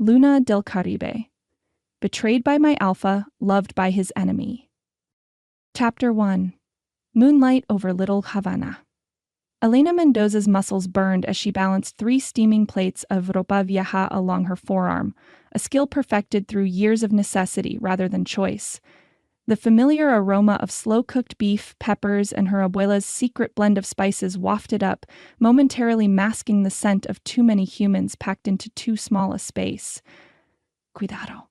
Luna del Caribe. Betrayed by my alpha, loved by his enemy. Chapter 1. Moonlight over Little Havana. Elena Mendoza's muscles burned as she balanced 3 steaming plates of ropa vieja along her forearm, a skill perfected through years of necessity rather than choice. The familiar aroma of slow-cooked beef, peppers, and her abuela's secret blend of spices wafted up, momentarily masking the scent of too many humans packed into too small a space. Cuidado,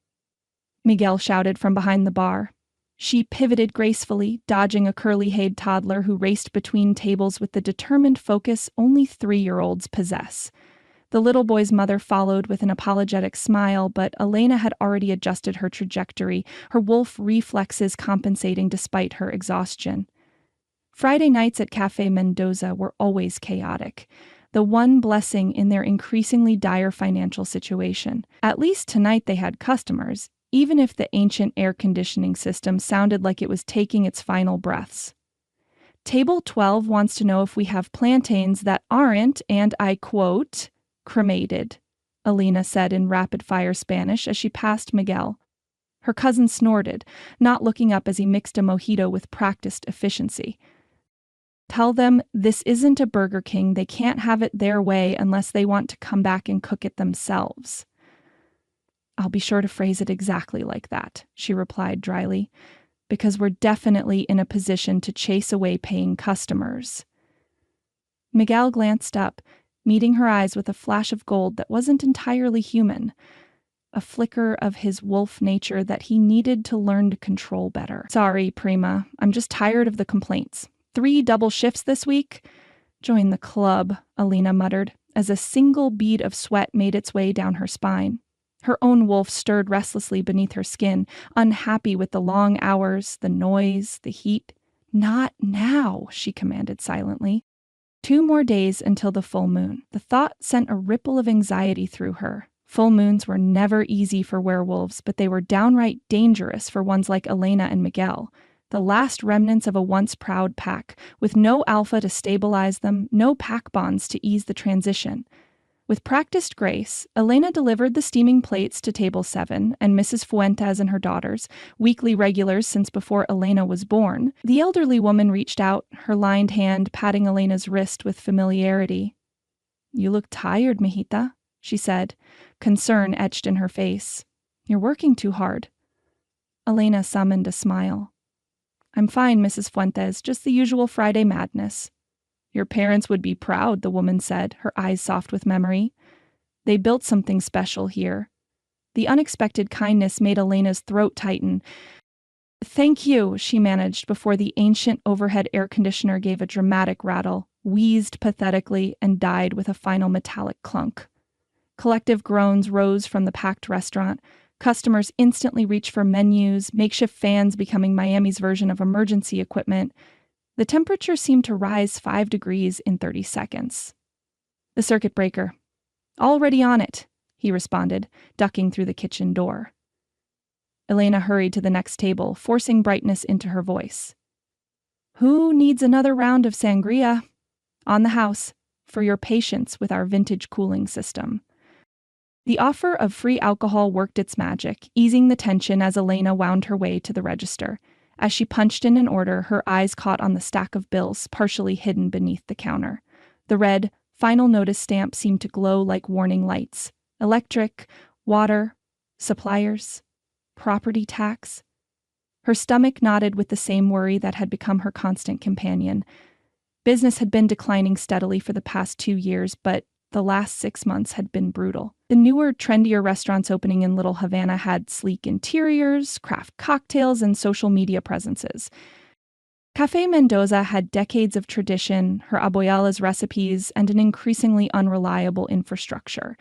Miguel shouted from behind the bar. She pivoted gracefully, dodging a curly-haired toddler who raced between tables with the determined focus only 3-year-olds possess. The little boy's mother followed with an apologetic smile, but Elena had already adjusted her trajectory, her wolf reflexes compensating despite her exhaustion. Friday nights at Café Mendoza were always chaotic, the one blessing in their increasingly dire financial situation. At least tonight they had customers, even if the ancient air conditioning system sounded like it was taking its final breaths. Table 12 wants to know if we have plantains that aren't, and I quote, cremated, Elena said in rapid-fire Spanish as she passed Miguel. Her cousin snorted, not looking up as he mixed a mojito with practiced efficiency. Tell them this isn't a Burger King. They can't have it their way unless they want to come back and cook it themselves. I'll be sure to phrase it exactly like that, she replied dryly, because we're definitely in a position to chase away paying customers. Miguel glanced up, meeting her eyes with a flash of gold that wasn't entirely human, a flicker of his wolf nature that he needed to learn to control better. Sorry, Prima, I'm just tired of the complaints. 3 double shifts this week? Join the club, Elena muttered, as a single bead of sweat made its way down her spine. Her own wolf stirred restlessly beneath her skin, unhappy with the long hours, the noise, the heat. Not now, she commanded silently. 2 more days until the full moon. The thought sent a ripple of anxiety through her. Full moons were never easy for werewolves, but they were downright dangerous for ones like Elena and Miguel, the last remnants of a once proud pack, with no alpha to stabilize them, no pack bonds to ease the transition. With practiced grace, Elena delivered the steaming plates to Table 7 and Mrs. Fuentes and her daughters, weekly regulars since before Elena was born. The elderly woman reached out, her lined hand patting Elena's wrist with familiarity. You look tired, mijita, she said, concern etched in her face. You're working too hard. Elena summoned a smile. I'm fine, Mrs. Fuentes, just the usual Friday madness. Your parents would be proud, the woman said, her eyes soft with memory. They built something special here. The unexpected kindness made Elena's throat tighten. Thank you, she managed before the ancient overhead air conditioner gave a dramatic rattle, wheezed pathetically, and died with a final metallic clunk. Collective groans rose from the packed restaurant. Customers instantly reached for menus, makeshift fans becoming Miami's version of emergency equipment. The temperature seemed to rise 5 degrees in 30 seconds. The circuit breaker. Already on it, he responded, ducking through the kitchen door. Elena hurried to the next table, forcing brightness into her voice. Who needs another round of sangria? On the house, for your patience with our vintage cooling system. The offer of free alcohol worked its magic, easing the tension as Elena wound her way to the register. As she punched in an order, her eyes caught on the stack of bills partially hidden beneath the counter. The red, final notice stamp seemed to glow like warning lights. Electric, water, suppliers, property tax. Her stomach knotted with the same worry that had become her constant companion. Business had been declining steadily for the past 2 years, but the last 6 months had been brutal. The newer, trendier restaurants opening in Little Havana had sleek interiors, craft cocktails, and social media presences. Café Mendoza had decades of tradition, her abuela's recipes, and an increasingly unreliable infrastructure.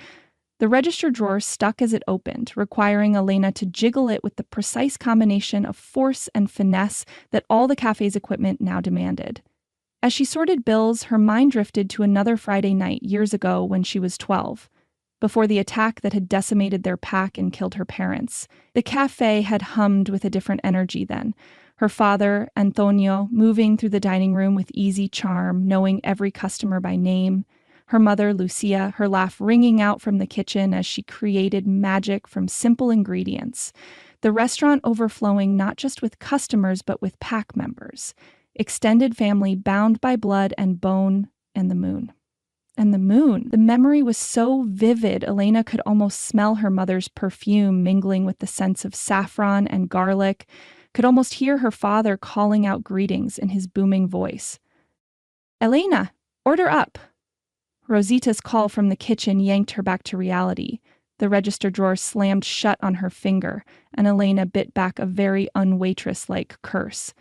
The register drawer stuck as it opened, requiring Elena to jiggle it with the precise combination of force and finesse that all the cafe's equipment now demanded. As she sorted bills, her mind drifted to another Friday night years ago when she was 12. Before the attack that had decimated their pack and killed her parents. The cafe had hummed with a different energy then. Her father, Antonio, moving through the dining room with easy charm, knowing every customer by name. Her mother, Lucia, her laugh ringing out from the kitchen as she created magic from simple ingredients. The restaurant overflowing not just with customers but with pack members. Extended family bound by blood and bone and the moon. And the moon. The memory was so vivid, Elena could almost smell her mother's perfume mingling with the scents of saffron and garlic, could almost hear her father calling out greetings in his booming voice. "Elena, order up!" Rosita's call from the kitchen yanked her back to reality. The register drawer slammed shut on her finger, and Elena bit back a very unwaitress-like curse.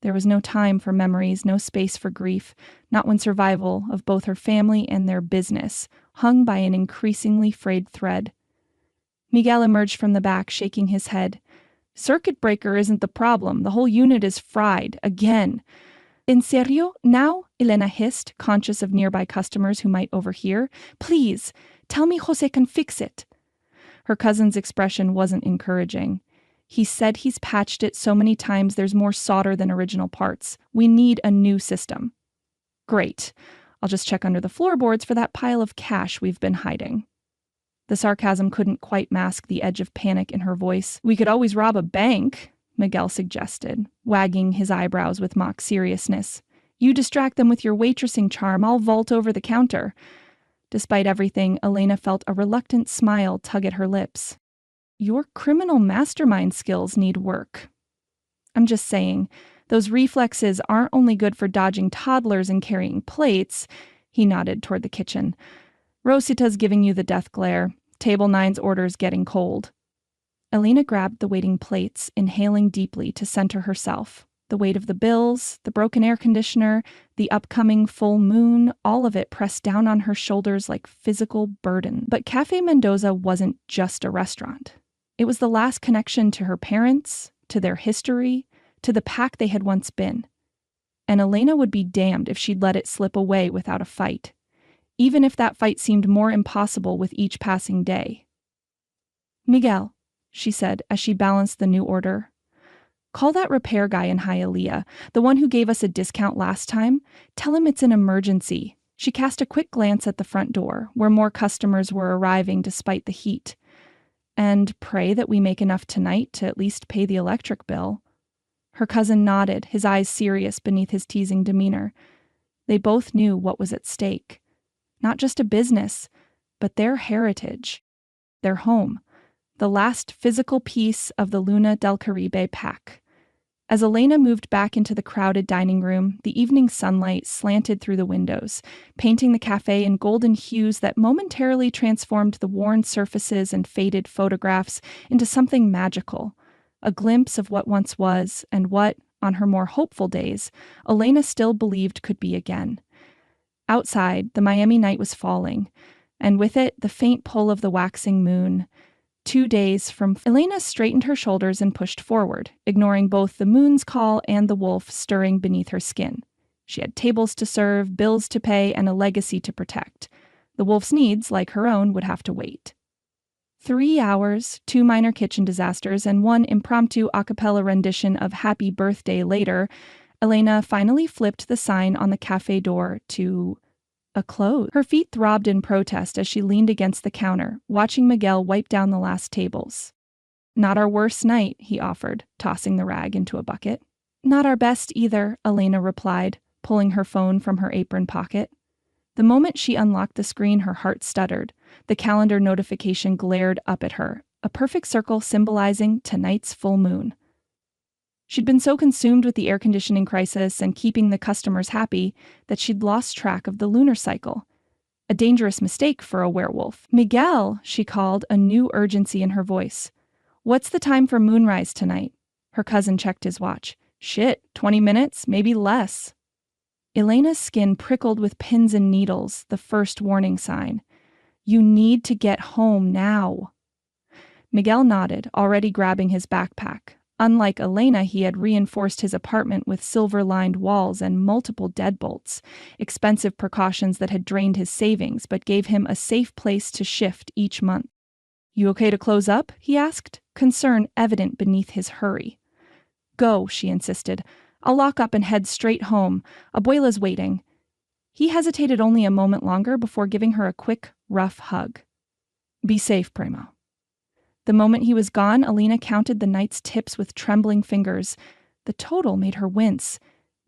There was no time for memories, no space for grief, not when survival of both her family and their business hung by an increasingly frayed thread. Miguel emerged from the back, shaking his head. "Circuit breaker isn't the problem. The whole unit is fried, again." "En serio? Now?" Elena hissed, conscious of nearby customers who might overhear. "Please, tell me Jose can fix it." Her cousin's expression wasn't encouraging. "He said he's patched it so many times there's more solder than original parts. We need a new system." "Great. I'll just check under the floorboards for that pile of cash we've been hiding." The sarcasm couldn't quite mask the edge of panic in her voice. "We could always rob a bank," Miguel suggested, wagging his eyebrows with mock seriousness. "You distract them with your waitressing charm, I'll vault over the counter." Despite everything, Elena felt a reluctant smile tug at her lips. "Your criminal mastermind skills need work." "I'm just saying, those reflexes aren't only good for dodging toddlers and carrying plates." He nodded toward the kitchen. "Rosita's giving you the death glare. Table 9's order's getting cold." Elena grabbed the waiting plates, inhaling deeply to center herself. The weight of the bills, the broken air conditioner, the upcoming full moon, all of it pressed down on her shoulders like physical burden. But Cafe Mendoza wasn't just a restaurant. It was the last connection to her parents, to their history, to the pack they had once been. And Elena would be damned if she'd let it slip away without a fight, even if that fight seemed more impossible with each passing day. "Miguel," she said as she balanced the new order, "call that repair guy in Hialeah, the one who gave us a discount last time. Tell him it's an emergency." She cast a quick glance at the front door, where more customers were arriving despite the heat. "And pray that we make enough tonight to at least pay the electric bill." Her cousin nodded, his eyes serious beneath his teasing demeanor. They both knew what was at stake. Not just a business, but their heritage, their home, the last physical piece of the Luna del Caribe pack. As Elena moved back into the crowded dining room, the evening sunlight slanted through the windows, painting the cafe in golden hues that momentarily transformed the worn surfaces and faded photographs into something magical, a glimpse of what once was and what, on her more hopeful days, Elena still believed could be again. Outside, the Miami night was falling, and with it, the faint pull of the waxing moon. 2 days from... Elena straightened her shoulders and pushed forward, ignoring both the moon's call and the wolf stirring beneath her skin. She had tables to serve, bills to pay, and a legacy to protect. The wolf's needs, like her own, would have to wait. 3 hours, 2 minor kitchen disasters, and 1 impromptu a cappella rendition of Happy Birthday later, Elena finally flipped the sign on the cafe door to a close. Her feet throbbed in protest as she leaned against the counter, watching Miguel wipe down the last tables. "Not our worst night," he offered, tossing the rag into a bucket. "Not our best either," Elena replied, pulling her phone from her apron pocket. The moment she unlocked the screen, her heart stuttered. The calendar notification glared up at her, a perfect circle symbolizing tonight's full moon. She'd been so consumed with the air conditioning crisis and keeping the customers happy that she'd lost track of the lunar cycle. A dangerous mistake for a werewolf. "Miguel," she called, a new urgency in her voice. "What's the time for moonrise tonight?" Her cousin checked his watch. "Shit, 20 minutes, maybe less." Elena's skin prickled with pins and needles, the first warning sign. "You need to get home now." Miguel nodded, already grabbing his backpack. Unlike Elena, he had reinforced his apartment with silver-lined walls and multiple deadbolts, expensive precautions that had drained his savings but gave him a safe place to shift each month. "You okay to close up?" he asked, concern evident beneath his hurry. "Go," she insisted. "I'll lock up and head straight home. Abuela's waiting." He hesitated only a moment longer before giving her a quick, rough hug. "Be safe, Primo." The moment he was gone, Alina counted the night's tips with trembling fingers. The total made her wince.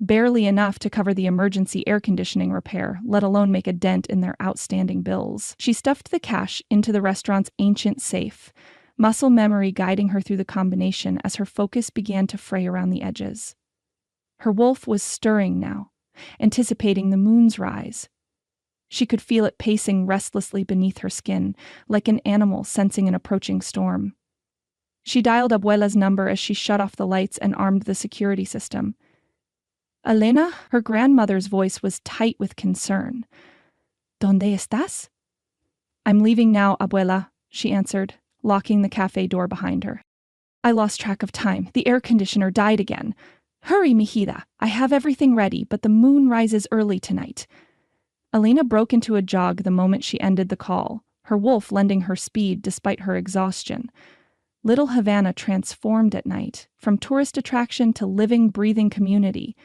Barely enough to cover the emergency air conditioning repair, let alone make a dent in their outstanding bills. She stuffed the cash into the restaurant's ancient safe, muscle memory guiding her through the combination as her focus began to fray around the edges. Her wolf was stirring now, anticipating the moon's rise. She could feel it pacing restlessly beneath her skin, like an animal sensing an approaching storm. She dialed Abuela's number as she shut off the lights and armed the security system. "Elena?" Her grandmother's voice was tight with concern. "Donde estás?" "I'm leaving now, Abuela," she answered, locking the cafe door behind her. "I lost track of time. The air conditioner died again. Hurry, mijita. I have everything ready, but the moon rises early tonight." Elena broke into a jog the moment she ended the call, her wolf lending her speed despite her exhaustion. Little Havana transformed at night, from tourist attraction to living, breathing community.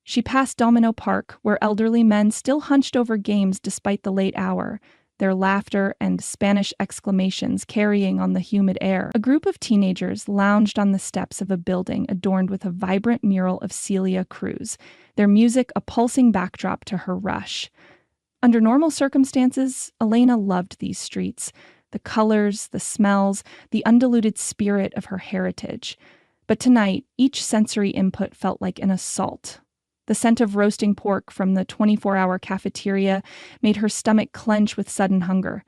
She passed Domino Park, where elderly men still hunched over games despite the late hour, their laughter and Spanish exclamations carrying on the humid air. A group of teenagers lounged on the steps of a building adorned with a vibrant mural of Celia Cruz, their music a pulsing backdrop to her rush. Under normal circumstances, Elena loved these streets, the colors, the smells, the undiluted spirit of her heritage. But tonight, each sensory input felt like an assault. The scent of roasting pork from the 24-hour cafeteria made her stomach clench with sudden hunger.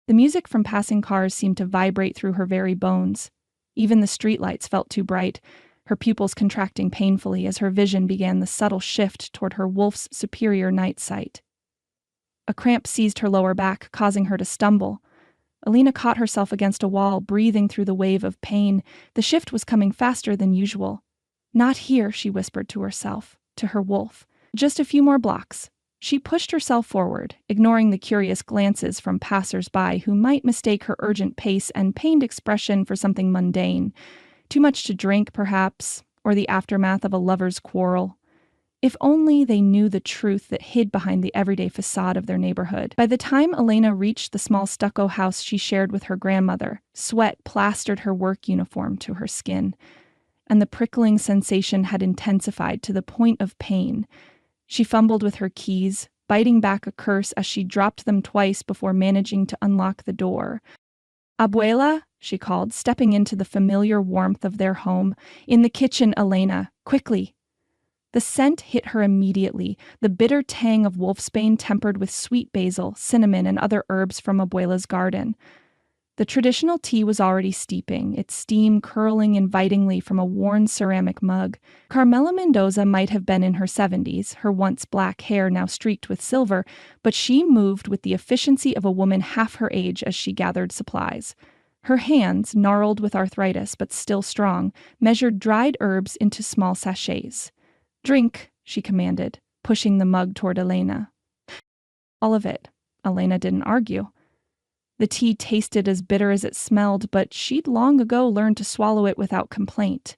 The music from passing cars seemed to vibrate through her very bones. Even the streetlights felt too bright, her pupils contracting painfully as her vision began the subtle shift toward her wolf's superior night sight. A cramp seized her lower back, causing her to stumble. Elena caught herself against a wall, breathing through the wave of pain. The shift was coming faster than usual. "Not here," she whispered to herself, to her wolf. "Just a few more blocks." She pushed herself forward, ignoring the curious glances from passers-by who might mistake her urgent pace and pained expression for something mundane. Too much to drink, perhaps, or the aftermath of a lover's quarrel. If only they knew the truth that hid behind the everyday facade of their neighborhood. By the time Elena reached the small stucco house she shared with her grandmother, sweat plastered her work uniform to her skin, and the prickling sensation had intensified to the point of pain. She fumbled with her keys, biting back a curse as she dropped them twice before managing to unlock the door. "Abuela?" she called, stepping into the familiar warmth of their home. "In the kitchen, Elena. Quickly." The scent hit her immediately, the bitter tang of wolfsbane tempered with sweet basil, cinnamon, and other herbs from Abuela's garden. The traditional tea was already steeping, its steam curling invitingly from a worn ceramic mug. Carmela Mendoza might have been in her 70s, her once black hair now streaked with silver, but she moved with the efficiency of a woman half her age as she gathered supplies. Her hands, gnarled with arthritis but still strong, measured dried herbs into small sachets. "Drink," she commanded, pushing the mug toward Elena. "All of it." Elena didn't argue. The tea tasted as bitter as it smelled, but she'd long ago learned to swallow it without complaint.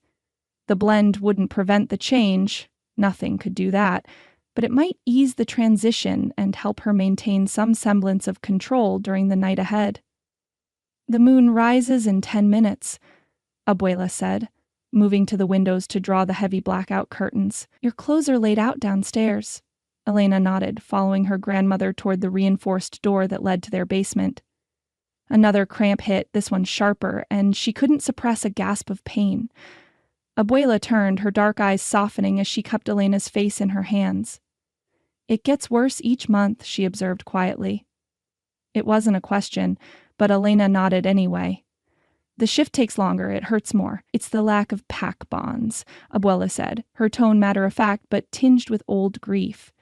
The blend wouldn't prevent the change, nothing could do that, but it might ease the transition and help her maintain some semblance of control during the night ahead. "The moon rises in 10 minutes, Abuela said, moving to the windows to draw the heavy blackout curtains. "Your clothes are laid out downstairs." Elena nodded, following her grandmother toward the reinforced door that led to their basement. Another cramp hit, this one sharper, and she couldn't suppress a gasp of pain. Abuela turned, her dark eyes softening as she cupped Elena's face in her hands. "It gets worse each month," she observed quietly. It wasn't a question, but Elena nodded anyway. "The shift takes longer, it hurts more. It's the lack of pack bonds," Abuela said, her tone matter-of-fact but tinged with old grief.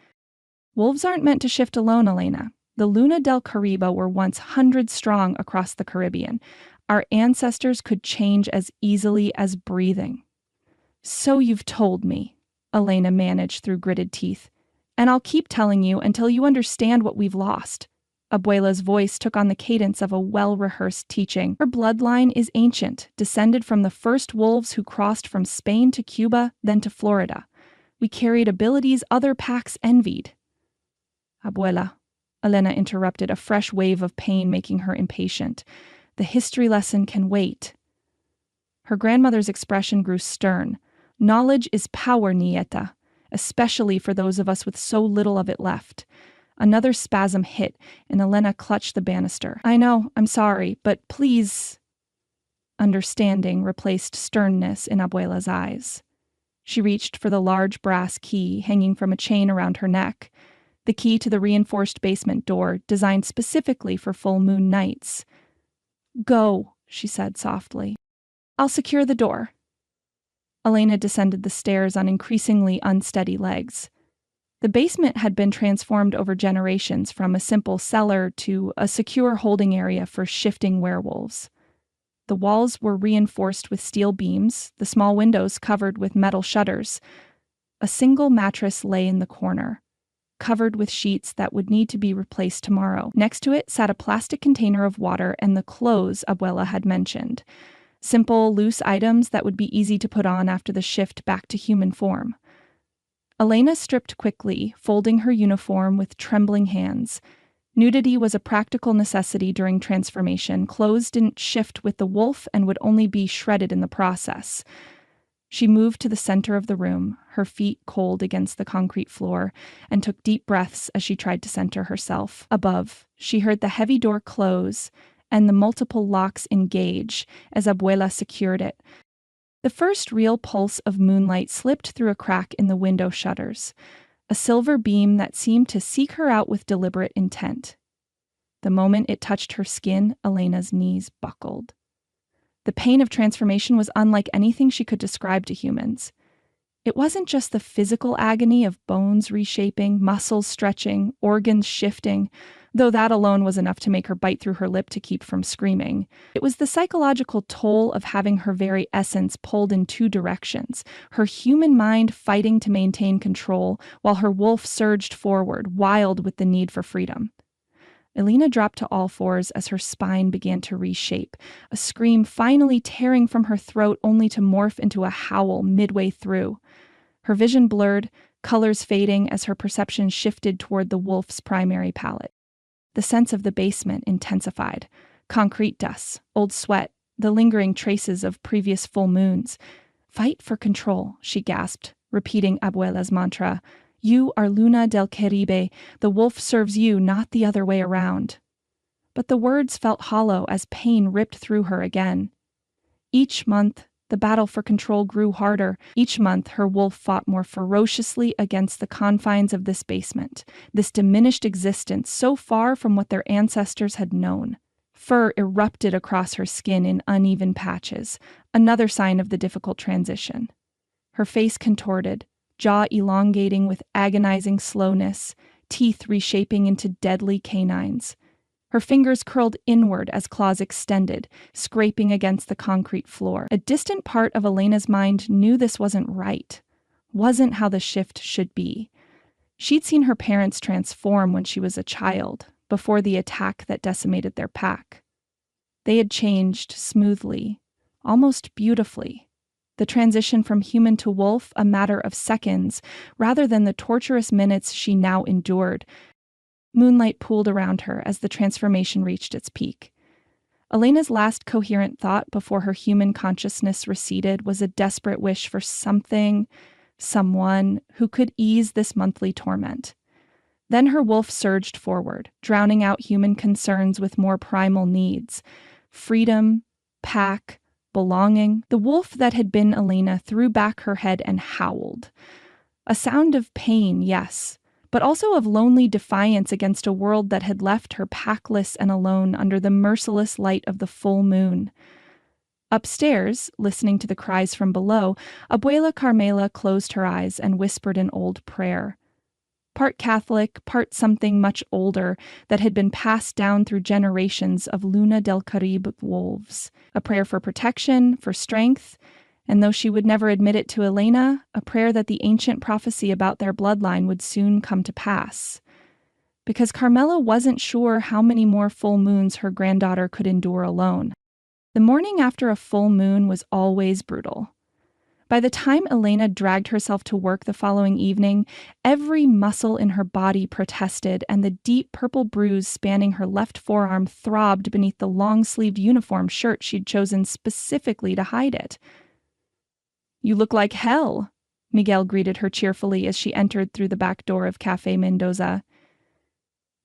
"Wolves aren't meant to shift alone, Elena. The Luna del Caribe were once 100 strong across the Caribbean. Our ancestors could change as easily as breathing." "So you've told me," Elena managed through gritted teeth. "And I'll keep telling you until you understand what we've lost." Abuela's voice took on the cadence of a well-rehearsed teaching. "Her bloodline is ancient, descended from the first wolves who crossed from Spain to Cuba, then to Florida. We carried abilities other packs envied." Abuela. Elena interrupted, a fresh wave of pain making her impatient. The history lesson can wait. Her grandmother's expression grew stern. Knowledge is power, nieta, especially for those of us with so little of it left. Another spasm hit, and Elena clutched the banister. I know, I'm sorry, but please. Understanding replaced sternness in Abuela's eyes. She reached for the large brass key hanging from a chain around her neck, the key to the reinforced basement door designed specifically for full moon nights. Go, she said softly. I'll secure the door. Elena descended the stairs on increasingly unsteady legs. The basement had been transformed over generations from a simple cellar to a secure holding area for shifting werewolves. The walls were reinforced with steel beams, the small windows covered with metal shutters. A single mattress lay in the corner, covered with sheets that would need to be replaced tomorrow. Next to it sat a plastic container of water and the clothes Abuela had mentioned. Simple, loose items that would be easy to put on after the shift back to human form. Elena stripped quickly, folding her uniform with trembling hands. Nudity was a practical necessity during transformation. Clothes didn't shift with the wolf and would only be shredded in the process. She moved to the center of the room, her feet cold against the concrete floor, and took deep breaths as she tried to center herself. Above, she heard the heavy door close and the multiple locks engage as Abuela secured it. The first real pulse of moonlight slipped through a crack in the window shutters, a silver beam that seemed to seek her out with deliberate intent. The moment it touched her skin, Elena's knees buckled. The pain of transformation was unlike anything she could describe to humans. It wasn't just the physical agony of bones reshaping, muscles stretching, organs shifting, though that alone was enough to make her bite through her lip to keep from screaming. It was the psychological toll of having her very essence pulled in two directions, her human mind fighting to maintain control, while her wolf surged forward, wild with the need for freedom. Elena dropped to all fours as her spine began to reshape, a scream finally tearing from her throat only to morph into a howl midway through. Her vision blurred, colors fading as her perception shifted toward the wolf's primary palette. The sense of the basement intensified. Concrete dust, old sweat, the lingering traces of previous full moons. Fight for control, she gasped, repeating Abuela's mantra. You are Luna del Caribe. The wolf serves you, not the other way around. But the words felt hollow as pain ripped through her again. Each month, the battle for control grew harder. Each month, her wolf fought more ferociously against the confines of this basement, this diminished existence so far from what their ancestors had known. Fur erupted across her skin in uneven patches, another sign of the difficult transition. Her face contorted, jaw elongating with agonizing slowness, teeth reshaping into deadly canines. Her fingers curled inward as claws extended, scraping against the concrete floor. A distant part of Elena's mind knew this wasn't right, wasn't how the shift should be. She'd seen her parents transform when she was a child, before the attack that decimated their pack. They had changed smoothly, almost beautifully. The transition from human to wolf a matter of seconds, rather than the torturous minutes she now endured. Moonlight pooled around her as the transformation reached its peak. Elena's last coherent thought before her human consciousness receded was a desperate wish for something, someone, who could ease this monthly torment. Then her wolf surged forward, drowning out human concerns with more primal needs. Freedom, pack, belonging. The wolf that had been Elena threw back her head and howled. A sound of pain, yes, but also of lonely defiance against a world that had left her packless and alone under the merciless light of the full moon. Upstairs, listening to the cries from below, Abuela Carmela closed her eyes and whispered an old prayer. Part Catholic, part something much older that had been passed down through generations of Luna del Caribe wolves. A prayer for protection, for strength, and though she would never admit it to Elena, a prayer that the ancient prophecy about their bloodline would soon come to pass. Because Carmela wasn't sure how many more full moons her granddaughter could endure alone. The morning after a full moon was always brutal. By the time Elena dragged herself to work the following evening, every muscle in her body protested, and the deep purple bruise spanning her left forearm throbbed beneath the long-sleeved uniform shirt she'd chosen specifically to hide it. "You look like hell," Miguel greeted her cheerfully as she entered through the back door of Cafe Mendoza.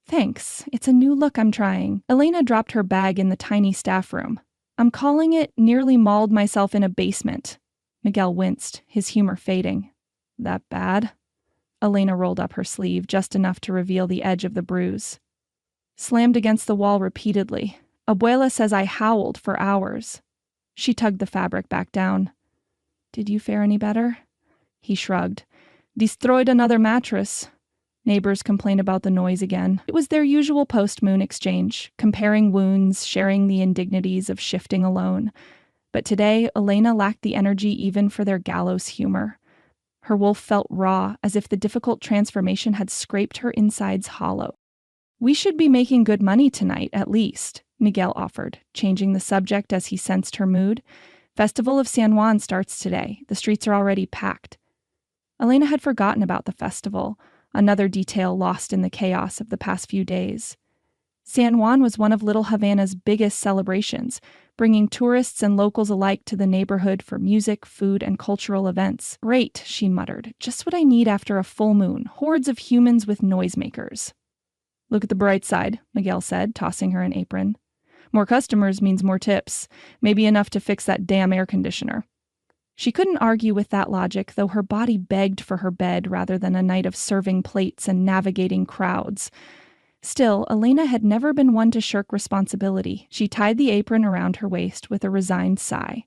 "Thanks, it's a new look I'm trying." Elena dropped her bag in the tiny staff room. "I'm calling it Nearly Mauled Myself in a Basement." Miguel winced, his humor fading. "That bad?" Elena rolled up her sleeve, just enough to reveal the edge of the bruise. "Slammed against the wall repeatedly. Abuela says I howled for hours." She tugged the fabric back down. "Did you fare any better?" He shrugged. "Destroyed another mattress." Neighbors complained about the noise again. It was their usual post-moon exchange, comparing wounds, sharing the indignities of shifting alone. But today, Elena lacked the energy even for their gallows humor. Her wolf felt raw, as if the difficult transformation had scraped her insides hollow. "We should be making good money tonight, at least," Miguel offered, changing the subject as he sensed her mood. "Festival of San Juan starts today. The streets are already packed." Elena had forgotten about the festival, another detail lost in the chaos of the past few days. San Juan was one of Little Havana's biggest celebrations, bringing tourists and locals alike to the neighborhood for music, food, and cultural events. "Great," she muttered. "Just what I need after a full moon. Hordes of humans with noisemakers." "Look at the bright side," Miguel said, tossing her an apron. "More customers means more tips. Maybe enough to fix that damn air conditioner." She couldn't argue with that logic, though her body begged for her bed rather than a night of serving plates and navigating crowds. Still, Elena had never been one to shirk responsibility. She tied the apron around her waist with a resigned sigh.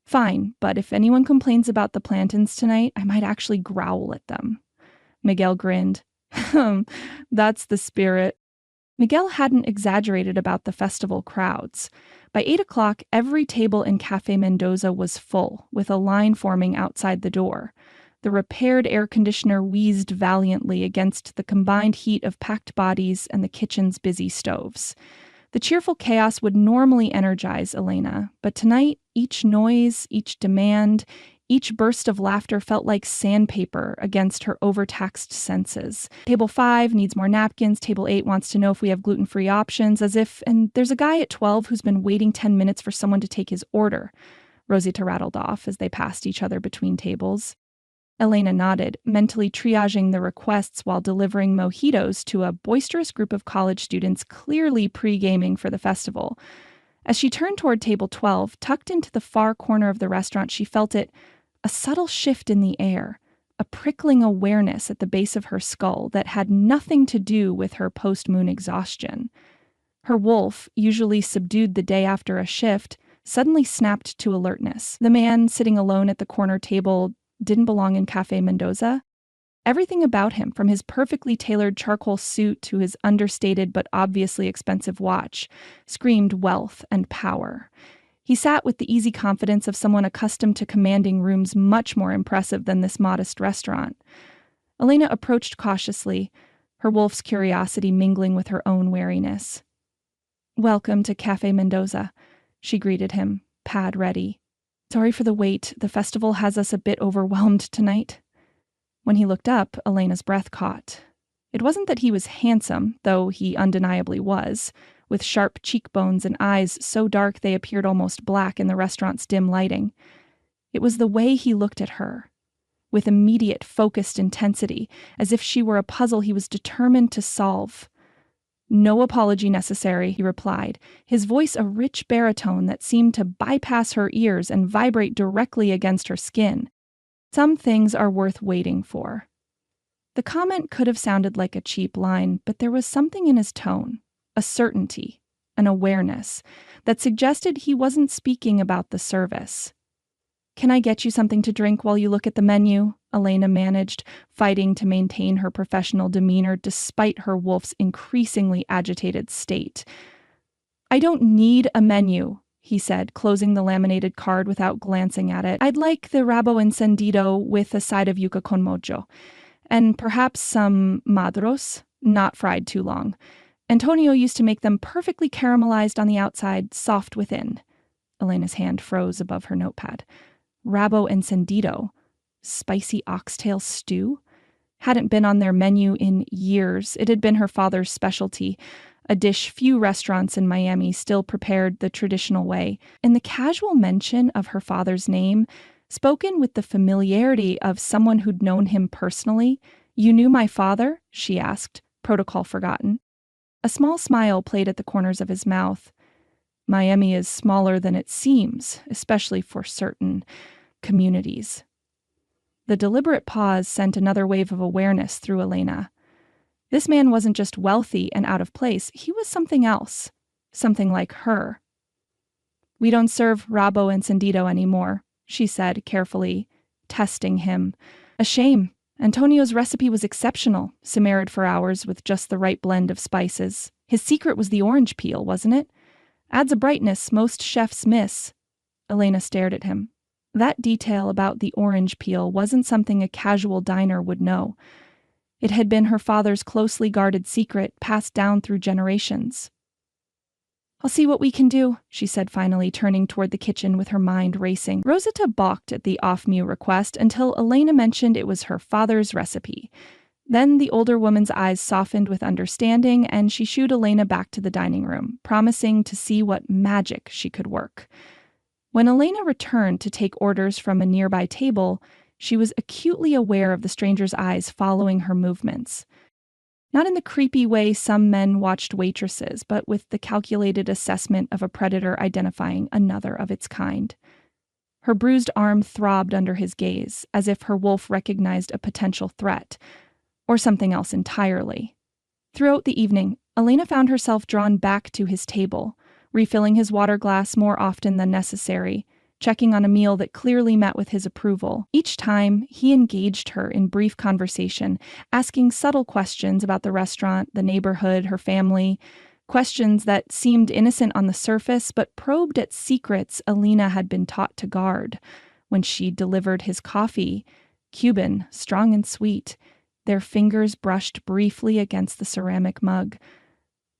"Fine, but if anyone complains about the plantains tonight, I might actually growl at them." Miguel grinned. "That's the spirit." Miguel hadn't exaggerated about the festival crowds. By 8 o'clock, every table in Cafe Mendoza was full, with a line forming outside the door. The repaired air conditioner wheezed valiantly against the combined heat of packed bodies and the kitchen's busy stoves. The cheerful chaos would normally energize Elena, but tonight, each noise, each demand, each burst of laughter felt like sandpaper against her overtaxed senses. Table 5 needs more napkins. Table 8 wants to know if we have gluten-free options, and there's a guy at 12 who's been waiting 10 minutes for someone to take his order, Rosita rattled off as they passed each other between tables. Elena nodded, mentally triaging the requests while delivering mojitos to a boisterous group of college students clearly pre-gaming for the festival. As she turned toward table 12, tucked into the far corner of the restaurant, she felt a subtle shift in the air, a prickling awareness at the base of her skull that had nothing to do with her post-moon exhaustion. Her wolf, usually subdued the day after a shift, suddenly snapped to alertness. The man sitting alone at the corner table didn't belong in Cafe Mendoza. Everything about him, from his perfectly tailored charcoal suit to his understated but obviously expensive watch, screamed wealth and power. He sat with the easy confidence of someone accustomed to commanding rooms much more impressive than this modest restaurant. Elena approached cautiously, her wolf's curiosity mingling with her own wariness. "Welcome to Cafe Mendoza," she greeted him, pad ready. "Sorry for the wait. The festival has us a bit overwhelmed tonight." When he looked up, Elena's breath caught. It wasn't that he was handsome, though he undeniably was, with sharp cheekbones and eyes so dark they appeared almost black in the restaurant's dim lighting. It was the way he looked at her, with immediate, focused intensity, as if she were a puzzle he was determined to solve. "No apology necessary," he replied, his voice a rich baritone that seemed to bypass her ears and vibrate directly against her skin. "Some things are worth waiting for." The comment could have sounded like a cheap line, but there was something in his tone, a certainty, an awareness, that suggested he wasn't speaking about the service. "Can I get you something to drink while you look at the menu?" Elena managed, fighting to maintain her professional demeanor despite her wolf's increasingly agitated state. "I don't need a menu," he said, closing the laminated card without glancing at it. "I'd like the rabo encendido with a side of yuca con mojo, and perhaps some madros, not fried too long. Antonio used to make them perfectly caramelized on the outside, soft within." Elena's hand froze above her notepad. Rabo encendido, spicy oxtail stew. Hadn't been on their menu in years. It had been her father's specialty, a dish few restaurants in Miami still prepared the traditional way. And the casual mention of her father's name, spoken with the familiarity of someone who'd known him personally. "You knew my father?" she asked, protocol forgotten. A small smile played at the corners of his mouth. Miami is smaller than it seems, especially for certain communities. The deliberate pause sent another wave of awareness through Elena. This man wasn't just wealthy and out of place, he was something else, something like her. "We don't serve rabo encendido anymore," she said carefully, testing him. "A shame. Antonio's recipe was exceptional, simmered for hours with just the right blend of spices. His secret was the orange peel, wasn't it? Adds a brightness most chefs miss." Elena stared at him. That detail about the orange peel wasn't something a casual diner would know. It had been her father's closely guarded secret, passed down through generations. "I'll see what we can do," she said finally, turning toward the kitchen with her mind racing. Rosita balked at the off-mute request until Elena mentioned it was her father's recipe. Then the older woman's eyes softened with understanding, and she shooed Elena back to the dining room, promising to see what magic she could work. When Elena returned to take orders from a nearby table, she was acutely aware of the stranger's eyes following her movements. Not in the creepy way some men watched waitresses, but with the calculated assessment of a predator identifying another of its kind. Her bruised arm throbbed under his gaze, as if her wolf recognized a potential threat, or something else entirely. Throughout the evening, Elena found herself drawn back to his table, refilling his water glass more often than necessary, checking on a meal that clearly met with his approval. Each time, he engaged her in brief conversation, asking subtle questions about the restaurant, the neighborhood, her family, questions that seemed innocent on the surface but probed at secrets Elena had been taught to guard. When she delivered his coffee, Cuban, strong and sweet, their fingers brushed briefly against the ceramic mug.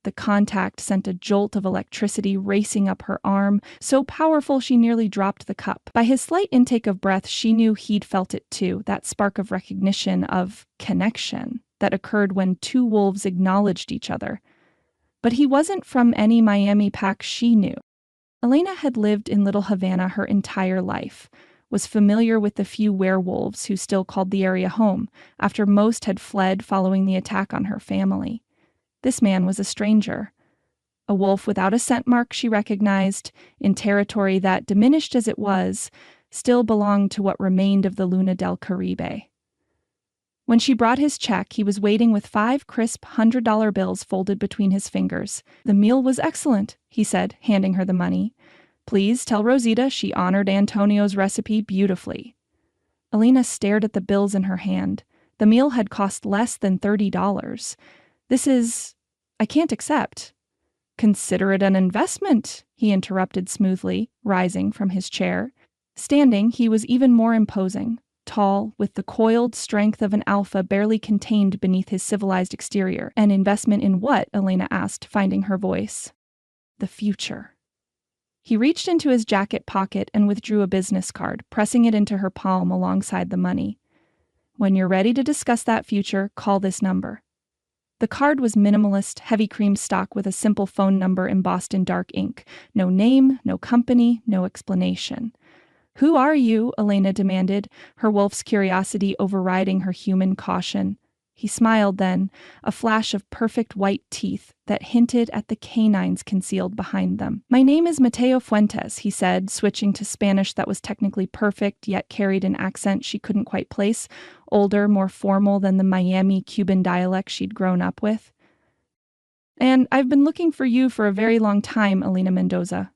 The contact sent a jolt of electricity racing up her arm, so powerful she nearly dropped the cup. By his slight intake of breath, she knew he'd felt it too, that spark of recognition, of connection, that occurred when two wolves acknowledged each other. But he wasn't from any Miami pack she knew. Elena had lived in Little Havana her entire life, was familiar with the few werewolves who still called the area home, after most had fled following the attack on her family. This man was a stranger. A wolf without a scent mark she recognized, in territory that, diminished as it was, still belonged to what remained of the Luna del Caribe. When she brought his check, he was waiting with 5 crisp $100 bills folded between his fingers. "The meal was excellent," he said, handing her the money. "Please tell Rosita she honored Antonio's recipe beautifully." Elena stared at the bills in her hand. The meal had cost less than $30. I can't accept." "Consider it an investment," he interrupted smoothly, rising from his chair. Standing, he was even more imposing, tall, with the coiled strength of an alpha barely contained beneath his civilized exterior. "An investment in what?" Elena asked, finding her voice. "The future." He reached into his jacket pocket and withdrew a business card, pressing it into her palm alongside the money. "When you're ready to discuss that future, call this number." The card was minimalist, heavy cream stock with a simple phone number embossed in dark ink. No name, no company, no explanation. "Who are you?" Elena demanded, her wolf's curiosity overriding her human caution. He smiled then, a flash of perfect white teeth that hinted at the canines concealed behind them. "My name is Mateo Fuentes," he said, switching to Spanish that was technically perfect, yet carried an accent she couldn't quite place, older, more formal than the Miami Cuban dialect she'd grown up with. "And I've been looking for you for a very long time, Elena Mendoza."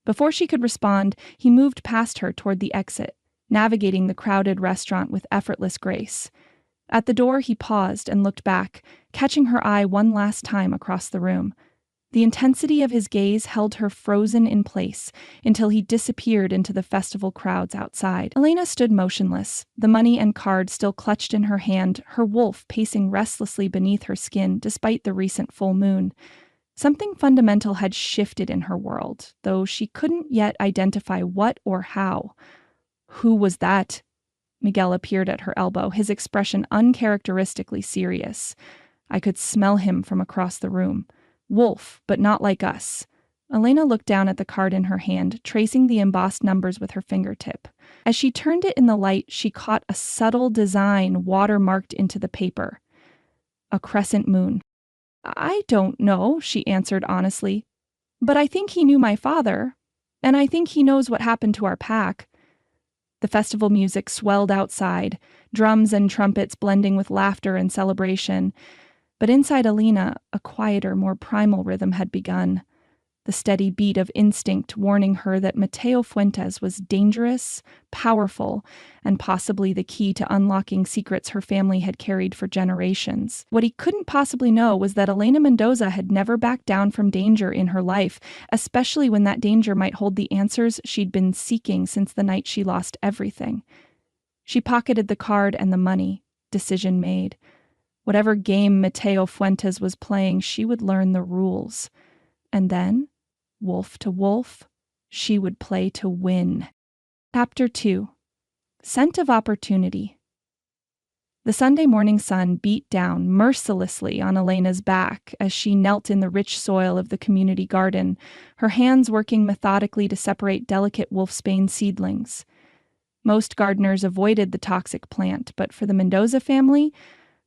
Before she could respond, he moved past her toward the exit, navigating the crowded restaurant with effortless grace. At the door, he paused and looked back, catching her eye one last time across the room. The intensity of his gaze held her frozen in place until he disappeared into the festival crowds outside. Elena stood motionless, the money and card still clutched in her hand, her wolf pacing restlessly beneath her skin despite the recent full moon. Something fundamental had shifted in her world, though she couldn't yet identify what or how. Who was that? Miguel appeared at her elbow, his expression uncharacteristically serious. I could smell him from across the room. Wolf, but not like us. Elena looked down at the card in her hand, tracing the embossed numbers with her fingertip. As she turned it in the light, she caught a subtle design watermarked into the paper. A crescent moon. I don't know, she answered honestly. But I think he knew my father, and I think he knows what happened to our pack. The festival music swelled outside, drums and trumpets blending with laughter and celebration. But inside Alina, a quieter, more primal rhythm had begun. The steady beat of instinct warning her that Mateo Fuentes was dangerous, powerful, and possibly the key to unlocking secrets her family had carried for generations. What he couldn't possibly know was that Elena Mendoza had never backed down from danger in her life, especially when that danger might hold the answers she'd been seeking since the night she lost everything. She pocketed the card and the money. Decision made. Whatever game Mateo Fuentes was playing, she would learn the rules. And then, wolf to wolf, she would play to win. Chapter 2. Scent of Opportunity. The Sunday morning sun beat down mercilessly on Elena's back as she knelt in the rich soil of the community garden, her hands working methodically to separate delicate wolfsbane seedlings. Most gardeners avoided the toxic plant, but for the Mendoza family,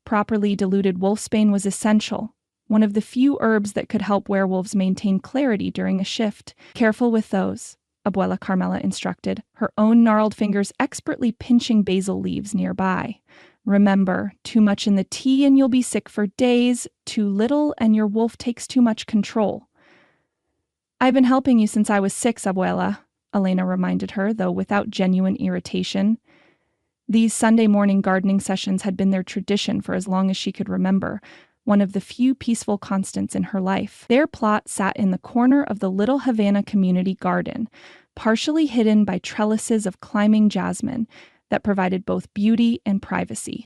properly diluted wolfsbane was essential, one of the few herbs that could help werewolves maintain clarity during a shift. Careful with those, Abuela Carmela instructed, her own gnarled fingers expertly pinching basil leaves nearby. Remember, too much in the tea and you'll be sick for days, too little and your wolf takes too much control. I've been helping you since I was 6, Abuela, Elena reminded her, though without genuine irritation. These Sunday morning gardening sessions had been their tradition for as long as she could remember, one of the few peaceful constants in her life. Their plot sat in the corner of the Little Havana community garden, partially hidden by trellises of climbing jasmine that provided both beauty and privacy.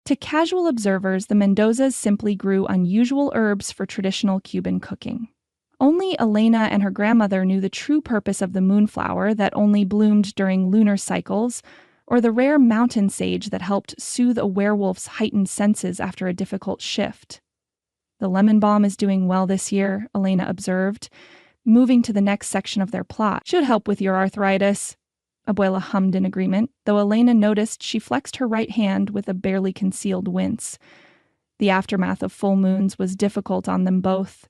To casual observers, the Mendozas simply grew unusual herbs for traditional Cuban cooking. Only Elena and her grandmother knew the true purpose of the moonflower that only bloomed during lunar cycles, or the rare mountain sage that helped soothe a werewolf's heightened senses after a difficult shift. The lemon balm is doing well this year, Elena observed, moving to the next section of their plot. Should help with your arthritis, Abuela hummed in agreement, though Elena noticed she flexed her right hand with a barely concealed wince. The aftermath of full moons was difficult on them both,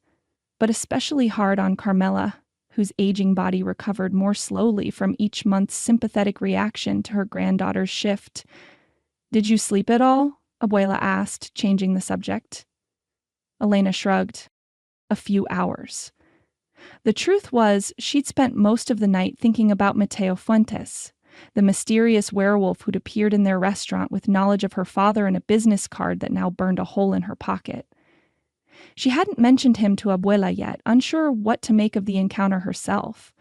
but especially hard on Carmela, whose aging body recovered more slowly from each month's sympathetic reaction to her granddaughter's shift. Did you sleep at all? Abuela asked, changing the subject. Elena shrugged. A few hours. The truth was, she'd spent most of the night thinking about Mateo Fuentes, the mysterious werewolf who'd appeared in their restaurant with knowledge of her father and a business card that now burned a hole in her pocket. She hadn't mentioned him to Abuela yet, unsure what to make of the encounter herself.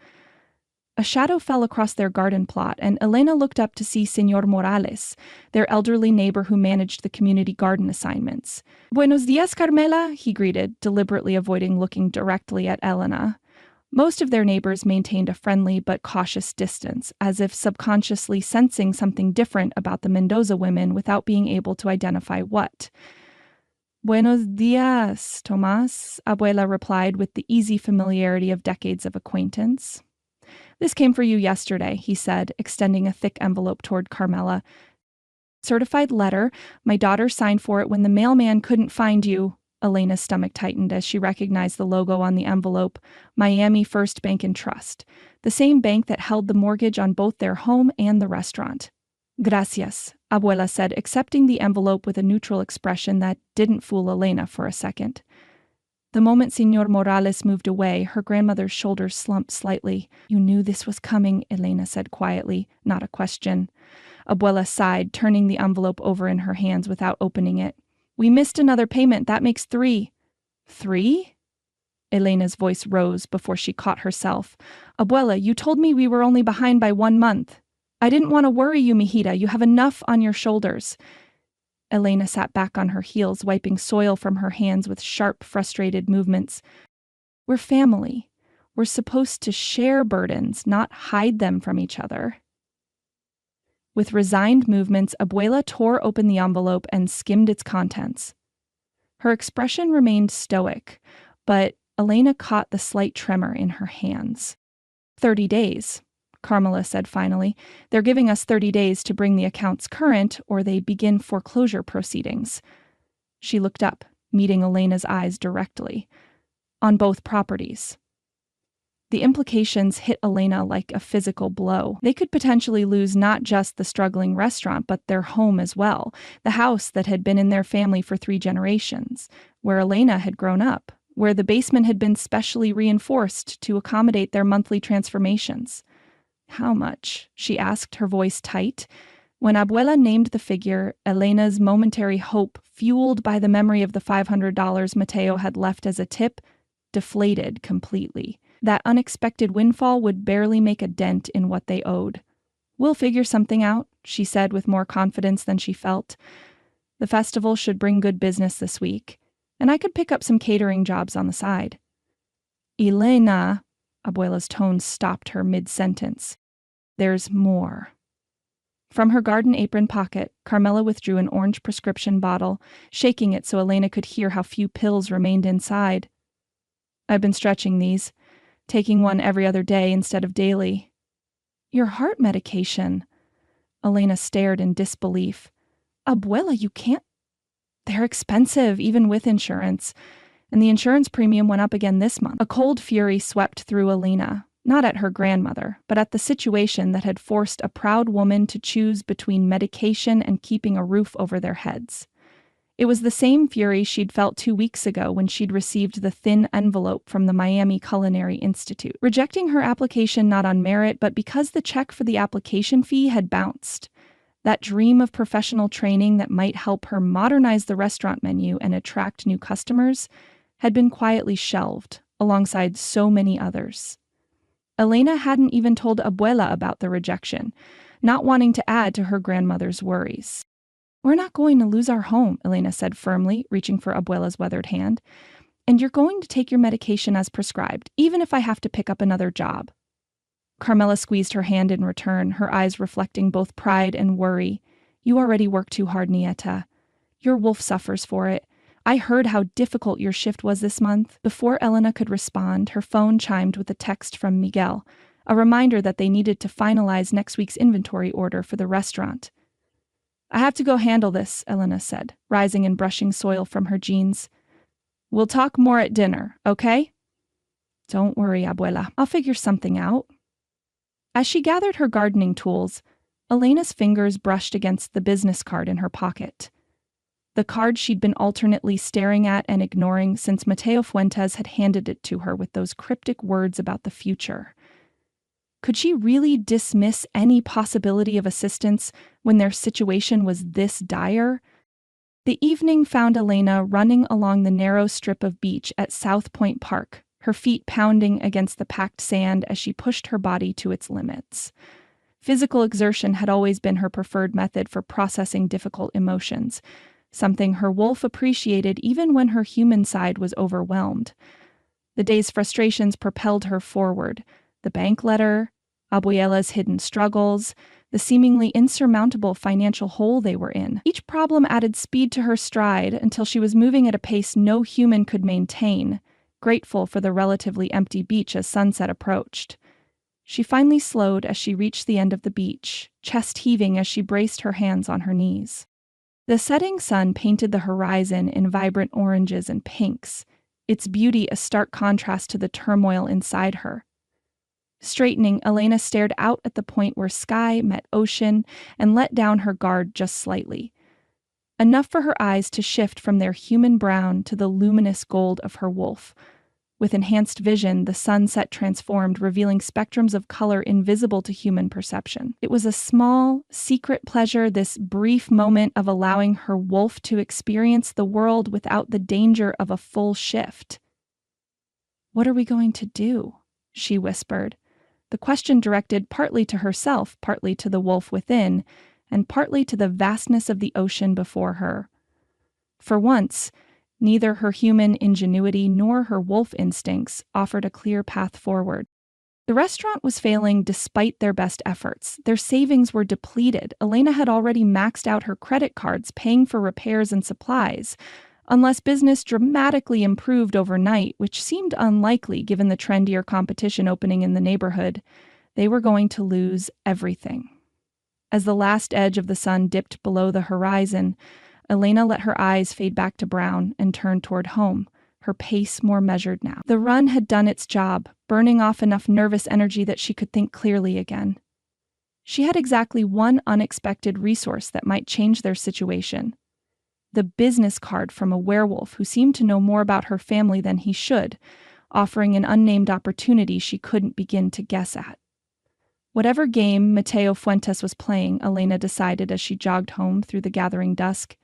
A shadow fell across their garden plot, and Elena looked up to see Señor Morales, their elderly neighbor who managed the community garden assignments. "Buenos días, Carmela," he greeted, deliberately avoiding looking directly at Elena. Most of their neighbors maintained a friendly but cautious distance, as if subconsciously sensing something different about the Mendoza women without being able to identify what. "Buenos días, Tomás," Abuela replied with the easy familiarity of decades of acquaintance. "This came for you yesterday," he said, extending a thick envelope toward Carmela. "Certified letter. My daughter signed for it when the mailman couldn't find you." Elena's stomach tightened as she recognized the logo on the envelope, Miami First Bank and Trust, the same bank that held the mortgage on both their home and the restaurant. "Gracias," Abuela said, accepting the envelope with a neutral expression that didn't fool Elena for a second. The moment Señor Morales moved away, her grandmother's shoulders slumped slightly. "You knew this was coming," Elena said quietly, not a question. Abuela sighed, turning the envelope over in her hands without opening it. "We missed another payment. That makes 3. 3? Elena's voice rose before she caught herself. "Abuela, you told me we were only behind by 1 month. I didn't want to worry you, mijita. You have enough on your shoulders." Elena sat back on her heels, wiping soil from her hands with sharp, frustrated movements. "We're family. We're supposed to share burdens, not hide them from each other." With resigned movements, Abuela tore open the envelope and skimmed its contents. Her expression remained stoic, but Elena caught the slight tremor in her hands. 30 days, Carmela said finally. They're giving us 30 days to bring the accounts current, or they begin foreclosure proceedings. She looked up, meeting Elena's eyes directly. On both properties. The implications hit Elena like a physical blow. They could potentially lose not just the struggling restaurant, but their home as well, the house that had been in their family for 3 generations, where Elena had grown up, where the basement had been specially reinforced to accommodate their monthly transformations. How much? She asked, her voice tight. When Abuela named the figure, Elena's momentary hope, fueled by the memory of the $500 Mateo had left as a tip, deflated completely. That unexpected windfall would barely make a dent in what they owed. We'll figure something out, she said with more confidence than she felt. The festival should bring good business this week, and I could pick up some catering jobs on the side. Elena, Abuela's tone stopped her mid-sentence. There's more. From her garden apron pocket, Carmela withdrew an orange prescription bottle, shaking it so Elena could hear how few pills remained inside. I've been stretching these, taking one every other day instead of daily. Your heart medication. Elena stared in disbelief. Abuela, you can't. They're expensive, even with insurance. And the insurance premium went up again this month. A cold fury swept through Elena, not at her grandmother, but at the situation that had forced a proud woman to choose between medication and keeping a roof over their heads. It was the same fury she'd felt 2 weeks ago when she'd received the thin envelope from the Miami Culinary Institute, rejecting her application not on merit, but because the check for the application fee had bounced. That dream of professional training that might help her modernize the restaurant menu and attract new customers had been quietly shelved, alongside so many others. Elena hadn't even told Abuela about the rejection, not wanting to add to her grandmother's worries. We're not going to lose our home, Elena said firmly, reaching for Abuela's weathered hand. And you're going to take your medication as prescribed, even if I have to pick up another job. Carmela squeezed her hand in return, her eyes reflecting both pride and worry. You already work too hard, Nieta. Your wolf suffers for it. I heard how difficult your shift was this month. Before Elena could respond, her phone chimed with a text from Miguel, a reminder that they needed to finalize next week's inventory order for the restaurant. I have to go handle this, Elena said, rising and brushing soil from her jeans. We'll talk more at dinner, okay? Don't worry, Abuela. I'll figure something out. As she gathered her gardening tools, Elena's fingers brushed against the business card in her pocket. The card she'd been alternately staring at and ignoring since Mateo Fuentes had handed it to her with those cryptic words about the future. Could she really dismiss any possibility of assistance when their situation was this dire? The evening found Elena running along the narrow strip of beach at South Point Park, her feet pounding against the packed sand as she pushed her body to its limits. Physical exertion had always been her preferred method for processing difficult emotions, something her wolf appreciated even when her human side was overwhelmed. The day's frustrations propelled her forward. The bank letter, Abuela's hidden struggles, the seemingly insurmountable financial hole they were in. Each problem added speed to her stride until she was moving at a pace no human could maintain, grateful for the relatively empty beach as sunset approached. She finally slowed as she reached the end of the beach, chest heaving as she braced her hands on her knees. The setting sun painted the horizon in vibrant oranges and pinks, its beauty a stark contrast to the turmoil inside her. Straightening, Elena stared out at the point where sky met ocean and let down her guard just slightly. Enough for her eyes to shift from their human brown to the luminous gold of her wolf. With enhanced vision, the sunset transformed, revealing spectrums of color invisible to human perception. It was a small, secret pleasure, this brief moment of allowing her wolf to experience the world without the danger of a full shift. "What are we going to do?" she whispered. The question directed partly to herself, partly to the wolf within, and partly to the vastness of the ocean before her. For once, neither her human ingenuity nor her wolf instincts offered a clear path forward. The restaurant was failing despite their best efforts. Their savings were depleted. Elena had already maxed out her credit cards, paying for repairs and supplies. Unless business dramatically improved overnight, which seemed unlikely given the trendier competition opening in the neighborhood, they were going to lose everything. As the last edge of the sun dipped below the horizon, Elena let her eyes fade back to brown and turned toward home, her pace more measured now. The run had done its job, burning off enough nervous energy that she could think clearly again. She had exactly one unexpected resource that might change their situation: the business card from a werewolf who seemed to know more about her family than he should, offering an unnamed opportunity she couldn't begin to guess at. Whatever game Mateo Fuentes was playing, Elena decided as she jogged home through the gathering dusk,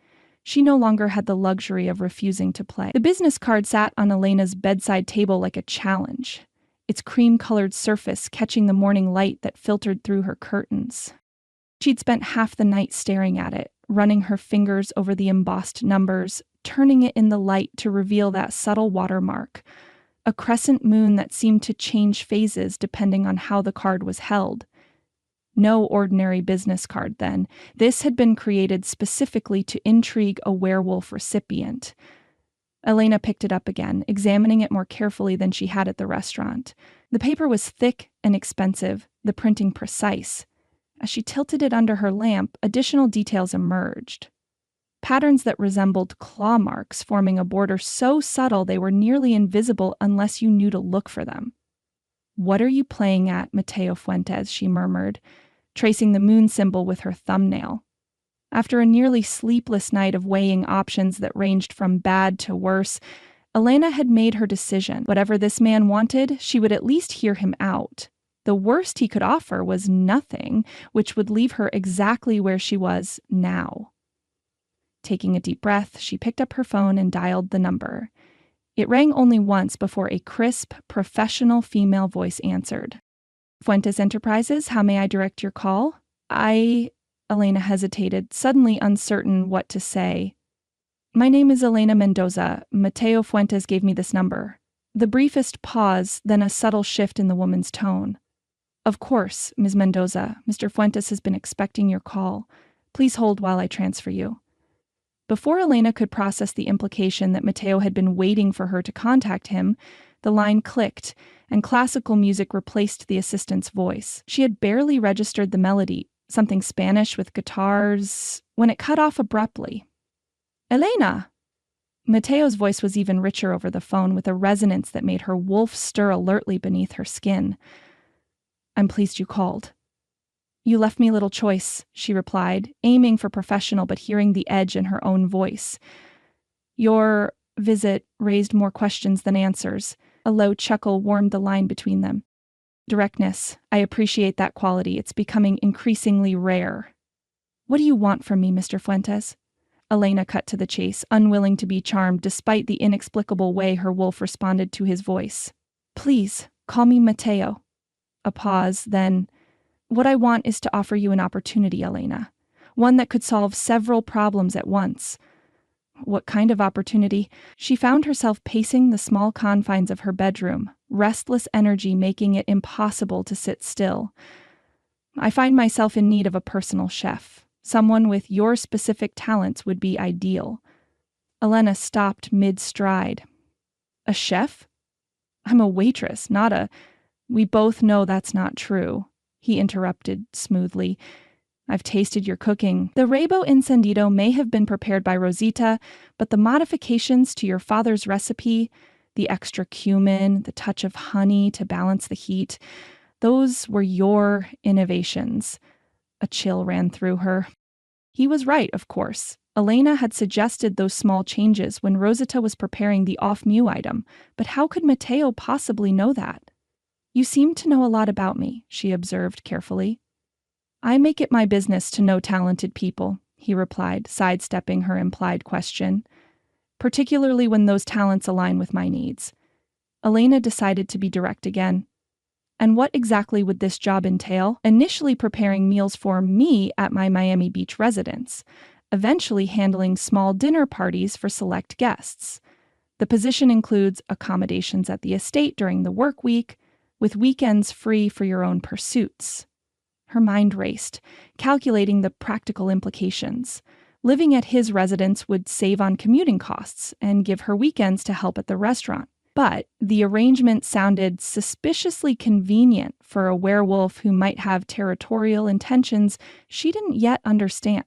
she no longer had the luxury of refusing to play. The business card sat on Elena's bedside table like a challenge, its cream-colored surface catching the morning light that filtered through her curtains. She'd spent half the night staring at it, running her fingers over the embossed numbers, turning it in the light to reveal that subtle watermark, a crescent moon that seemed to change phases depending on how the card was held. No ordinary business card, then. This had been created specifically to intrigue a werewolf recipient. Elena picked it up again, examining it more carefully than she had at the restaurant. The paper was thick and expensive, the printing precise. As she tilted it under her lamp, additional details emerged. Patterns that resembled claw marks forming a border so subtle they were nearly invisible unless you knew to look for them. "What are you playing at, Mateo Fuentes?" she murmured, tracing the moon symbol with her thumbnail. After a nearly sleepless night of weighing options that ranged from bad to worse, Elena had made her decision. Whatever this man wanted, she would at least hear him out. The worst he could offer was nothing, which would leave her exactly where she was now. Taking a deep breath, she picked up her phone and dialed the number. It rang only once before a crisp, professional female voice answered. "Fuentes Enterprises, how may I direct your call?" Elena hesitated, suddenly uncertain what to say. "My name is Elena Mendoza. Mateo Fuentes gave me this number." The briefest pause, then a subtle shift in the woman's tone. "Of course, Ms. Mendoza. Mr. Fuentes has been expecting your call. Please hold while I transfer you." Before Elena could process the implication that Mateo had been waiting for her to contact him, the line clicked, and classical music replaced the assistant's voice. She had barely registered the melody, something Spanish with guitars, when it cut off abruptly. "Elena!" Mateo's voice was even richer over the phone, with a resonance that made her wolf stir alertly beneath her skin. "I'm pleased you called." "You left me little choice," she replied, aiming for professional but hearing the edge in her own voice. "Your visit raised more questions than answers." A low chuckle warmed the line between them. "Directness. I appreciate that quality. It's becoming increasingly rare." "What do you want from me, Mr. Fuentes?" Elena cut to the chase, unwilling to be charmed despite the inexplicable way her wolf responded to his voice. "Please, call me Mateo." A pause, then, "What I want is to offer you an opportunity, Elena. One that could solve several problems at once." What kind of opportunity? She found herself pacing the small confines of her bedroom, restless energy making it impossible to sit still. "I find myself in need of a personal chef. Someone with your specific talents would be ideal." Elena stopped mid-stride. "A chef? I'm a waitress, not a—" "We both know that's not true," he interrupted smoothly. "I've tasted your cooking. The rabo encendido may have been prepared by Rosita, but the modifications to your father's recipe, the extra cumin, the touch of honey to balance the heat, those were your innovations." A chill ran through her. He was right, of course. Elena had suggested those small changes when Rosita was preparing the off-menu item, but how could Mateo possibly know that? "You seem to know a lot about me," she observed carefully. "I make it my business to know talented people," he replied, sidestepping her implied question, "particularly when those talents align with my needs." Elena decided to be direct again. "And what exactly would this job entail?" "Initially preparing meals for me at my Miami Beach residence, eventually handling small dinner parties for select guests. The position includes accommodations at the estate during the work week, with weekends free for your own pursuits. Her mind raced, calculating the practical implications. Living at his residence would save on commuting costs and give her weekends to help at the restaurant. But the arrangement sounded suspiciously convenient for a werewolf who might have territorial intentions she didn't yet understand.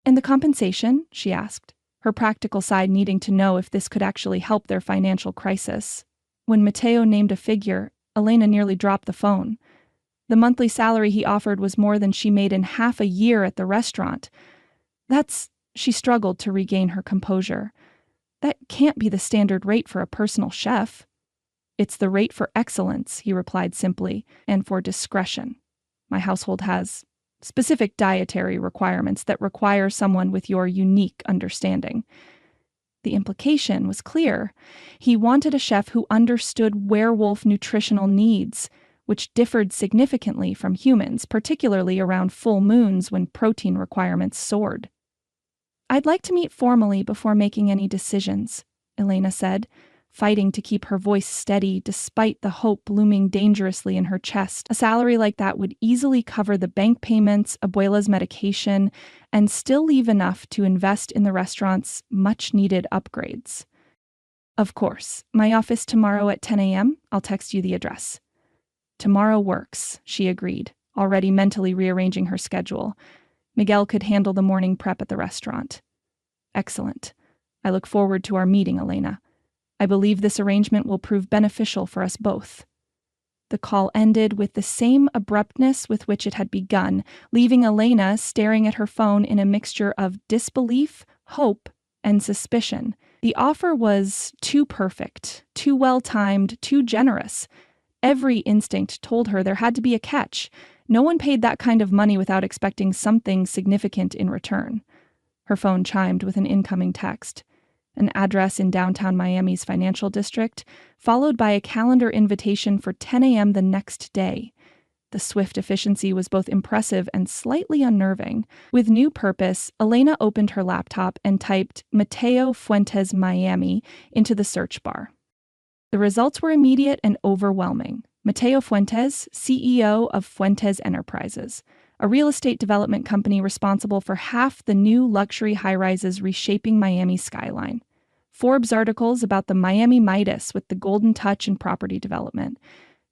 "And the compensation?" she asked, her practical side needing to know if this could actually help their financial crisis. When Matteo named a figure, Elena nearly dropped the phone. The monthly salary he offered was more than she made in half a year at the restaurant. She struggled to regain her composure. "That can't be the standard rate for a personal chef." "It's the rate for excellence," he replied simply, "and for discretion. My household has specific dietary requirements that require someone with your unique understanding." The implication was clear. He wanted a chef who understood werewolf nutritional needs, which differed significantly from humans, particularly around full moons when protein requirements soared. "I'd like to meet formally before making any decisions," Elena said, fighting to keep her voice steady despite the hope looming dangerously in her chest. A salary like that would easily cover the bank payments, Abuela's medication, and still leave enough to invest in the restaurant's much-needed upgrades. "Of course. My office tomorrow at 10 a.m. I'll text you the address." "Tomorrow works," she agreed, already mentally rearranging her schedule. Miguel could handle the morning prep at the restaurant. "Excellent. I look forward to our meeting, Elena. I believe this arrangement will prove beneficial for us both." The call ended with the same abruptness with which it had begun, leaving Elena staring at her phone in a mixture of disbelief, hope, and suspicion. The offer was too perfect, too well-timed, too generous. Every instinct told her there had to be a catch. No one paid that kind of money without expecting something significant in return. Her phone chimed with an incoming text. An address in downtown Miami's financial district, followed by a calendar invitation for 10 a.m. the next day. The swift efficiency was both impressive and slightly unnerving. With new purpose, Elena opened her laptop and typed Mateo Fuentes Miami into the search bar. The results were immediate and overwhelming. Mateo Fuentes, CEO of Fuentes Enterprises, a real estate development company responsible for half the new luxury high-rises reshaping Miami's skyline. Forbes articles about the Miami Midas with the golden touch in property development.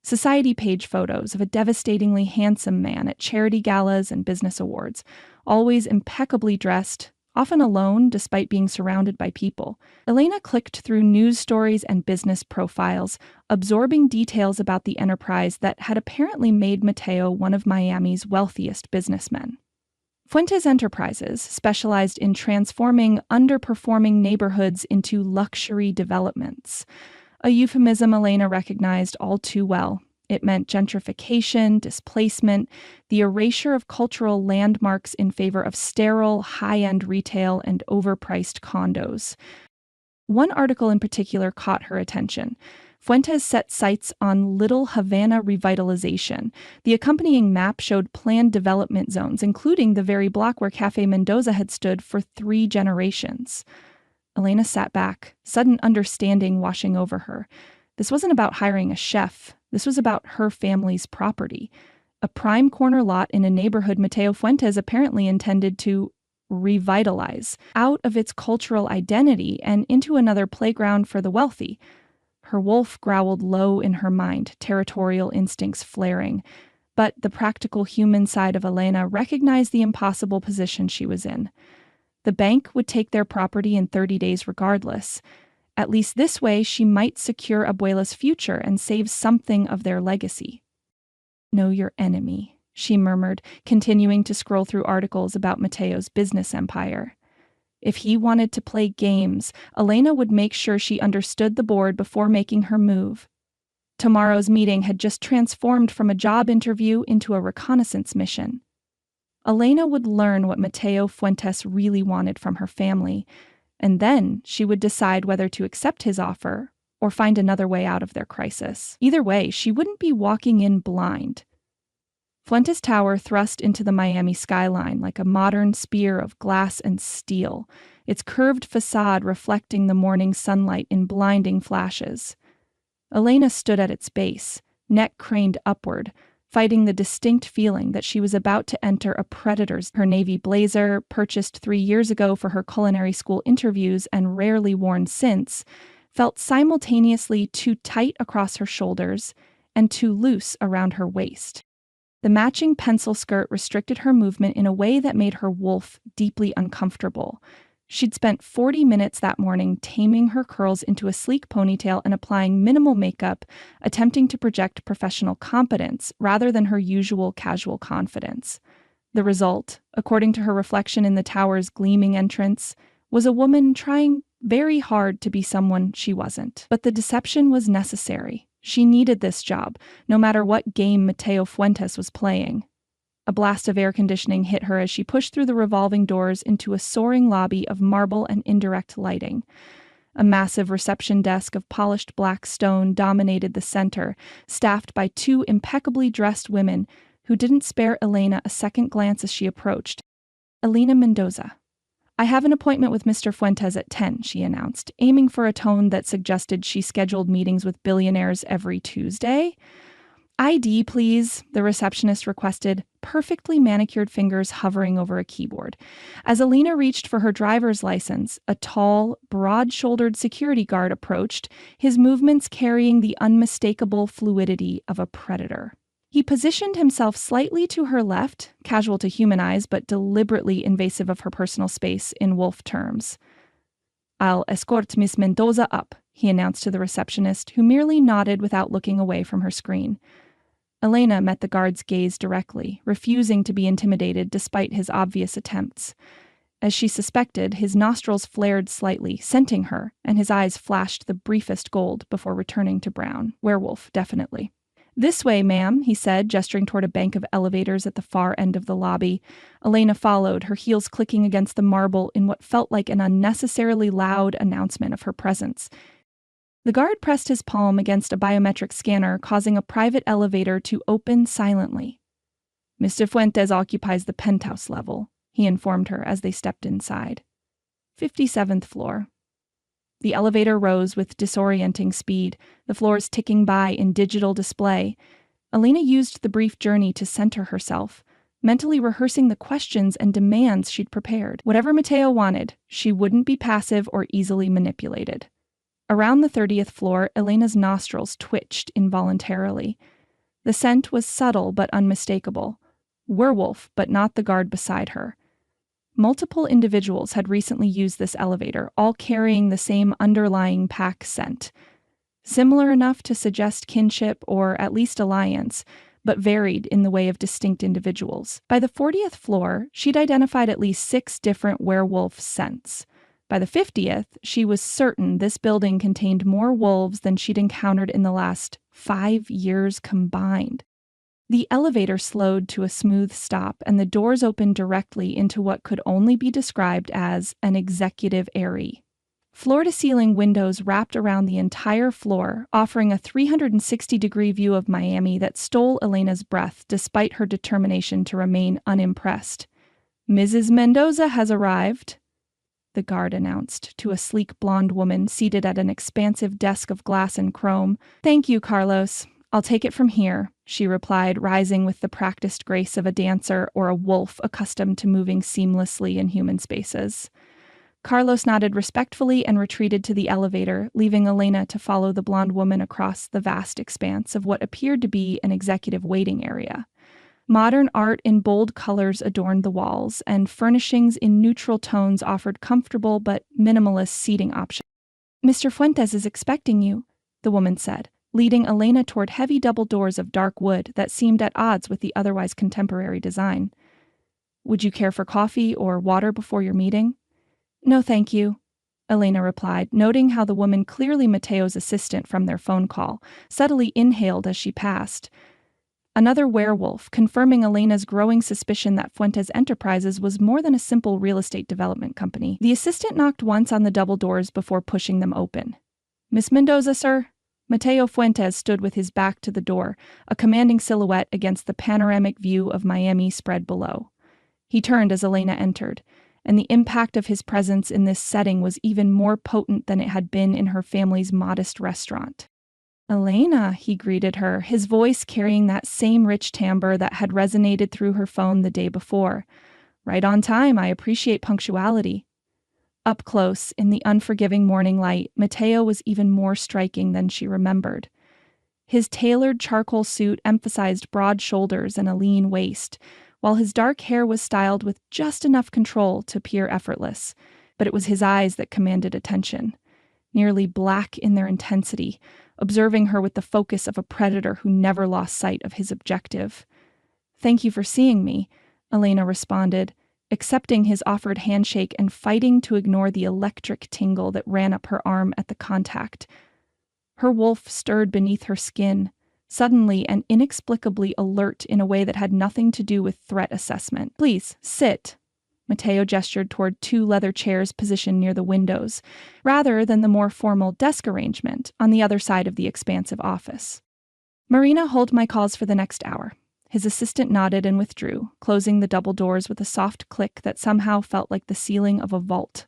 Society page photos of a devastatingly handsome man at charity galas and business awards, always impeccably dressed, often alone despite being surrounded by people. Elena clicked through news stories and business profiles, absorbing details about the enterprise that had apparently made Mateo one of Miami's wealthiest businessmen. Fuentes Enterprises specialized in transforming underperforming neighborhoods into luxury developments, a euphemism Elena recognized all too well. It meant gentrification, displacement, the erasure of cultural landmarks in favor of sterile, high-end retail and overpriced condos. One article in particular caught her attention. Fuentes set sights on Little Havana revitalization. The accompanying map showed planned development zones, including the very block where Cafe Mendoza had stood for 3 generations. Elena sat back, sudden understanding washing over her. This wasn't about hiring a chef. This was about her family's property. A prime corner lot in a neighborhood Mateo Fuentes apparently intended to revitalize, out of its cultural identity and into another playground for the wealthy. Her wolf growled low in her mind, territorial instincts flaring. But the practical human side of Elena recognized the impossible position she was in. The bank would take their property in 30 days regardless. At least this way, she might secure Abuela's future and save something of their legacy. "Know your enemy," she murmured, continuing to scroll through articles about Mateo's business empire. If he wanted to play games, Elena would make sure she understood the board before making her move. Tomorrow's meeting had just transformed from a job interview into a reconnaissance mission. Elena would learn what Mateo Fuentes really wanted from her family, and then she would decide whether to accept his offer or find another way out of their crisis. Either way, she wouldn't be walking in blind. Fuentes Tower thrust into the Miami skyline like a modern spear of glass and steel, its curved facade reflecting the morning sunlight in blinding flashes. Elena stood at its base, neck craned upward, fighting the distinct feeling that she was about to enter a predator's. Her navy blazer, purchased 3 years ago for her culinary school interviews and rarely worn since, felt simultaneously too tight across her shoulders and too loose around her waist. The matching pencil skirt restricted her movement in a way that made her wolf deeply uncomfortable. She'd spent 40 minutes that morning taming her curls into a sleek ponytail and applying minimal makeup, attempting to project professional competence rather than her usual casual confidence. The result, according to her reflection in the tower's gleaming entrance, was a woman trying very hard to be someone she wasn't. But the deception was necessary. She needed this job, no matter what game Mateo Fuentes was playing. A blast of air conditioning hit her as she pushed through the revolving doors into a soaring lobby of marble and indirect lighting. A massive reception desk of polished black stone dominated the center, staffed by 2 impeccably dressed women who didn't spare Elena a second glance as she approached. Elena Mendoza. "I have an appointment with Mr. Fuentes at 10, she announced, aiming for a tone that suggested she scheduled meetings with billionaires every Tuesday. "ID, please," the receptionist requested, perfectly manicured fingers hovering over a keyboard. As Elena reached for her driver's license, a tall, broad-shouldered security guard approached, his movements carrying the unmistakable fluidity of a predator. He positioned himself slightly to her left, casual to human eyes but deliberately invasive of her personal space in wolf terms. "I'll escort Miss Mendoza up," he announced to the receptionist, who merely nodded without looking away from her screen. Elena met the guard's gaze directly, refusing to be intimidated despite his obvious attempts. As she suspected, his nostrils flared slightly, scenting her, and his eyes flashed the briefest gold before returning to brown. Werewolf, definitely. "This way, ma'am," he said, gesturing toward a bank of elevators at the far end of the lobby. Elena followed, her heels clicking against the marble in what felt like an unnecessarily loud announcement of her presence. The guard pressed his palm against a biometric scanner, causing a private elevator to open silently. "Mr. Fuentes occupies the penthouse level," he informed her as they stepped inside. 57th floor. The elevator rose with disorienting speed, the floors ticking by in digital display. Elena used the brief journey to center herself, mentally rehearsing the questions and demands she'd prepared. Whatever Mateo wanted, she wouldn't be passive or easily manipulated. Around the 30th floor, Elena's nostrils twitched involuntarily. The scent was subtle but unmistakable. Werewolf, but not the guard beside her. Multiple individuals had recently used this elevator, all carrying the same underlying pack scent. Similar enough to suggest kinship or at least alliance, but varied in the way of distinct individuals. By the 40th floor, she'd identified at least 6 different werewolf scents. By the 50th, she was certain this building contained more wolves than she'd encountered in the last 5 years combined. The elevator slowed to a smooth stop, and the doors opened directly into what could only be described as an executive area. Floor-to-ceiling windows wrapped around the entire floor, offering a 360-degree view of Miami that stole Elena's breath despite her determination to remain unimpressed. "Mrs. Mendoza has arrived," the guard announced to a sleek blonde woman seated at an expansive desk of glass and chrome. "Thank you, Carlos. I'll take it from here," she replied, rising with the practiced grace of a dancer or a wolf accustomed to moving seamlessly in human spaces. Carlos nodded respectfully and retreated to the elevator, leaving Elena to follow the blonde woman across the vast expanse of what appeared to be an executive waiting area. Modern art in bold colors adorned the walls, and furnishings in neutral tones offered comfortable but minimalist seating options. "Mr. Fuentes is expecting you," the woman said, leading Elena toward heavy double doors of dark wood that seemed at odds with the otherwise contemporary design. "Would you care for coffee or water before your meeting?" "No, thank you," Elena replied, noting how the woman, clearly Mateo's assistant from their phone call, subtly inhaled as she passed. Another werewolf, confirming Elena's growing suspicion that Fuentes Enterprises was more than a simple real estate development company. The assistant knocked once on the double doors before pushing them open. "Miss Mendoza, sir?" Mateo Fuentes stood with his back to the door, a commanding silhouette against the panoramic view of Miami spread below. He turned as Elena entered, and the impact of his presence in this setting was even more potent than it had been in her family's modest restaurant. Elena, he greeted her, his voice carrying that same rich timbre that had resonated through her phone the day before. Right on time, I appreciate punctuality. Up close, in the unforgiving morning light, Matteo was even more striking than she remembered. His tailored charcoal suit emphasized broad shoulders and a lean waist, while his dark hair was styled with just enough control to appear effortless. But it was his eyes that commanded attention, nearly black in their intensity, observing her with the focus of a predator who never lost sight of his objective. "Thank you for seeing me," Elena responded, accepting his offered handshake and fighting to ignore the electric tingle that ran up her arm at the contact. Her wolf stirred beneath her skin, suddenly and inexplicably alert in a way that had nothing to do with threat assessment. "Please, sit." Matteo gestured toward two leather chairs positioned near the windows, rather than the more formal desk arrangement on the other side of the expansive office. "Marina, hold my calls for the next hour." His assistant nodded and withdrew, closing the double doors with a soft click that somehow felt like the ceiling of a vault.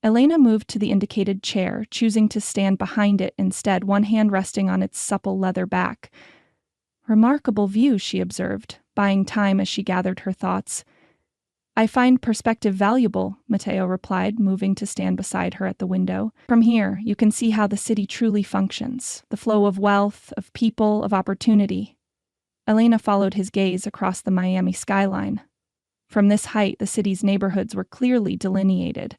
Elena moved to the indicated chair, choosing to stand behind it instead, one hand resting on its supple leather back. "Remarkable view," she observed, buying time as she gathered her thoughts. "I find perspective valuable," Matteo replied, moving to stand beside her at the window. "From here, you can see how the city truly functions, the flow of wealth, of people, of opportunity." Elena followed his gaze across the Miami skyline. From this height, the city's neighborhoods were clearly delineated.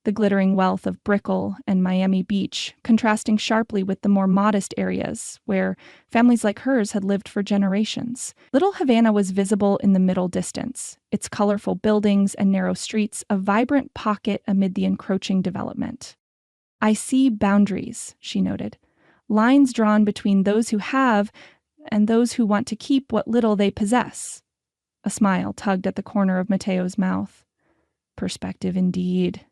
The glittering wealth of Brickell and Miami Beach, contrasting sharply with the more modest areas where families like hers had lived for generations. Little Havana was visible in the middle distance, its colorful buildings and narrow streets a vibrant pocket amid the encroaching development. "I see boundaries," she noted, "lines drawn between those who have and those who want to keep what little they possess." A smile tugged at the corner of Matteo's mouth. "Perspective indeed."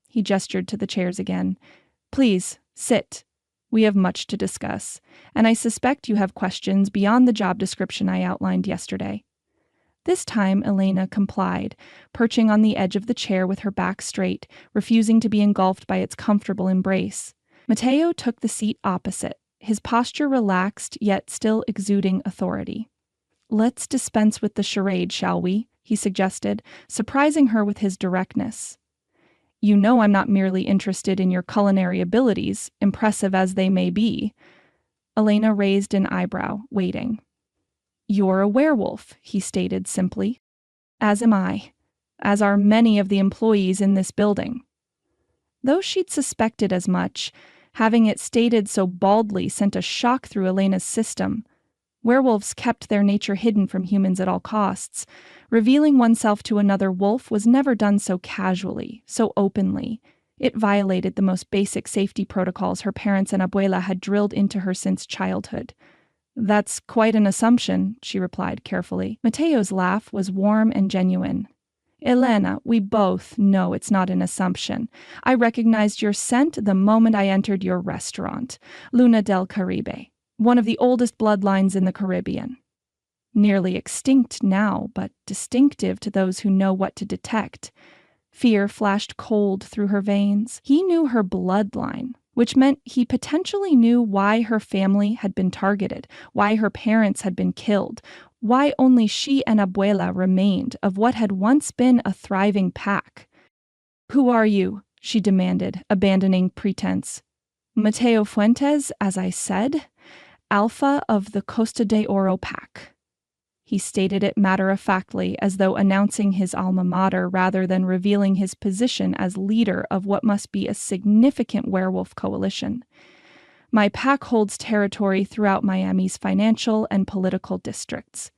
He gestured to the chairs again. "Please, sit. We have much to discuss, and I suspect you have questions beyond the job description I outlined yesterday." This time, Elena complied, perching on the edge of the chair with her back straight, refusing to be engulfed by its comfortable embrace. Matteo took the seat opposite, his posture relaxed yet still exuding authority. "Let's dispense with the charade, shall we?" he suggested, surprising her with his directness. "You know I'm not merely interested in your culinary abilities, impressive as they may be." Elena raised an eyebrow, waiting. "You're a werewolf," he stated simply. "As am I, as are many of the employees in this building." Though she'd suspected as much, having it stated so baldly sent a shock through Elena's system. Werewolves kept their nature hidden from humans at all costs. Revealing oneself to another wolf was never done so casually, so openly. It violated the most basic safety protocols her parents and abuela had drilled into her since childhood. "That's quite an assumption," she replied carefully. Matteo's laugh was warm and genuine. "Elena, we both know it's not an assumption. I recognized your scent the moment I entered your restaurant, Luna del Caribe, one of the oldest bloodlines in the Caribbean. Nearly extinct now, but distinctive to those who know what to detect." Fear flashed cold through her veins. He knew her bloodline, which meant he potentially knew why her family had been targeted, why her parents had been killed, why only she and Abuela remained of what had once been a thriving pack. "Who are you?" she demanded, abandoning pretense. "Matteo Fuentes, as I said, Alpha of the Costa de Oro pack." He stated it matter-of-factly, as though announcing his alma mater rather than revealing his position as leader of what must be a significant werewolf coalition. "My pack holds territory throughout Miami's financial and political districts."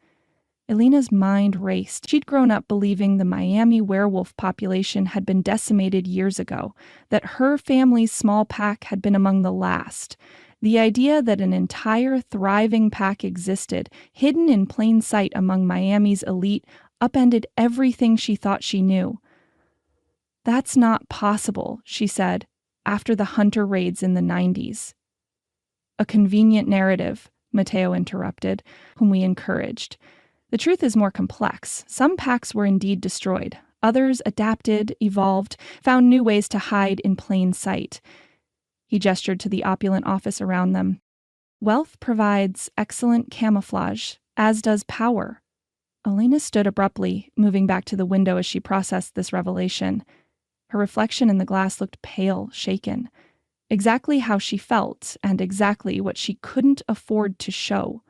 Elena's mind raced. She'd grown up believing the Miami werewolf population had been decimated years ago, that her family's small pack had been among the last. The idea that an entire thriving pack existed, hidden in plain sight among Miami's elite, upended everything she thought she knew. "That's not possible," she said, after the hunter raids in the 90s. "A convenient narrative," Matteo interrupted, whom we encouraged. "The truth is more complex. Some packs were indeed destroyed. Others adapted, evolved, found new ways to hide in plain sight." He gestured to the opulent office around them. Wealth provides excellent camouflage, as does power. Elena stood abruptly, moving back to the window as she processed this revelation. Her reflection in the glass looked pale, shaken. Exactly how she felt, and exactly what she couldn't afford to show.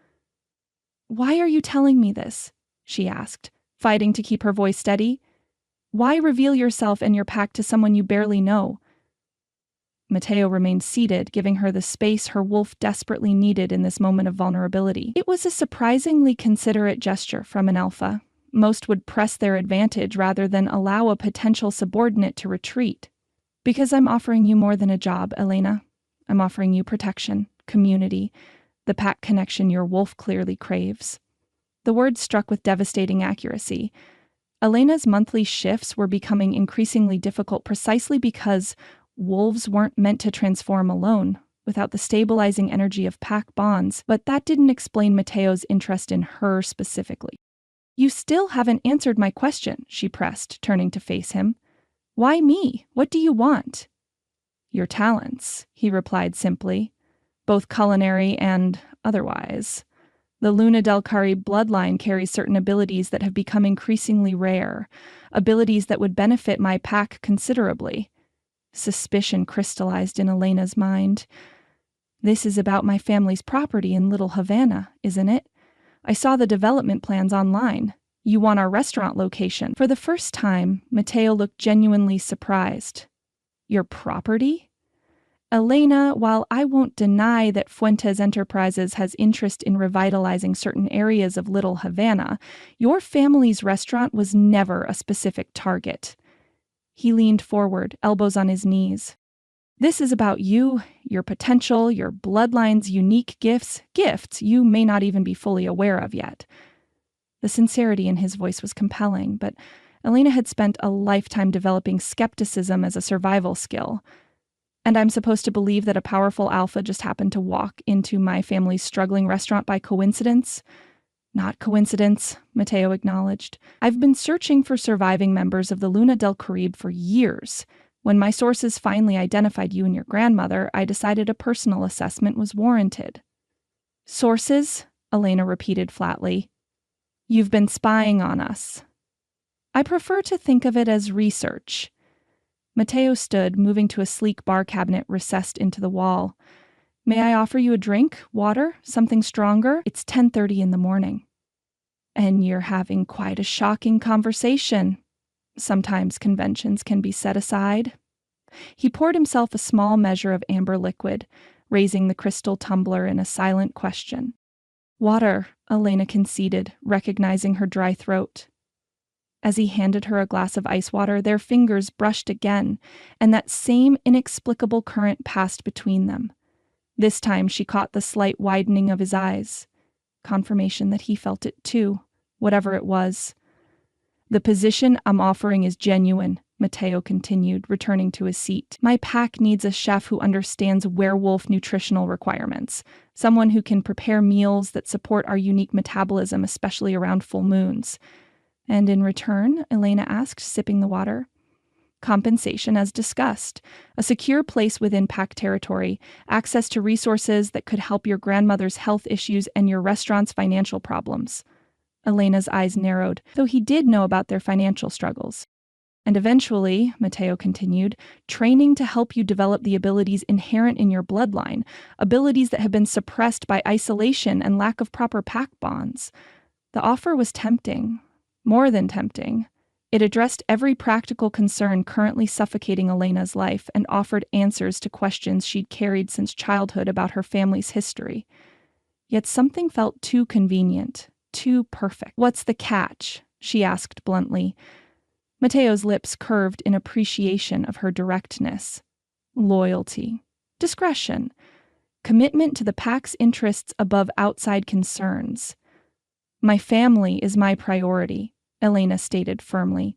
"Why are you telling me this?" she asked, fighting to keep her voice steady. "Why reveal yourself and your pact to someone you barely know?" Mateo remained seated, giving her the space her wolf desperately needed in this moment of vulnerability. It was a surprisingly considerate gesture from an alpha. Most would press their advantage rather than allow a potential subordinate to retreat. "Because I'm offering you more than a job, Elena. I'm offering you protection, community, the pack connection your wolf clearly craves." The words struck with devastating accuracy. Elena's monthly shifts were becoming increasingly difficult precisely because wolves weren't meant to transform alone, without the stabilizing energy of pack bonds, but that didn't explain Mateo's interest in her specifically. "You still haven't answered my question," she pressed, turning to face him. "Why me? What do you want?" "Your talents," he replied simply, "both culinary and otherwise. The Luna del Caribe bloodline carries certain abilities that have become increasingly rare, abilities that would benefit my pack considerably." Suspicion crystallized in Elena's mind. "This is about my family's property in Little Havana, isn't it? I saw the development plans online. You want our restaurant location." For the first time, Mateo looked genuinely surprised. "Your property?" "Elena, while I won't deny that Fuentes Enterprises has interest in revitalizing certain areas of Little Havana, your family's restaurant was never a specific target." He leaned forward, elbows on his knees. "This is about you, your potential, your bloodline's unique gifts you may not even be fully aware of yet." The sincerity in his voice was compelling, but Elena had spent a lifetime developing skepticism as a survival skill. "And I'm supposed to believe that a powerful alpha just happened to walk into my family's struggling restaurant by coincidence?" "Not coincidence," Mateo acknowledged. "I've been searching for surviving members of the Luna del Caribe for years. When my sources finally identified you and your grandmother, I decided a personal assessment was warranted." "Sources?" Elena repeated flatly. "You've been spying on us." "I prefer to think of it as research." Mateo stood, moving to a sleek bar cabinet recessed into the wall. "May I offer you a drink, water, something stronger? It's 10:30 in the morning." "And you're having quite a shocking conversation." "Sometimes conventions can be set aside." He poured himself a small measure of amber liquid, raising the crystal tumbler in a silent question. "Water," Elena conceded, recognizing her dry throat. As he handed her a glass of ice water, their fingers brushed again, and that same inexplicable current passed between them. This time she caught the slight widening of his eyes. Confirmation that he felt it too, whatever it was. "The position I'm offering is genuine," Mateo continued, returning to his seat. "My pack needs a chef who understands werewolf nutritional requirements, someone who can prepare meals that support our unique metabolism, especially around full moons." "And in return?" Elena asked, sipping the water. "Compensation as discussed. A secure place within pack territory, access to resources that could help your grandmother's health issues and your restaurant's financial problems." Elena's eyes narrowed, though he did know about their financial struggles. "And eventually," Mateo continued, "training to help you develop the abilities inherent in your bloodline, abilities that have been suppressed by isolation and lack of proper pack bonds." The offer was tempting. More than tempting. It addressed every practical concern currently suffocating Elena's life and offered answers to questions she'd carried since childhood about her family's history. Yet something felt too convenient, too perfect. "What's the catch?" she asked bluntly. Mateo's lips curved in appreciation of her directness. "Loyalty. Discretion. Commitment to the pack's interests above outside concerns." "My family is my priority," Elena stated firmly.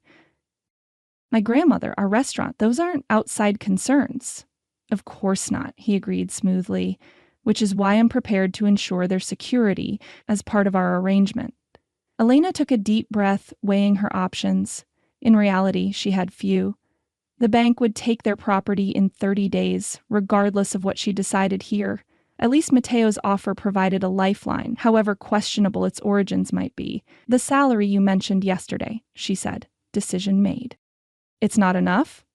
"My grandmother, our restaurant, those aren't outside concerns." "Of course not," he agreed smoothly, "which is why I'm prepared to ensure their security as part of our arrangement." Elena took a deep breath, weighing her options. In reality, she had few. The bank would take their property in 30 days, regardless of what she decided here. At least Mateo's offer provided a lifeline, however questionable its origins might be. "The salary you mentioned yesterday," she said. "Decision made." "It's not enough?"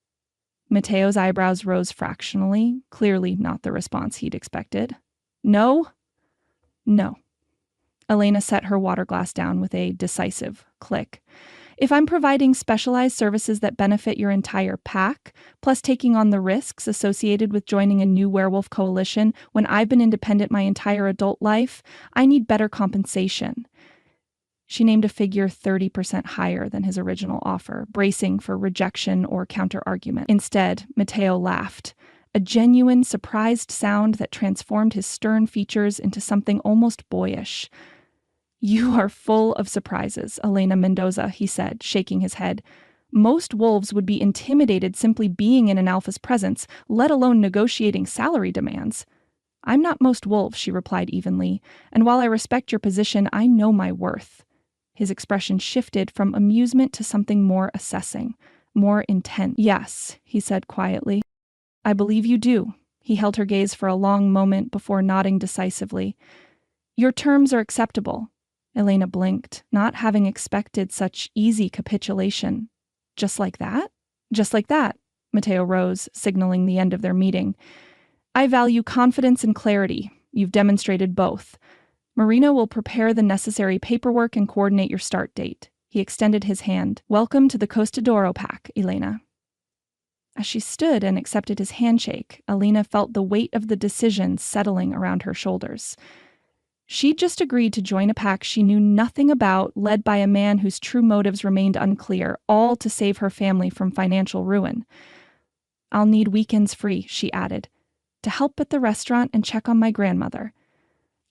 Mateo's eyebrows rose fractionally, clearly not the response he'd expected. "No?" "No." Elena set her water glass down with a decisive click. "If I'm providing specialized services that benefit your entire pack, plus taking on the risks associated with joining a new werewolf coalition when I've been independent my entire adult life, I need better compensation." She named a figure 30% higher than his original offer, bracing for rejection or counter-argument. Instead, Mateo laughed, a genuine, surprised sound that transformed his stern features into something almost boyish. "You are full of surprises, Elena Mendoza," he said, shaking his head. "Most wolves would be intimidated simply being in an alpha's presence, let alone negotiating salary demands." "I'm not most wolves," she replied evenly, "and while I respect your position, I know my worth." His expression shifted from amusement to something more assessing, more intense. "Yes," he said quietly. "I believe you do." He held her gaze for a long moment before nodding decisively. "Your terms are acceptable." Elena blinked, not having expected such easy capitulation. "Just like that?" "Just like that." Mateo rose, signaling the end of their meeting. "I value confidence and clarity. You've demonstrated both. Marina will prepare the necessary paperwork and coordinate your start date." He extended his hand. "Welcome to the Costa d'Oro pack, Elena." As she stood and accepted his handshake, Elena felt the weight of the decision settling around her shoulders. She'd just agreed to join a pack she knew nothing about, led by a man whose true motives remained unclear, all to save her family from financial ruin. "I'll need weekends free," she added, "to help at the restaurant and check on my grandmother."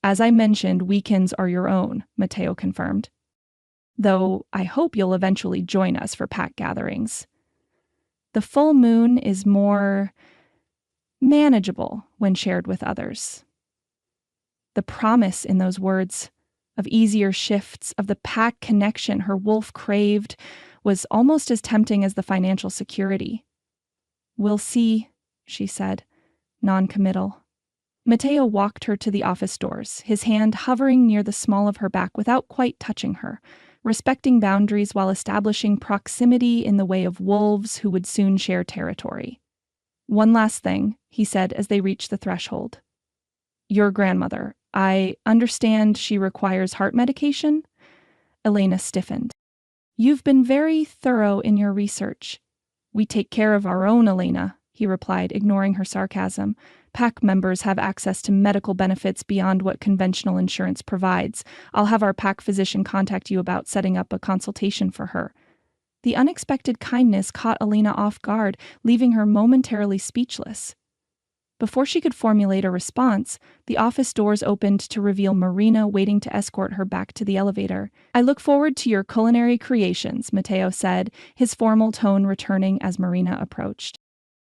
"As I mentioned, weekends are your own," Mateo confirmed. "Though I hope you'll eventually join us for pack gatherings. The full moon is more manageable when shared with others." The promise in those words of easier shifts, of the pack connection her wolf craved, was almost as tempting as the financial security. "We'll see," she said, non-committal. Mateo walked her to the office doors, his hand hovering near the small of her back without quite touching her, respecting boundaries while establishing proximity in the way of wolves who would soon share territory. "One last thing," he said as they reached the threshold. "Your grandmother. I understand she requires heart medication?" Elena stiffened. "You've been very thorough in your research." "We take care of our own, Elena," he replied, ignoring her sarcasm. "Pack members have access to medical benefits beyond what conventional insurance provides. I'll have our pack physician contact you about setting up a consultation for her." The unexpected kindness caught Elena off guard, leaving her momentarily speechless. Before she could formulate a response, the office doors opened to reveal Marina waiting to escort her back to the elevator. "I look forward to your culinary creations," Mateo said, his formal tone returning as Marina approached.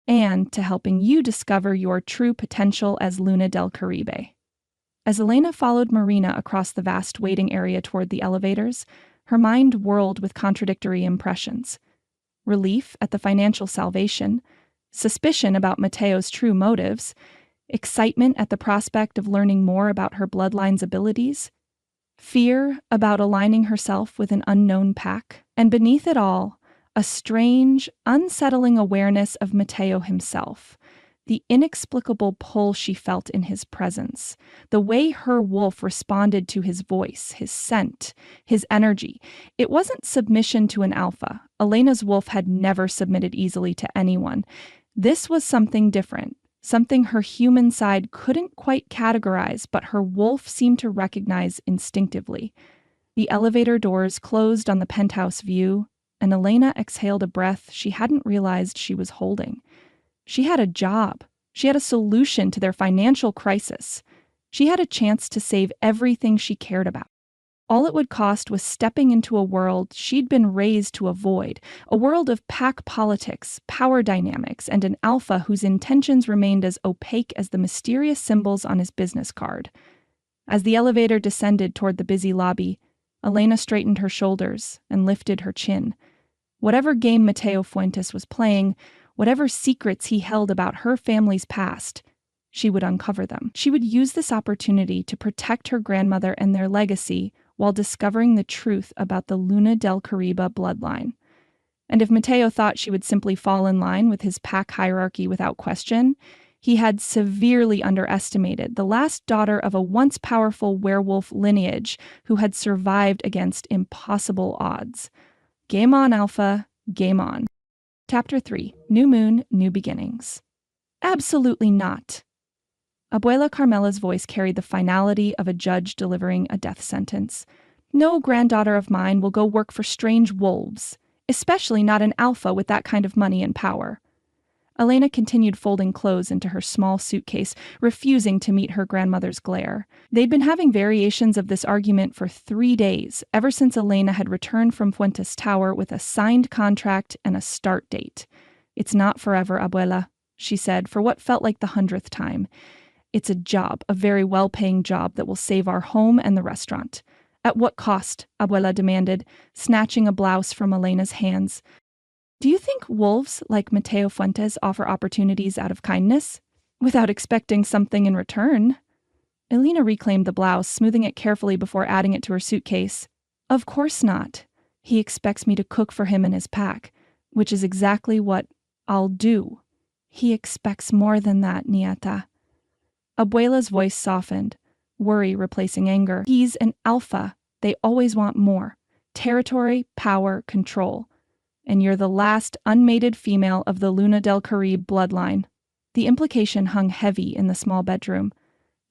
"And to helping you discover your true potential as Luna del Caribe." As Elena followed Marina across the vast waiting area toward the elevators, her mind whirled with contradictory impressions. Relief at the financial salvation, suspicion about Mateo's true motives, excitement at the prospect of learning more about her bloodline's abilities, fear about aligning herself with an unknown pack, and beneath it all, a strange, unsettling awareness of Mateo himself, the inexplicable pull she felt in his presence, the way her wolf responded to his voice, his scent, his energy. It wasn't submission to an alpha. Elena's wolf had never submitted easily to anyone. This was something different, something her human side couldn't quite categorize, but her wolf seemed to recognize instinctively. The elevator doors closed on the penthouse view, and Elena exhaled a breath she hadn't realized she was holding. She had a job. She had a solution to their financial crisis. She had a chance to save everything she cared about. All it would cost was stepping into a world she'd been raised to avoid, a world of pack politics, power dynamics, and an alpha whose intentions remained as opaque as the mysterious symbols on his business card. As the elevator descended toward the busy lobby, Elena straightened her shoulders and lifted her chin. Whatever game Mateo Fuentes was playing, whatever secrets he held about her family's past, she would uncover them. She would use this opportunity to protect her grandmother and their legacy while discovering the truth about the Luna del Caribe bloodline. And if Mateo thought she would simply fall in line with his pack hierarchy without question, he had severely underestimated the last daughter of a once powerful werewolf lineage who had survived against impossible odds. Game on, Alpha. Game on. Chapter 3. New Moon, New Beginnings. Absolutely not. Abuela Carmela's voice carried the finality of a judge delivering a death sentence. No granddaughter of mine will go work for strange wolves, especially not an alpha with that kind of money and power. Elena continued folding clothes into her small suitcase, refusing to meet her grandmother's glare. They'd been having variations of this argument for 3 days, ever since Elena had returned from Fuentes Tower with a signed contract and a start date. "It's not forever, Abuela," she said for what felt like the 100th time. "It's a job, a very well-paying job that will save our home and the restaurant." "At what cost?" Abuela demanded, snatching a blouse from Elena's hands. "Do you think wolves like Mateo Fuentes offer opportunities out of kindness, without expecting something in return?" Elena reclaimed the blouse, smoothing it carefully before adding it to her suitcase. "Of course not. He expects me to cook for him and his pack, which is exactly what I'll do. He expects more than that, Nieta." Abuela's voice softened, worry replacing anger. "He's an alpha. They always want more. Territory, power, control. And you're the last unmated female of the Luna del Caribe bloodline." The implication hung heavy in the small bedroom.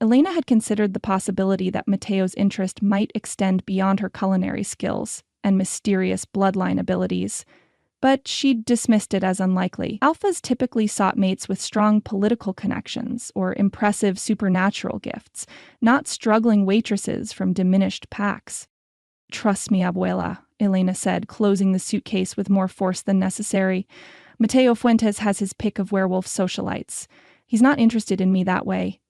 Elena had considered the possibility that Mateo's interest might extend beyond her culinary skills and mysterious bloodline abilities, but she dismissed it as unlikely. Alphas typically sought mates with strong political connections or impressive supernatural gifts, not struggling waitresses from diminished packs. "Trust me, Abuela," Elena said, closing the suitcase with more force than necessary. "Mateo Fuentes has his pick of werewolf socialites. He's not interested in me that way."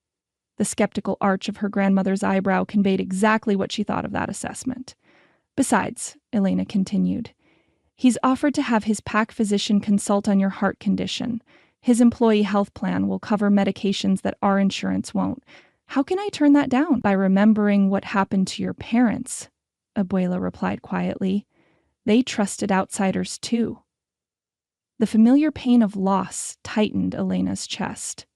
The skeptical arch of her grandmother's eyebrow conveyed exactly what she thought of that assessment. "Besides," Elena continued, "he's offered to have his pack physician consult on your heart condition. His employee health plan will cover medications that our insurance won't. How can I turn that down?" "By remembering what happened to your parents," Abuela replied quietly. "They trusted outsiders too." The familiar pain of loss tightened Elena's chest.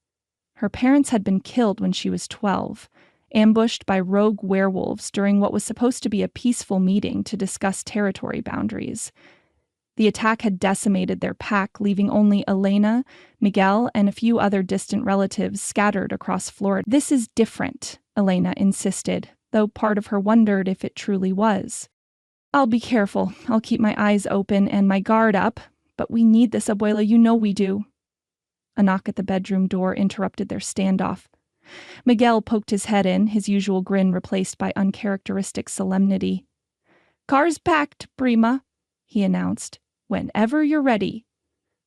Her parents had been killed when she was 12, ambushed by rogue werewolves during what was supposed to be a peaceful meeting to discuss territory boundaries. The attack had decimated their pack, leaving only Elena, Miguel, and a few other distant relatives scattered across Florida. "This is different," Elena insisted, though part of her wondered if it truly was. "I'll be careful. I'll keep my eyes open and my guard up. But we need this, Abuela, you know we do." A knock at the bedroom door interrupted their standoff. Miguel poked his head in, his usual grin replaced by uncharacteristic solemnity. "Car's packed, Prima," he announced. "Whenever you're ready."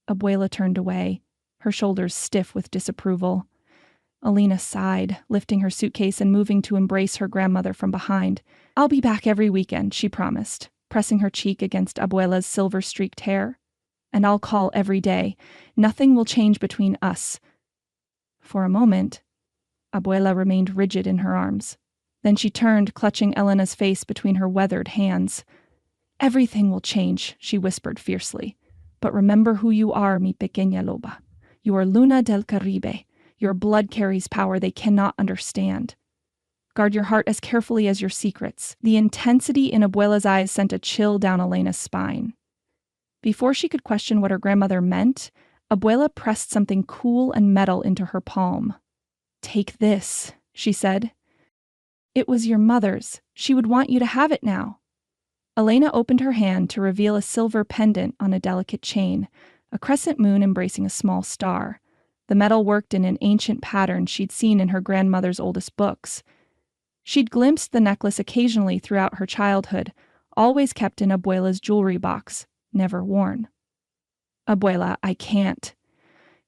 Abuela turned away, her shoulders stiff with disapproval. Elena sighed, lifting her suitcase and moving to embrace her grandmother from behind. "I'll be back every weekend," she promised, pressing her cheek against Abuela's silver-streaked hair. "And I'll call every day. Nothing will change between us." For a moment, Abuela remained rigid in her arms. Then she turned, clutching Elena's face between her weathered hands. "Everything will change," she whispered fiercely. "But remember who you are, mi pequeña loba. You are Luna del Caribe. Your blood carries power they cannot understand. Guard your heart as carefully as your secrets." The intensity in Abuela's eyes sent a chill down Elena's spine. Before she could question what her grandmother meant, Abuela pressed something cool and metal into her palm. "Take this," she said. "It was your mother's. She would want you to have it now." Elena opened her hand to reveal a silver pendant on a delicate chain, a crescent moon embracing a small star. The metal worked in an ancient pattern she'd seen in her grandmother's oldest books. She'd glimpsed the necklace occasionally throughout her childhood, always kept in Abuela's jewelry box, never worn. "Abuela, I can't."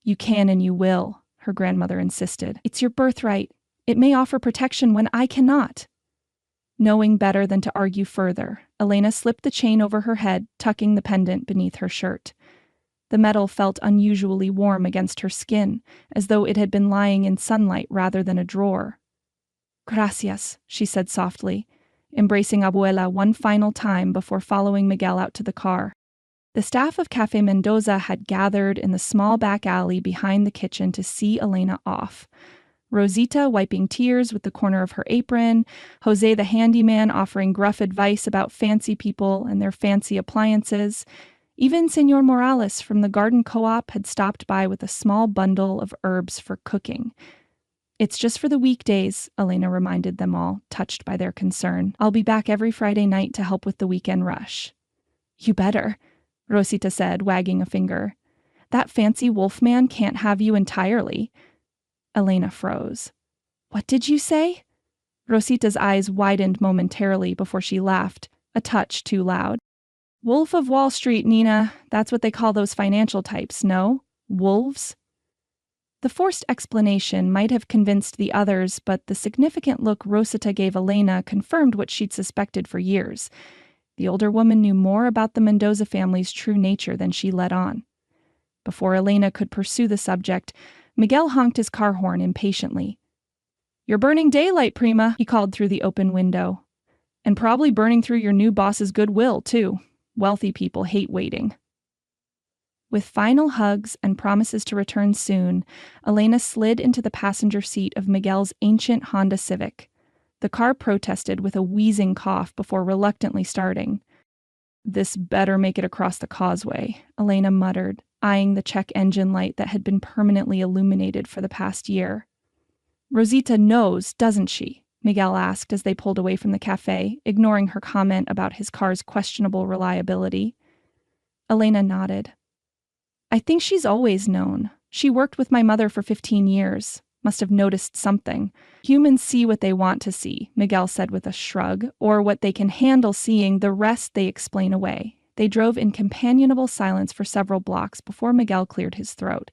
"You can and you will," her grandmother insisted. "It's your birthright. It may offer protection when I cannot." Knowing better than to argue further, Elena slipped the chain over her head, tucking the pendant beneath her shirt. The metal felt unusually warm against her skin, as though it had been lying in sunlight rather than a drawer. Gracias, she said softly, embracing Abuela one final time before following Miguel out to the car. The staff of Café Mendoza had gathered in the small back alley behind the kitchen to see Elena off. Rosita wiping tears with the corner of her apron, Jose the handyman offering gruff advice about fancy people and their fancy appliances. Even Senor Morales from the garden co-op had stopped by with a small bundle of herbs for cooking. It's just for the weekdays, Elena reminded them all, touched by their concern. I'll be back every Friday night to help with the weekend rush. You better, Rosita said, wagging a finger. That fancy wolfman can't have you entirely. Elena froze. What did you say? Rosita's eyes widened momentarily before she laughed, a touch too loud. Wolf of Wall Street, Nina. That's what they call those financial types, no? Wolves? The forced explanation might have convinced the others, but the significant look Rosita gave Elena confirmed what she'd suspected for years. The older woman knew more about the Mendoza family's true nature than she let on. Before Elena could pursue the subject, Miguel honked his car horn impatiently. You're burning daylight, Prima, he called through the open window. And probably burning through your new boss's goodwill, too. Wealthy people hate waiting. With final hugs and promises to return soon, Elena slid into the passenger seat of Miguel's ancient Honda Civic. The car protested with a wheezing cough before reluctantly starting. This better make it across the causeway, Elena muttered, eyeing the check engine light that had been permanently illuminated for the past year. Rosita knows, doesn't she? Miguel asked as they pulled away from the cafe, ignoring her comment about his car's questionable reliability. Elena nodded. I think she's always known. She worked with my mother for 15 years. Must have noticed something. Humans see what they want to see, Miguel said with a shrug, or what they can handle seeing, the rest they explain away. They drove in companionable silence for several blocks before Miguel cleared his throat.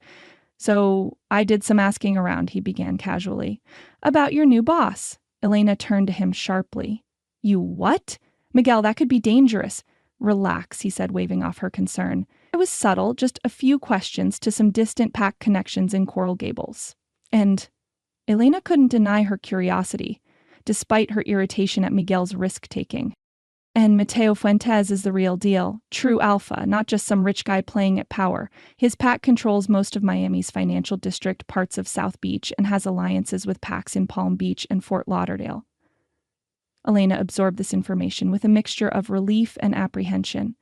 So, I did some asking around, he began casually. About your new boss. Elena turned to him sharply. You what? Miguel, that could be dangerous. Relax, he said, waving off her concern. It was subtle, just a few questions to some distant pack connections in Coral Gables. And Elena couldn't deny her curiosity, despite her irritation at Miguel's risk-taking. And Mateo Fuentes is the real deal, true alpha, not just some rich guy playing at power. His pack controls most of Miami's financial district, parts of South Beach, and has alliances with packs in Palm Beach and Fort Lauderdale. Elena absorbed this information with a mixture of relief and apprehension.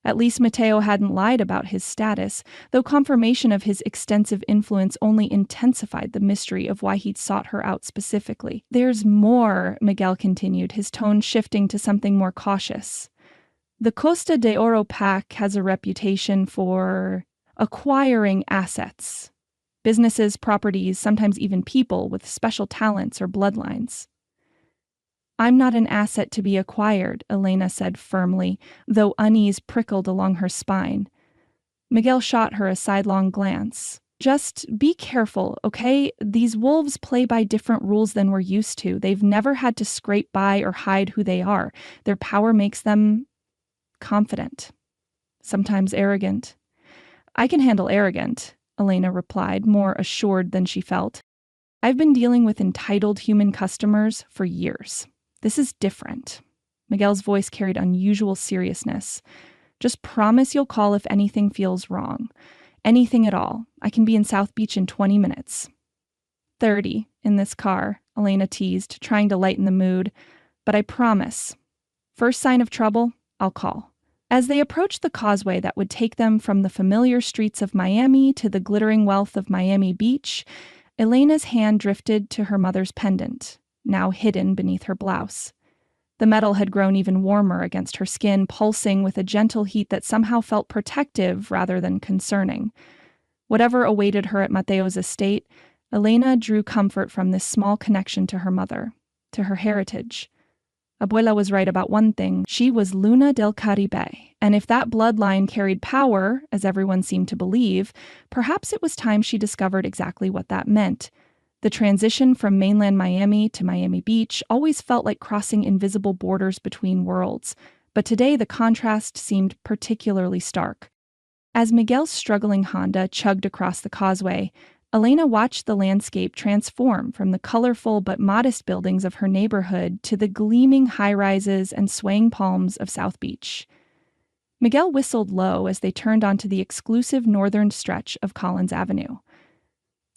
At least Mateo hadn't lied about his status, though confirmation of his extensive influence only intensified the mystery of why he'd sought her out specifically. There's more, Miguel continued, his tone shifting to something more cautious. The Costa de Oro pack has a reputation for acquiring assets. Businesses, properties, sometimes even people with special talents or bloodlines. I'm not an asset to be acquired, Elena said firmly, though unease prickled along her spine. Miguel shot her a sidelong glance. Just be careful, okay? These wolves play by different rules than we're used to. They've never had to scrape by or hide who they are. Their power makes them confident, sometimes arrogant. I can handle arrogant, Elena replied, more assured than she felt. I've been dealing with entitled human customers for years. This is different. Miguel's voice carried unusual seriousness. Just promise you'll call if anything feels wrong. Anything at all. I can be in South Beach in 20 minutes. 30 in this car, Elena teased, trying to lighten the mood. But I promise. First sign of trouble, I'll call. As they approached the causeway that would take them from the familiar streets of Miami to the glittering wealth of Miami Beach, Elena's hand drifted to her mother's pendant, now hidden beneath her blouse. The metal had grown even warmer against her skin, pulsing with a gentle heat that somehow felt protective rather than concerning. Whatever awaited her at Mateo's estate, Elena drew comfort from this small connection to her mother, to her heritage. Abuela was right about one thing. She was Luna del Caribe, and if that bloodline carried power, as everyone seemed to believe, perhaps it was time she discovered exactly what that meant. The transition from mainland Miami to Miami Beach always felt like crossing invisible borders between worlds, but today the contrast seemed particularly stark. As Miguel's struggling Honda chugged across the causeway, Elena watched the landscape transform from the colorful but modest buildings of her neighborhood to the gleaming high-rises and swaying palms of South Beach. Miguel whistled low as they turned onto the exclusive northern stretch of Collins Avenue.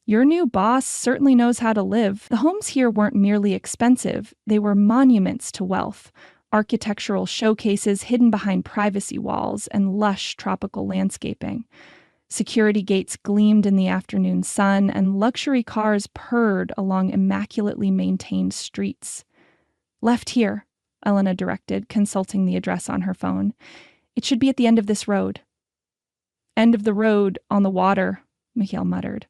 "Your new boss certainly knows how to live." The homes here weren't merely expensive, they were monuments to wealth, architectural showcases hidden behind privacy walls and lush tropical landscaping. Security gates gleamed in the afternoon sun, and luxury cars purred along immaculately maintained streets. "Left here," Elena directed, consulting the address on her phone. "It should be at the end of this road." "End of the road, on the water," Mikhail muttered.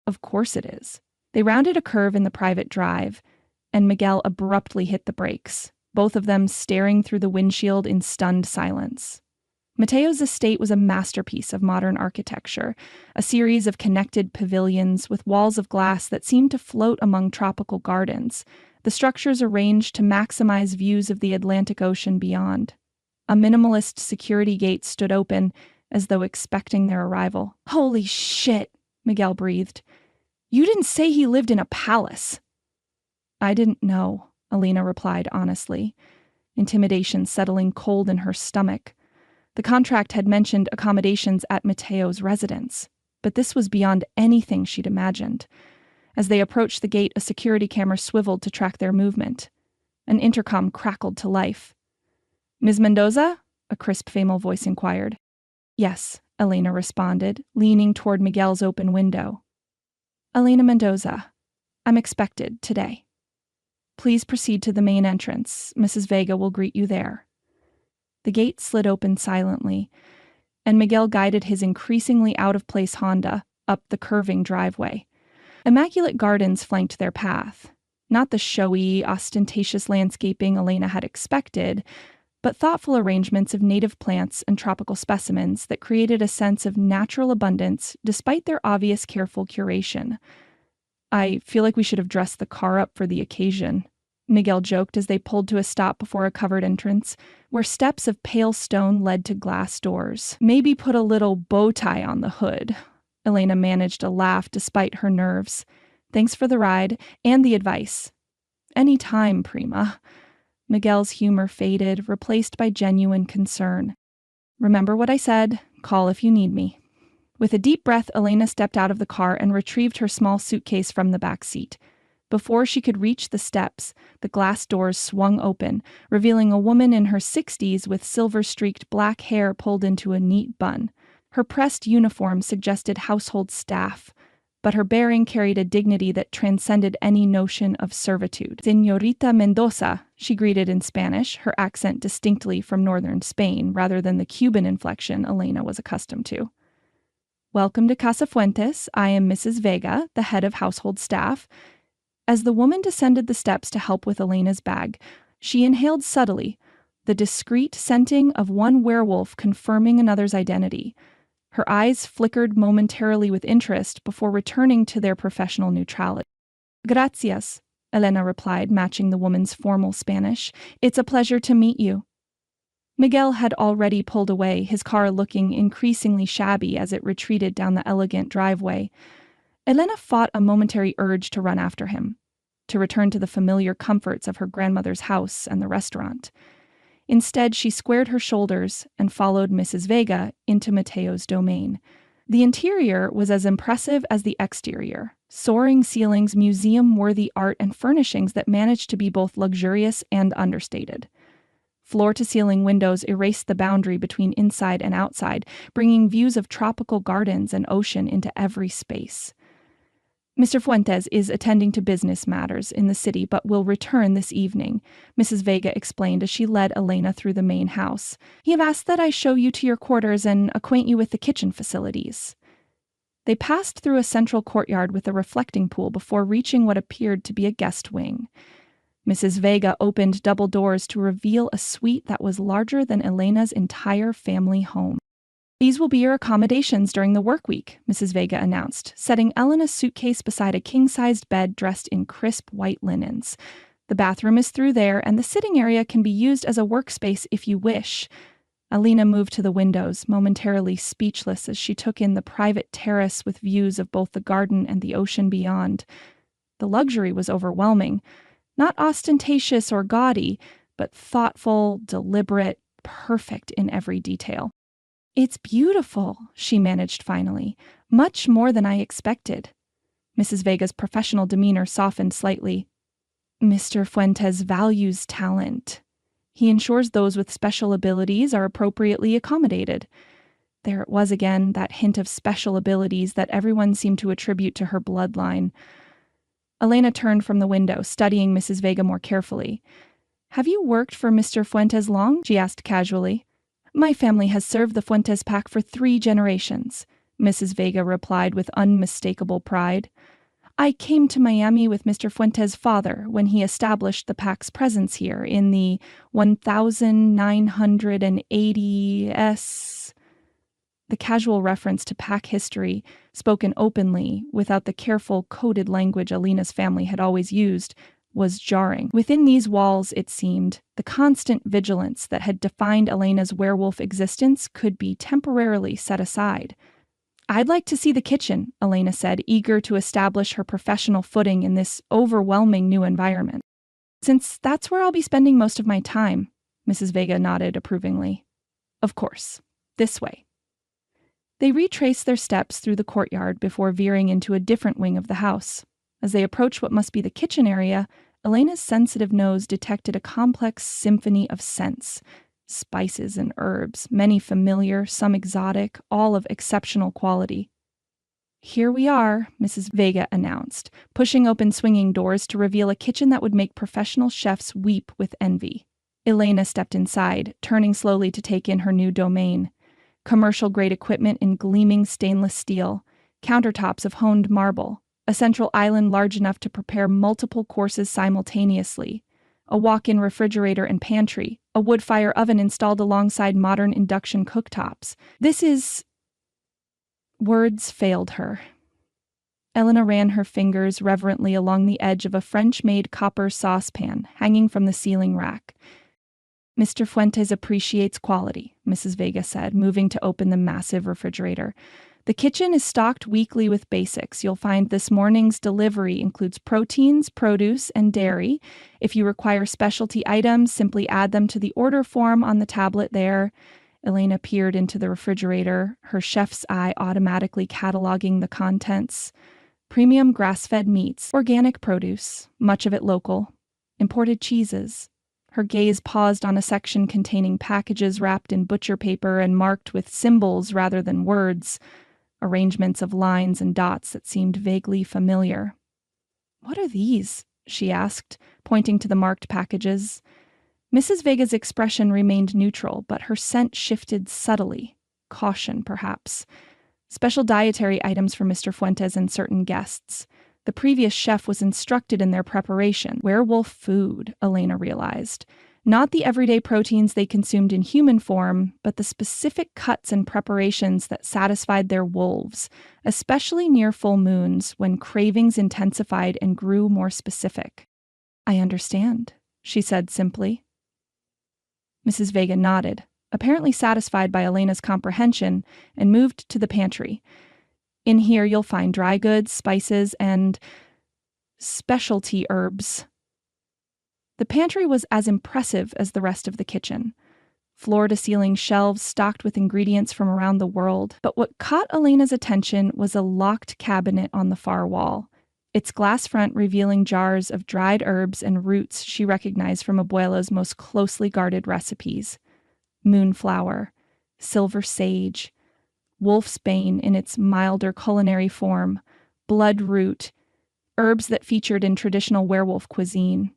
Of course it is. They rounded a curve in the private drive, and Miguel abruptly hit the brakes, both of them staring through the windshield in stunned silence. Mateo's estate was a masterpiece of modern architecture, a series of connected pavilions with walls of glass that seemed to float among tropical gardens, the structures arranged to maximize views of the Atlantic Ocean beyond. A minimalist security gate stood open, as though expecting their arrival. "Holy shit," Miguel breathed. "You didn't say he lived in a palace." "I didn't know," Elena replied honestly, intimidation settling cold in her stomach. The contract had mentioned accommodations at Mateo's residence, but this was beyond anything she'd imagined. As they approached the gate, a security camera swiveled to track their movement. An intercom crackled to life. "Ms. Mendoza?" a crisp female voice inquired. "Yes," Elena responded, leaning toward Miguel's open window. "Elena Mendoza. I'm expected today. Please proceed to the main entrance. Mrs. Vega will greet you there." The gate slid open silently, and Miguel guided his increasingly out-of-place Honda up the curving driveway. Immaculate gardens flanked their path. Not the showy, ostentatious landscaping Elena had expected, but thoughtful arrangements of native plants and tropical specimens that created a sense of natural abundance despite their obvious careful curation. "I feel like we should have dressed the car up for the occasion," Miguel joked as they pulled to a stop before a covered entrance, where steps of pale stone led to glass doors. "Maybe put a little bow tie on the hood." Elena managed a laugh despite her nerves. "Thanks for the ride and the advice." "Any time, Prima." Miguel's humor faded, replaced by genuine concern. "Remember what I said. Call if you need me." With a deep breath, Elena stepped out of the car and retrieved her small suitcase from the back seat. Before she could reach the steps, the glass doors swung open, revealing a woman in her 60s with silver-streaked black hair pulled into a neat bun. Her pressed uniform suggested household staff, but her bearing carried a dignity that transcended any notion of servitude. "Señorita Mendoza," she greeted in Spanish, her accent distinctly from northern Spain rather than the Cuban inflection Elena was accustomed to. "Welcome to Casa Fuentes. I am Mrs. Vega, the head of household staff." As the woman descended the steps to help with Elena's bag, she inhaled subtly, the discreet scenting of one werewolf confirming another's identity. Her eyes flickered momentarily with interest before returning to their professional neutrality. "Gracias," Elena replied, matching the woman's formal Spanish. "It's a pleasure to meet you." Miguel had already pulled away, his car looking increasingly shabby as it retreated down the elegant driveway. Elena fought a momentary urge to run after him, to return to the familiar comforts of her grandmother's house and the restaurant. Instead, she squared her shoulders and followed Mrs. Vega into Mateo's domain. The interior was as impressive as the exterior, soaring ceilings, museum-worthy art, and furnishings that managed to be both luxurious and understated. Floor-to-ceiling windows erased the boundary between inside and outside, bringing views of tropical gardens and ocean into every space. "Mr. Fuentes is attending to business matters in the city, but will return this evening," Mrs. Vega explained as she led Elena through the main house. "He have asked that I show you to your quarters and acquaint you with the kitchen facilities." They passed through a central courtyard with a reflecting pool before reaching what appeared to be a guest wing. Mrs. Vega opened double doors to reveal a suite that was larger than Elena's entire family home. "These will be your accommodations during the work week," Mrs. Vega announced, setting Elena's suitcase beside a king-sized bed dressed in crisp white linens. "The bathroom is through there, and the sitting area can be used as a workspace if you wish." Alina moved to the windows, momentarily speechless as she took in the private terrace with views of both the garden and the ocean beyond. The luxury was overwhelming, not ostentatious or gaudy, but thoughtful, deliberate, perfect in every detail. "It's beautiful," she managed finally. "Much more than I expected." Mrs. Vega's professional demeanor softened slightly. "Mr. Fuentes values talent. He ensures those with special abilities are appropriately accommodated." There it was again, that hint of special abilities that everyone seemed to attribute to her bloodline. Elena turned from the window, studying Mrs. Vega more carefully. "Have you worked for Mr. Fuentes long?" she asked casually. "My family has served the Fuentes pack for 3 generations," Mrs. Vega replied with unmistakable pride. "I came to Miami with Mr. Fuentes' father when he established the pack's presence here in the 1980s." The casual reference to pack history, spoken openly, without the careful, coded language Alina's family had always used, was jarring. Within these walls, it seemed, the constant vigilance that had defined Elena's werewolf existence could be temporarily set aside. "I'd like to see the kitchen," Elena said, eager to establish her professional footing in this overwhelming new environment. "Since that's where I'll be spending most of my time," Mrs. Vega nodded approvingly. "Of course. This way." They retraced their steps through the courtyard before veering into a different wing of the house. As they approached what must be the kitchen area, Elena's sensitive nose detected a complex symphony of scents. Spices and herbs, many familiar, some exotic, all of exceptional quality. "Here we are," Mrs. Vega announced, pushing open swinging doors to reveal a kitchen that would make professional chefs weep with envy. Elena stepped inside, turning slowly to take in her new domain. Commercial-grade equipment in gleaming stainless steel, countertops of honed marble, a central island large enough to prepare multiple courses simultaneously, a walk-in refrigerator and pantry, a wood-fire oven installed alongside modern induction cooktops. This is... Words failed her. Elena ran her fingers reverently along the edge of a French-made copper saucepan hanging from the ceiling rack. "Mr. Fuentes appreciates quality," Mrs. Vega said, moving to open the massive refrigerator. "The kitchen is stocked weekly with basics. You'll find this morning's delivery includes proteins, produce, and dairy. If you require specialty items, simply add them to the order form on the tablet there." Elena peered into the refrigerator, her chef's eye automatically cataloging the contents. Premium grass-fed meats, organic produce, much of it local, imported cheeses. Her gaze paused on a section containing packages wrapped in butcher paper and marked with symbols rather than words, arrangements of lines and dots that seemed vaguely familiar. "What are these?" she asked, pointing to the marked packages. Mrs. Vega's expression remained neutral, but her scent shifted subtly. Caution, perhaps. Special dietary items for Mr. Fuentes and certain guests. The previous chef was instructed in their preparation. Werewolf food, Elena realized. Not the everyday proteins they consumed in human form, but the specific cuts and preparations that satisfied their wolves, especially near full moons, when cravings intensified and grew more specific. "I understand," she said simply. Mrs. Vega nodded, apparently satisfied by Elena's comprehension, and moved to the pantry. "In here you'll find dry goods, spices, and specialty herbs." The pantry was as impressive as the rest of the kitchen. Floor-to-ceiling shelves stocked with ingredients from around the world, but what caught Elena's attention was a locked cabinet on the far wall, its glass front revealing jars of dried herbs and roots she recognized from Abuela's most closely guarded recipes. Moonflower, silver sage, wolfsbane in its milder culinary form, bloodroot, herbs that featured in traditional werewolf cuisine.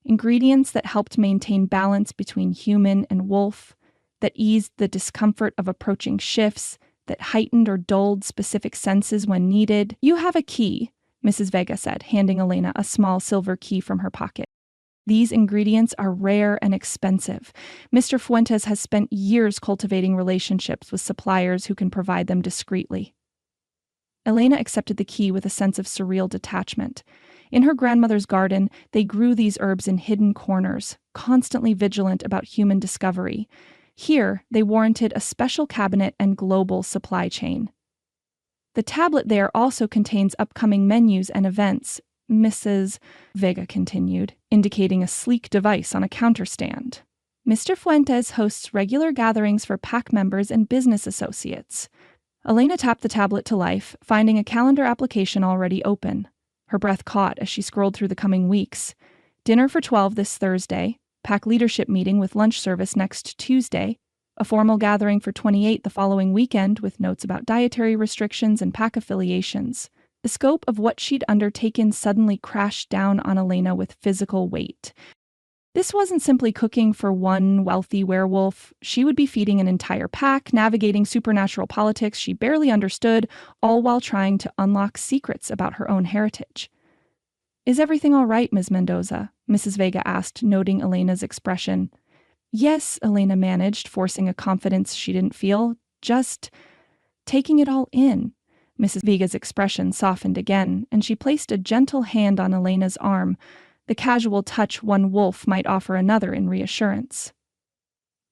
Ingredients that helped maintain balance between human and wolf, that eased the discomfort of approaching shifts, that heightened or dulled specific senses when needed. "You have a key," Mrs. Vega said, handing Elena a small silver key from her pocket. "These ingredients are rare and expensive. Mr. Fuentes has spent years cultivating relationships with suppliers who can provide them discreetly." Elena accepted the key with a sense of surreal detachment. In her grandmother's garden, they grew these herbs in hidden corners, constantly vigilant about human discovery. Here, they warranted a special cabinet and global supply chain. The tablet there also contains upcoming menus and events, Mrs. Vega continued, indicating a sleek device on a counter stand. Mr. Fuentes hosts regular gatherings for PAC members and business associates. Elena tapped the tablet to life, finding a calendar application already open. Her breath caught as she scrolled through the coming weeks. Dinner for 12 this Thursday, PAC leadership meeting with lunch service next Tuesday, a formal gathering for 28 the following weekend with notes about dietary restrictions and PAC affiliations. The scope of what she'd undertaken suddenly crashed down on Elena with physical weight. This wasn't simply cooking for one wealthy werewolf. She would be feeding an entire pack, navigating supernatural politics she barely understood, all while trying to unlock secrets about her own heritage. "Is everything all right, Ms. Mendoza?" Mrs. Vega asked, noting Elena's expression. "Yes," Elena managed, forcing a confidence she didn't feel. "Just taking it all in." Mrs. Vega's expression softened again, and she placed a gentle hand on Elena's arm, the casual touch one wolf might offer another in reassurance.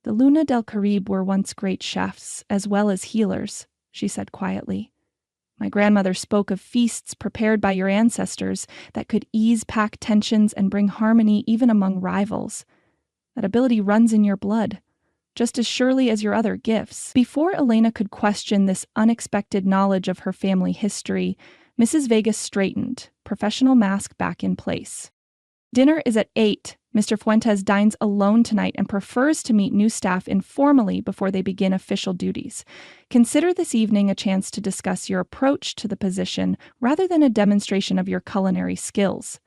"The Luna del Caribe were once great chefs, as well as healers," she said quietly. "My grandmother spoke of feasts prepared by your ancestors that could ease pack tensions and bring harmony even among rivals. That ability runs in your blood, just as surely as your other gifts." Before Elena could question this unexpected knowledge of her family history, Mrs. Vega straightened, professional mask back in place. "Dinner is at 8. Mr. Fuentes dines alone tonight and prefers to meet new staff informally before they begin official duties. Consider this evening a chance to discuss your approach to the position rather than a demonstration of your culinary skills."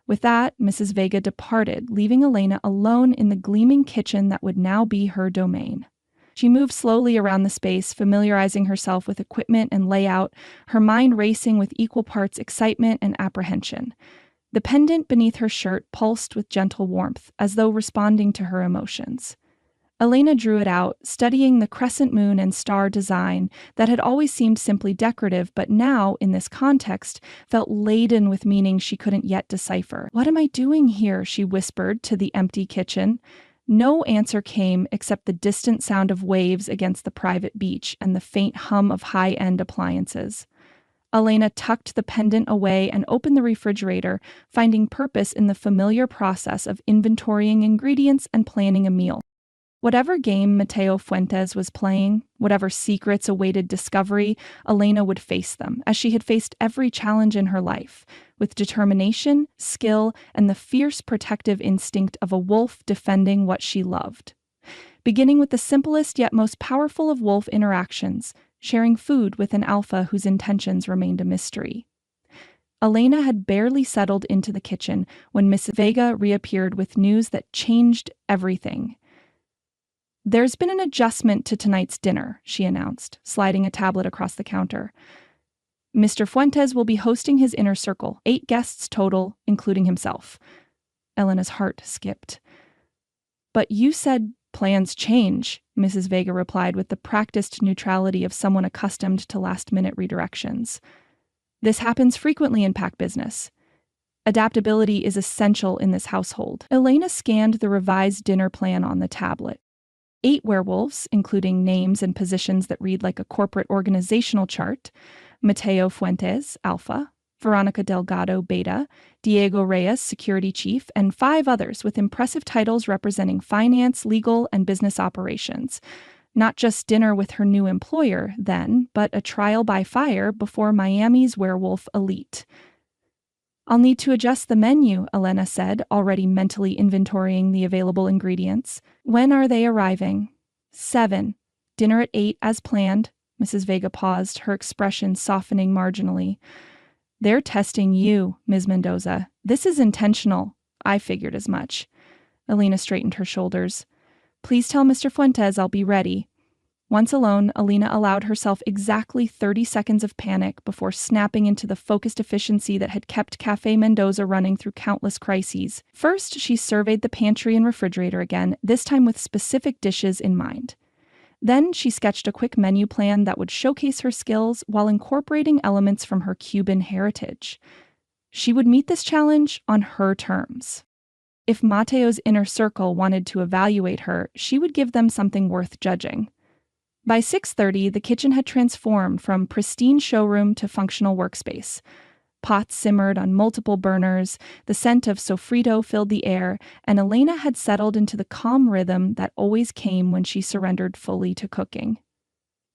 With that, Mrs. Vega departed, leaving Elena alone in the gleaming kitchen that would now be her domain. She moved slowly around the space, familiarizing herself with equipment and layout, her mind racing with equal parts excitement and apprehension. The pendant beneath her shirt pulsed with gentle warmth, as though responding to her emotions. Elena drew it out, studying the crescent moon and star design that had always seemed simply decorative, but now, in this context, felt laden with meaning she couldn't yet decipher. "What am I doing here?" she whispered to the empty kitchen. No answer came except the distant sound of waves against the private beach and the faint hum of high-end appliances. Elena tucked the pendant away and opened the refrigerator, finding purpose in the familiar process of inventorying ingredients and planning a meal. Whatever game Mateo Fuentes was playing, whatever secrets awaited discovery, Elena would face them, as she had faced every challenge in her life, with determination, skill, and the fierce protective instinct of a wolf defending what she loved. Beginning with the simplest yet most powerful of wolf interactions, sharing food with an alpha whose intentions remained a mystery. Elena had barely settled into the kitchen when Miss Vega reappeared with news that changed everything. "There's been an adjustment to tonight's dinner," she announced, sliding a tablet across the counter. "Mr. Fuentes will be hosting his inner circle, 8 guests total, including himself." Elena's heart skipped. "But you said plans change," Mrs. Vega replied with the practiced neutrality of someone accustomed to last-minute redirections. "This happens frequently in pack business. Adaptability is essential in this household." Elena scanned the revised dinner plan on the tablet. 8 werewolves, including names and positions that read like a corporate organizational chart: Mateo Fuentes, Alpha; Veronica Delgado, Beta; Diego Reyes, Security Chief, and 5 others with impressive titles representing finance, legal, and business operations. Not just dinner with her new employer, then, but a trial by fire before Miami's werewolf elite. "I'll need to adjust the menu," Elena said, already mentally inventorying the available ingredients. "When are they arriving?" 7. "Dinner at 8 as planned." Mrs. Vega paused, her expression softening marginally. "They're testing you, Ms. Mendoza. This is intentional." "I figured as much." Elena straightened her shoulders. "Please tell Mr. Fuentes I'll be ready." Once alone, Elena allowed herself exactly 30 seconds of panic before snapping into the focused efficiency that had kept Café Mendoza running through countless crises. First, she surveyed the pantry and refrigerator again, this time with specific dishes in mind. Then she sketched a quick menu plan that would showcase her skills while incorporating elements from her Cuban heritage. She would meet this challenge on her terms. If Mateo's inner circle wanted to evaluate her, she would give them something worth judging. By 6:30, the kitchen had transformed from pristine showroom to functional workspace. Pots simmered on multiple burners, the scent of sofrito filled the air, and Elena had settled into the calm rhythm that always came when she surrendered fully to cooking.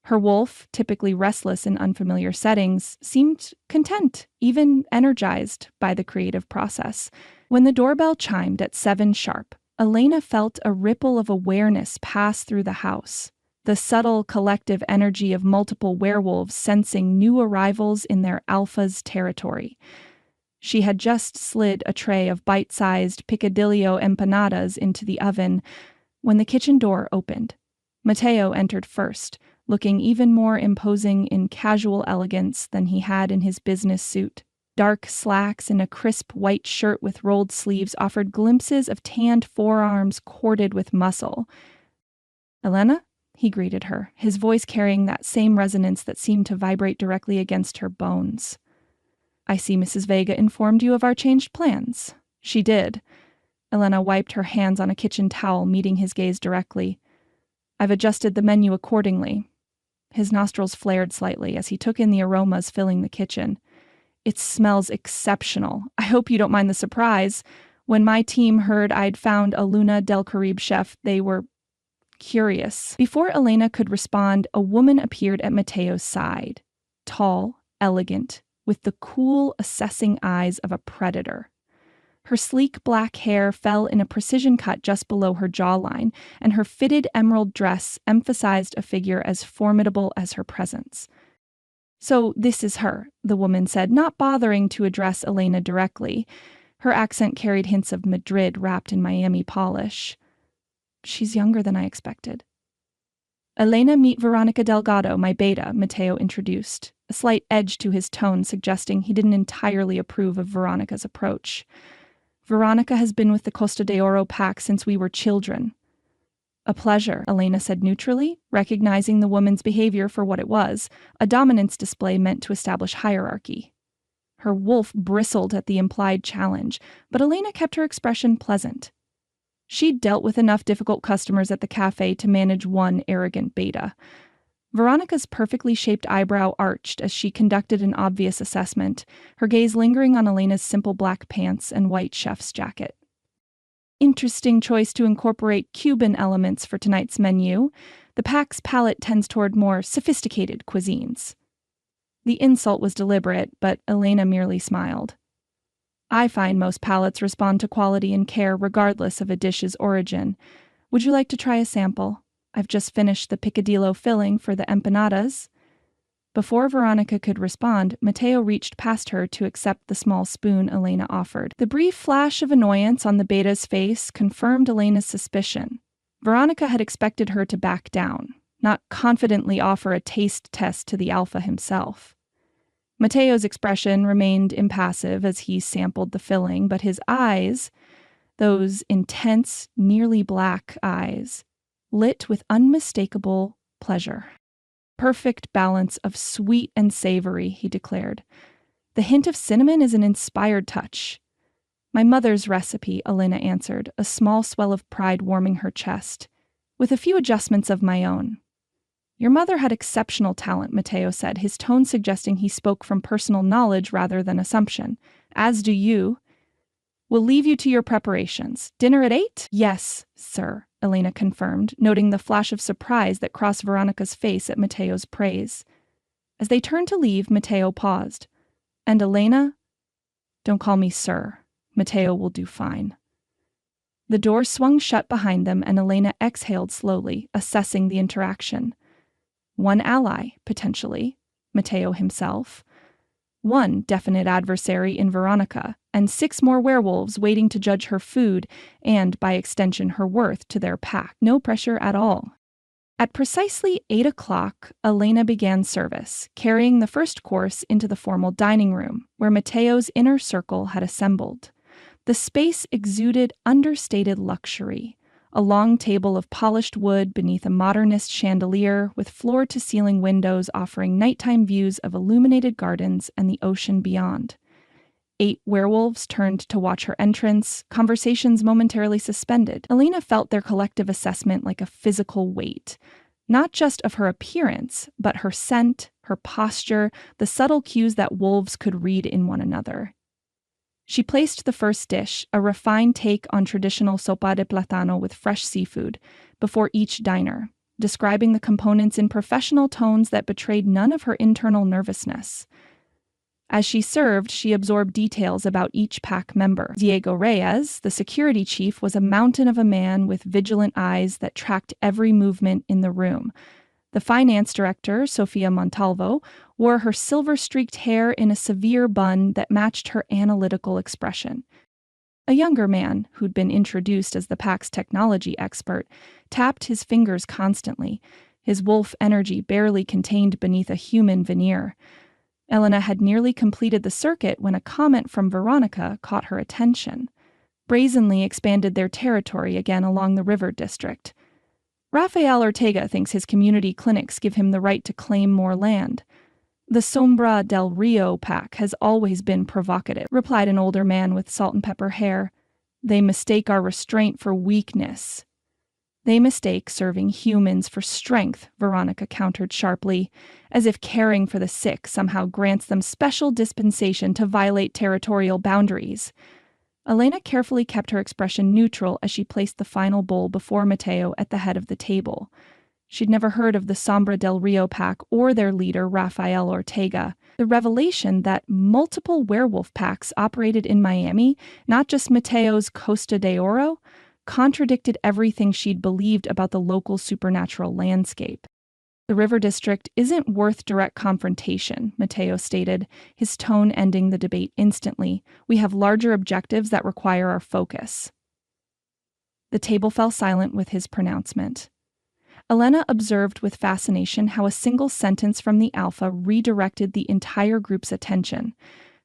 Her wolf, typically restless in unfamiliar settings, seemed content, even energized by the creative process. When the doorbell chimed at 7 sharp, Elena felt a ripple of awareness pass through the house. The subtle collective energy of multiple werewolves sensing new arrivals in their alpha's territory. She had just slid a tray of bite-sized picadillo empanadas into the oven when the kitchen door opened. Mateo entered first, looking even more imposing in casual elegance than he had in his business suit. Dark slacks and a crisp white shirt with rolled sleeves offered glimpses of tanned forearms corded with muscle. "Elena?" he greeted her, his voice carrying that same resonance that seemed to vibrate directly against her bones. "I see Mrs. Vega informed you of our changed plans." She did. Elena wiped her hands on a kitchen towel, meeting his gaze directly. "I've adjusted the menu accordingly." His nostrils flared slightly as he took in the aromas filling the kitchen. "It smells exceptional. I hope you don't mind the surprise. When my team heard I'd found a Luna del Caribe chef, they were curious." Before Elena could respond, a woman appeared at Mateo's side. Tall, elegant, with the cool, assessing eyes of a predator. Her sleek black hair fell in a precision cut just below her jawline, and her fitted emerald dress emphasized a figure as formidable as her presence. "So this is her," the woman said, not bothering to address Elena directly. Her accent carried hints of Madrid wrapped in Miami polish. "She's younger than I expected." "Elena, meet Veronica Delgado, my beta," Mateo introduced, a slight edge to his tone suggesting he didn't entirely approve of Veronica's approach. "Veronica has been with the Costa de Oro pack since we were children." "A pleasure," Elena said neutrally, recognizing the woman's behavior for what it was, a dominance display meant to establish hierarchy. Her wolf bristled at the implied challenge, but Elena kept her expression pleasant. She'd dealt with enough difficult customers at the cafe to manage one arrogant beta. Veronica's perfectly shaped eyebrow arched as she conducted an obvious assessment, her gaze lingering on Elena's simple black pants and white chef's jacket. "Interesting choice to incorporate Cuban elements for tonight's menu. The pack's palate tends toward more sophisticated cuisines." The insult was deliberate, but Elena merely smiled. "I find most palates respond to quality and care regardless of a dish's origin. Would you like to try a sample? I've just finished the picadillo filling for the empanadas." Before Veronica could respond, Mateo reached past her to accept the small spoon Elena offered. The brief flash of annoyance on the beta's face confirmed Elena's suspicion. Veronica had expected her to back down, not confidently offer a taste test to the alpha himself. Mateo's expression remained impassive as he sampled the filling, but his eyes, those intense, nearly black eyes, lit with unmistakable pleasure. "Perfect balance of sweet and savory," he declared. "The hint of cinnamon is an inspired touch." "My mother's recipe," Elena answered, a small swell of pride warming her chest, "with a few adjustments of my own." "Your mother had exceptional talent," Mateo said, his tone suggesting he spoke from personal knowledge rather than assumption. "As do you. We'll leave you to your preparations. Dinner at 8? "Yes, sir," Elena confirmed, noting the flash of surprise that crossed Veronica's face at Mateo's praise. As they turned to leave, Mateo paused. "And Elena? Don't call me sir. Mateo will do fine." The door swung shut behind them, and Elena exhaled slowly, assessing the interaction. One ally, potentially, Mateo himself. One definite adversary in Veronica, and 6 more werewolves waiting to judge her food and, by extension, her worth to their pack. No pressure at all. At precisely 8 o'clock, Elena began service, carrying the first course into the formal dining room, where Mateo's inner circle had assembled. The space exuded understated luxury. A long table of polished wood beneath a modernist chandelier with floor-to-ceiling windows offering nighttime views of illuminated gardens and the ocean beyond. 8 werewolves turned to watch her entrance, conversations momentarily suspended. Elena felt their collective assessment like a physical weight, not just of her appearance, but her scent, her posture, the subtle cues that wolves could read in one another. She placed the first dish, a refined take on traditional sopa de plátano with fresh seafood, before each diner, describing the components in professional tones that betrayed none of her internal nervousness. As she served, she absorbed details about each pack member. Diego Reyes, the security chief, was a mountain of a man with vigilant eyes that tracked every movement in the room. The finance director, Sofia Montalvo, wore her silver-streaked hair in a severe bun that matched her analytical expression. A younger man, who'd been introduced as the pack's technology expert, tapped his fingers constantly, his wolf energy barely contained beneath a human veneer. Elena had nearly completed the circuit when a comment from Veronica caught her attention. Brazenly expanded their territory again along the river district. Rafael Ortega thinks his community clinics give him the right to claim more land. The Sombra del Rio pack has always been provocative, replied an older man with salt and pepper hair. They mistake our restraint for weakness. They mistake serving humans for strength, Veronica countered sharply, as if caring for the sick somehow grants them special dispensation to violate territorial boundaries. Elena carefully kept her expression neutral as she placed the final bowl before Mateo at the head of the table. She'd never heard of the Sombra del Rio pack or their leader, Rafael Ortega. The revelation that multiple werewolf packs operated in Miami, not just Mateo's Costa de Oro, contradicted everything she'd believed about the local supernatural landscape. The river district isn't worth direct confrontation, Mateo stated, his tone ending the debate instantly. We have larger objectives that require our focus. The table fell silent with his pronouncement. Elena observed with fascination how a single sentence from the Alpha redirected the entire group's attention.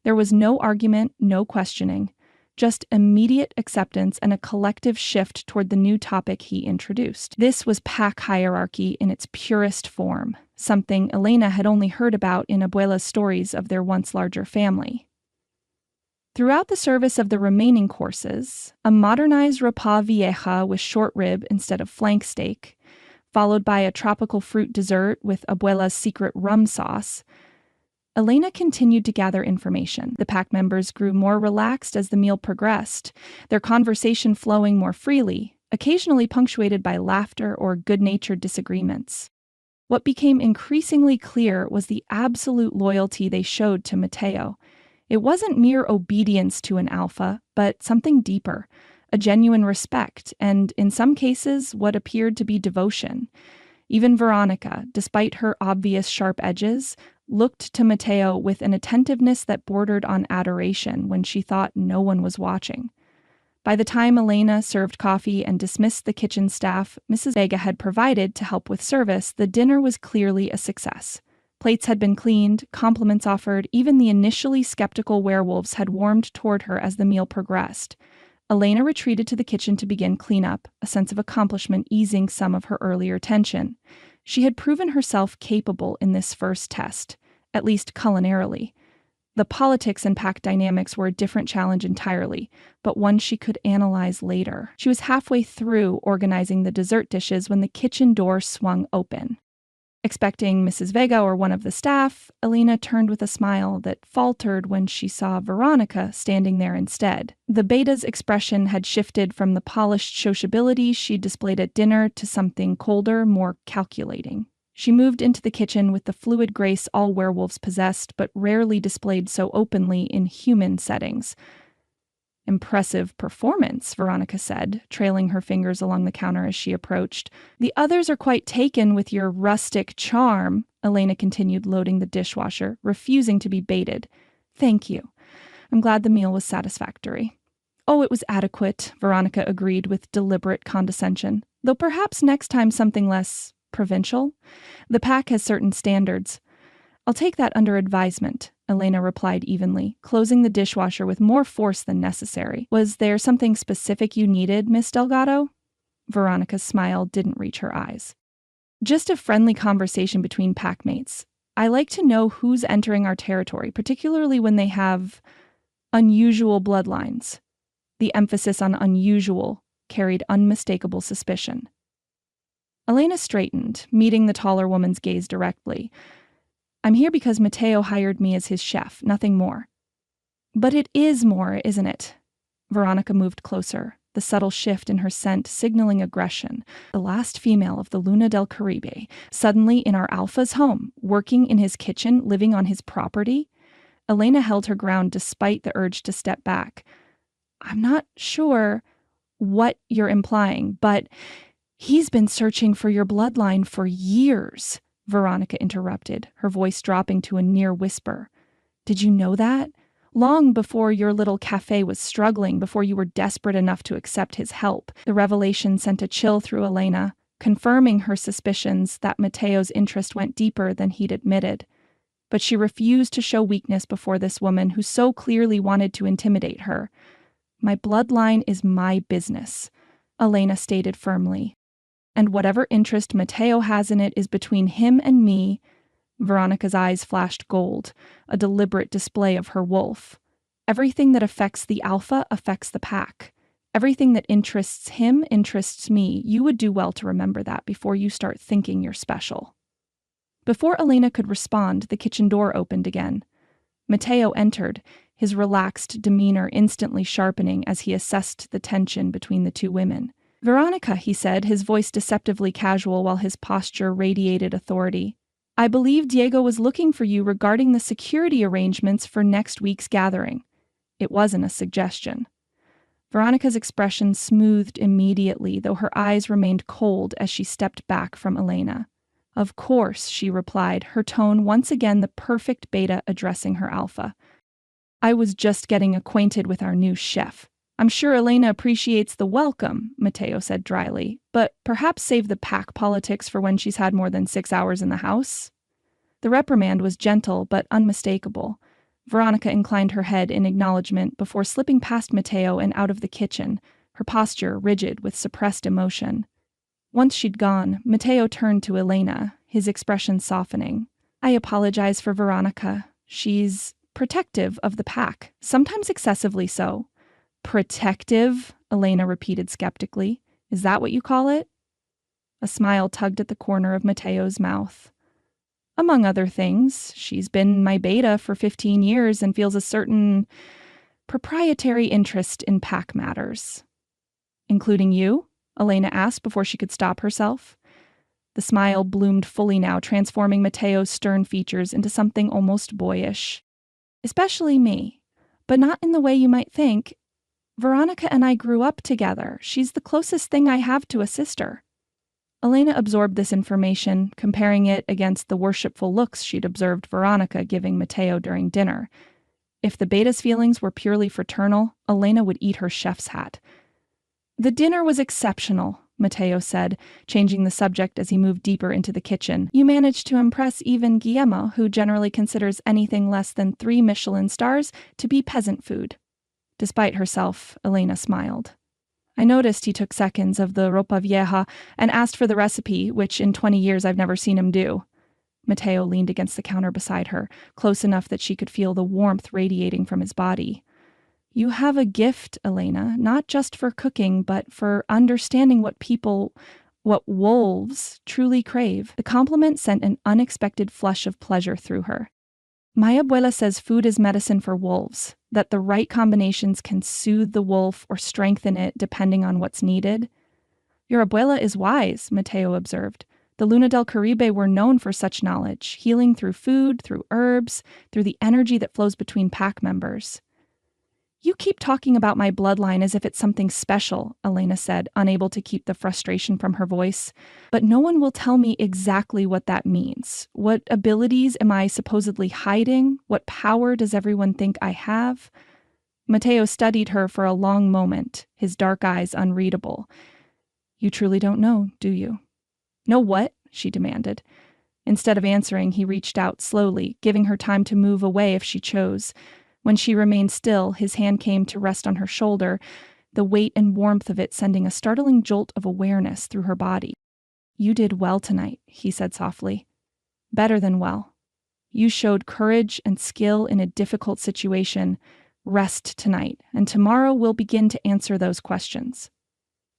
There was no argument, no questioning, just immediate acceptance and a collective shift toward the new topic he introduced. This was pack hierarchy in its purest form, something Elena had only heard about in Abuela's stories of their once larger family. Throughout the service of the remaining courses, a modernized ropa vieja with short rib instead of flank steak, followed by a tropical fruit dessert with Abuela's secret rum sauce, Elena continued to gather information. The pack members grew more relaxed as the meal progressed, their conversation flowing more freely, occasionally punctuated by laughter or good-natured disagreements. What became increasingly clear was the absolute loyalty they showed to Mateo. It wasn't mere obedience to an alpha, but something deeper, a genuine respect, and in some cases, what appeared to be devotion. Even Veronica, despite her obvious sharp edges, looked to Mateo with an attentiveness that bordered on adoration when she thought no one was watching. By the time Elena served coffee and dismissed the kitchen staff Mrs. Vega had provided to help with service, the dinner was clearly a success. Plates had been cleaned, compliments offered, even the initially skeptical werewolves had warmed toward her as the meal progressed. Elena retreated to the kitchen to begin cleanup, a sense of accomplishment easing some of her earlier tension. She had proven herself capable in this first test, at least culinarily. The politics and pack dynamics were a different challenge entirely, but one she could analyze later. She was halfway through organizing the dessert dishes when the kitchen door swung open. Expecting Mrs. Vega or one of the staff, Elena turned with a smile that faltered when she saw Veronica standing there instead. The beta's expression had shifted from the polished sociability she displayed at dinner to something colder, more calculating. She moved into the kitchen with the fluid grace all werewolves possessed, but rarely displayed so openly in human settings. Impressive performance, Veronica said, trailing her fingers along the counter as she approached. The others are quite taken with your rustic charm, Elena continued, loading the dishwasher, refusing to be baited. Thank you. I'm glad the meal was satisfactory. Oh, it was adequate, Veronica agreed with deliberate condescension, though perhaps next time something less provincial. The pack has certain standards. I'll take that under advisement, Elena replied evenly, closing the dishwasher with more force than necessary. Was there something specific you needed, Miss Delgado? Veronica's smile didn't reach her eyes. Just a friendly conversation between packmates. I like to know who's entering our territory, particularly when they have Unusual bloodlines. The emphasis on unusual carried unmistakable suspicion. Elena straightened, meeting the taller woman's gaze directly. I'm here because Matteo hired me as his chef, nothing more. But it is more, isn't it? Veronica moved closer, the subtle shift in her scent signaling aggression. The last female of the Luna del Caribe, suddenly in our Alpha's home, working in his kitchen, living on his property. Elena held her ground despite the urge to step back. I'm not sure what you're implying, but he's been searching for your bloodline for years, Veronica interrupted, her voice dropping to a near whisper. Did you know that? Long before your little cafe was struggling, before you were desperate enough to accept his help. The revelation sent a chill through Elena, confirming her suspicions that Matteo's interest went deeper than he'd admitted. But she refused to show weakness before this woman who so clearly wanted to intimidate her. My bloodline is my business, Elena stated firmly. And whatever interest Matteo has in it is between him and me. Veronica's eyes flashed gold, a deliberate display of her wolf. Everything that affects the Alpha affects the pack. Everything that interests him interests me. You would do well to remember that before you start thinking you're special. Before Elena could respond, the kitchen door opened again. Matteo entered, his relaxed demeanor instantly sharpening as he assessed the tension between the two women. Veronica, he said, his voice deceptively casual while his posture radiated authority. I believe Diego was looking for you regarding the security arrangements for next week's gathering. It wasn't a suggestion. Veronica's expression smoothed immediately, though her eyes remained cold as she stepped back from Elena. Of course, she replied, her tone once again the perfect beta addressing her Alpha. I was just getting acquainted with our new chef. I'm sure Elena appreciates the welcome, Matteo said dryly, but perhaps save the pack politics for when she's had more than 6 hours in the house. The reprimand was gentle but unmistakable. Veronica inclined her head in acknowledgement before slipping past Matteo and out of the kitchen, her posture rigid with suppressed emotion. Once she'd gone, Matteo turned to Elena, his expression softening. I apologize for Veronica. She's protective of the pack, sometimes excessively so. Protective? Elena repeated skeptically. Is that what you call it? A smile tugged at the corner of Matteo's mouth. Among other things, she's been my beta for 15 years and feels a certain proprietary interest in pack matters. Including you? Elena asked before she could stop herself. The smile bloomed fully now, transforming Matteo's stern features into something almost boyish. Especially me, but not in the way you might think. Veronica and I grew up together. She's the closest thing I have to a sister. Elena absorbed this information, comparing it against the worshipful looks she'd observed Veronica giving Matteo during dinner. If the beta's feelings were purely fraternal, Elena would eat her chef's hat. The dinner was exceptional, Matteo said, changing the subject as he moved deeper into the kitchen. You managed to impress even Guillermo, who generally considers anything less than 3 Michelin stars to be peasant food. Despite herself, Elena smiled. I noticed he took seconds of the ropa vieja and asked for the recipe, which in 20 years I've never seen him do. Matteo leaned against the counter beside her, close enough that she could feel the warmth radiating from his body. You have a gift, Elena, not just for cooking, but for understanding what wolves truly crave. The compliment sent an unexpected flush of pleasure through her. My abuela says food is medicine for wolves, that the right combinations can soothe the wolf or strengthen it depending on what's needed. Your abuela is wise, Matteo observed. The Luna del Caribe were known for such knowledge, healing through food, through herbs, through the energy that flows between pack members. You keep talking about my bloodline as if it's something special, Elena said, unable to keep the frustration from her voice. But no one will tell me exactly what that means. What abilities am I supposedly hiding? What power does everyone think I have? Matteo studied her for a long moment, his dark eyes unreadable. You truly don't know, do you? Know what? She demanded. Instead of answering, he reached out slowly, giving her time to move away if she chose. When she remained still, his hand came to rest on her shoulder, the weight and warmth of it sending a startling jolt of awareness through her body. You did well tonight, he said softly. Better than well. You showed courage and skill in a difficult situation, Rest tonight, and tomorrow we'll begin to answer those questions."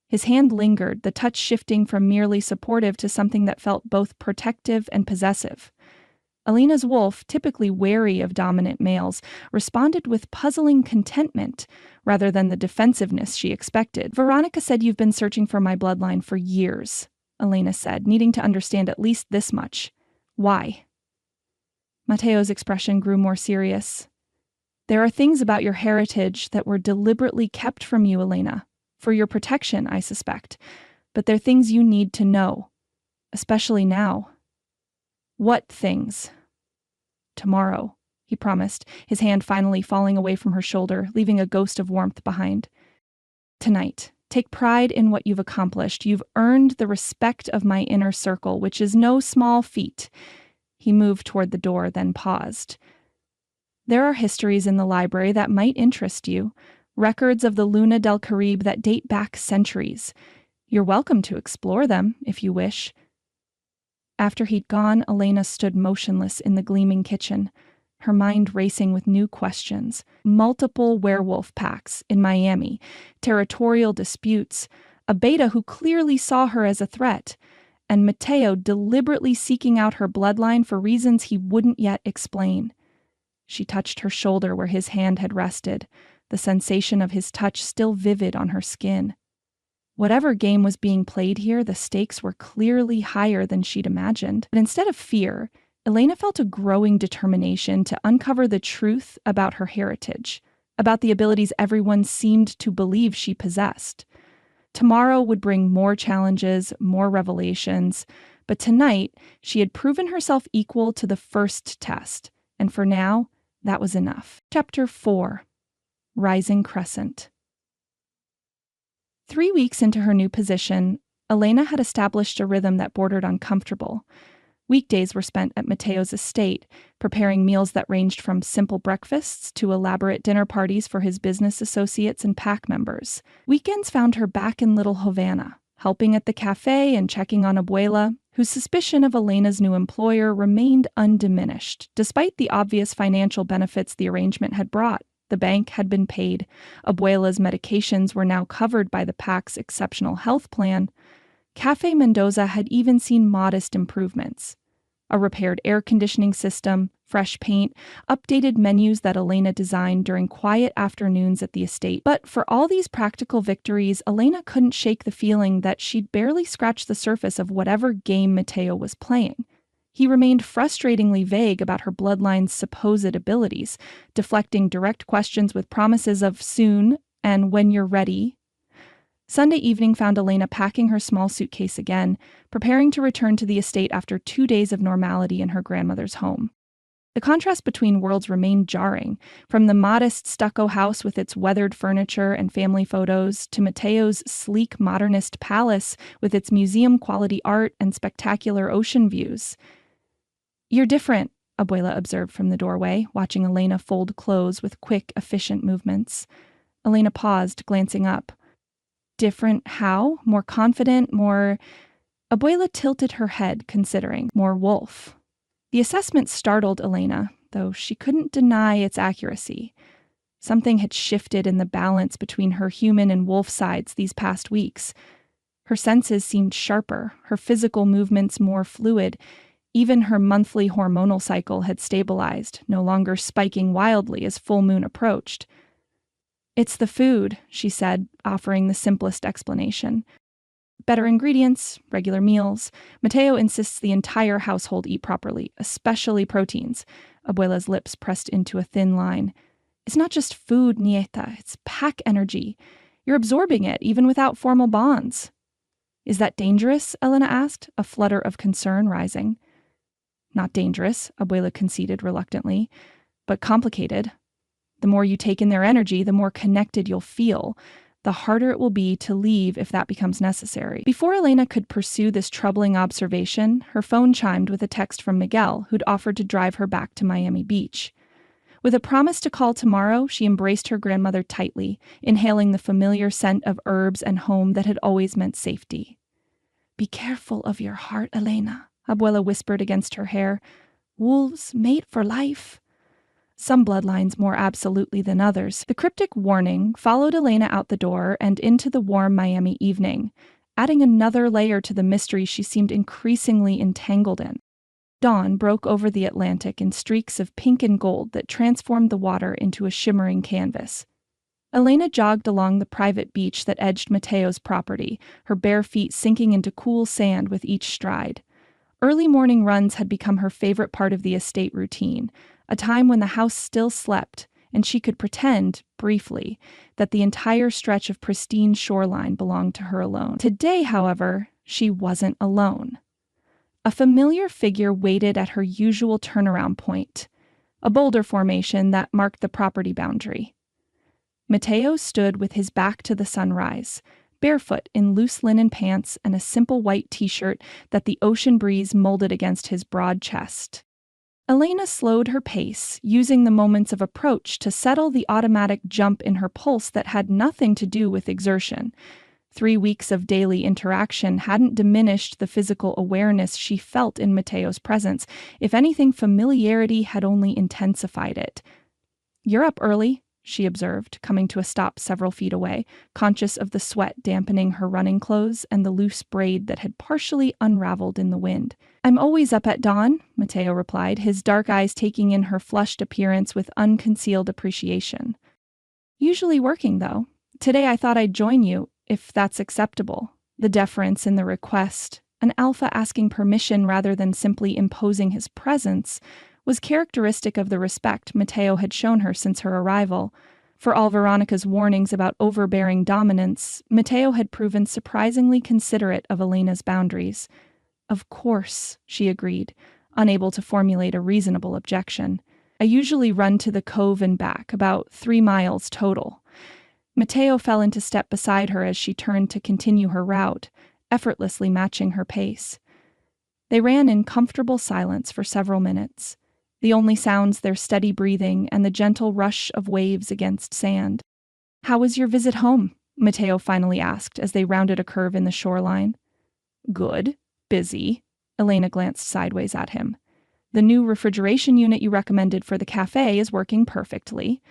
His hand lingered, the touch shifting from merely supportive to something that felt both protective and possessive. Elena's wolf, typically wary of dominant males, responded with puzzling contentment rather than the defensiveness she expected. "Veronica said you've been searching for my bloodline for years," Elena said, needing to understand at least this much. "Why?" Mateo's expression grew more serious. "There are things about your heritage that were deliberately kept from you, Elena. For your protection, I suspect. But they're things you need to know. Especially now." "What things?" "Tomorrow," he promised, his hand finally falling away from her shoulder, leaving a ghost of warmth behind. "Tonight. Take pride in what you've accomplished. You've earned the respect of my inner circle, which is no small feat." He moved toward the door, then paused. "There are histories in the library that might interest you. Records of the Luna del Caribe that date back centuries. You're welcome to explore them, if you wish." After he'd gone, Elena stood motionless in the gleaming kitchen, her mind racing with new questions. Multiple werewolf packs in Miami, territorial disputes, a beta who clearly saw her as a threat, and Mateo deliberately seeking out her bloodline for reasons he wouldn't yet explain. She touched her shoulder where his hand had rested, the sensation of his touch still vivid on her skin. Whatever game was being played here, the stakes were clearly higher than she'd imagined. But instead of fear, Elena felt a growing determination to uncover the truth about her heritage, about the abilities everyone seemed to believe she possessed. Tomorrow would bring more challenges, more revelations, but tonight she had proven herself equal to the first test, and for now, that was enough. Chapter 4. Rising Crescent. 3 weeks into her new position, Elena had established a rhythm that bordered on comfortable. Weekdays were spent at Mateo's estate, preparing meals that ranged from simple breakfasts to elaborate dinner parties for his business associates and pack members. Weekends found her back in Little Havana, helping at the cafe and checking on Abuela, whose suspicion of Elena's new employer remained undiminished, despite the obvious financial benefits the arrangement had brought. The bank had been paid. Abuela's medications were now covered by the PAC's exceptional health plan. Cafe Mendoza had even seen modest improvements. A repaired air conditioning system, fresh paint, updated menus that Elena designed during quiet afternoons at the estate. But for all these practical victories, Elena couldn't shake the feeling that she'd barely scratched the surface of whatever game Mateo was playing. He remained frustratingly vague about her bloodline's supposed abilities, deflecting direct questions with promises of soon and when you're ready. Sunday evening found Elena packing her small suitcase again, preparing to return to the estate after 2 days of normality in her grandmother's home. The contrast between worlds remained jarring, from the modest stucco house with its weathered furniture and family photos to Mateo's sleek modernist palace with its museum-quality art and spectacular ocean views. "You're different," Abuela observed from the doorway, watching Elena fold clothes with quick, efficient movements. Elena paused, glancing up. "Different how? More confident, more—" Abuela tilted her head, considering. "More wolf." The assessment startled Elena, though she couldn't deny its accuracy. Something had shifted in the balance between her human and wolf sides these past weeks. Her senses seemed sharper, her physical movements more fluid. Even her monthly hormonal cycle had stabilized, no longer spiking wildly as full moon approached. "It's the food," she said, offering the simplest explanation. "Better ingredients, regular meals. Mateo insists the entire household eat properly, especially proteins." Abuela's lips pressed into a thin line. "It's not just food, nieta, it's pack energy. You're absorbing it, even without formal bonds." "Is that dangerous?" Elena asked, a flutter of concern rising. "Not dangerous," Abuela conceded reluctantly, "but complicated. The more you take in their energy, the more connected you'll feel. The harder it will be to leave if that becomes necessary." Before Elena could pursue this troubling observation, her phone chimed with a text from Miguel, who'd offered to drive her back to Miami Beach. With a promise to call tomorrow, she embraced her grandmother tightly, inhaling the familiar scent of herbs and home that had always meant safety. "Be careful of your heart, Elena," Abuela whispered against her hair. "Wolves mate for life." some bloodlines more absolutely than others. The cryptic warning followed Elena out the door and into the warm Miami evening, adding another layer to the mystery she seemed increasingly entangled in. Dawn broke over the Atlantic in streaks of pink and gold that transformed the water into a shimmering canvas. Elena jogged along the private beach that edged Mateo's property, her bare feet sinking into cool sand with each stride. Early morning runs had become her favorite part of the estate routine, a time when the house still slept, and she could pretend, briefly, that the entire stretch of pristine shoreline belonged to her alone. Today, however, she wasn't alone. A familiar figure waited at her usual turnaround point, a boulder formation that marked the property boundary. Mateo stood with his back to the sunrise, barefoot in loose linen pants and a simple white t-shirt that the ocean breeze molded against his broad chest. Elena slowed her pace, using the moments of approach to settle the automatic jump in her pulse that had nothing to do with exertion. 3 weeks of daily interaction hadn't diminished the physical awareness she felt in Mateo's presence. If anything, familiarity had only intensified it. "You're up early," she observed, coming to a stop several feet away, conscious of the sweat dampening her running clothes and the loose braid that had partially unraveled in the wind. "I'm always up at dawn," Mateo replied, his dark eyes taking in her flushed appearance with unconcealed appreciation. "Usually working, though. Today I thought I'd join you, if that's acceptable." The deference in the request, an alpha asking permission rather than simply imposing his presence, was characteristic of the respect Mateo had shown her since her arrival. For all Veronica's warnings about overbearing dominance, Mateo had proven surprisingly considerate of Elena's boundaries. "Of course," she agreed, unable to formulate a reasonable objection. "I usually run to the cove and back, about 3 miles total." Mateo fell into step beside her as she turned to continue her route, effortlessly matching her pace. They ran in comfortable silence for several minutes, the only sounds their steady breathing and the gentle rush of waves against sand. "How was your visit home?" Mateo finally asked as they rounded a curve in the shoreline. "Good. Busy." Elena glanced sideways at him. "The new refrigeration unit you recommended for the cafe is working perfectly."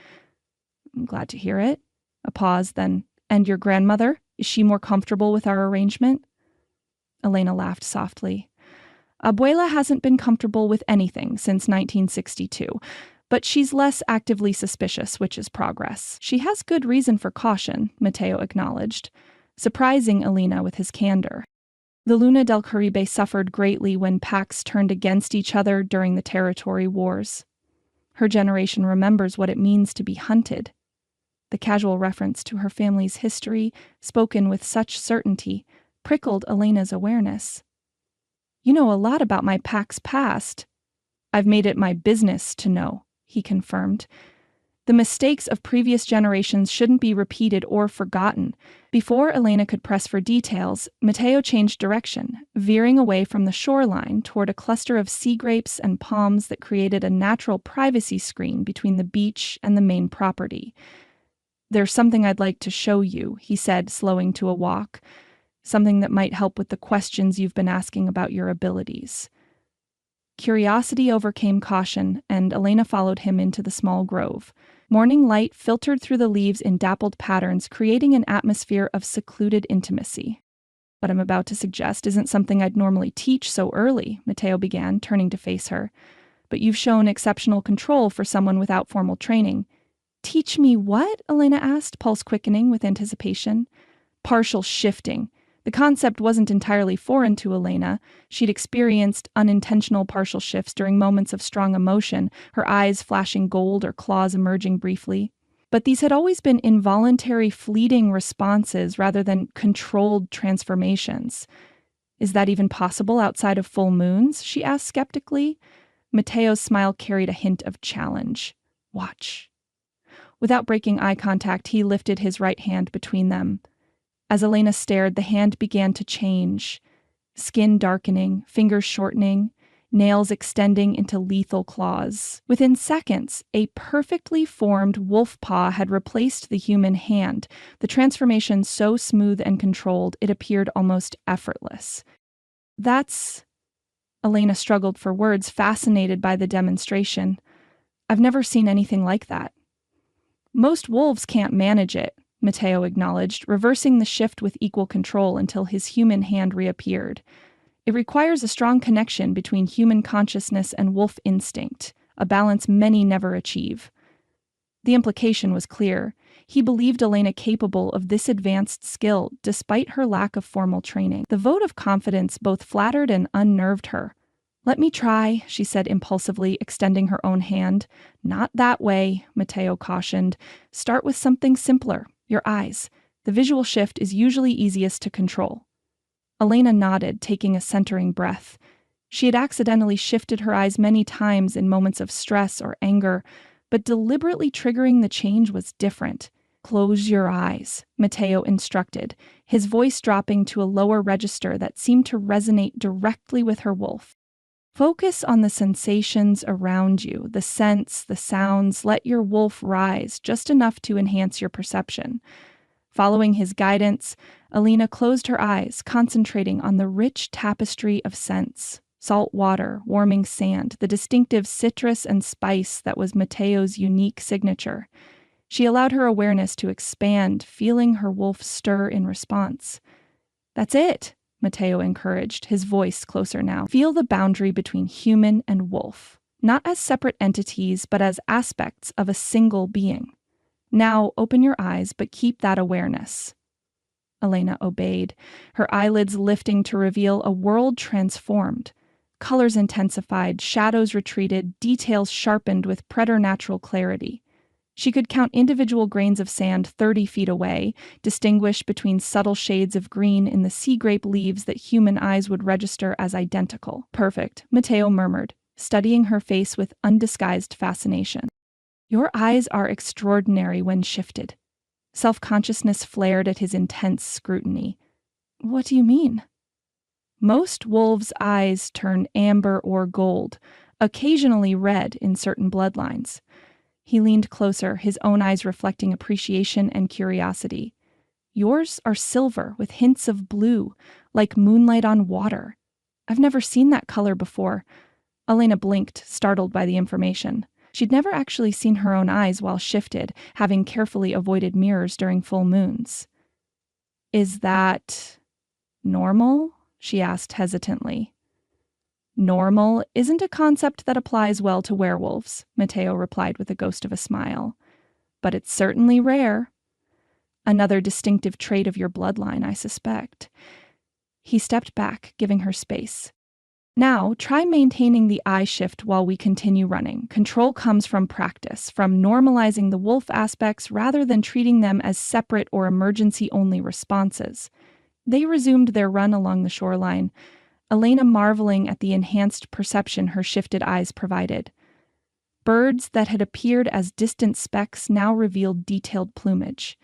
"I'm glad to hear it." A pause, then, "And your grandmother? Is she more comfortable with our arrangement?" Elena laughed softly. "Abuela hasn't been comfortable with anything since 1962, but she's less actively suspicious, which is progress. She has good reason for caution," Mateo acknowledged, surprising Elena with his candor. The Luna del Caribe suffered greatly when packs turned against each other during the territory wars. Her generation remembers what it means to be hunted. The casual reference to her family's history, spoken with such certainty, prickled Elena's awareness. "You know a lot about my pack's past." "I've made it my business to know," he confirmed. The mistakes of previous generations shouldn't be repeated or forgotten. Before Elena could press for details, Mateo changed direction, veering away from the shoreline toward a cluster of sea grapes and palms that created a natural privacy screen between the beach and the main property. "There's something I'd like to show you," he said, slowing to a walk. "Something that might help with the questions you've been asking about your abilities." Curiosity overcame caution, and Elena followed him into the small grove. Morning light filtered through the leaves in dappled patterns, creating an atmosphere of secluded intimacy. "What I'm about to suggest isn't something I'd normally teach so early," Mateo began, turning to face her. "But you've shown exceptional control for someone without formal training." "Teach me what?" Elena asked, pulse quickening with anticipation. "Partial shifting." The concept wasn't entirely foreign to Elena. She'd experienced unintentional partial shifts during moments of strong emotion, her eyes flashing gold or claws emerging briefly. But these had always been involuntary, fleeting responses rather than controlled transformations. "Is that even possible outside of full moons?" she asked skeptically. Mateo's smile carried a hint of challenge. "Watch." Without breaking eye contact, he lifted his right hand between them. As Elena stared, the hand began to change. Skin darkening, fingers shortening, nails extending into lethal claws. Within seconds, a perfectly formed wolf paw had replaced the human hand, the transformation so smooth and controlled it appeared almost effortless. "That's..." Elena struggled for words, fascinated by the demonstration. I've never seen anything like that. Most wolves can't manage it, Matteo acknowledged, reversing the shift with equal control until his human hand reappeared. It requires a strong connection between human consciousness and wolf instinct, a balance many never achieve. The implication was clear. He believed Elena capable of this advanced skill despite her lack of formal training. The vote of confidence both flattered and unnerved her. "Let me try," she said impulsively, extending her own hand. "Not that way," Matteo cautioned. "Start with something simpler, your eyes. The visual shift is usually easiest to control." Elena nodded, taking a centering breath. She had accidentally shifted her eyes many times in moments of stress or anger, but deliberately triggering the change was different. "Close your eyes," Matteo instructed, his voice dropping to a lower register that seemed to resonate directly with her wolf. "Focus on the sensations around you, the scents, the sounds. Let your wolf rise, just enough to enhance your perception." Following his guidance, Elena closed her eyes, concentrating on the rich tapestry of scents. Salt water, warming sand, the distinctive citrus and spice that was Matteo's unique signature. She allowed her awareness to expand, feeling her wolf stir in response. "That's it," Matteo encouraged, his voice closer now. "Feel the boundary between human and wolf, not as separate entities, but as aspects of a single being. Now open your eyes, but keep that awareness." Elena obeyed, her eyelids lifting to reveal a world transformed. Colors intensified, shadows retreated, details sharpened with preternatural clarity. She could count individual grains of sand 30 feet away, distinguish between subtle shades of green in the sea grape leaves that human eyes would register as identical. "Perfect," Matteo murmured, studying her face with undisguised fascination. "Your eyes are extraordinary when shifted." Self-consciousness flared at his intense scrutiny. "What do you mean?" "Most wolves' eyes turn amber or gold, occasionally red in certain bloodlines." He leaned closer, his own eyes reflecting appreciation and curiosity. "Yours are silver with hints of blue, like moonlight on water. I've never seen that color before." Elena blinked, startled by the information. She'd never actually seen her own eyes while shifted, having carefully avoided mirrors during full moons. "Is that normal?" she asked hesitantly. "Normal isn't a concept that applies well to werewolves," Matteo replied with a ghost of a smile. "But it's certainly rare. Another distinctive trait of your bloodline, I suspect." He stepped back, giving her space. "Now, try maintaining the eye shift while we continue running. Control comes from practice, from normalizing the wolf aspects rather than treating them as separate or emergency-only responses." They resumed their run along the shoreline, Elena marveling at the enhanced perception her shifted eyes provided. Birds that had appeared as distant specks now revealed detailed plumage.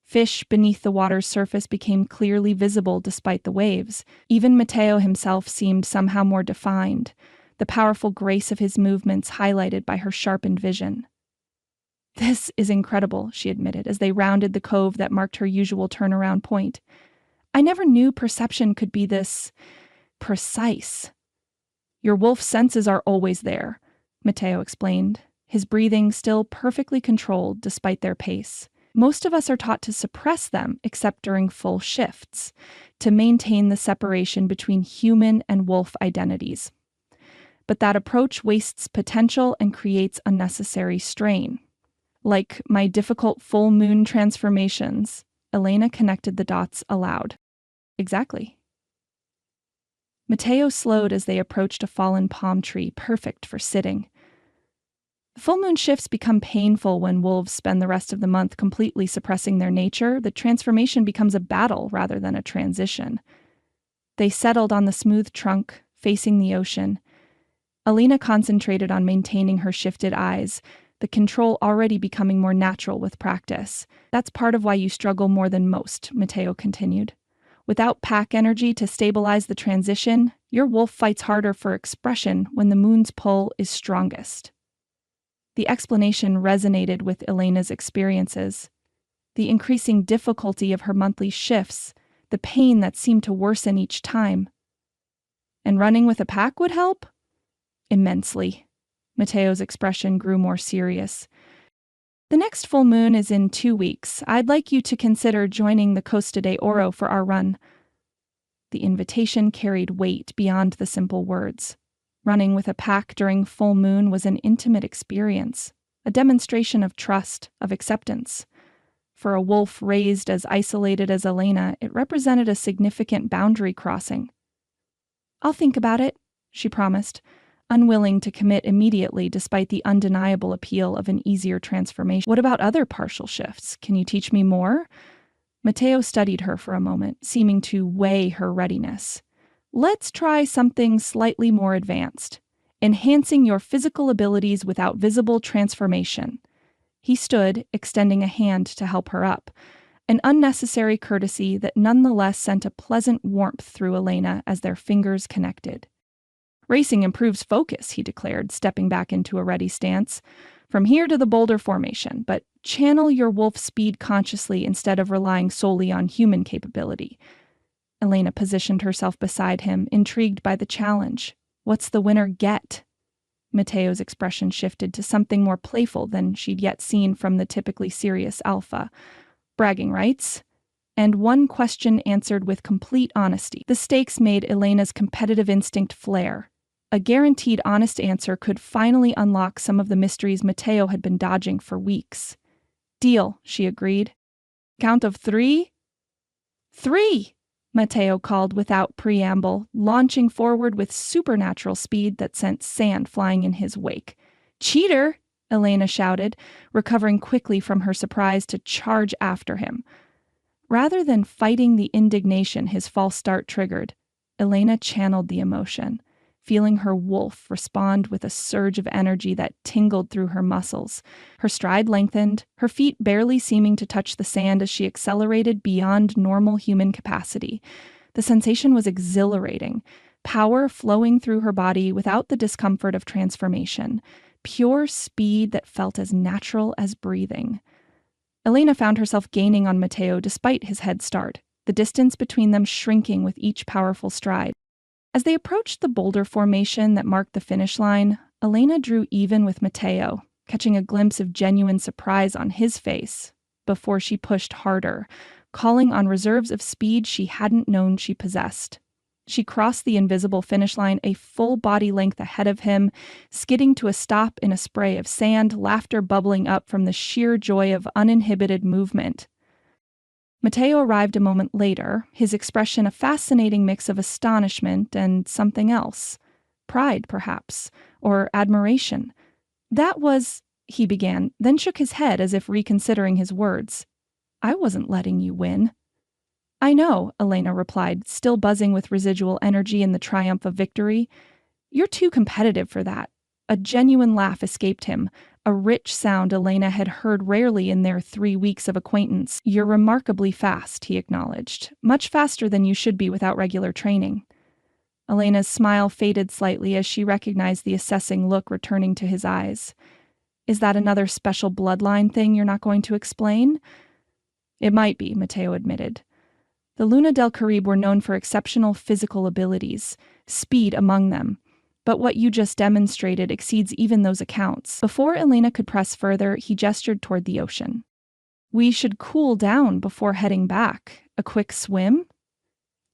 Fish beneath the water's surface became clearly visible despite the waves. Even Matteo himself seemed somehow more defined, the powerful grace of his movements highlighted by her sharpened vision. "This is incredible," she admitted, as they rounded the cove that marked her usual turnaround point. "I never knew perception could be this precise." "Your wolf senses are always there," Matteo explained, his breathing still perfectly controlled despite their pace. "Most of us are taught to suppress them except during full shifts, to maintain the separation between human and wolf identities. But that approach wastes potential and creates unnecessary strain. Like my difficult full moon transformations." Elena connected the dots aloud. "Exactly." Matteo slowed as they approached a fallen palm tree, perfect for sitting. "Full moon shifts become painful when wolves spend the rest of the month completely suppressing their nature. The transformation becomes a battle rather than a transition." They settled on the smooth trunk, facing the ocean. Elena concentrated on maintaining her shifted eyes, the control already becoming more natural with practice. "That's part of why you struggle more than most," Matteo continued. "Without pack energy to stabilize the transition, your wolf fights harder for expression when the moon's pull is strongest." The explanation resonated with Elena's experiences. The increasing difficulty of her monthly shifts, the pain that seemed to worsen each time. "And running with a pack would help?" "Immensely." Mateo's expression grew more serious. The next full moon is in 2 weeks. I'd like you to consider joining the Costa de Oro for our run. The invitation carried weight beyond the simple words. Running with a pack during full moon was an intimate experience, a demonstration of trust, of acceptance. For a wolf raised as isolated as Elena, it represented a significant boundary crossing. "I'll think about it," she promised, unwilling to commit immediately despite the undeniable appeal of an easier transformation. "What about other partial shifts? Can you teach me more?" Mateo studied her for a moment, seeming to weigh her readiness. "Let's try something slightly more advanced. Enhancing your physical abilities without visible transformation." He stood, extending a hand to help her up, an unnecessary courtesy that nonetheless sent a pleasant warmth through Elena as their fingers connected. "Racing improves focus," he declared, stepping back into a ready stance. "From here to the boulder formation, but channel your wolf speed consciously instead of relying solely on human capability." Elena positioned herself beside him, intrigued by the challenge. "What's the winner get?" Mateo's expression shifted to something more playful than she'd yet seen from the typically serious alpha. "Bragging rights?" And one question answered with complete honesty. The stakes made Elena's competitive instinct flare. A guaranteed honest answer could finally unlock some of the mysteries Mateo had been dodging for weeks. "Deal," she agreed. "Count of 3? 3! Mateo called without preamble, launching forward with supernatural speed that sent sand flying in his wake. "Cheater!" Elena shouted, recovering quickly from her surprise to charge after him. Rather than fighting the indignation his false start triggered, Elena channeled the emotion, feeling her wolf respond with a surge of energy that tingled through her muscles. Her stride lengthened, her feet barely seeming to touch the sand as she accelerated beyond normal human capacity. The sensation was exhilarating, power flowing through her body without the discomfort of transformation, pure speed that felt as natural as breathing. Elena found herself gaining on Mateo despite his head start, the distance between them shrinking with each powerful stride. As they approached the boulder formation that marked the finish line, Elena drew even with Mateo, catching a glimpse of genuine surprise on his face before she pushed harder, calling on reserves of speed she hadn't known she possessed. She crossed the invisible finish line a full body length ahead of him, skidding to a stop in a spray of sand, laughter bubbling up from the sheer joy of uninhibited movement. Mateo arrived a moment later, his expression a fascinating mix of astonishment and something else. Pride, perhaps, or admiration. "That was," he began, then shook his head as if reconsidering his words. "I wasn't letting you win." "I know," Elena replied, still buzzing with residual energy in the triumph of victory. "You're too competitive for that." A genuine laugh escaped him, a rich sound Elena had heard rarely in their 3 weeks of acquaintance. "You're remarkably fast," he acknowledged. "Much faster than you should be without regular training." Elena's smile faded slightly as she recognized the assessing look returning to his eyes. "Is that another special bloodline thing you're not going to explain?" "It might be," Mateo admitted. The Luna del Caribe were known for exceptional physical abilities, speed among them. But what you just demonstrated exceeds even those accounts. Before Elena could press further, he gestured toward the ocean. "We should cool down before heading back. A quick swim?"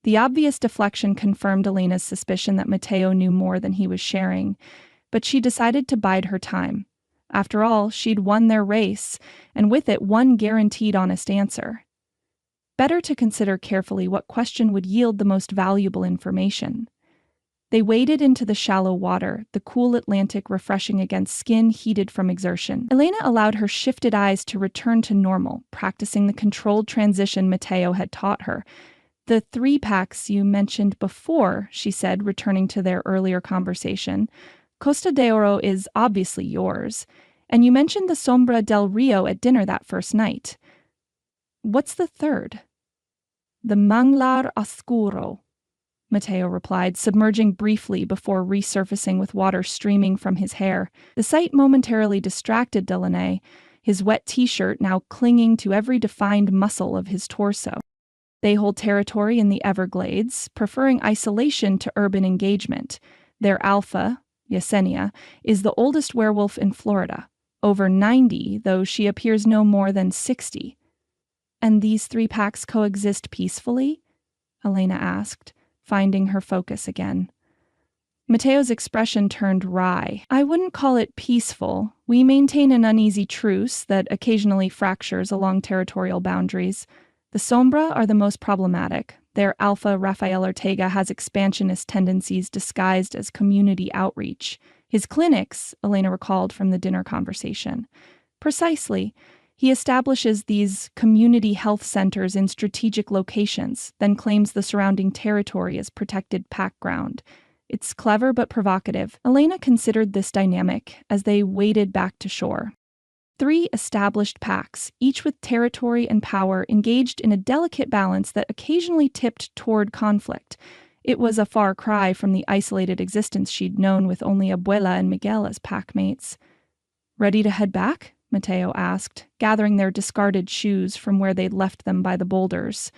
The obvious deflection confirmed Elena's suspicion that Mateo knew more than he was sharing, but she decided to bide her time. After all, she'd won their race, and with it one guaranteed honest answer. Better to consider carefully what question would yield the most valuable information. They waded into the shallow water, the cool Atlantic refreshing against skin heated from exertion. Elena allowed her shifted eyes to return to normal, practicing the controlled transition Mateo had taught her. "The 3 packs you mentioned before," she said, returning to their earlier conversation. "Costa de Oro is obviously yours. And you mentioned the Sombra del Rio at dinner that first night. What's the third?" "The Manglar Oscuro," Mateo replied, submerging briefly before resurfacing with water streaming from his hair. The sight momentarily distracted Delaunay, his wet t-shirt now clinging to every defined muscle of his torso. They hold territory in the Everglades, preferring isolation to urban engagement. Their alpha, Yesenia, is the oldest werewolf in Florida, over 90, though she appears no more than 60. And these three packs coexist peacefully? Elena asked, finding her focus again. Mateo's expression turned wry. I wouldn't call it peaceful. We maintain an uneasy truce that occasionally fractures along territorial boundaries. The Sombra are the most problematic. Their alpha, Rafael Ortega, has expansionist tendencies disguised as community outreach. His clinics, Elena recalled from the dinner conversation. Precisely. He establishes these community health centers in strategic locations, then claims the surrounding territory as protected pack ground. It's clever but provocative. Elena considered this dynamic as they waded back to shore. 3 established packs, each with territory and power, engaged in a delicate balance that occasionally tipped toward conflict. It was a far cry from the isolated existence she'd known with only Abuela and Miguel as packmates. Ready to head back? Mateo asked, gathering their discarded shoes from where they'd left them by the boulders.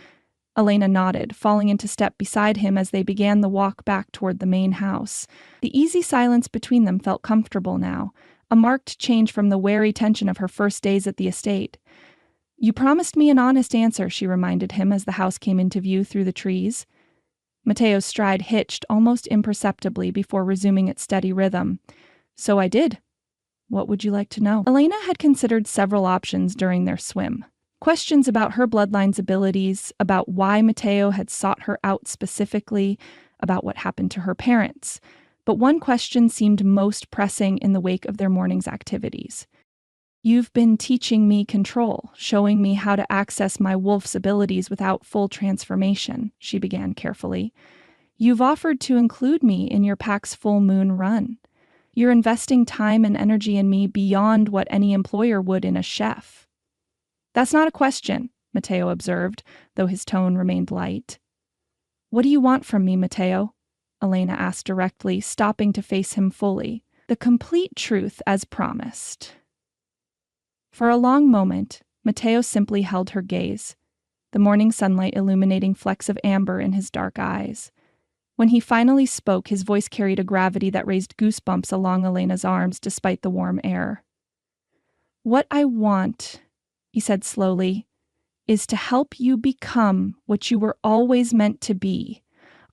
Elena nodded, falling into step beside him as they began the walk back toward the main house. The easy silence between them felt comfortable now, a marked change from the wary tension of her first days at the estate. You promised me an honest answer, she reminded him as the house came into view through the trees. Mateo's stride hitched almost imperceptibly before resuming its steady rhythm. So I did. What would you like to know? Elena had considered several options during their swim. Questions about her bloodline's abilities, about why Mateo had sought her out specifically, about what happened to her parents. But one question seemed most pressing in the wake of their morning's activities. You've been teaching me control, showing me how to access my wolf's abilities without full transformation, she began carefully. You've offered to include me in your pack's full moon run. You're investing time and energy in me beyond what any employer would in a chef. That's not a question, Mateo observed, though his tone remained light. What do you want from me, Mateo? Elena asked directly, stopping to face him fully. The complete truth as promised. For a long moment, Mateo simply held her gaze, the morning sunlight illuminating flecks of amber in his dark eyes. When he finally spoke, his voice carried a gravity that raised goosebumps along Elena's arms despite the warm air. What I want, he said slowly, is to help you become what you were always meant to be,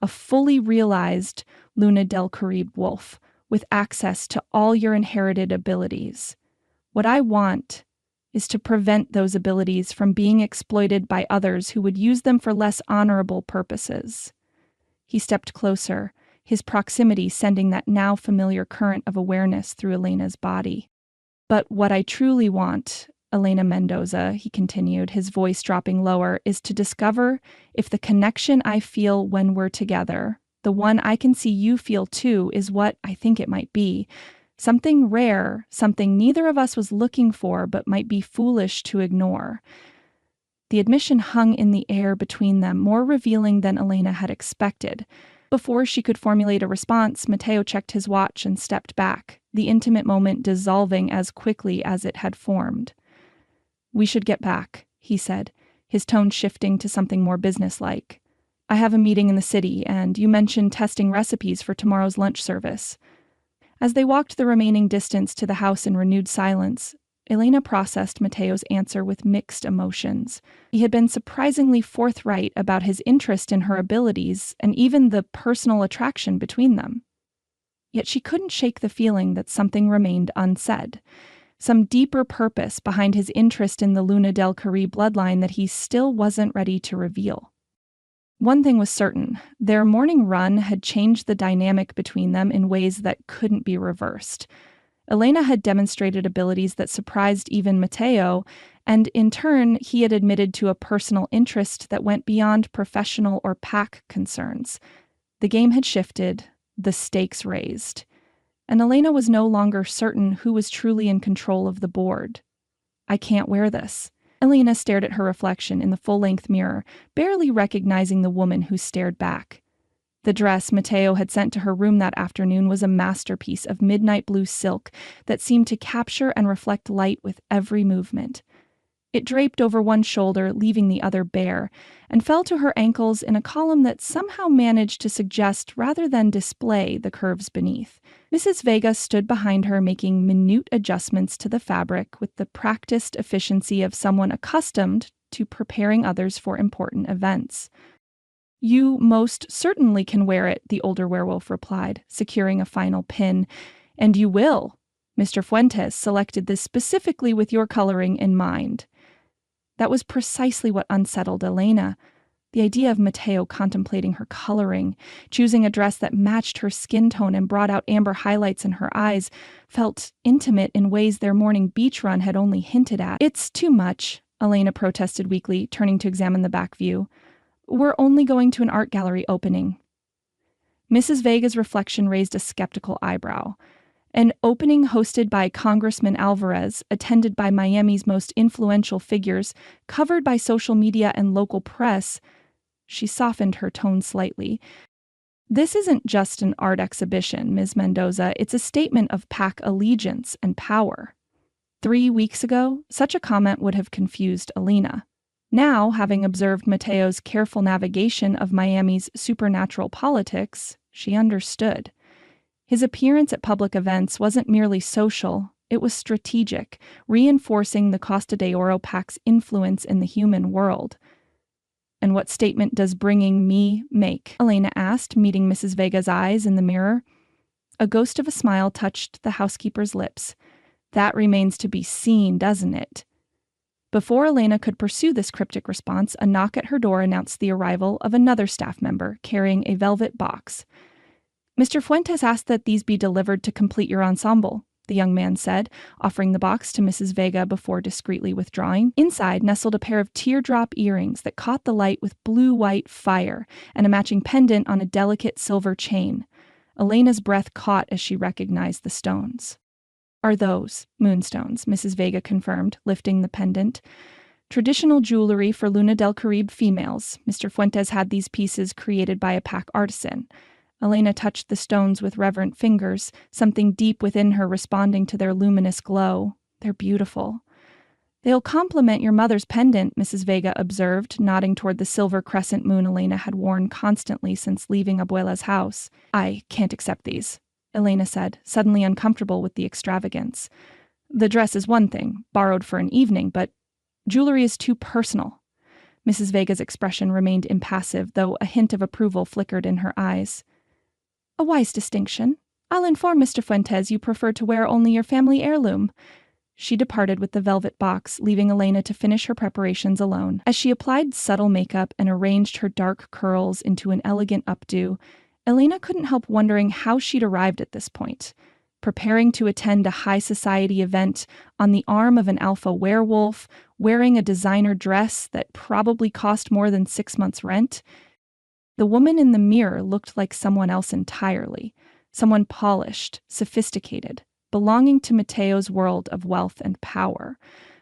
a fully realized Luna del Caribe wolf with access to all your inherited abilities. What I want is to prevent those abilities from being exploited by others who would use them for less honorable purposes. He stepped closer, his proximity sending that now familiar current of awareness through Elena's body. But what I truly want, Elena Mendoza, he continued, his voice dropping lower, is to discover if the connection I feel when we're together, the one I can see you feel too, is what I think it might be. Something rare, something neither of us was looking for but might be foolish to ignore. The admission hung in the air between them, more revealing than Elena had expected. Before she could formulate a response, Mateo checked his watch and stepped back, the intimate moment dissolving as quickly as it had formed. We should get back, he said, his tone shifting to something more businesslike. I have a meeting in the city, and you mentioned testing recipes for tomorrow's lunch service. As they walked the remaining distance to the house in renewed silence, Elena processed Mateo's answer with mixed emotions. He had been surprisingly forthright about his interest in her abilities and even the personal attraction between them. Yet she couldn't shake the feeling that something remained unsaid, some deeper purpose behind his interest in the Luna del Caribe bloodline that he still wasn't ready to reveal. One thing was certain, their morning run had changed the dynamic between them in ways that couldn't be reversed. Elena had demonstrated abilities that surprised even Mateo, and in turn, he had admitted to a personal interest that went beyond professional or pack concerns. The game had shifted, the stakes raised, and Elena was no longer certain who was truly in control of the board. I can't wear this. Elena stared at her reflection in the full-length mirror, barely recognizing the woman who stared back. The dress Mateo had sent to her room that afternoon was a masterpiece of midnight blue silk that seemed to capture and reflect light with every movement. It draped over one shoulder, leaving the other bare, and fell to her ankles in a column that somehow managed to suggest rather than display the curves beneath. Mrs. Vega stood behind her, making minute adjustments to the fabric with the practiced efficiency of someone accustomed to preparing others for important events. "You most certainly can wear it," the older werewolf replied, securing a final pin. "And you will. Mr. Fuentes selected this specifically with your coloring in mind." That was precisely what unsettled Elena. The idea of Mateo contemplating her coloring, choosing a dress that matched her skin tone and brought out amber highlights in her eyes, felt intimate in ways their morning beach run had only hinted at. "It's too much," Elena protested weakly, turning to examine the back view. "We're only going to an art gallery opening." Mrs. Vega's reflection raised a skeptical eyebrow. An opening hosted by Congressman Alvarez, attended by Miami's most influential figures, covered by social media and local press. She softened her tone slightly. "This isn't just an art exhibition, Ms. Mendoza. It's a statement of pack allegiance and power." 3 weeks ago, such a comment would have confused Elena. Now, having observed Mateo's careful navigation of Miami's supernatural politics, she understood. His appearance at public events wasn't merely social, it was strategic, reinforcing the Costa de Oro Pac's influence in the human world. "And what statement does bringing me make?" Elena asked, meeting Mrs. Vega's eyes in the mirror. A ghost of a smile touched the housekeeper's lips. "That remains to be seen, doesn't it?" Before Elena could pursue this cryptic response, a knock at her door announced the arrival of another staff member carrying a velvet box. "Mr. Fuentes asked that these be delivered to complete your ensemble," the young man said, offering the box to Mrs. Vega before discreetly withdrawing. Inside nestled a pair of teardrop earrings that caught the light with blue-white fire, and a matching pendant on a delicate silver chain. Elena's breath caught as she recognized the stones. "Are those moonstones?" Mrs. Vega confirmed, lifting the pendant. "Traditional jewelry for Luna del Caribe females. Mr. Fuentes had these pieces created by a Pac artisan." Elena touched the stones with reverent fingers, something deep within her responding to their luminous glow. "They're beautiful." "They'll complement your mother's pendant," Mrs. Vega observed, nodding toward the silver crescent moon Elena had worn constantly since leaving Abuela's house. "I can't accept these," Elena said, suddenly uncomfortable with the extravagance. "The dress is one thing, borrowed for an evening, but jewelry is too personal." Mrs. Vega's expression remained impassive, though a hint of approval flickered in her eyes. "A wise distinction. I'll inform Mr. Fuentes you prefer to wear only your family heirloom." She departed with the velvet box, leaving Elena to finish her preparations alone. As she applied subtle makeup and arranged her dark curls into an elegant updo, Elena couldn't help wondering how she'd arrived at this point. Preparing to attend a high society event on the arm of an alpha werewolf, wearing a designer dress that probably cost more than 6 months' rent. The woman in the mirror looked like someone else entirely, someone polished, sophisticated, belonging to Mateo's world of wealth and power.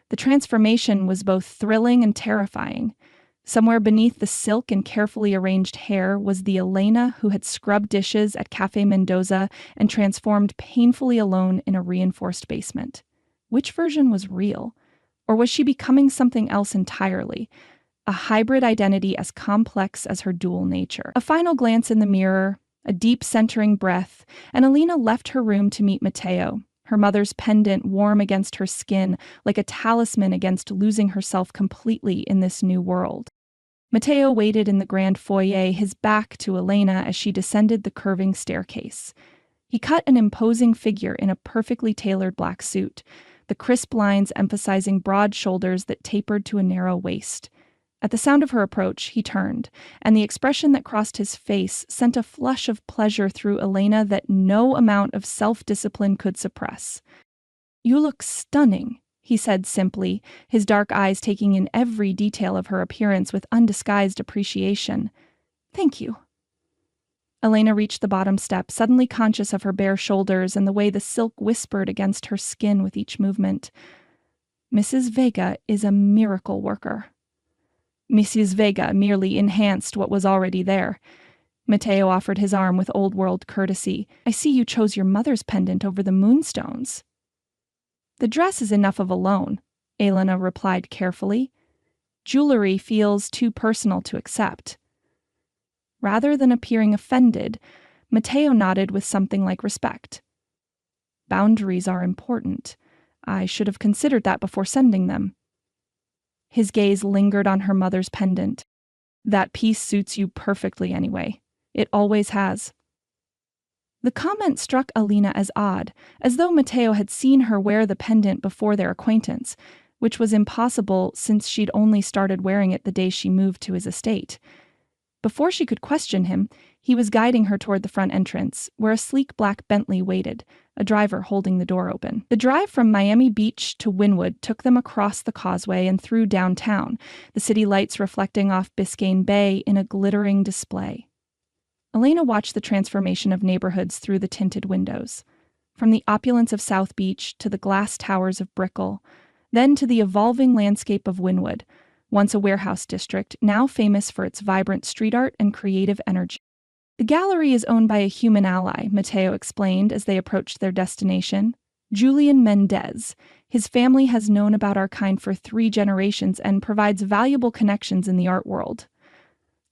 The transformation was both thrilling and terrifying. Somewhere beneath the silk and carefully arranged hair was the Elena who had scrubbed dishes at Cafe Mendoza and transformed painfully alone in a reinforced basement. Which version was real? Or was she becoming something else entirely? A hybrid identity as complex as her dual nature. A final glance in the mirror, a deep centering breath, and Elena left her room to meet Mateo, her mother's pendant warm against her skin, like a talisman against losing herself completely in this new world. Mateo waited in the grand foyer, his back to Elena as she descended the curving staircase. He cut an imposing figure in a perfectly tailored black suit, the crisp lines emphasizing broad shoulders that tapered to a narrow waist. At the sound of her approach, he turned, and the expression that crossed his face sent a flush of pleasure through Elena that no amount of self-discipline could suppress. "You look stunning," he said simply, his dark eyes taking in every detail of her appearance with undisguised appreciation. "Thank you." Elena reached the bottom step, suddenly conscious of her bare shoulders and the way the silk whispered against her skin with each movement. "Mrs. Vega is a miracle worker." Mrs. Vega merely enhanced what was already there. Mateo offered his arm with old-world courtesy. "I see you chose your mother's pendant over the moonstones." "The dress is enough of a loan," Elena replied carefully. Jewelry feels too personal to accept. Rather than appearing offended, Mateo nodded with something like respect. Boundaries are important. I should have considered that before sending them. His gaze lingered on her mother's pendant. That piece suits you perfectly anyway. It always has. The comment struck Alina as odd, as though Mateo had seen her wear the pendant before their acquaintance, which was impossible since she'd only started wearing it the day she moved to his estate. Before she could question him, he was guiding her toward the front entrance, where a sleek black Bentley waited, a driver holding the door open. The drive from Miami Beach to Wynwood took them across the causeway and through downtown, the city lights reflecting off Biscayne Bay in a glittering display. Elena watched the transformation of neighborhoods through the tinted windows, from the opulence of South Beach to the glass towers of Brickell, then to the evolving landscape of Wynwood, once a warehouse district, now famous for its vibrant street art and creative energy. The gallery is owned by a human ally, Mateo explained as they approached their destination. Julian Mendez. His family has known about our kind for 3 generations and provides valuable connections in the art world.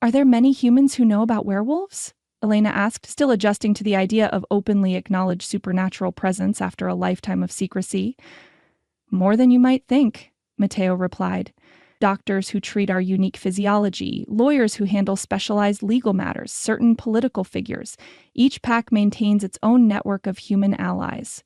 Are there many humans who know about werewolves? Elena asked, still adjusting to the idea of openly acknowledged supernatural presence after a lifetime of secrecy. More than you might think, Mateo replied. Doctors who treat our unique physiology, lawyers who handle specialized legal matters, certain political figures. Each pack maintains its own network of human allies.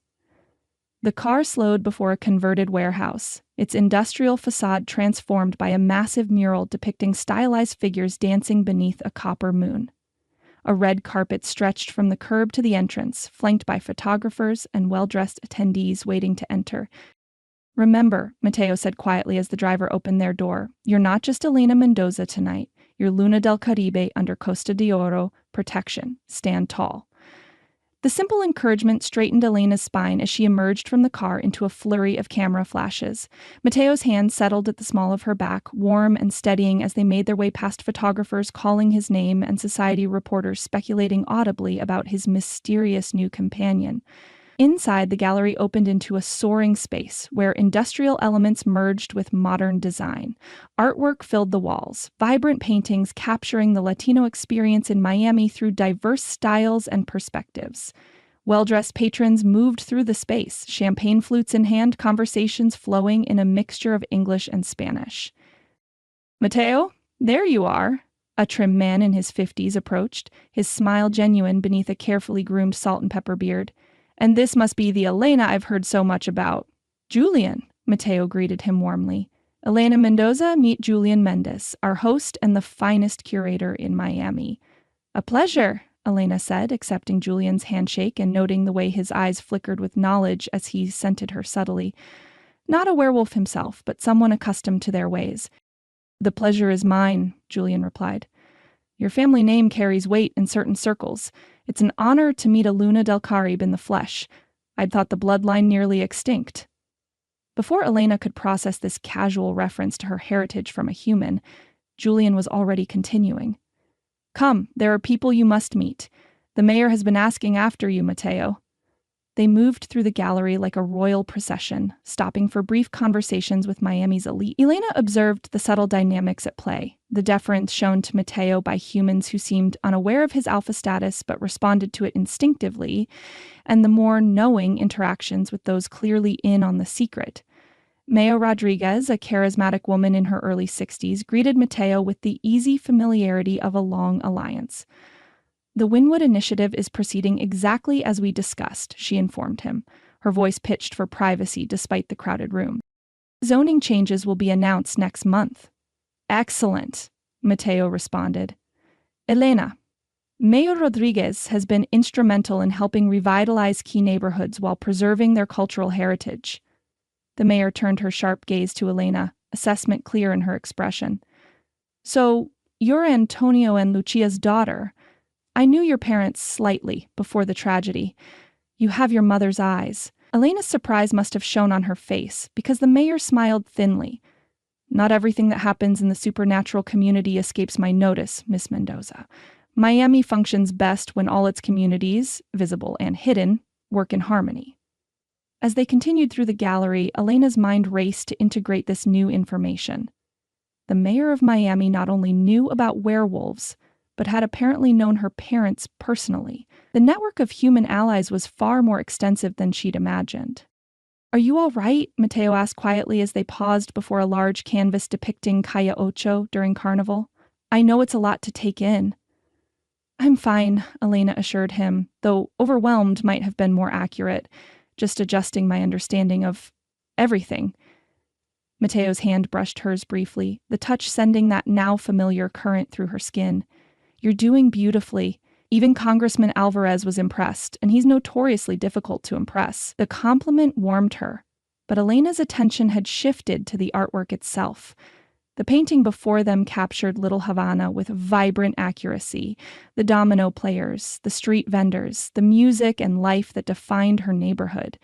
The car slowed before a converted warehouse, its industrial facade transformed by a massive mural depicting stylized figures dancing beneath a copper moon. A red carpet stretched from the curb to the entrance, flanked by photographers and well-dressed attendees waiting to enter. Remember, Mateo said quietly as the driver opened their door, you're not just Elena Mendoza tonight. You're Luna del Caribe under Costa de Oro protection. Stand tall. The simple encouragement straightened Elena's spine as she emerged from the car into a flurry of camera flashes. Mateo's hand settled at the small of her back, warm and steadying as they made their way past photographers calling his name and society reporters speculating audibly about his mysterious new companion. Inside, the gallery opened into a soaring space where industrial elements merged with modern design. Artwork filled the walls, vibrant paintings capturing the Latino experience in Miami through diverse styles and perspectives. Well-dressed patrons moved through the space, champagne flutes in hand, conversations flowing in a mixture of English and Spanish. Mateo, there you are. A trim man in his 50s approached, his smile genuine beneath a carefully groomed salt and pepper beard. And this must be the Elena I've heard so much about. Julian, Mateo greeted him warmly. Elena Mendoza, meet Julian Mendez, our host and the finest curator in Miami. A pleasure, Elena said, accepting Julian's handshake and noting the way his eyes flickered with knowledge as he scented her subtly. Not a werewolf himself, but someone accustomed to their ways. The pleasure is mine, Julian replied. Your family name carries weight in certain circles. It's an honor to meet a Luna del Caribe in the flesh. I'd thought the bloodline nearly extinct. Before Elena could process this casual reference to her heritage from a human, Julian was already continuing. Come, there are people you must meet. The mayor has been asking after you, Mateo. They moved through the gallery like a royal procession, stopping for brief conversations with Miami's elite. Elena observed the subtle dynamics at play, the deference shown to Mateo by humans who seemed unaware of his alpha status but responded to it instinctively, and the more knowing interactions with those clearly in on the secret. Mayo Rodriguez, a charismatic woman in her early 60s, greeted Mateo with the easy familiarity of a long alliance. The Wynwood initiative is proceeding exactly as we discussed, she informed him, her voice pitched for privacy despite the crowded room. Zoning changes will be announced next month. Excellent, Mateo responded. Elena, Mayor Rodriguez has been instrumental in helping revitalize key neighborhoods while preserving their cultural heritage. The mayor turned her sharp gaze to Elena, assessment clear in her expression. So, you're Antonio and Lucia's daughter. I knew your parents slightly before the tragedy. You have your mother's eyes. Elena's surprise must have shown on her face, because the mayor smiled thinly. Not everything that happens in the supernatural community escapes my notice, Miss Mendoza. Miami functions best when all its communities, visible and hidden, work in harmony. As they continued through the gallery, Elena's mind raced to integrate this new information. The mayor of Miami not only knew about werewolves, but had apparently known her parents personally. The network of human allies was far more extensive than she'd imagined. "Are you all right?" Mateo asked quietly as they paused before a large canvas depicting Calle Ocho during Carnival. "I know it's a lot to take in." "I'm fine," Elena assured him, though overwhelmed might have been more accurate, just adjusting my understanding of everything. Mateo's hand brushed hers briefly, the touch sending that now familiar current through her skin. "You're doing beautifully." Even Congressman Alvarez was impressed, and he's notoriously difficult to impress. The compliment warmed her, but Elena's attention had shifted to the artwork itself. The painting before them captured Little Havana with vibrant accuracy. The domino players, the street vendors, the music and life that defined her neighborhood.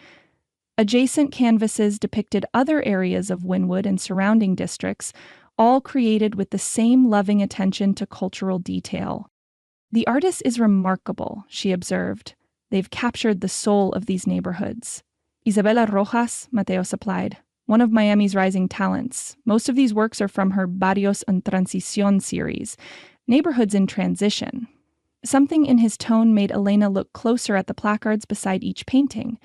Adjacent canvases depicted other areas of Wynwood and surrounding districts, all created with the same loving attention to cultural detail. "The artist is remarkable," she observed. "They've captured the soul of these neighborhoods." "Isabela Rojas," Mateo supplied, "one of Miami's rising talents. Most of these works are from her Barrios en Transición series, neighborhoods in transition." Something in his tone made Elena look closer at the placards beside each painting.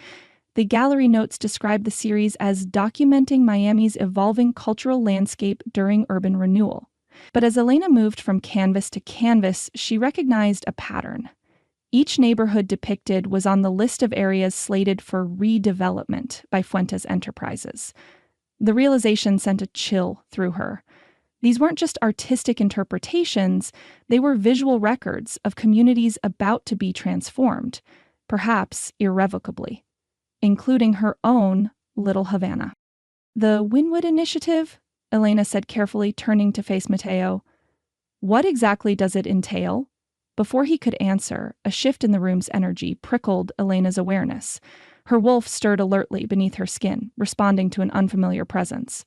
The gallery notes described the series as documenting Miami's evolving cultural landscape during urban renewal. But as Elena moved from canvas to canvas, she recognized a pattern. Each neighborhood depicted was on the list of areas slated for redevelopment by Fuentes Enterprises. The realization sent a chill through her. These weren't just artistic interpretations, they were visual records of communities about to be transformed, perhaps irrevocably, including her own Little Havana. "The Wynwood Initiative?" Elena said carefully, turning to face Mateo. "What exactly does it entail?" Before he could answer, a shift in the room's energy prickled Elena's awareness. Her wolf stirred alertly beneath her skin, responding to an unfamiliar presence.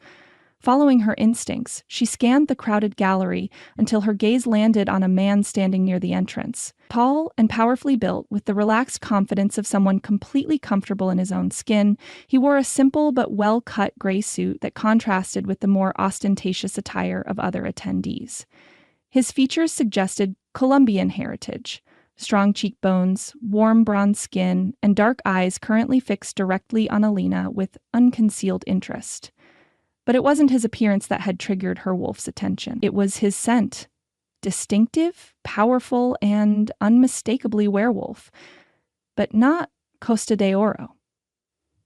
Following her instincts, she scanned the crowded gallery until her gaze landed on a man standing near the entrance. Tall and powerfully built, with the relaxed confidence of someone completely comfortable in his own skin, he wore a simple but well-cut gray suit that contrasted with the more ostentatious attire of other attendees. His features suggested Colombian heritage: strong cheekbones, warm bronze skin, and dark eyes currently fixed directly on Elena with unconcealed interest. But it wasn't his appearance that had triggered her wolf's attention. It was his scent. Distinctive, powerful, and unmistakably werewolf. But not Costa de Oro.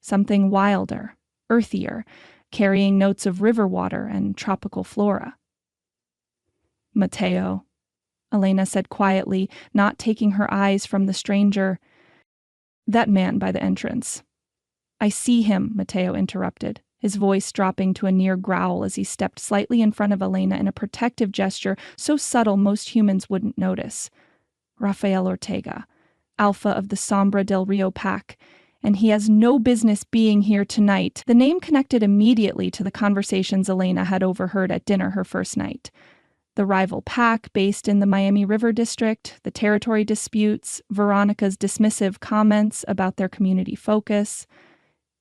Something wilder, earthier, carrying notes of river water and tropical flora. "Mateo," Elena said quietly, not taking her eyes from the stranger. "That man by the entrance." "I see him," Mateo interrupted, his voice dropping to a near growl as he stepped slightly in front of Elena in a protective gesture so subtle most humans wouldn't notice. "Rafael Ortega, alpha of the Sombra del Rio pack, and he has no business being here tonight." The name connected immediately to the conversations Elena had overheard at dinner her first night. The rival pack based in the Miami River District, the territory disputes, Veronica's dismissive comments about their community focus.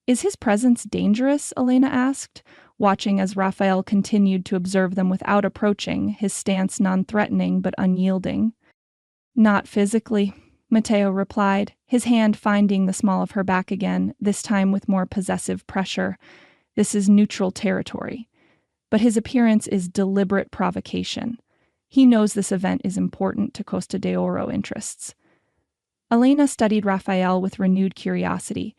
"Is his presence dangerous?" Elena asked, watching as Rafael continued to observe them without approaching, his stance non-threatening but unyielding. "Not physically," Mateo replied, his hand finding the small of her back again, this time with more possessive pressure. "This is neutral territory. But his appearance is deliberate provocation. He knows this event is important to Costa de Oro interests." Elena studied Rafael with renewed curiosity.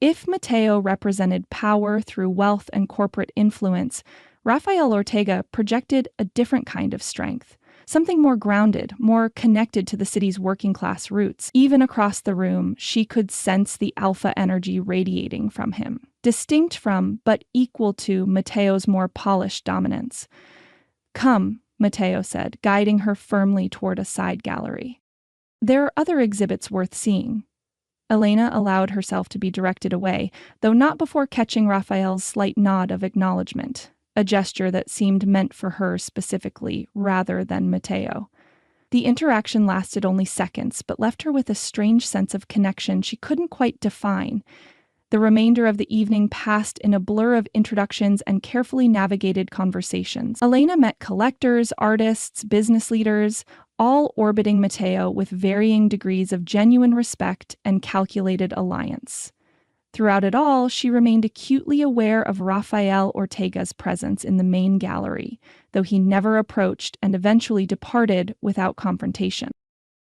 If Mateo represented power through wealth and corporate influence, Rafael Ortega projected a different kind of strength, something more grounded, more connected to the city's working-class roots. Even across the room, she could sense the alpha energy radiating from him, distinct from, but equal to, Mateo's more polished dominance. "Come," Mateo said, guiding her firmly toward a side gallery. "There are other exhibits worth seeing." Elena allowed herself to be directed away, though not before catching Rafael's slight nod of acknowledgement, a gesture that seemed meant for her specifically, rather than Mateo. The interaction lasted only seconds, but left her with a strange sense of connection she couldn't quite define. The remainder of the evening passed in a blur of introductions and carefully navigated conversations. Elena met collectors, artists, business leaders, all orbiting Matteo with varying degrees of genuine respect and calculated alliance. Throughout it all, she remained acutely aware of Rafael Ortega's presence in the main gallery, though he never approached and eventually departed without confrontation.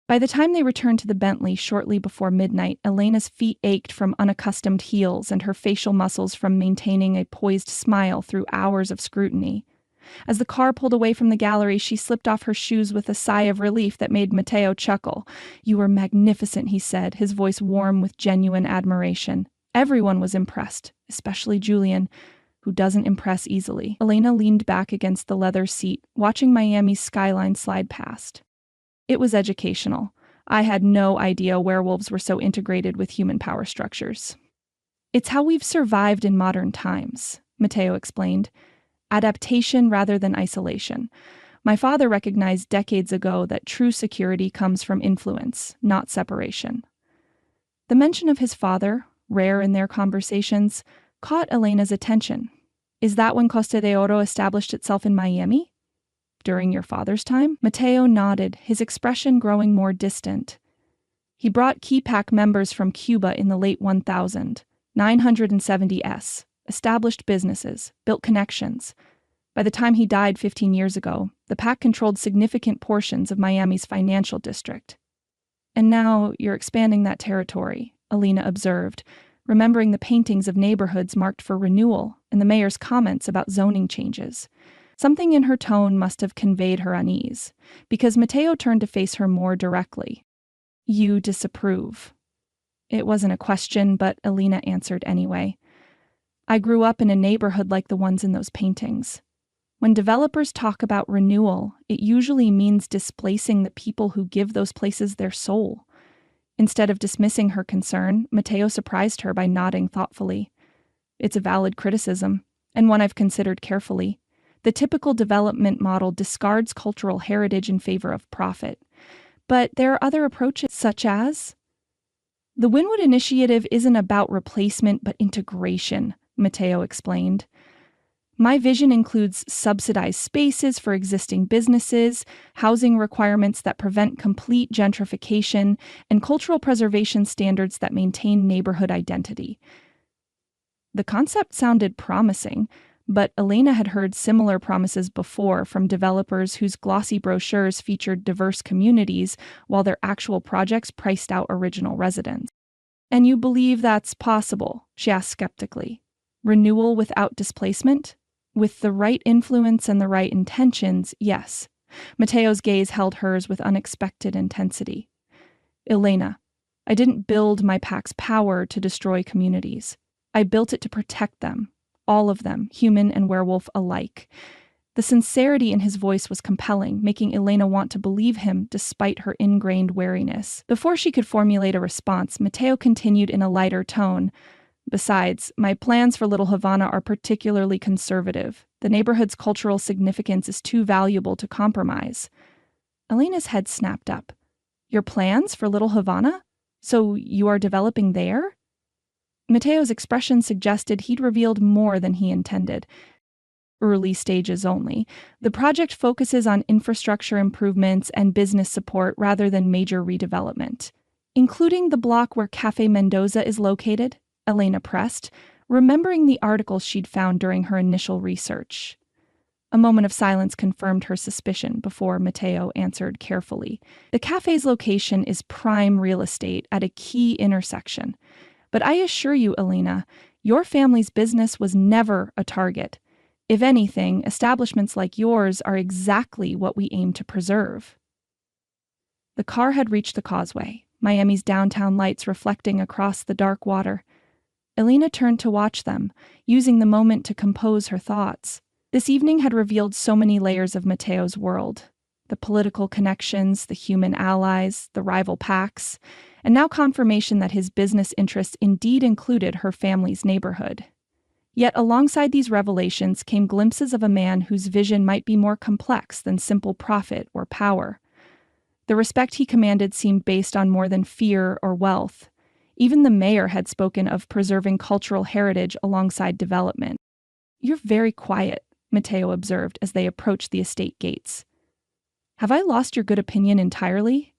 By the time they returned to the Bentley shortly before midnight, Elena's feet ached from unaccustomed heels and her facial muscles from maintaining a poised smile through hours of scrutiny. As the car pulled away from the gallery, she slipped off her shoes with a sigh of relief that made Matteo chuckle. "You were magnificent," he said, his voice warm with genuine admiration. Everyone was impressed, especially Julian, who doesn't impress easily. Elena leaned back against the leather seat, watching Miami's skyline slide past. It was educational. I had no idea werewolves were so integrated with human power structures. "It's how we've survived in modern times," Matteo explained. "Adaptation rather than isolation. My father recognized decades ago that true security comes from influence, not separation." The mention of his father, rare in their conversations, caught Elena's attention. "Is that when Costa de Oro established itself in Miami? During your father's time?" Matteo nodded, his expression growing more distant. "He brought KeyPack members from Cuba in the late 970s, established businesses, built connections. By the time he died 15 years ago, the pack controlled significant portions of Miami's financial district. And now you're expanding that territory," Elena observed, remembering the paintings of neighborhoods marked for renewal and the mayor's comments about zoning changes. Something in her tone must have conveyed her unease, because Matteo turned to face her more directly. "You disapprove." It wasn't a question, but Elena answered anyway. "I grew up in a neighborhood like the ones in those paintings. When developers talk about renewal, it usually means displacing the people who give those places their soul." Instead of dismissing her concern, Matteo surprised her by nodding thoughtfully. "It's a valid criticism, and one I've considered carefully. The typical development model discards cultural heritage in favor of profit. But there are other approaches, such as..." "The Wynwood Initiative isn't about replacement but integration," Matteo explained. "My vision includes subsidized spaces for existing businesses, housing requirements that prevent complete gentrification, and cultural preservation standards that maintain neighborhood identity." The concept sounded promising, but Elena had heard similar promises before from developers whose glossy brochures featured diverse communities while their actual projects priced out original residents. "And you believe that's possible?" she asked skeptically. "Renewal without displacement? With the right influence and the right intentions, yes." Matteo's gaze held hers with unexpected intensity. "Elena, I didn't build my pack's power to destroy communities. I built it to protect them. All of them, human and werewolf alike." The sincerity in his voice was compelling, making Elena want to believe him despite her ingrained wariness. Before she could formulate a response, Matteo continued in a lighter tone. "Besides, my plans for Little Havana are particularly conservative. The neighborhood's cultural significance is too valuable to compromise." Elena's head snapped up. "Your plans for Little Havana? So you are developing there?" Matteo's expression suggested he'd revealed more than he intended. "Early stages only. The project focuses on infrastructure improvements and business support rather than major redevelopment." "Including the block where Cafe Mendoza is located?" Elena pressed, remembering the articles she'd found during her initial research. A moment of silence confirmed her suspicion before Matteo answered carefully. "The cafe's location is prime real estate at a key intersection. But I assure you, Elena, your family's business was never a target. If anything, establishments like yours are exactly what we aim to preserve." The car had reached the causeway, Miami's downtown lights reflecting across the dark water. Elena turned to watch them, using the moment to compose her thoughts. This evening had revealed so many layers of Matteo's world. The political connections, the human allies, the rival packs, and now confirmation that his business interests indeed included her family's neighborhood. Yet alongside these revelations came glimpses of a man whose vision might be more complex than simple profit or power. The respect he commanded seemed based on more than fear or wealth. Even the mayor had spoken of preserving cultural heritage alongside development. "You're very quiet," Matteo observed as they approached the estate gates. "Have I lost your good opinion entirely?"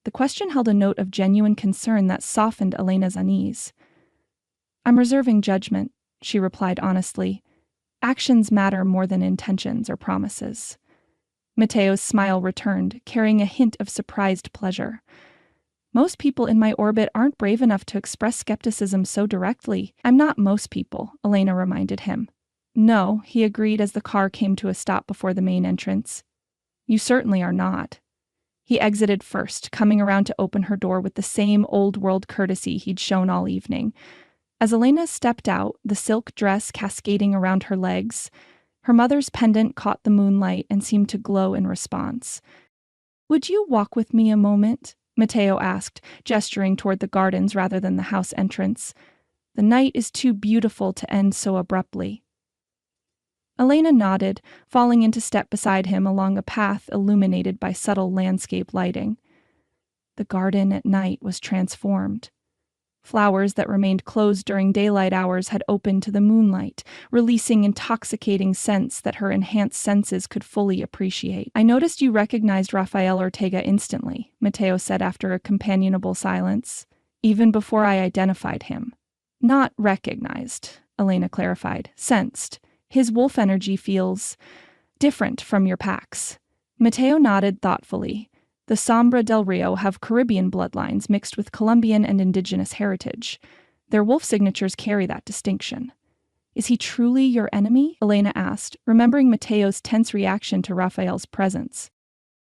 The question held a note of genuine concern that softened Elena's unease. "I'm reserving judgment," she replied honestly. "Actions matter more than intentions or promises." Matteo's smile returned, carrying a hint of surprised pleasure. "Most people in my orbit aren't brave enough to express skepticism so directly." "I'm not most people," Elena reminded him. "No," he agreed as the car came to a stop before the main entrance. "You certainly are not." He exited first, coming around to open her door with the same old-world courtesy he'd shown all evening. As Elena stepped out, the silk dress cascading around her legs, her mother's pendant caught the moonlight and seemed to glow in response. "Would you walk with me a moment?" Matteo asked, gesturing toward the gardens rather than the house entrance. "The night is too beautiful to end so abruptly." Elena nodded, falling into step beside him along a path illuminated by subtle landscape lighting. The garden at night was transformed. Flowers that remained closed during daylight hours had opened to the moonlight, releasing intoxicating scents that her enhanced senses could fully appreciate. "I noticed you recognized Rafael Ortega instantly," Matteo said after a companionable silence, "even before I identified him." "Not recognized," Elena clarified, "sensed. His wolf energy feels different from your pack's." Matteo nodded thoughtfully. The Sombra del Rio have Caribbean bloodlines mixed with Colombian and indigenous heritage. Their wolf signatures carry that distinction. "Is he truly your enemy?" Elena asked, remembering Matteo's tense reaction to Raphael's presence.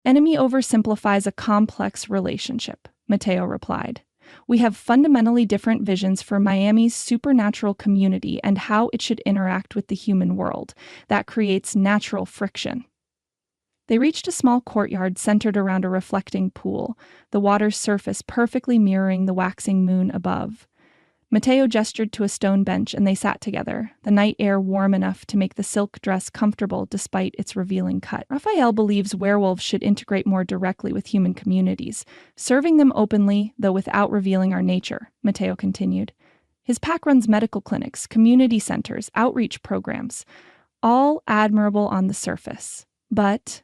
"Enemy oversimplifies a complex relationship," Matteo replied. "We have fundamentally different visions for Miami's supernatural community and how it should interact with the human world. That creates natural friction." They reached a small courtyard centered around a reflecting pool, the water's surface perfectly mirroring the waxing moon above. Matteo gestured to a stone bench and they sat together, the night air warm enough to make the silk dress comfortable despite its revealing cut. "Raphael believes werewolves should integrate more directly with human communities, serving them openly, though without revealing our nature," Matteo continued. "His pack runs medical clinics, community centers, outreach programs, all admirable on the surface. But,"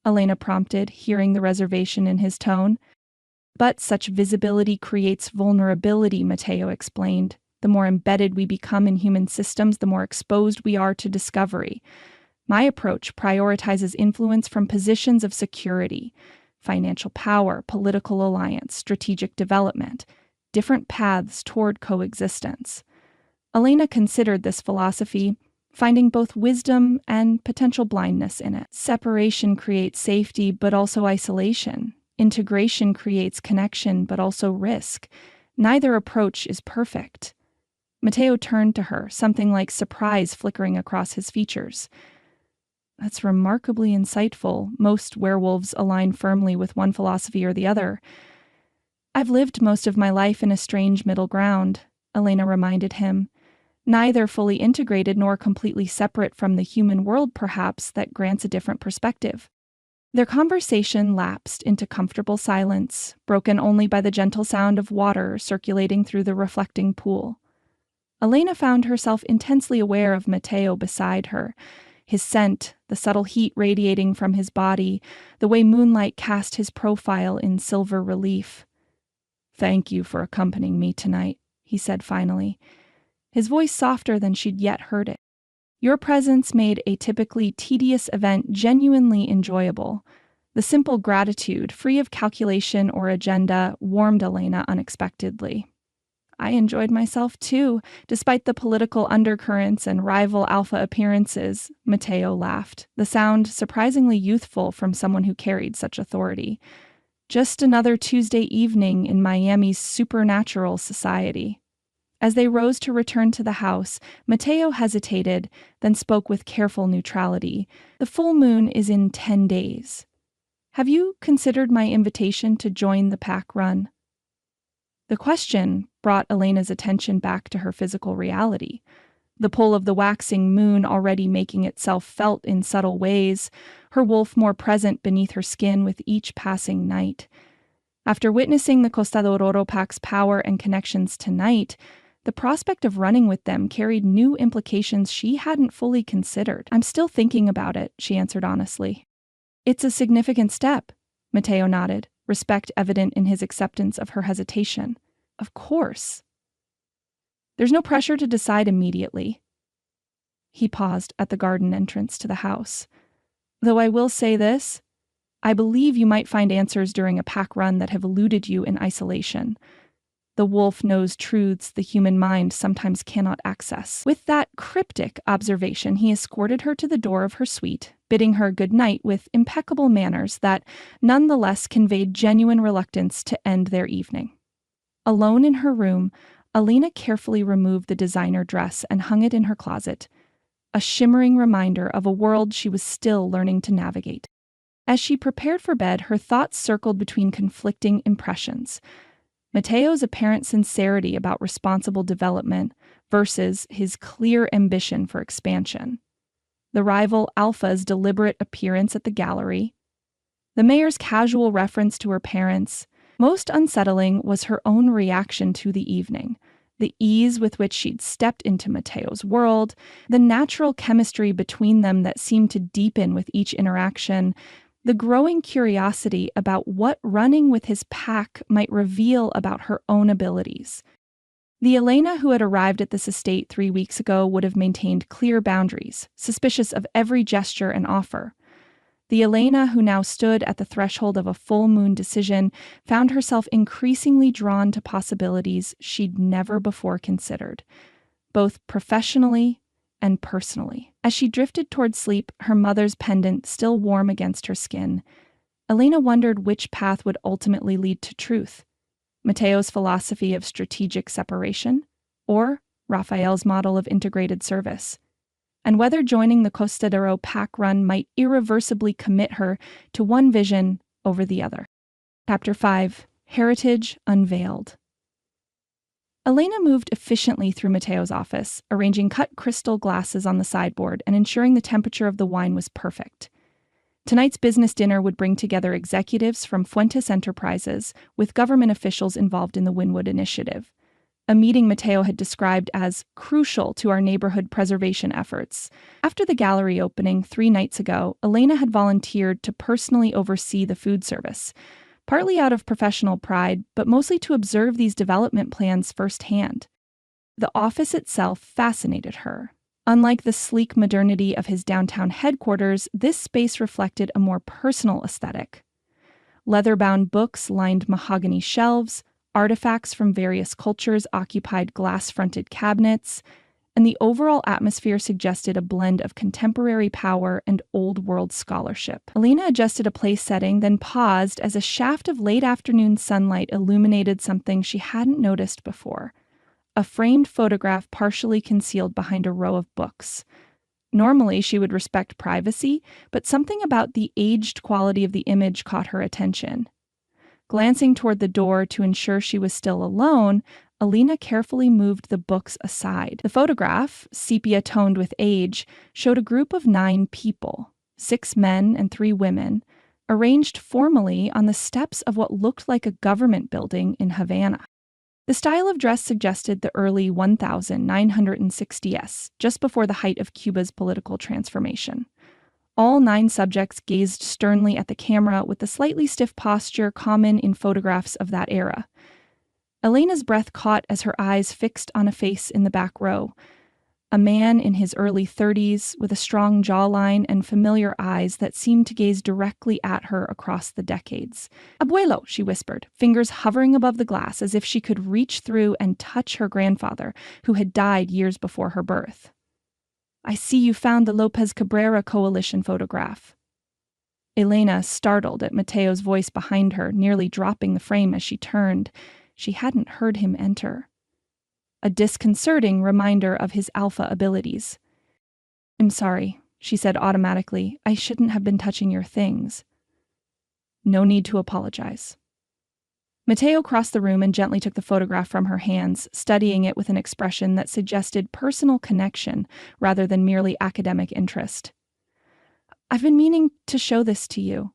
Elena prompted, hearing the reservation in his tone. "But such visibility creates vulnerability," Matteo explained. "The more embedded we become in human systems, the more exposed we are to discovery. My approach prioritizes influence from positions of security, financial power, political alliance, strategic development, different paths toward coexistence." Elena considered this philosophy, finding both wisdom and potential blindness in it. "Separation creates safety, but also isolation. Integration creates connection, but also risk. Neither approach is perfect." Matteo turned to her, something like surprise flickering across his features. "That's remarkably insightful. Most werewolves align firmly with one philosophy or the other." "I've lived most of my life in a strange middle ground," Elena reminded him. "Neither fully integrated nor completely separate from the human world, perhaps, that grants a different perspective." Their conversation lapsed into comfortable silence, broken only by the gentle sound of water circulating through the reflecting pool. Elena found herself intensely aware of Matteo beside her, his scent, the subtle heat radiating from his body, the way moonlight cast his profile in silver relief. "Thank you for accompanying me tonight," he said finally, his voice softer than she'd yet heard it. "Your presence made a typically tedious event genuinely enjoyable." The simple gratitude, free of calculation or agenda, warmed Elena unexpectedly. "I enjoyed myself too, despite the political undercurrents and rival alpha appearances," Matteo laughed, the sound surprisingly youthful from someone who carried such authority. "Just another Tuesday evening in Miami's supernatural society." As they rose to return to the house, Matteo hesitated, then spoke with careful neutrality. "The full moon is in 10 days. Have you considered my invitation to join the pack run?" The question brought Elena's attention back to her physical reality. The pull of the waxing moon already making itself felt in subtle ways, her wolf more present beneath her skin with each passing night. After witnessing the Costa de Oro Pack's power and connections tonight, the prospect of running with them carried new implications she hadn't fully considered. "I'm still thinking about it," she answered honestly. "It's a significant step," Matteo nodded, respect evident in his acceptance of her hesitation. "Of course. There's no pressure to decide immediately." He paused at the garden entrance to the house. "Though I will say this, I believe you might find answers during a pack run that have eluded you in isolation. The wolf knows truths the human mind sometimes cannot access." With that cryptic observation, he escorted her to the door of her suite, bidding her good night with impeccable manners that nonetheless conveyed genuine reluctance to end their evening. Alone in her room, Alina carefully removed the designer dress and hung it in her closet, a shimmering reminder of a world she was still learning to navigate. As she prepared for bed, her thoughts circled between conflicting impressions. Matteo's apparent sincerity about responsible development versus his clear ambition for expansion. The rival Alpha's deliberate appearance at the gallery. The mayor's casual reference to her parents. Most unsettling was her own reaction to the evening. The ease with which she'd stepped into Matteo's world, the natural chemistry between them that seemed to deepen with each interaction, the growing curiosity about what running with his pack might reveal about her own abilities. The Elena who had arrived at this estate 3 weeks ago would have maintained clear boundaries, suspicious of every gesture and offer. The Elena who now stood at the threshold of a full moon decision found herself increasingly drawn to possibilities she'd never before considered, both professionally and personally. As she drifted toward sleep, her mother's pendant still warm against her skin, Elena wondered which path would ultimately lead to truth: Matteo's philosophy of strategic separation, or Raphael's model of integrated service, and whether joining the Costa de Oro pack run might irreversibly commit her to one vision over the other. Chapter 5. Heritage Unveiled. Elena moved efficiently through Matteo's office, arranging cut crystal glasses on the sideboard and ensuring the temperature of the wine was perfect. Tonight's business dinner would bring together executives from Fuentes Enterprises with government officials involved in the Wynwood Initiative, a meeting Matteo had described as crucial to our neighborhood preservation efforts. After the gallery opening 3 nights ago, Elena had volunteered to personally oversee the food service, partly out of professional pride, but mostly to observe these development plans firsthand. The office itself fascinated her. Unlike the sleek modernity of his downtown headquarters, this space reflected a more personal aesthetic. Leather-bound books lined mahogany shelves, artifacts from various cultures occupied glass-fronted cabinets, and the overall atmosphere suggested a blend of contemporary power and old-world scholarship. Elena adjusted a place setting, then paused as a shaft of late-afternoon sunlight illuminated something she hadn't noticed before: a framed photograph partially concealed behind a row of books. Normally, she would respect privacy, but something about the aged quality of the image caught her attention. Glancing toward the door to ensure she was still alone, Elena carefully moved the books aside. The photograph, sepia-toned with age, showed a group of 9 people, 6 men and 3 women, arranged formally on the steps of what looked like a government building in Havana. The style of dress suggested the early 1960s, just before the height of Cuba's political transformation. All 9 subjects gazed sternly at the camera with the slightly stiff posture common in photographs of that era. Elena's breath caught as her eyes fixed on a face in the back row, a man in his early 30s with a strong jawline and familiar eyes that seemed to gaze directly at her across the decades. "Abuelo," she whispered, fingers hovering above the glass as if she could reach through and touch her grandfather, who had died years before her birth. "I see you found the Lopez Cabrera coalition photograph." Elena, startled at Matteo's voice behind her, nearly dropping the frame as she turned. She hadn't heard him enter. A disconcerting reminder of his alpha abilities. "I'm sorry," she said automatically. "I shouldn't have been touching your things." "No need to apologize." Matteo crossed the room and gently took the photograph from her hands, studying it with an expression that suggested personal connection rather than merely academic interest. "I've been meaning to show this to you,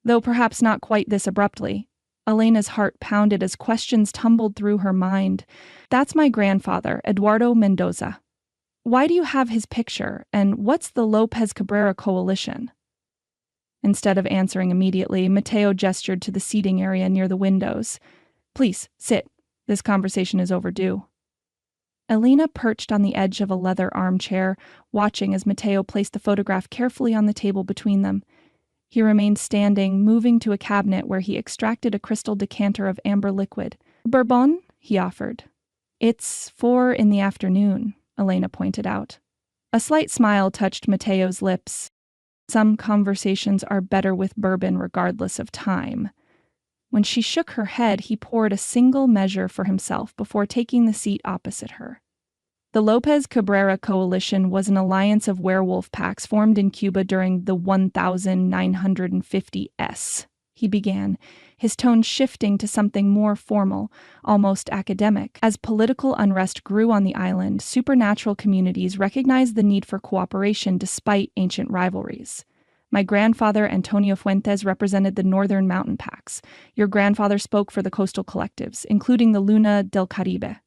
though perhaps not quite this abruptly." Elena's heart pounded as questions tumbled through her mind. That's my grandfather, Eduardo Mendoza. Why do you have his picture, and what's the Lopez Cabrera Coalition? Instead of answering immediately, Mateo gestured to the seating area near the windows. Please, sit. This conversation is overdue. Elena perched on the edge of a leather armchair, watching as Mateo placed the photograph carefully on the table between them. He remained standing, moving to a cabinet where he extracted a crystal decanter of amber liquid. Bourbon? He offered. It's 4 p.m, Elena pointed out. A slight smile touched Mateo's lips. Some conversations are better with bourbon regardless of time. When she shook her head, he poured a single measure for himself before taking the seat opposite her. The Lopez Cabrera Coalition was an alliance of werewolf packs formed in Cuba during the 1950s, he began, his tone shifting to something more formal, almost academic. As political unrest grew on the island, supernatural communities recognized the need for cooperation despite ancient rivalries. My grandfather, Antonio Fuentes, represented the northern mountain packs. Your grandfather spoke for the coastal collectives, including the Luna del Caribe.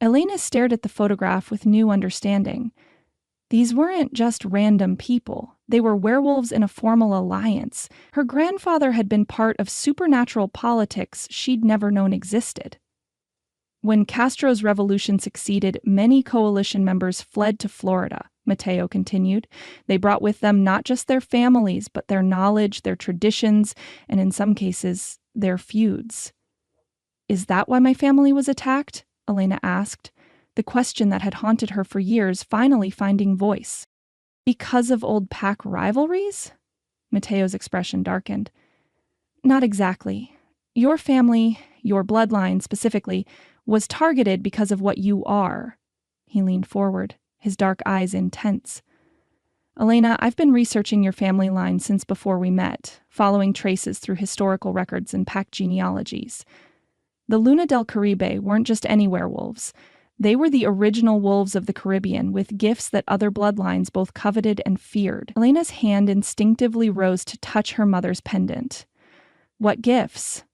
Elena stared at the photograph with new understanding. These weren't just random people. They were werewolves in a formal alliance. Her grandfather had been part of supernatural politics she'd never known existed. When Castro's revolution succeeded, many coalition members fled to Florida, Mateo continued. They brought with them not just their families, but their knowledge, their traditions, and in some cases, their feuds. Is that why my family was attacked? Elena asked, the question that had haunted her for years finally finding voice. Because of old pack rivalries? Mateo's expression darkened. Not exactly. Your family, your bloodline specifically, was targeted because of what you are. He leaned forward, his dark eyes intense. Elena, I've been researching your family line since before we met, following traces through historical records and pack genealogies. The Luna del Caribe weren't just any werewolves. They were the original wolves of the Caribbean, with gifts that other bloodlines both coveted and feared. Elena's hand instinctively rose to touch her mother's pendant. What gifts?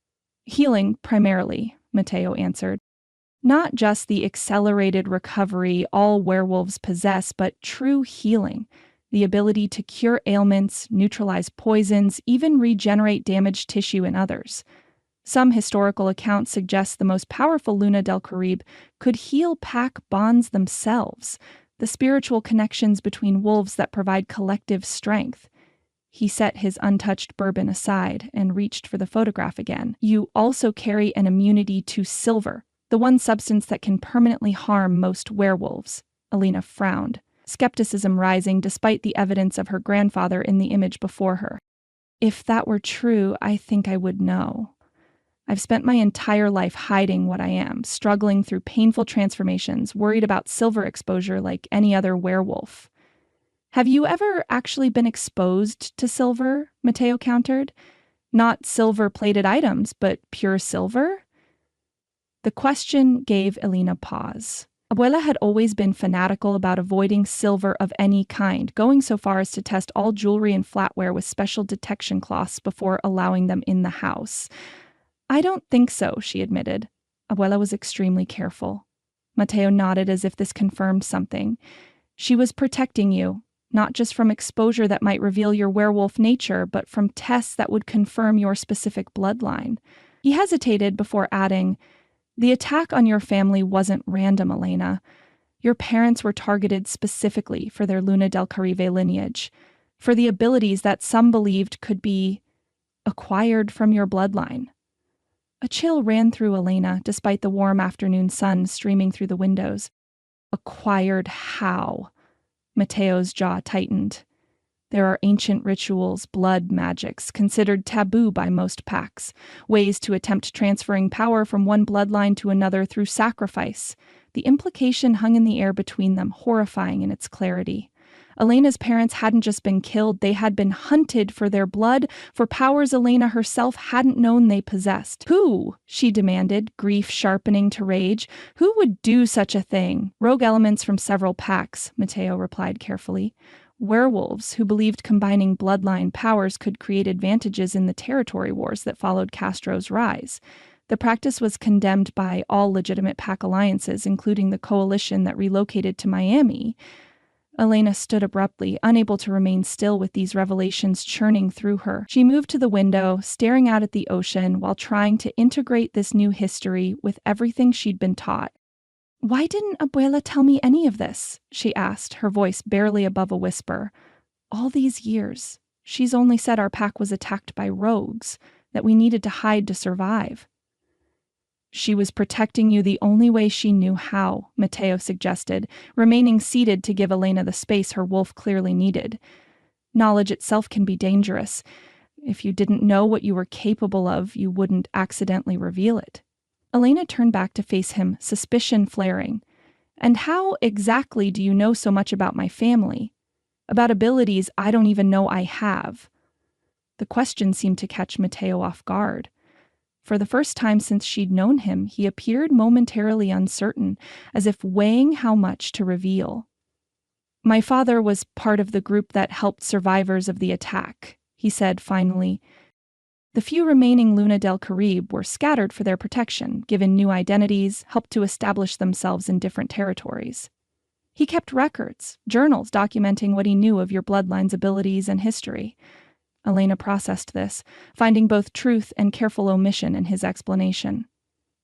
Healing, primarily, Mateo answered. Not just the accelerated recovery all werewolves possess, but true healing. The ability to cure ailments, neutralize poisons, even regenerate damaged tissue in others. Some historical accounts suggest the most powerful Luna del Caribe could heal pack bonds themselves, the spiritual connections between wolves that provide collective strength. He set his untouched bourbon aside and reached for the photograph again. You also carry an immunity to silver, the one substance that can permanently harm most werewolves. Elena frowned, skepticism rising despite the evidence of her grandfather in the image before her. If that were true, I think I would know. I've spent my entire life hiding what I am, struggling through painful transformations, worried about silver exposure like any other werewolf. Have you ever actually been exposed to silver? Mateo countered. Not silver-plated items, but pure silver? The question gave Elena pause. Abuela had always been fanatical about avoiding silver of any kind, going so far as to test all jewelry and flatware with special detection cloths before allowing them in the house. I don't think so, she admitted. Abuela was extremely careful. Mateo nodded as if this confirmed something. She was protecting you, not just from exposure that might reveal your werewolf nature, but from tests that would confirm your specific bloodline. He hesitated before adding, the attack on your family wasn't random, Elena. Your parents were targeted specifically for their Luna del Caribe lineage, for the abilities that some believed could be acquired from your bloodline. A chill ran through Elena, despite the warm afternoon sun streaming through the windows. Acquired how? Mateo's jaw tightened. There are ancient rituals, blood magics, considered taboo by most packs, ways to attempt transferring power from one bloodline to another through sacrifice. The implication hung in the air between them, horrifying in its clarity. Elena's parents hadn't just been killed, they had been hunted for their blood, for powers Elena herself hadn't known they possessed. Who? She demanded, grief sharpening to rage. Who would do such a thing? Rogue elements from several packs, Mateo replied carefully. werewolves who believed combining bloodline powers could create advantages in the territory wars that followed Castro's rise. The practice was condemned by all legitimate pack alliances, including the coalition that relocated to Miami. Elena stood abruptly, unable to remain still with these revelations churning through her. She moved to the window, staring out at the ocean while trying to integrate this new history with everything she'd been taught. "Why didn't Abuela tell me any of this?" she asked, her voice barely above a whisper. "All these years, she's only said our pack was attacked by rogues, that we needed to hide to survive." "She was protecting you the only way she knew how," Mateo suggested, remaining seated to give Elena the space her wolf clearly needed. "Knowledge itself can be dangerous. If you didn't know what you were capable of, you wouldn't accidentally reveal it." Elena turned back to face him, suspicion flaring. "And how exactly do you know so much about my family? About abilities I don't even know I have?" The question seemed to catch Mateo off guard. For the first time since she'd known him, he appeared momentarily uncertain, as if weighing how much to reveal. "My father was part of the group that helped survivors of the attack," he said finally. "The few remaining Luna del Caribe were scattered for their protection, given new identities, helped to establish themselves in different territories. He kept records, journals documenting what he knew of your bloodline's abilities and history." Elena processed this, finding both truth and careful omission in his explanation.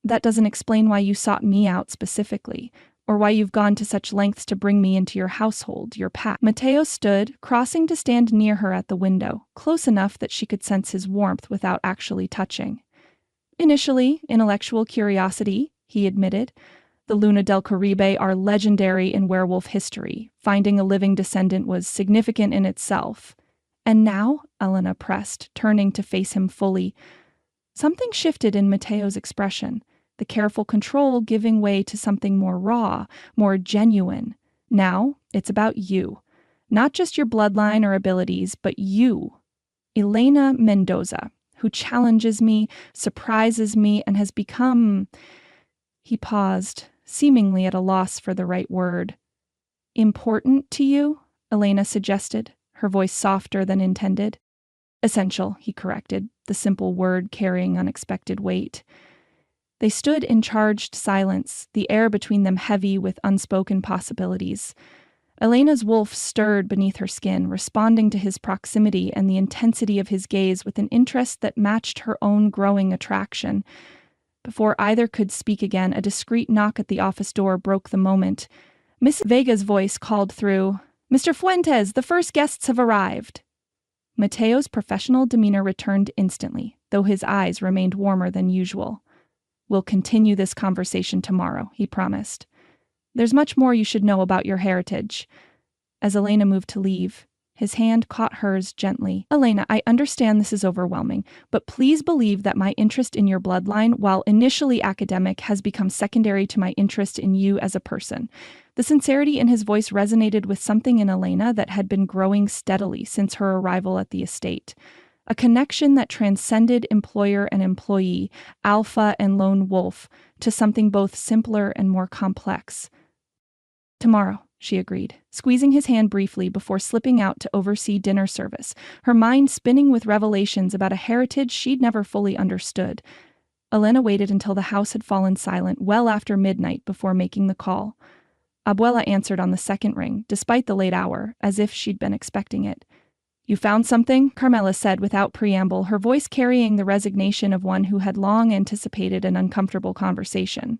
"That doesn't explain why you sought me out specifically, or why you've gone to such lengths to bring me into your household, your pack." Mateo stood, crossing to stand near her at the window, close enough that she could sense his warmth without actually touching. "Initially, intellectual curiosity," he admitted. "The Luna del Caribe are legendary in werewolf history. Finding a living descendant was significant in itself. And now," Elena pressed, turning to face him fully. Something shifted in Mateo's expression, the careful control giving way to something more raw, more genuine. "Now, it's about you. Not just your bloodline or abilities, but you. Elena Mendoza, who challenges me, surprises me, and has become..." He paused, seemingly at a loss for the right word. "Important to you?" Elena suggested, her voice softer than intended. "Essential," he corrected, the simple word carrying unexpected weight. They stood in charged silence, the air between them heavy with unspoken possibilities. Elena's wolf stirred beneath her skin, responding to his proximity and the intensity of his gaze with an interest that matched her own growing attraction. Before either could speak again, a discreet knock at the office door broke the moment. Miss Vega's voice called through, "Mr. Fuentes, the first guests have arrived." Mateo's professional demeanor returned instantly, though his eyes remained warmer than usual. "We'll continue this conversation tomorrow," he promised. "There's much more you should know about your heritage." As Elena moved to leave, his hand caught hers gently. "Elena, I understand this is overwhelming, but please believe that my interest in your bloodline, while initially academic, has become secondary to my interest in you as a person." The sincerity in his voice resonated with something in Elena that had been growing steadily since her arrival at the estate. A connection that transcended employer and employee, alpha and lone wolf, to something both simpler and more complex. "Tomorrow," she agreed, squeezing his hand briefly before slipping out to oversee dinner service, her mind spinning with revelations about a heritage she'd never fully understood. Elena waited until the house had fallen silent well after midnight before making the call. Abuela answered on the second ring, despite the late hour, as if she'd been expecting it. "You found something?" Carmela said without preamble, her voice carrying the resignation of one who had long anticipated an uncomfortable conversation.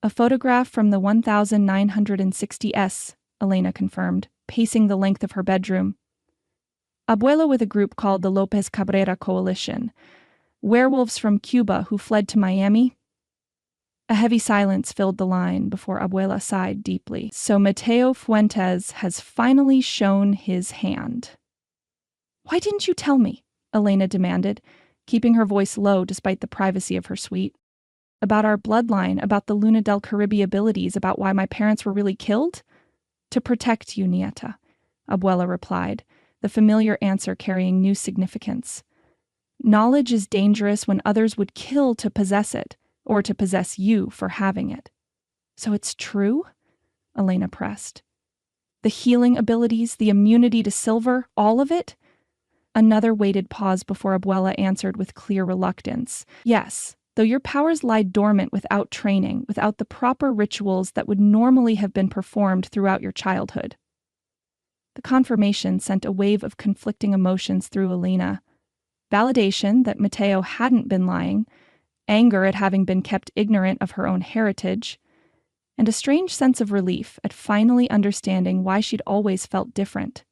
"A photograph from the 1960s, Elena confirmed, pacing the length of her bedroom. "Abuela with a group called the Lopez Cabrera Coalition. Werewolves from Cuba who fled to Miami." A heavy silence filled the line before Abuela sighed deeply. "So Mateo Fuentes has finally shown his hand." "Why didn't you tell me?" Elena demanded, keeping her voice low despite the privacy of her suite. "About our bloodline, about the Luna del Caribe abilities, about why my parents were really killed?" "To protect you, Nieta," Abuela replied, the familiar answer carrying new significance. "Knowledge is dangerous when others would kill to possess it, or to possess you for having it." "So it's true?" Elena pressed. The healing abilities, the immunity to silver, all of it? Another weighted pause before Abuela answered with clear reluctance. Yes, though your powers lie dormant without training, without the proper rituals that would normally have been performed throughout your childhood. The confirmation sent a wave of conflicting emotions through Elena. Validation that Mateo hadn't been lying, anger at having been kept ignorant of her own heritage, and a strange sense of relief at finally understanding why she'd always felt different,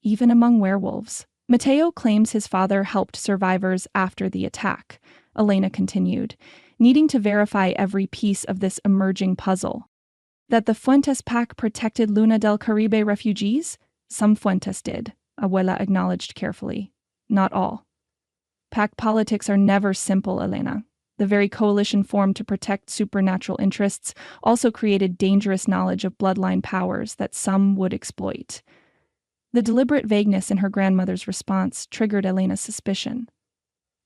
even among werewolves. Mateo claims his father helped survivors after the attack, Elena continued, needing to verify every piece of this emerging puzzle. That the Fuentes pack protected Luna del Caribe refugees? Some Fuentes did, Abuela acknowledged carefully. Not all. Pack politics are never simple, Elena. The very coalition formed to protect supernatural interests also created dangerous knowledge of bloodline powers that some would exploit. The deliberate vagueness in her grandmother's response triggered Elena's suspicion.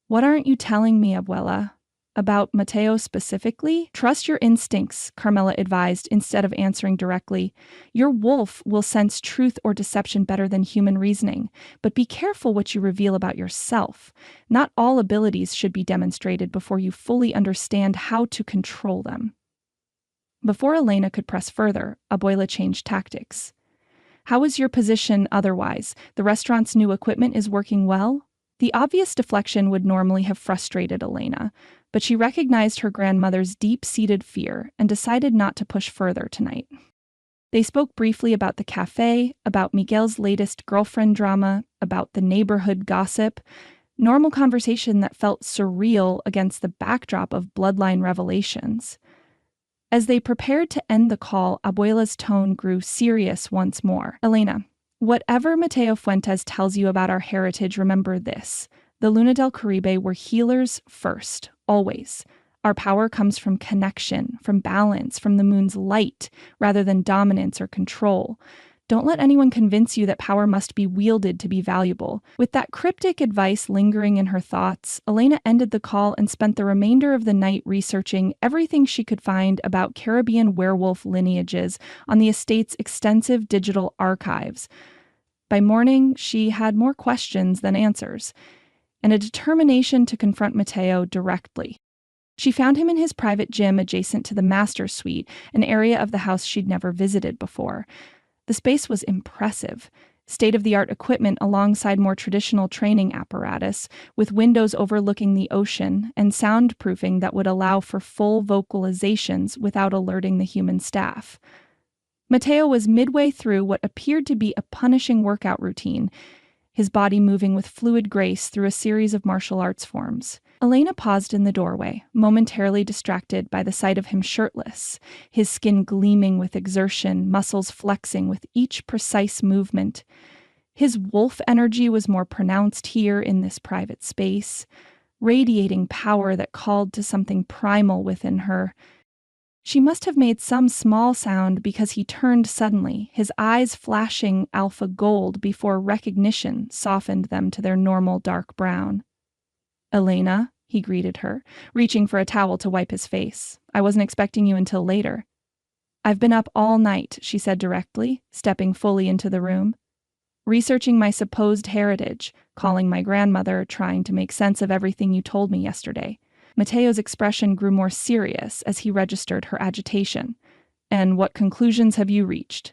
What aren't you telling me, Abuela? About Mateo specifically? Trust your instincts, Carmela advised instead of answering directly. Your wolf will sense truth or deception better than human reasoning, but be careful what you reveal about yourself. Not all abilities should be demonstrated before you fully understand how to control them. Before Elena could press further, Abuela changed tactics. How is your position otherwise? The restaurant's new equipment is working well? The obvious deflection would normally have frustrated Elena, but she recognized her grandmother's deep-seated fear and decided not to push further tonight. They spoke briefly about the cafe, about Miguel's latest girlfriend drama, about the neighborhood gossip, normal conversation that felt surreal against the backdrop of bloodline revelations. As they prepared to end the call, Abuela's tone grew serious once more. Elena, whatever Mateo Fuentes tells you about our heritage, remember this. The Luna del Caribe were healers first, always. Our power comes from connection, from balance, from the moon's light, rather than dominance or control. Don't let anyone convince you that power must be wielded to be valuable. With that cryptic advice lingering in her thoughts, Elena ended the call and spent the remainder of the night researching everything she could find about Caribbean werewolf lineages on the estate's extensive digital archives. By morning, she had more questions than answers, and a determination to confront Mateo directly. She found him in his private gym adjacent to the master suite, an area of the house she'd never visited before. The space was impressive, state-of-the-art equipment alongside more traditional training apparatus, with windows overlooking the ocean and soundproofing that would allow for full vocalizations without alerting the human staff. Mateo was midway through what appeared to be a punishing workout routine, his body moving with fluid grace through a series of martial arts forms. Elena paused in the doorway, momentarily distracted by the sight of him shirtless, his skin gleaming with exertion, muscles flexing with each precise movement. His wolf energy was more pronounced here in this private space, radiating power that called to something primal within her. She must have made some small sound because he turned suddenly, his eyes flashing alpha gold before recognition softened them to their normal dark brown. Elena, he greeted her, reaching for a towel to wipe his face. I wasn't expecting you until later. I've been up all night, she said directly, stepping fully into the room. Researching my supposed heritage, calling my grandmother, trying to make sense of everything you told me yesterday. Mateo's expression grew more serious as he registered her agitation. And what conclusions have you reached?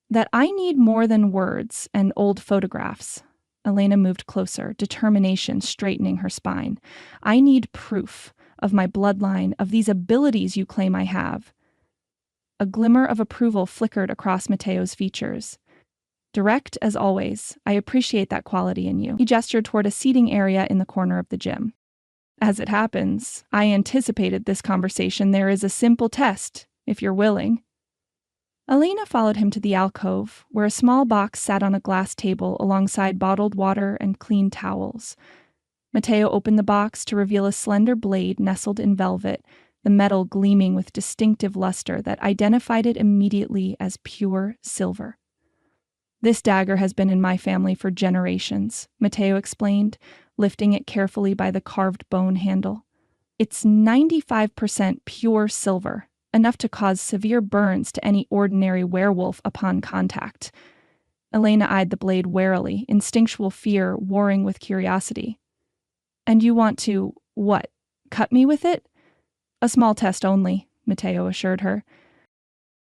That I need more than words and old photographs. Elena moved closer, determination straightening her spine. I need proof of my bloodline, of these abilities you claim I have. A glimmer of approval flickered across Mateo's features. Direct as always, I appreciate that quality in you. He gestured toward a seating area in the corner of the gym. As it happens, I anticipated this conversation. There is a simple test, if you're willing. Elena followed him to the alcove, where a small box sat on a glass table alongside bottled water and clean towels. Mateo opened the box to reveal a slender blade nestled in velvet, the metal gleaming with distinctive luster that identified it immediately as pure silver. This dagger has been in my family for generations, Mateo explained, lifting it carefully by the carved bone handle. It's 95% pure silver, enough to cause severe burns to any ordinary werewolf upon contact. Elena eyed the blade warily, instinctual fear warring with curiosity. "And you want to, what, cut me with it?" "A small test only," Matteo assured her.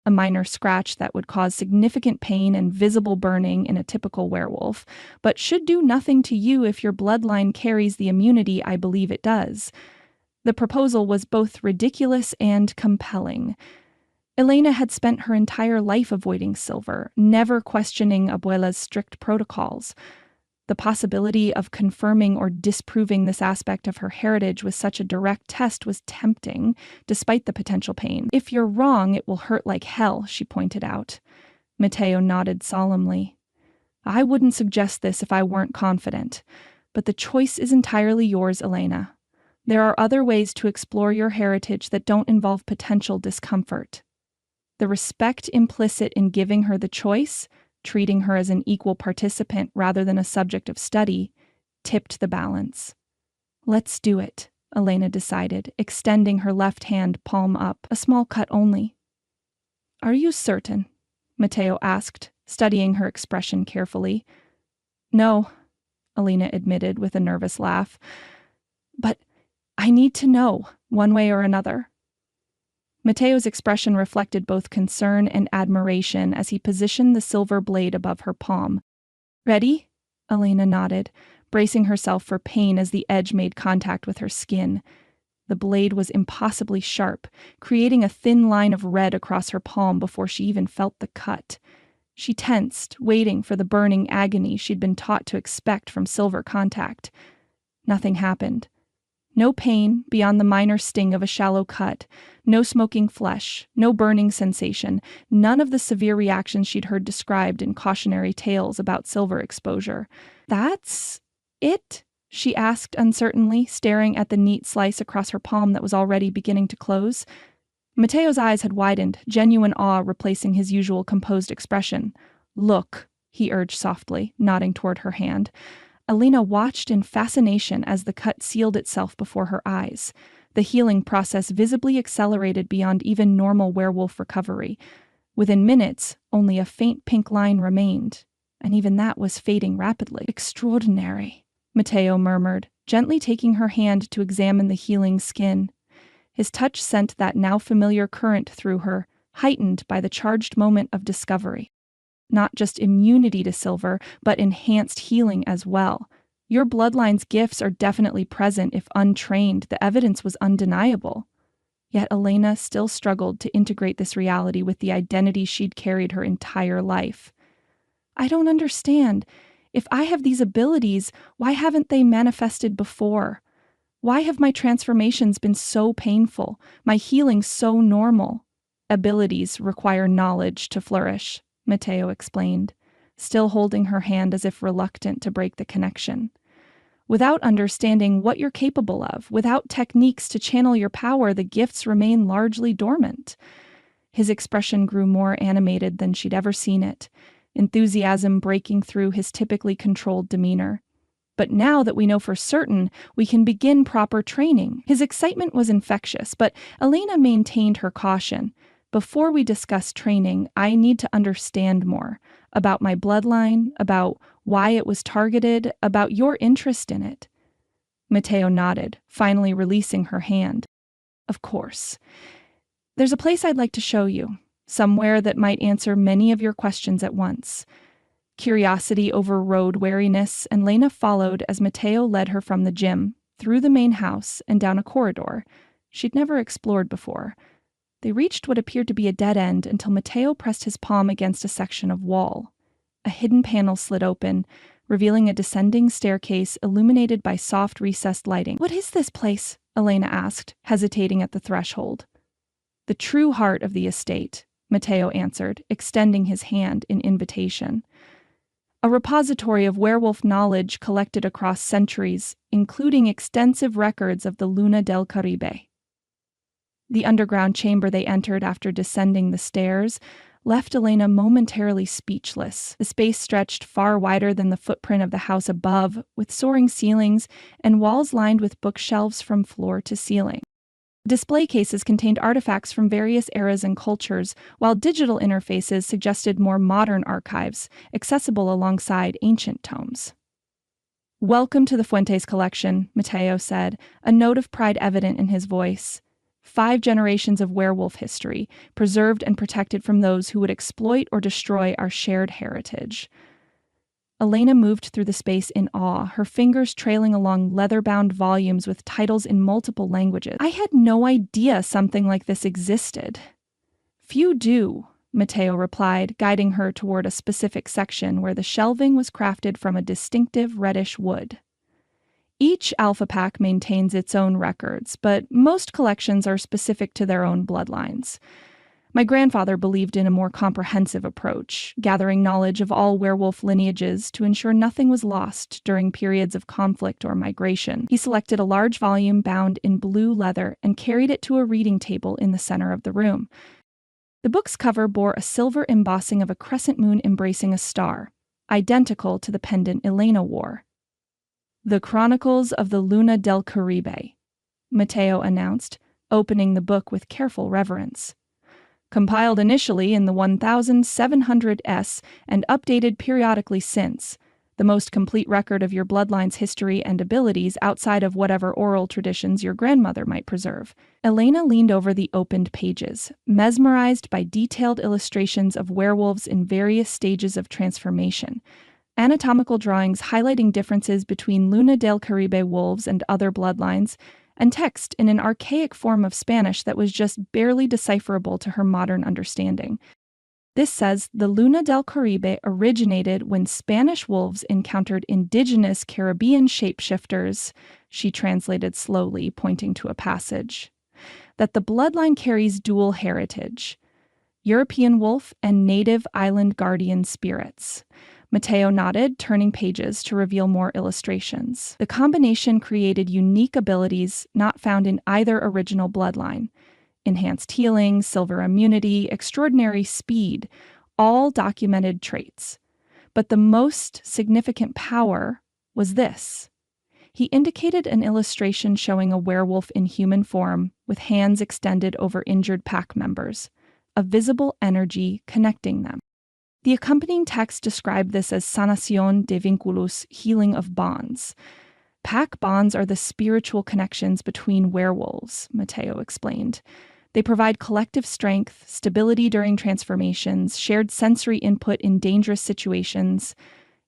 "A minor scratch that would cause significant pain and visible burning in a typical werewolf, but should do nothing to you if your bloodline carries the immunity I believe it does." The proposal was both ridiculous and compelling. Elena had spent her entire life avoiding silver, never questioning Abuela's strict protocols. The possibility of confirming or disproving this aspect of her heritage with such a direct test was tempting, despite the potential pain. "If you're wrong, it will hurt like hell," she pointed out. Matteo nodded solemnly. "I wouldn't suggest this if I weren't confident, but the choice is entirely yours, Elena. There are other ways to explore your heritage that don't involve potential discomfort." The respect implicit in giving her the choice, treating her as an equal participant rather than a subject of study, tipped the balance. "Let's do it," Elena decided, extending her left hand palm up, "a small cut only." "Are you certain?" Matteo asked, studying her expression carefully. "No," Elena admitted with a nervous laugh. "But I need to know, one way or another." Matteo's expression reflected both concern and admiration as he positioned the silver blade above her palm. "Ready?" Elena nodded, bracing herself for pain as the edge made contact with her skin. The blade was impossibly sharp, creating a thin line of red across her palm before she even felt the cut. She tensed, waiting for the burning agony she'd been taught to expect from silver contact. Nothing happened. No pain beyond the minor sting of a shallow cut, no smoking flesh, no burning sensation, none of the severe reactions she'd heard described in cautionary tales about silver exposure. "That's it?" she asked uncertainly, staring at the neat slice across her palm that was already beginning to close. Matteo's eyes had widened, genuine awe replacing his usual composed expression. "Look," he urged softly, nodding toward her hand. Elena watched in fascination as the cut sealed itself before her eyes. The healing process visibly accelerated beyond even normal werewolf recovery. Within minutes, only a faint pink line remained, and even that was fading rapidly. "Extraordinary," Matteo murmured, gently taking her hand to examine the healing skin. His touch sent that now familiar current through her, heightened by the charged moment of discovery. Not just immunity to silver, but enhanced healing as well. Your bloodline's gifts are definitely present if untrained. The evidence was undeniable. Yet Elena still struggled to integrate this reality with the identity she'd carried her entire life. "I don't understand. If I have these abilities, why haven't they manifested before? Why have my transformations been so painful, my healing so normal?" "Abilities require knowledge to flourish," Matteo explained, still holding her hand as if reluctant to break the connection. "Without understanding what you're capable of, without techniques to channel your power, the gifts remain largely dormant." His expression grew more animated than she'd ever seen it, enthusiasm breaking through his typically controlled demeanor. "But now that we know for certain, we can begin proper training." His excitement was infectious, but Elena maintained her caution. "Before we discuss training, I need to understand more about my bloodline, about why it was targeted, about your interest in it." Matteo nodded, finally releasing her hand. "Of course. There's a place I'd like to show you, somewhere that might answer many of your questions at once." Curiosity overrode wariness, and Lena followed as Matteo led her from the gym, through the main house, and down a corridor she'd never explored before. They reached what appeared to be a dead end until Matteo pressed his palm against a section of wall. A hidden panel slid open, revealing a descending staircase illuminated by soft recessed lighting. "What is this place?" Elena asked, hesitating at the threshold. "The true heart of the estate," Matteo answered, extending his hand in invitation. "A repository of werewolf knowledge collected across centuries, including extensive records of the Luna del Caribe." The underground chamber they entered after descending the stairs left Elena momentarily speechless. The space stretched far wider than the footprint of the house above, with soaring ceilings and walls lined with bookshelves from floor to ceiling. Display cases contained artifacts from various eras and cultures, while digital interfaces suggested more modern archives, accessible alongside ancient tomes. "Welcome to the Fuentes collection," Mateo said, a note of pride evident in his voice. 5 generations of werewolf history, preserved and protected from those who would exploit or destroy our shared heritage. Elena moved through the space in awe, her fingers trailing along leather-bound volumes with titles in multiple languages. "I had no idea something like this existed." "Few do," Mateo replied, guiding her toward a specific section where the shelving was crafted from a distinctive reddish wood. Each alpha pack maintains its own records, but most collections are specific to their own bloodlines. My grandfather believed in a more comprehensive approach, gathering knowledge of all werewolf lineages to ensure nothing was lost during periods of conflict or migration. He selected a large volume bound in blue leather and carried it to a reading table in the center of the room. The book's cover bore a silver embossing of a crescent moon embracing a star, identical to the pendant Elena wore. "The Chronicles of the Luna del Caribe," Mateo announced, opening the book with careful reverence. "Compiled initially in the 1700s and updated periodically since, the most complete record of your bloodline's history and abilities outside of whatever oral traditions your grandmother might preserve." Elena leaned over the opened pages, mesmerized by detailed illustrations of werewolves in various stages of transformation, anatomical drawings highlighting differences between Luna del Caribe wolves and other bloodlines, and text in an archaic form of Spanish that was just barely decipherable to her modern understanding. "This says the Luna del Caribe originated when Spanish wolves encountered indigenous Caribbean shapeshifters," she translated slowly, pointing to a passage. "That the bloodline carries dual heritage, European wolf and native island guardian spirits." Mateo nodded, turning pages to reveal more illustrations. "The combination created unique abilities not found in either original bloodline. Enhanced healing, silver immunity, extraordinary speed, all documented traits. But the most significant power was this." He indicated an illustration showing a werewolf in human form with hands extended over injured pack members, a visible energy connecting them. The accompanying text described this as sanación de vínculos, healing of bonds. "Pack bonds are the spiritual connections between werewolves," Mateo explained. "They provide collective strength, stability during transformations, shared sensory input in dangerous situations.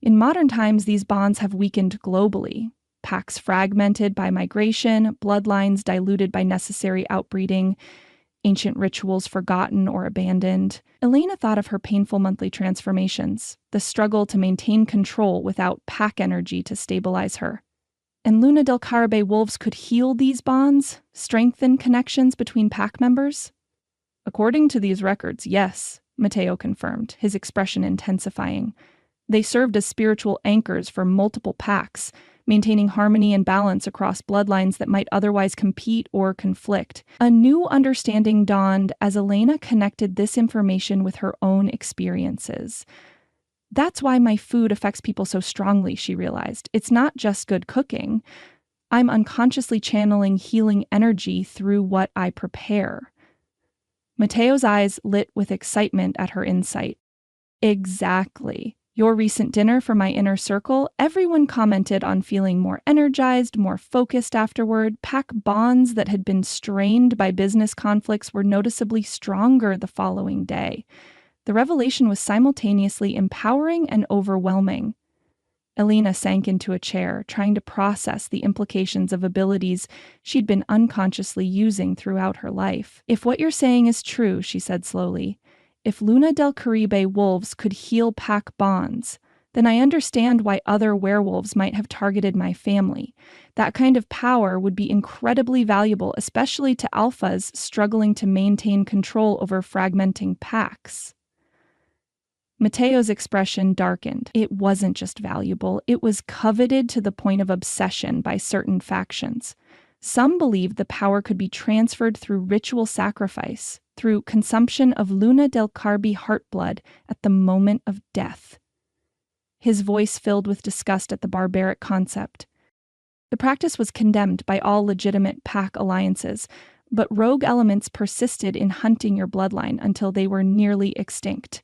In modern times, these bonds have weakened globally. Packs fragmented by migration, bloodlines diluted by necessary outbreeding, ancient rituals forgotten or abandoned." Elena thought of her painful monthly transformations, the struggle to maintain control without pack energy to stabilize her. And Luna del Caribe wolves could heal these bonds, strengthen connections between pack members? "According to these records, yes," Mateo confirmed, his expression intensifying. "They served as spiritual anchors for multiple packs, maintaining harmony and balance across bloodlines that might otherwise compete or conflict." A new understanding dawned as Elena connected this information with her own experiences. "That's why my food affects people so strongly," she realized. "It's not just good cooking. I'm unconsciously channeling healing energy through what I prepare." Mateo's eyes lit with excitement at her insight. "Exactly. Your recent dinner for my inner circle, everyone commented on feeling more energized, more focused afterward. Pack bonds that had been strained by business conflicts were noticeably stronger the following day. The revelation was simultaneously empowering and overwhelming." Elena sank into a chair, trying to process the implications of abilities she'd been unconsciously using throughout her life. "If what you're saying is true," she said slowly, "if Luna del Caribe wolves could heal pack bonds, then I understand why other werewolves might have targeted my family. That kind of power would be incredibly valuable, especially to alphas struggling to maintain control over fragmenting packs." Mateo's expression darkened. It wasn't just valuable, it was coveted to the point of obsession by certain factions. Some believed the power could be transferred through ritual sacrifice, through consumption of Luna del Caribe heart blood at the moment of death. His voice filled with disgust at the barbaric concept. The practice was condemned by all legitimate pack alliances, but rogue elements persisted in hunting your bloodline until they were nearly extinct.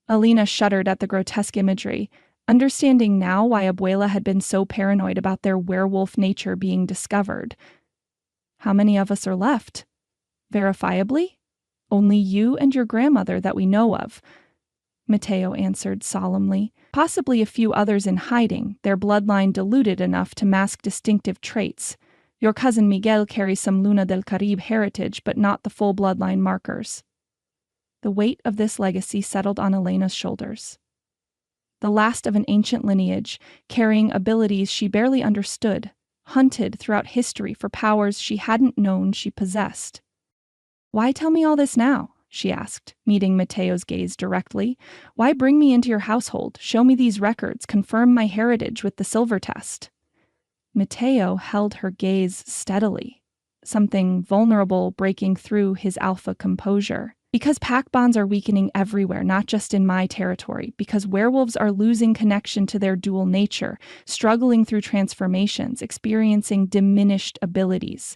Alina shuddered at the grotesque imagery, understanding now why Abuela had been so paranoid about their werewolf nature being discovered. How many of us are left? Verifiably? Only you and your grandmother that we know of, Mateo answered solemnly. Possibly a few others in hiding, their bloodline diluted enough to mask distinctive traits. Your cousin Miguel carries some Luna del Caribe heritage, but not the full bloodline markers. The weight of this legacy settled on Elena's shoulders. The last of an ancient lineage, carrying abilities she barely understood, hunted throughout history for powers she hadn't known she possessed. "Why tell me all this now?" she asked, meeting Mateo's gaze directly. "Why bring me into your household, show me these records, confirm my heritage with the silver test?" Mateo held her gaze steadily, something vulnerable breaking through his alpha composure. "Because pack bonds are weakening everywhere, not just in my territory. Because werewolves are losing connection to their dual nature, struggling through transformations, experiencing diminished abilities.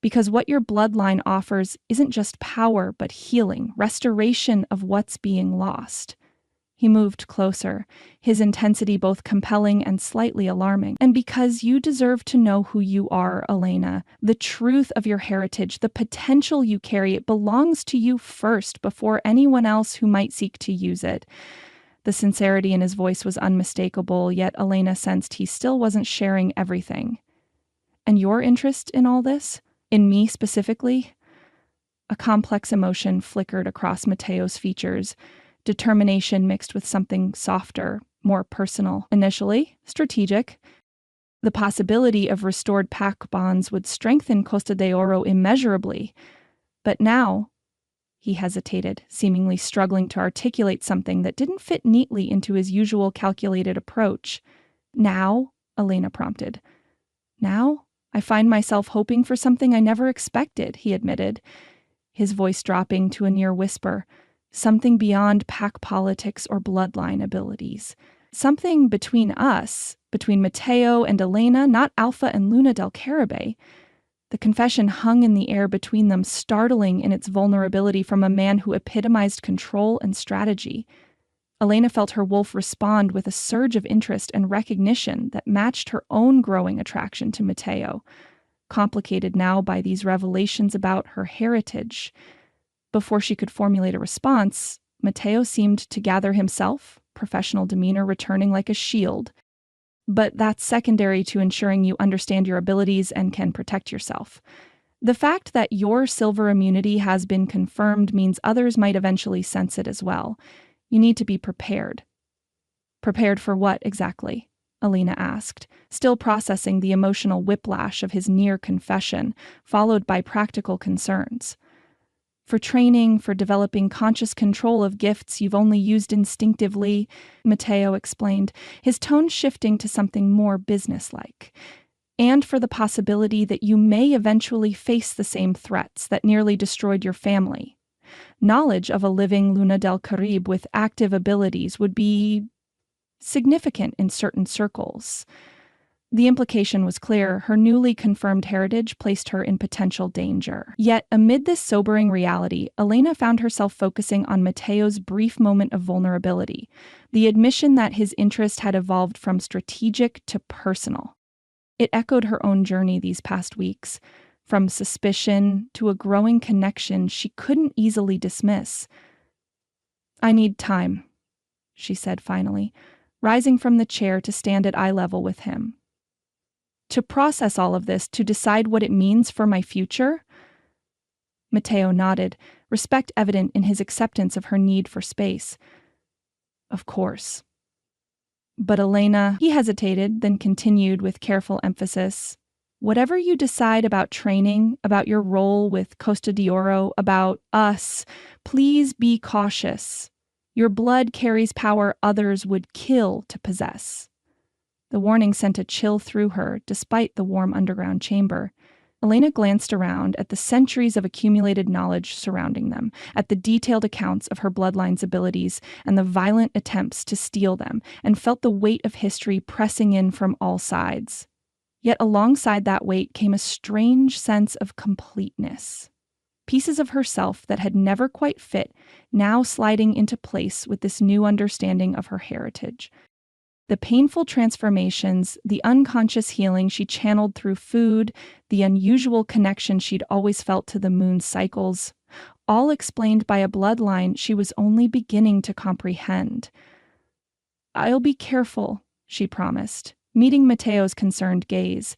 Because what your bloodline offers isn't just power, but healing, restoration of what's being lost." He moved closer, his intensity both compelling and slightly alarming. "And because you deserve to know who you are, Elena, the truth of your heritage, the potential you carry, it belongs to you first before anyone else who might seek to use it." The sincerity in his voice was unmistakable, yet Elena sensed he still wasn't sharing everything. "And your interest in all this? In me specifically?" A complex emotion flickered across Mateo's features, determination mixed with something softer, more personal. Initially, strategic. The possibility of restored pack bonds would strengthen Costa de Oro immeasurably. But now, he hesitated, seemingly struggling to articulate something that didn't fit neatly into his usual calculated approach. "Now," Elena prompted. "Now? I find myself hoping for something I never expected," he admitted, his voice dropping to a near whisper. "Something beyond pack politics or bloodline abilities. Something between us, between Mateo and Elena, not Alpha and Luna del Caribe." The confession hung in the air between them, startling in its vulnerability from a man who epitomized control and strategy. Elena felt her wolf respond with a surge of interest and recognition that matched her own growing attraction to Mateo, complicated now by these revelations about her heritage. Before she could formulate a response, Mateo seemed to gather himself, professional demeanor returning like a shield. "But that's secondary to ensuring you understand your abilities and can protect yourself. The fact that your silver immunity has been confirmed means others might eventually sense it as well. You need to be prepared." "Prepared for what exactly?" Elena asked, still processing the emotional whiplash of his near confession, followed by practical concerns. "For training, for developing conscious control of gifts you've only used instinctively," Mateo explained, his tone shifting to something more businesslike. "And for the possibility that you may eventually face the same threats that nearly destroyed your family. Knowledge of a living Luna del Caribe with active abilities would be significant in certain circles." The implication was clear. Her newly confirmed heritage placed her in potential danger. Yet, amid this sobering reality, Elena found herself focusing on Mateo's brief moment of vulnerability, the admission that his interest had evolved from strategic to personal. It echoed her own journey these past weeks, from suspicion to a growing connection she couldn't easily dismiss. "I need time," she said finally, rising from the chair to stand at eye level with him. "To process all of this, to decide what it means for my future?" Mateo nodded, respect evident in his acceptance of her need for space. "Of course." "But Elena," he hesitated, then continued with careful emphasis, "whatever you decide about training, about your role with Costa de Oro, about us, please be cautious. Your blood carries power others would kill to possess." The warning sent a chill through her, despite the warm underground chamber. Elena glanced around at the centuries of accumulated knowledge surrounding them, at the detailed accounts of her bloodline's abilities and the violent attempts to steal them, and felt the weight of history pressing in from all sides. Yet alongside that weight came a strange sense of completeness. Pieces of herself that had never quite fit, now sliding into place with this new understanding of her heritage. The painful transformations, the unconscious healing she channeled through food, the unusual connection she'd always felt to the moon's cycles, all explained by a bloodline she was only beginning to comprehend. "I'll be careful," she promised, meeting Mateo's concerned gaze.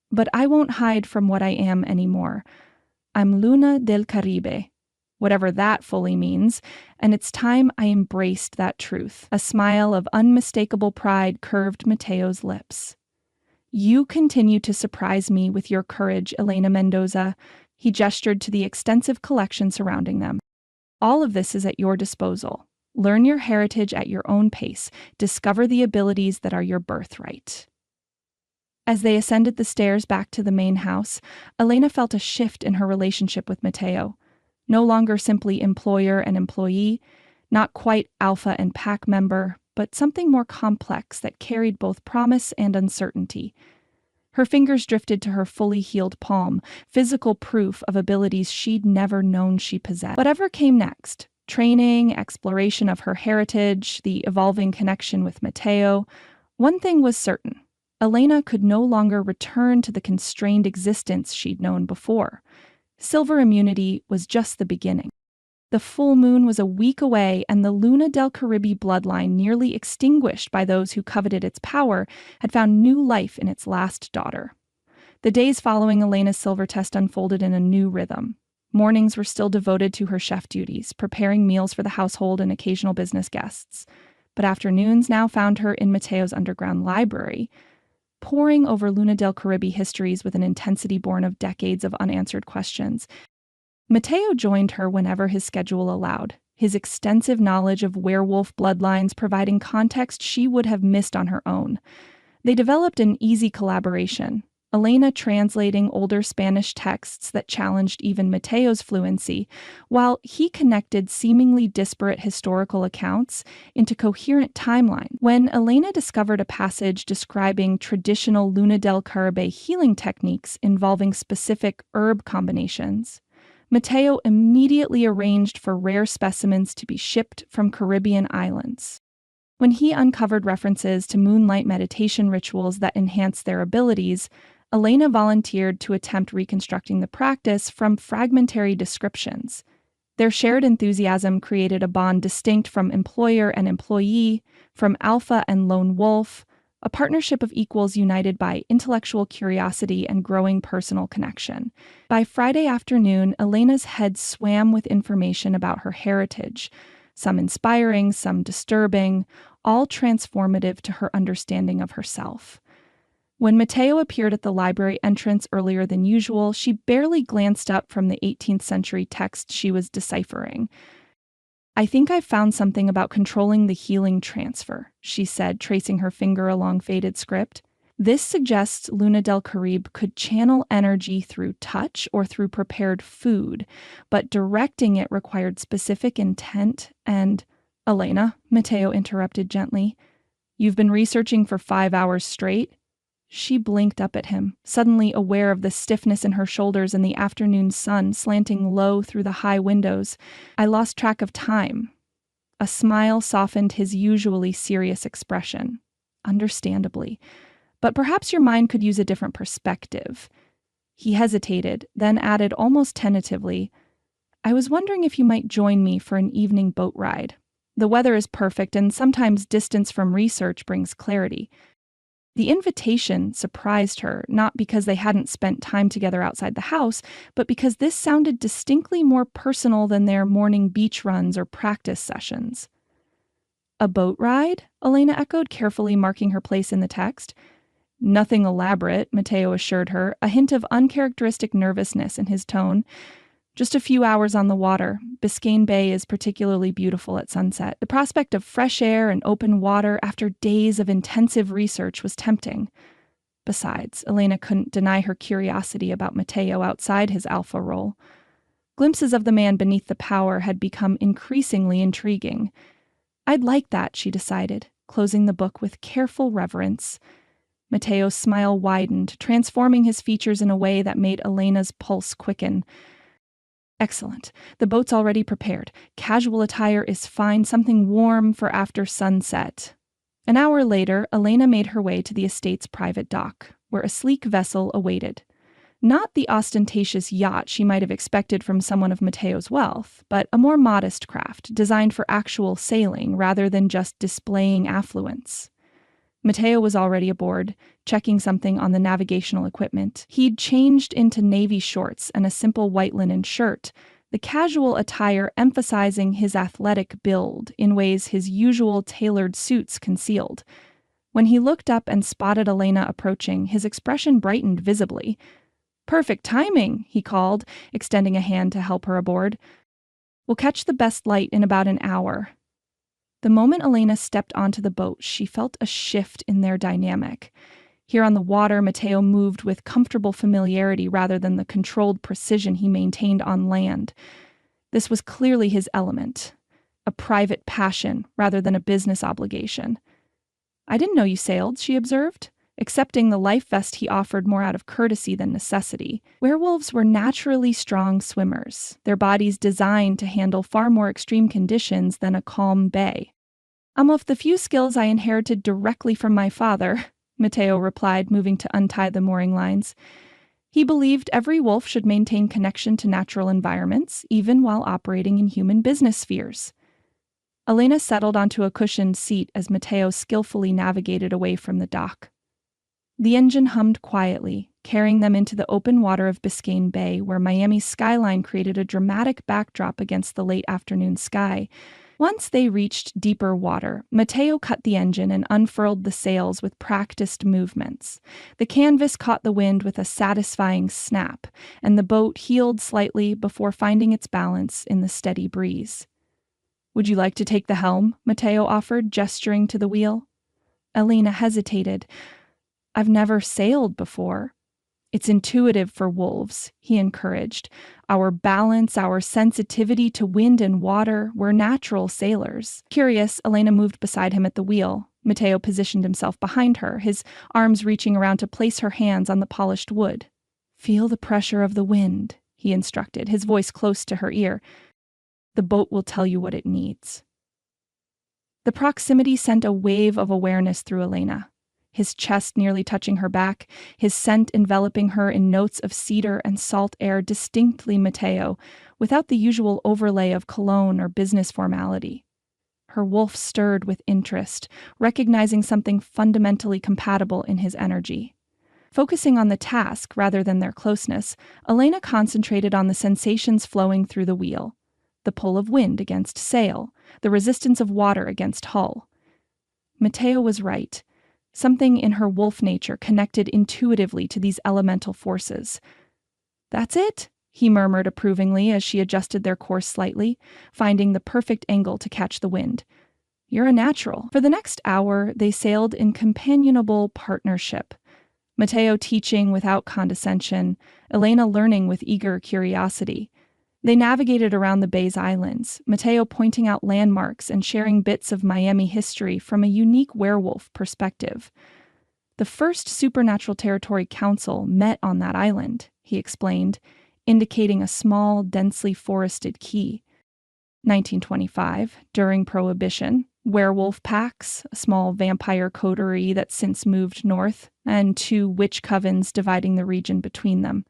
"But I won't hide from what I am anymore. I'm Luna del Caribe," whatever that fully means, and it's time I embraced that truth. A smile of unmistakable pride curved Mateo's lips. "You continue to surprise me with your courage, Elena Mendoza." He gestured to the extensive collection surrounding them. "All of this is at your disposal. Learn your heritage at your own pace. Discover the abilities that are your birthright." As they ascended the stairs back to the main house, Elena felt a shift in her relationship with Mateo. No longer simply employer and employee, not quite alpha and pack member, but something more complex that carried both promise and uncertainty. Her fingers drifted to her fully healed palm, physical proof of abilities she'd never known she possessed. Whatever came next, training, exploration of her heritage, the evolving connection with Mateo, one thing was certain. Elena could no longer return to the constrained existence she'd known before. Silver immunity was just the beginning. The full moon was a week away, and the Luna del Caribe bloodline, nearly extinguished by those who coveted its power, had found new life in its last daughter. The days following Elena's silver test unfolded in a new rhythm. Mornings were still devoted to her chef duties, preparing meals for the household and occasional business guests. But afternoons now found her in Mateo's underground library, poring over Luna del Caribe histories with an intensity born of decades of unanswered questions. Mateo joined her whenever his schedule allowed, his extensive knowledge of werewolf bloodlines providing context she would have missed on her own. They developed an easy collaboration, Elena translating older Spanish texts that challenged even Mateo's fluency, while he connected seemingly disparate historical accounts into coherent timelines. When Elena discovered a passage describing traditional Luna del Caribe healing techniques involving specific herb combinations, Mateo immediately arranged for rare specimens to be shipped from Caribbean islands. When he uncovered references to moonlight meditation rituals that enhanced their abilities, Elena volunteered to attempt reconstructing the practice from fragmentary descriptions. Their shared enthusiasm created a bond distinct from employer and employee, from alpha and lone wolf, a partnership of equals united by intellectual curiosity and growing personal connection. By Friday afternoon, Elena's head swam with information about her heritage, some inspiring, some disturbing, all transformative to her understanding of herself. When Mateo appeared at the library entrance earlier than usual, she barely glanced up from the 18th century text she was deciphering. "I think I've found something about controlling the healing transfer," she said, tracing her finger along faded script. "This suggests Luna del Caribe could channel energy through touch or through prepared food, but directing it required specific intent and—" "Elena," Mateo interrupted gently, "you've been researching for 5 hours straight?" She blinked up at him, suddenly aware of the stiffness in her shoulders and the afternoon sun slanting low through the high windows. "I lost track of time." A smile softened his usually serious expression. "Understandably. But perhaps your mind could use a different perspective." He hesitated, then added almost tentatively, "I was wondering if you might join me for an evening boat ride. The weather is perfect, and sometimes distance from research brings clarity." The invitation surprised her, not because they hadn't spent time together outside the house, but because this sounded distinctly more personal than their morning beach runs or practice sessions. "A boat ride?" Elena echoed, carefully marking her place in the text. "Nothing elaborate," Mateo assured her, a hint of uncharacteristic nervousness in his tone. "Just a few hours on the water. Biscayne Bay is particularly beautiful at sunset." The prospect of fresh air and open water after days of intensive research was tempting. Besides, Elena couldn't deny her curiosity about Mateo outside his alpha role. Glimpses of the man beneath the power had become increasingly intriguing. "I'd like that," she decided, closing the book with careful reverence. Mateo's smile widened, transforming his features in a way that made Elena's pulse quicken. Excellent. The boat's already prepared. Casual attire is fine, something warm for after sunset. An hour later, Elena made her way to the estate's private dock, where a sleek vessel awaited. Not the ostentatious yacht she might have expected from someone of Mateo's wealth, but a more modest craft designed for actual sailing rather than just displaying affluence. Mateo was already aboard, checking something on the navigational equipment. He'd changed into navy shorts and a simple white linen shirt, the casual attire emphasizing his athletic build in ways his usual tailored suits concealed. When he looked up and spotted Elena approaching, his expression brightened visibly. "Perfect timing," he called, extending a hand to help her aboard. "We'll catch the best light in about an hour." The moment Elena stepped onto the boat, she felt a shift in their dynamic. Here on the water, Mateo moved with comfortable familiarity rather than the controlled precision he maintained on land. This was clearly his element, a private passion rather than a business obligation. "I didn't know you sailed," she observed, accepting the life vest he offered more out of courtesy than necessity. Werewolves were naturally strong swimmers, their bodies designed to handle far more extreme conditions than a calm bay. "I'm of the few skills I inherited directly from my father," Mateo replied, moving to untie the mooring lines. He believed every wolf should maintain connection to natural environments, even while operating in human business spheres. Elena settled onto a cushioned seat as Mateo skillfully navigated away from the dock. The engine hummed quietly, carrying them into the open water of Biscayne Bay, where Miami's skyline created a dramatic backdrop against the late afternoon sky. Once they reached deeper water, Mateo cut the engine and unfurled the sails with practiced movements. The canvas caught the wind with a satisfying snap, and the boat heeled slightly before finding its balance in the steady breeze. "Would you like to take the helm?" Mateo offered, gesturing to the wheel. Elena hesitated. "I've never sailed before." "It's intuitive for wolves," he encouraged. "Our balance, our sensitivity to wind and water, we're natural sailors." Curious, Elena moved beside him at the wheel. Mateo positioned himself behind her, his arms reaching around to place her hands on the polished wood. "Feel the pressure of the wind," he instructed, his voice close to her ear. "The boat will tell you what it needs." The proximity sent a wave of awareness through Elena. His chest nearly touching her back, his scent enveloping her in notes of cedar and salt air distinctly Mateo, without the usual overlay of cologne or business formality. Her wolf stirred with interest, recognizing something fundamentally compatible in his energy. Focusing on the task rather than their closeness, Elena concentrated on the sensations flowing through the wheel. The pull of wind against sail, the resistance of water against hull. Mateo was right. Something in her wolf nature connected intuitively to these elemental forces. "That's it," he murmured approvingly as she adjusted their course slightly, finding the perfect angle to catch the wind. "You're a natural." For the next hour, they sailed in companionable partnership. Mateo teaching without condescension, Elena learning with eager curiosity. They navigated around the bay's islands, Mateo pointing out landmarks and sharing bits of Miami history from a unique werewolf perspective. "The first Supernatural Territory Council met on that island," he explained, indicating a small, densely forested key. 1925, during Prohibition, werewolf packs, a small vampire coterie that's since moved north, and 2 witch covens dividing the region between them.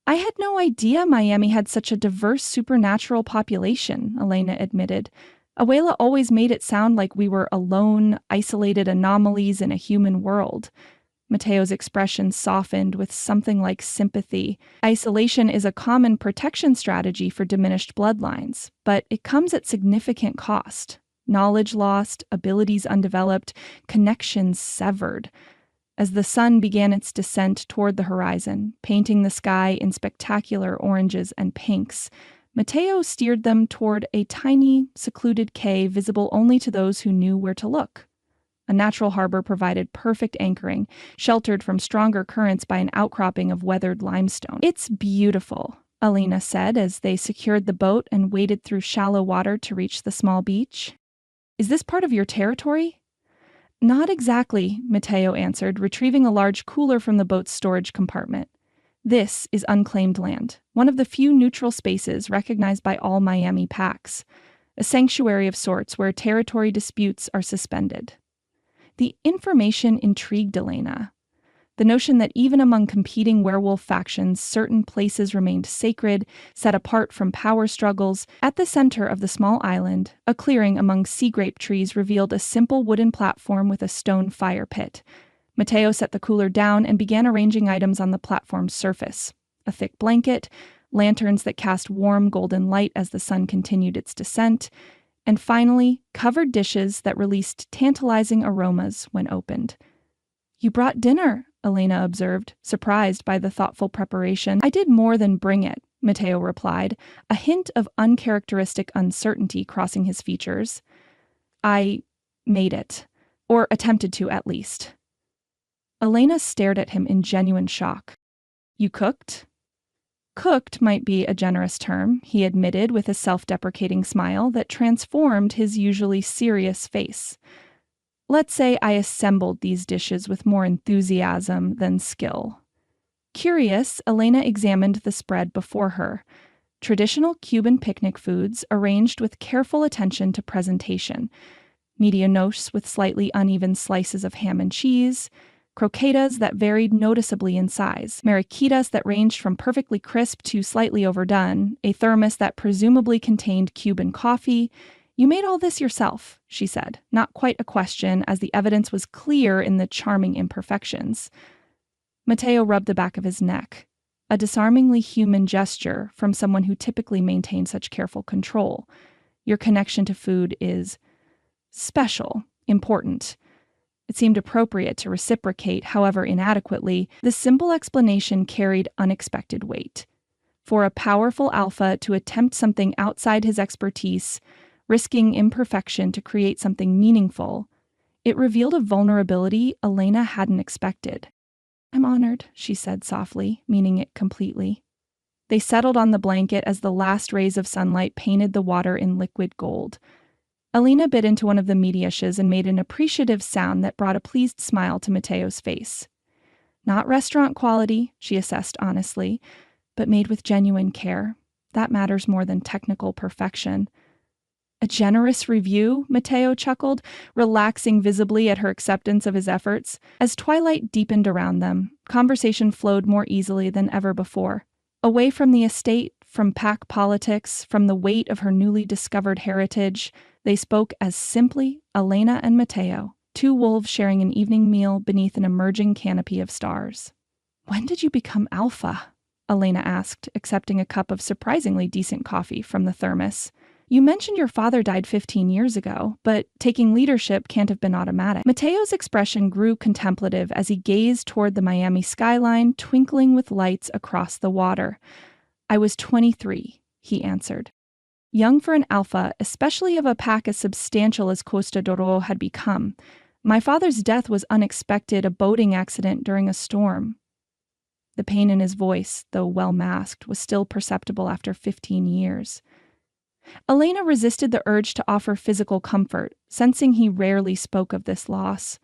"I had no idea Miami had such a diverse supernatural population," Elena admitted. "Abuela always made it sound like we were alone, isolated anomalies in a human world." Mateo's expression softened with something like sympathy. Isolation is a common protection strategy for diminished bloodlines, but it comes at significant cost. Knowledge lost, abilities undeveloped, connections severed. As the sun began its descent toward the horizon, painting the sky in spectacular oranges and pinks, Mateo steered them toward a tiny, secluded cay visible only to those who knew where to look. A natural harbor provided perfect anchoring, sheltered from stronger currents by an outcropping of weathered limestone. "It's beautiful," Elena said as they secured the boat and waded through shallow water to reach the small beach. "Is this part of your territory?" Not exactly, Mateo answered, retrieving a large cooler from the boat's storage compartment. This is unclaimed land, one of the few neutral spaces recognized by all Miami PACs, a sanctuary of sorts where territory disputes are suspended. The information intrigued Elena. The notion that even among competing werewolf factions, certain places remained sacred, set apart from power struggles. At the center of the small island, a clearing among sea grape trees revealed a simple wooden platform with a stone fire pit. Mateo set the cooler down and began arranging items on the platform's surface. A thick blanket, lanterns that cast warm golden light as the sun continued its descent, and finally, covered dishes that released tantalizing aromas when opened. "You brought dinner," Elena observed, surprised by the thoughtful preparation. "I did more than bring it," Mateo replied, a hint of uncharacteristic uncertainty crossing his features. "I made it, or attempted to at least." Elena stared at him in genuine shock. "You cooked?" "Cooked might be a generous term," he admitted with a self-deprecating smile that transformed his usually serious face. "Let's say I assembled these dishes with more enthusiasm than skill." Curious, Elena examined the spread before her. Traditional Cuban picnic foods arranged with careful attention to presentation. Medianos with slightly uneven slices of ham and cheese, croquetas that varied noticeably in size, mariquitas that ranged from perfectly crisp to slightly overdone, a thermos that presumably contained Cuban coffee. "You made all this yourself," she said, not quite a question, as the evidence was clear in the charming imperfections. Mateo rubbed the back of his neck, a disarmingly human gesture from someone who typically maintained such careful control. "Your connection to food is special, important." It seemed appropriate to reciprocate, however inadequately. This simple explanation carried unexpected weight. For a powerful alpha to attempt something outside his expertise, risking imperfection to create something meaningful, it revealed a vulnerability Elena hadn't expected. "I'm honored," she said softly, meaning it completely. They settled on the blanket as the last rays of sunlight painted the water in liquid gold. Elena bit into one of the mediashes and made an appreciative sound that brought a pleased smile to Mateo's face. "Not restaurant quality," she assessed honestly, "but made with genuine care. That matters more than technical perfection." "A generous review?" Mateo chuckled, relaxing visibly at her acceptance of his efforts. As twilight deepened around them, conversation flowed more easily than ever before. Away from the estate, from pack politics, from the weight of her newly discovered heritage, they spoke as simply Elena and Mateo, two wolves sharing an evening meal beneath an emerging canopy of stars. "When did you become alpha?" Elena asked, accepting a cup of surprisingly decent coffee from the thermos. "You mentioned your father died 15 years ago, but taking leadership can't have been automatic." Mateo's expression grew contemplative as he gazed toward the Miami skyline, twinkling with lights across the water. "I was 23, he answered. Young for an alpha, especially of a pack as substantial as Costa d'Oro had become. My father's death was unexpected, a boating accident during a storm." The pain in his voice, though well masked, was still perceptible after 15 years. Elena resisted the urge to offer physical comfort, sensing he rarely spoke of this loss.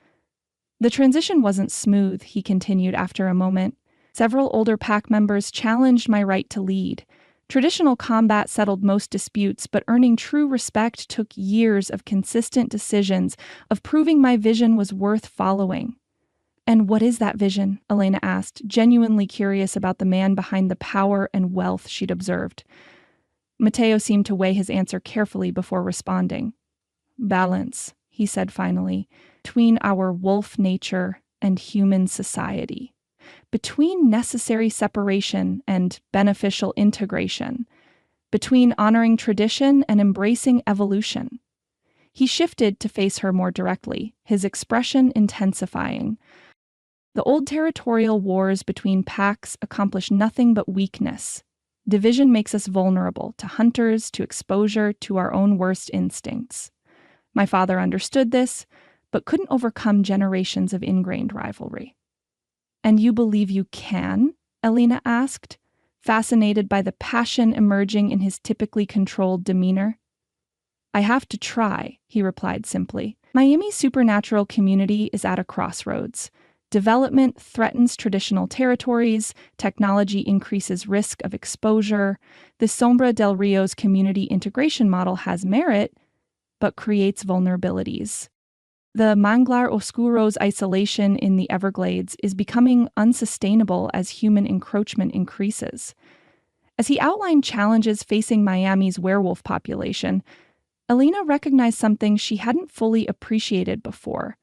"The transition wasn't smooth," he continued after a moment. "Several older pack members challenged my right to lead. Traditional combat settled most disputes, but earning true respect took years of consistent decisions, of proving my vision was worth following." "And what is that vision?" Elena asked, genuinely curious about the man behind the power and wealth she'd observed. Mateo seemed to weigh his answer carefully before responding. "Balance," he said finally, "between our wolf nature and human society. Between necessary separation and beneficial integration. Between honoring tradition and embracing evolution." He shifted to face her more directly, his expression intensifying. "The old territorial wars between packs accomplish nothing but weakness. Division makes us vulnerable to hunters, to exposure, to our own worst instincts. My father understood this, but couldn't overcome generations of ingrained rivalry." "And you believe you can?" Elena asked, fascinated by the passion emerging in his typically controlled demeanor. "I have to try," he replied simply. Miami's supernatural community is at a crossroads. Development threatens traditional territories, technology increases risk of exposure. The Sombra del Rio's community integration model has merit, but creates vulnerabilities. The Manglar Oscuro's isolation in the Everglades is becoming unsustainable as human encroachment increases. As he outlined challenges facing Miami's werewolf population, Elena recognized something she hadn't fully appreciated before: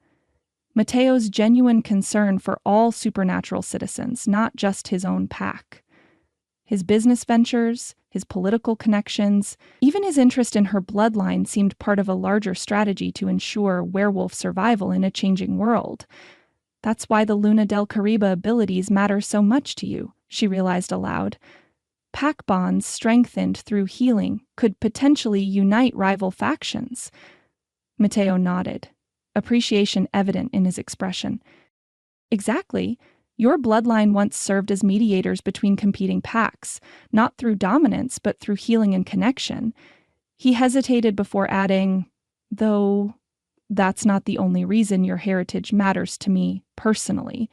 Mateo's genuine concern for all supernatural citizens, not just his own pack. His business ventures, his political connections, even his interest in her bloodline seemed part of a larger strategy to ensure werewolf survival in a changing world. That's why the Luna del Caribe abilities matter so much to you, she realized aloud. Pack bonds strengthened through healing could potentially unite rival factions. Mateo nodded, appreciation evident in his expression. Exactly. Your bloodline once served as mediators between competing packs, not through dominance, but through healing and connection. He hesitated before adding, though that's not the only reason your heritage matters to me personally.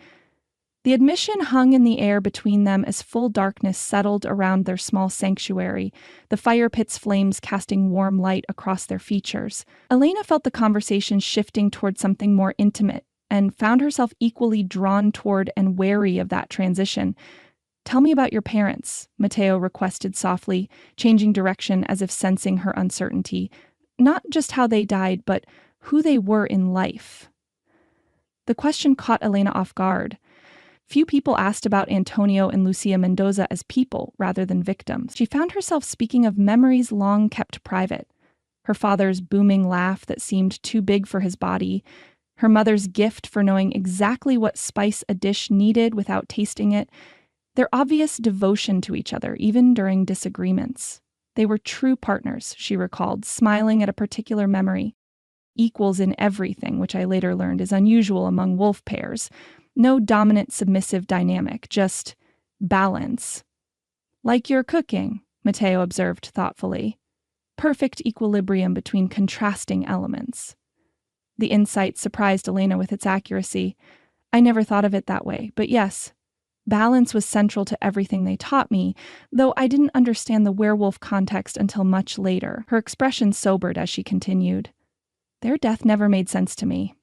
The admission hung in the air between them as full darkness settled around their small sanctuary, the fire pit's flames casting warm light across their features. Elena felt the conversation shifting toward something more intimate, and found herself equally drawn toward and wary of that transition. "Tell me about your parents," Mateo requested softly, changing direction as if sensing her uncertainty. Not just how they died, but who they were in life. The question caught Elena off guard. Few people asked about Antonio and Lucia Mendoza as people rather than victims. She found herself speaking of memories long kept private. Her father's booming laugh that seemed too big for his body, her mother's gift for knowing exactly what spice a dish needed without tasting it, their obvious devotion to each other, even during disagreements. They were true partners, she recalled, smiling at a particular memory. Equals in everything, which I later learned is unusual among wolf pairs. No dominant-submissive dynamic, just balance. "Like your cooking," Mateo observed thoughtfully. "Perfect equilibrium between contrasting elements." The insight surprised Elena with its accuracy. "I never thought of it that way, but yes, balance was central to everything they taught me, though I didn't understand the werewolf context until much later." Her expression sobered as she continued. "Their death never made sense to me.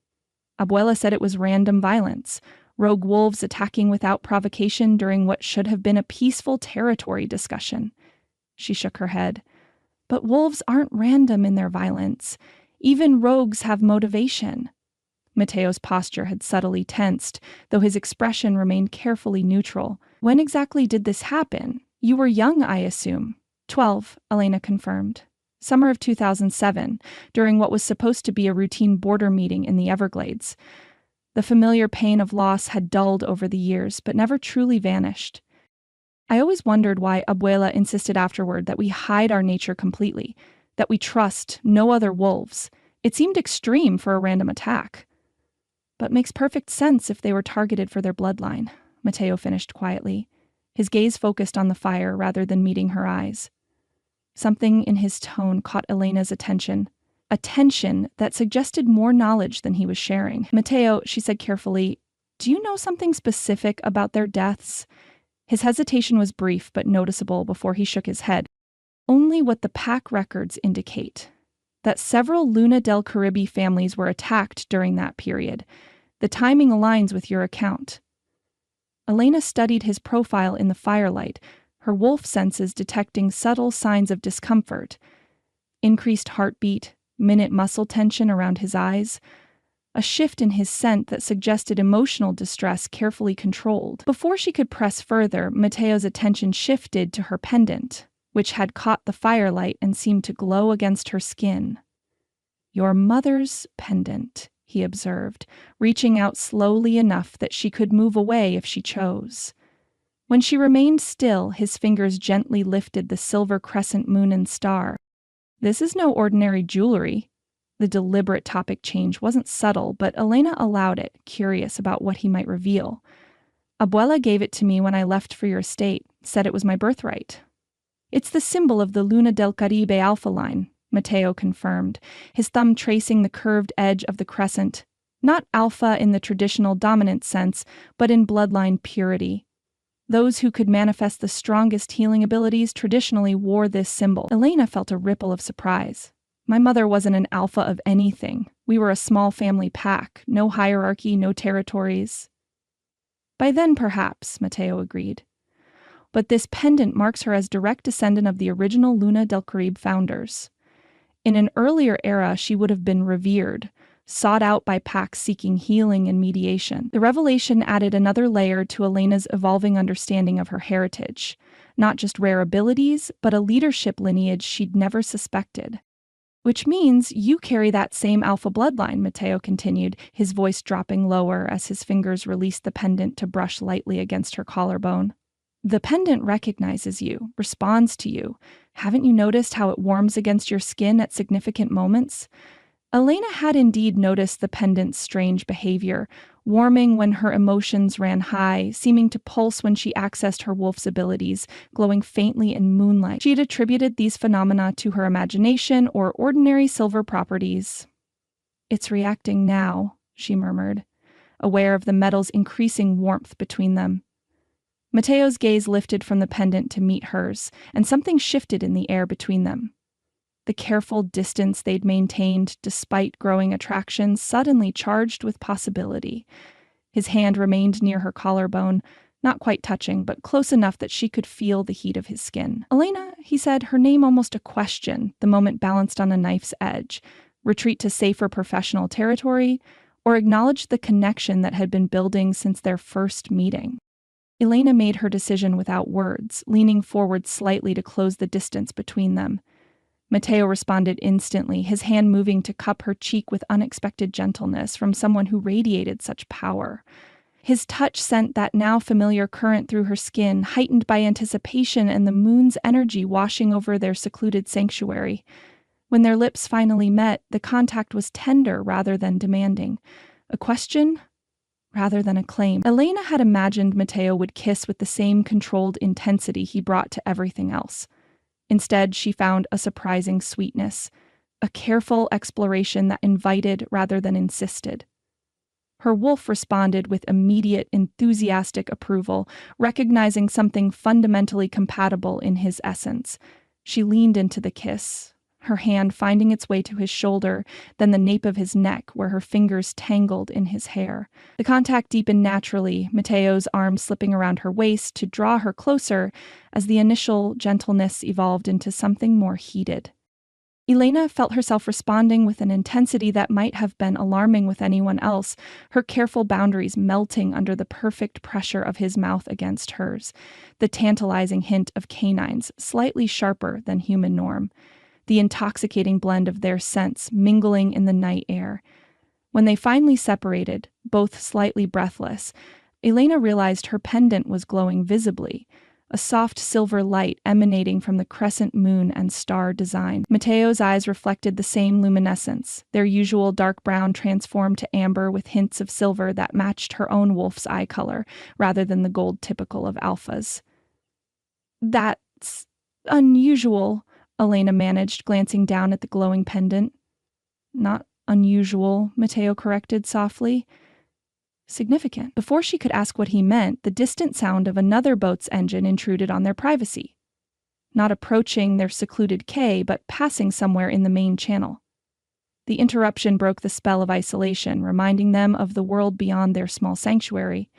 Abuela said it was random violence, rogue wolves attacking without provocation during what should have been a peaceful territory discussion." She shook her head. "But wolves aren't random in their violence. Even rogues have motivation." Mateo's posture had subtly tensed, though his expression remained carefully neutral. "When exactly did this happen? You were young, I assume." 12, Elena confirmed. "Summer of 2007, during what was supposed to be a routine border meeting in the Everglades. The familiar pain of loss had dulled over the years, but never truly vanished. I always wondered why Abuela insisted afterward that we hide our nature completely, that we trust no other wolves. It seemed extreme for a random attack. But makes perfect sense if they were targeted for their bloodline," Mateo finished quietly, his gaze focused on the fire rather than meeting her eyes. Something in his tone caught Elena's attention, a tension that suggested more knowledge than he was sharing. "Mateo," she said carefully, "do you know something specific about their deaths?" His hesitation was brief but noticeable before he shook his head. "Only what the pack records indicate. That several Luna del Caribe families were attacked during that period. The timing aligns with your account." Elena studied his profile in the firelight, her wolf senses detecting subtle signs of discomfort. Increased heartbeat, minute muscle tension around his eyes, a shift in his scent that suggested emotional distress carefully controlled. Before she could press further, Mateo's attention shifted to her pendant, which had caught the firelight and seemed to glow against her skin. "Your mother's pendant," he observed, reaching out slowly enough that she could move away if she chose. When she remained still, his fingers gently lifted the silver crescent moon and star. "This is no ordinary jewelry." The deliberate topic change wasn't subtle, but Elena allowed it, curious about what he might reveal. "Abuela gave it to me when I left for your estate, said it was my birthright. It's the symbol of the Luna del Caribe Alpha line, Matteo confirmed, his thumb tracing the curved edge of the crescent. Not alpha in the traditional dominant sense, but in bloodline purity. Those who could manifest the strongest healing abilities traditionally wore this symbol. Elena felt a ripple of surprise. My mother wasn't an alpha of anything. We were a small family pack, no hierarchy, no territories. By then, perhaps, Matteo agreed. But this pendant marks her as direct descendant of the original Luna del Caribe founders. In an earlier era, she would have been revered, sought out by packs seeking healing and mediation. The revelation added another layer to Elena's evolving understanding of her heritage. Not just rare abilities, but a leadership lineage she'd never suspected. Which means you carry that same alpha bloodline, Matteo continued, his voice dropping lower as his fingers released the pendant to brush lightly against her collarbone. The pendant recognizes you, responds to you. Haven't you noticed how it warms against your skin at significant moments? Elena had indeed noticed the pendant's strange behavior, warming when her emotions ran high, seeming to pulse when she accessed her wolf's abilities, glowing faintly in moonlight. She had attributed these phenomena to her imagination or ordinary silver properties. "It's reacting now," she murmured, aware of the metal's increasing warmth between them. Matteo's gaze lifted from the pendant to meet hers, and something shifted in the air between them. The careful distance they'd maintained despite growing attraction suddenly charged with possibility. His hand remained near her collarbone, not quite touching, but close enough that she could feel the heat of his skin. "Elena," he said, her name almost a question, the moment balanced on a knife's edge. Retreat to safer professional territory, or acknowledge the connection that had been building since their first meeting? Elena made her decision without words, leaning forward slightly to close the distance between them. Matteo responded instantly, his hand moving to cup her cheek with unexpected gentleness from someone who radiated such power. His touch sent that now familiar current through her skin, heightened by anticipation and the moon's energy washing over their secluded sanctuary. When their lips finally met, the contact was tender rather than demanding. A question rather than a claim. Elena had imagined Matteo would kiss with the same controlled intensity he brought to everything else. Instead, she found a surprising sweetness, a careful exploration that invited rather than insisted. Her wolf responded with immediate, enthusiastic approval, recognizing something fundamentally compatible in his essence. She leaned into the kiss, her hand finding its way to his shoulder, then the nape of his neck, where her fingers tangled in his hair. The contact deepened naturally, Matteo's arm slipping around her waist to draw her closer as the initial gentleness evolved into something more heated. Elena felt herself responding with an intensity that might have been alarming with anyone else, her careful boundaries melting under the perfect pressure of his mouth against hers, the tantalizing hint of canines, slightly sharper than human norm. The intoxicating blend of their scents mingling in the night air. When they finally separated, both slightly breathless, Elena realized her pendant was glowing visibly, a soft silver light emanating from the crescent moon and star design. Matteo's eyes reflected the same luminescence, their usual dark brown transformed to amber with hints of silver that matched her own wolf's eye color, rather than the gold typical of alphas. "That's unusual," Elena managed, glancing down at the glowing pendant. "Not unusual," Matteo corrected softly. "Significant." Before she could ask what he meant, the distant sound of another boat's engine intruded on their privacy. Not approaching their secluded quay, but passing somewhere in the main channel. The interruption broke the spell of isolation, reminding them of the world beyond their small sanctuary.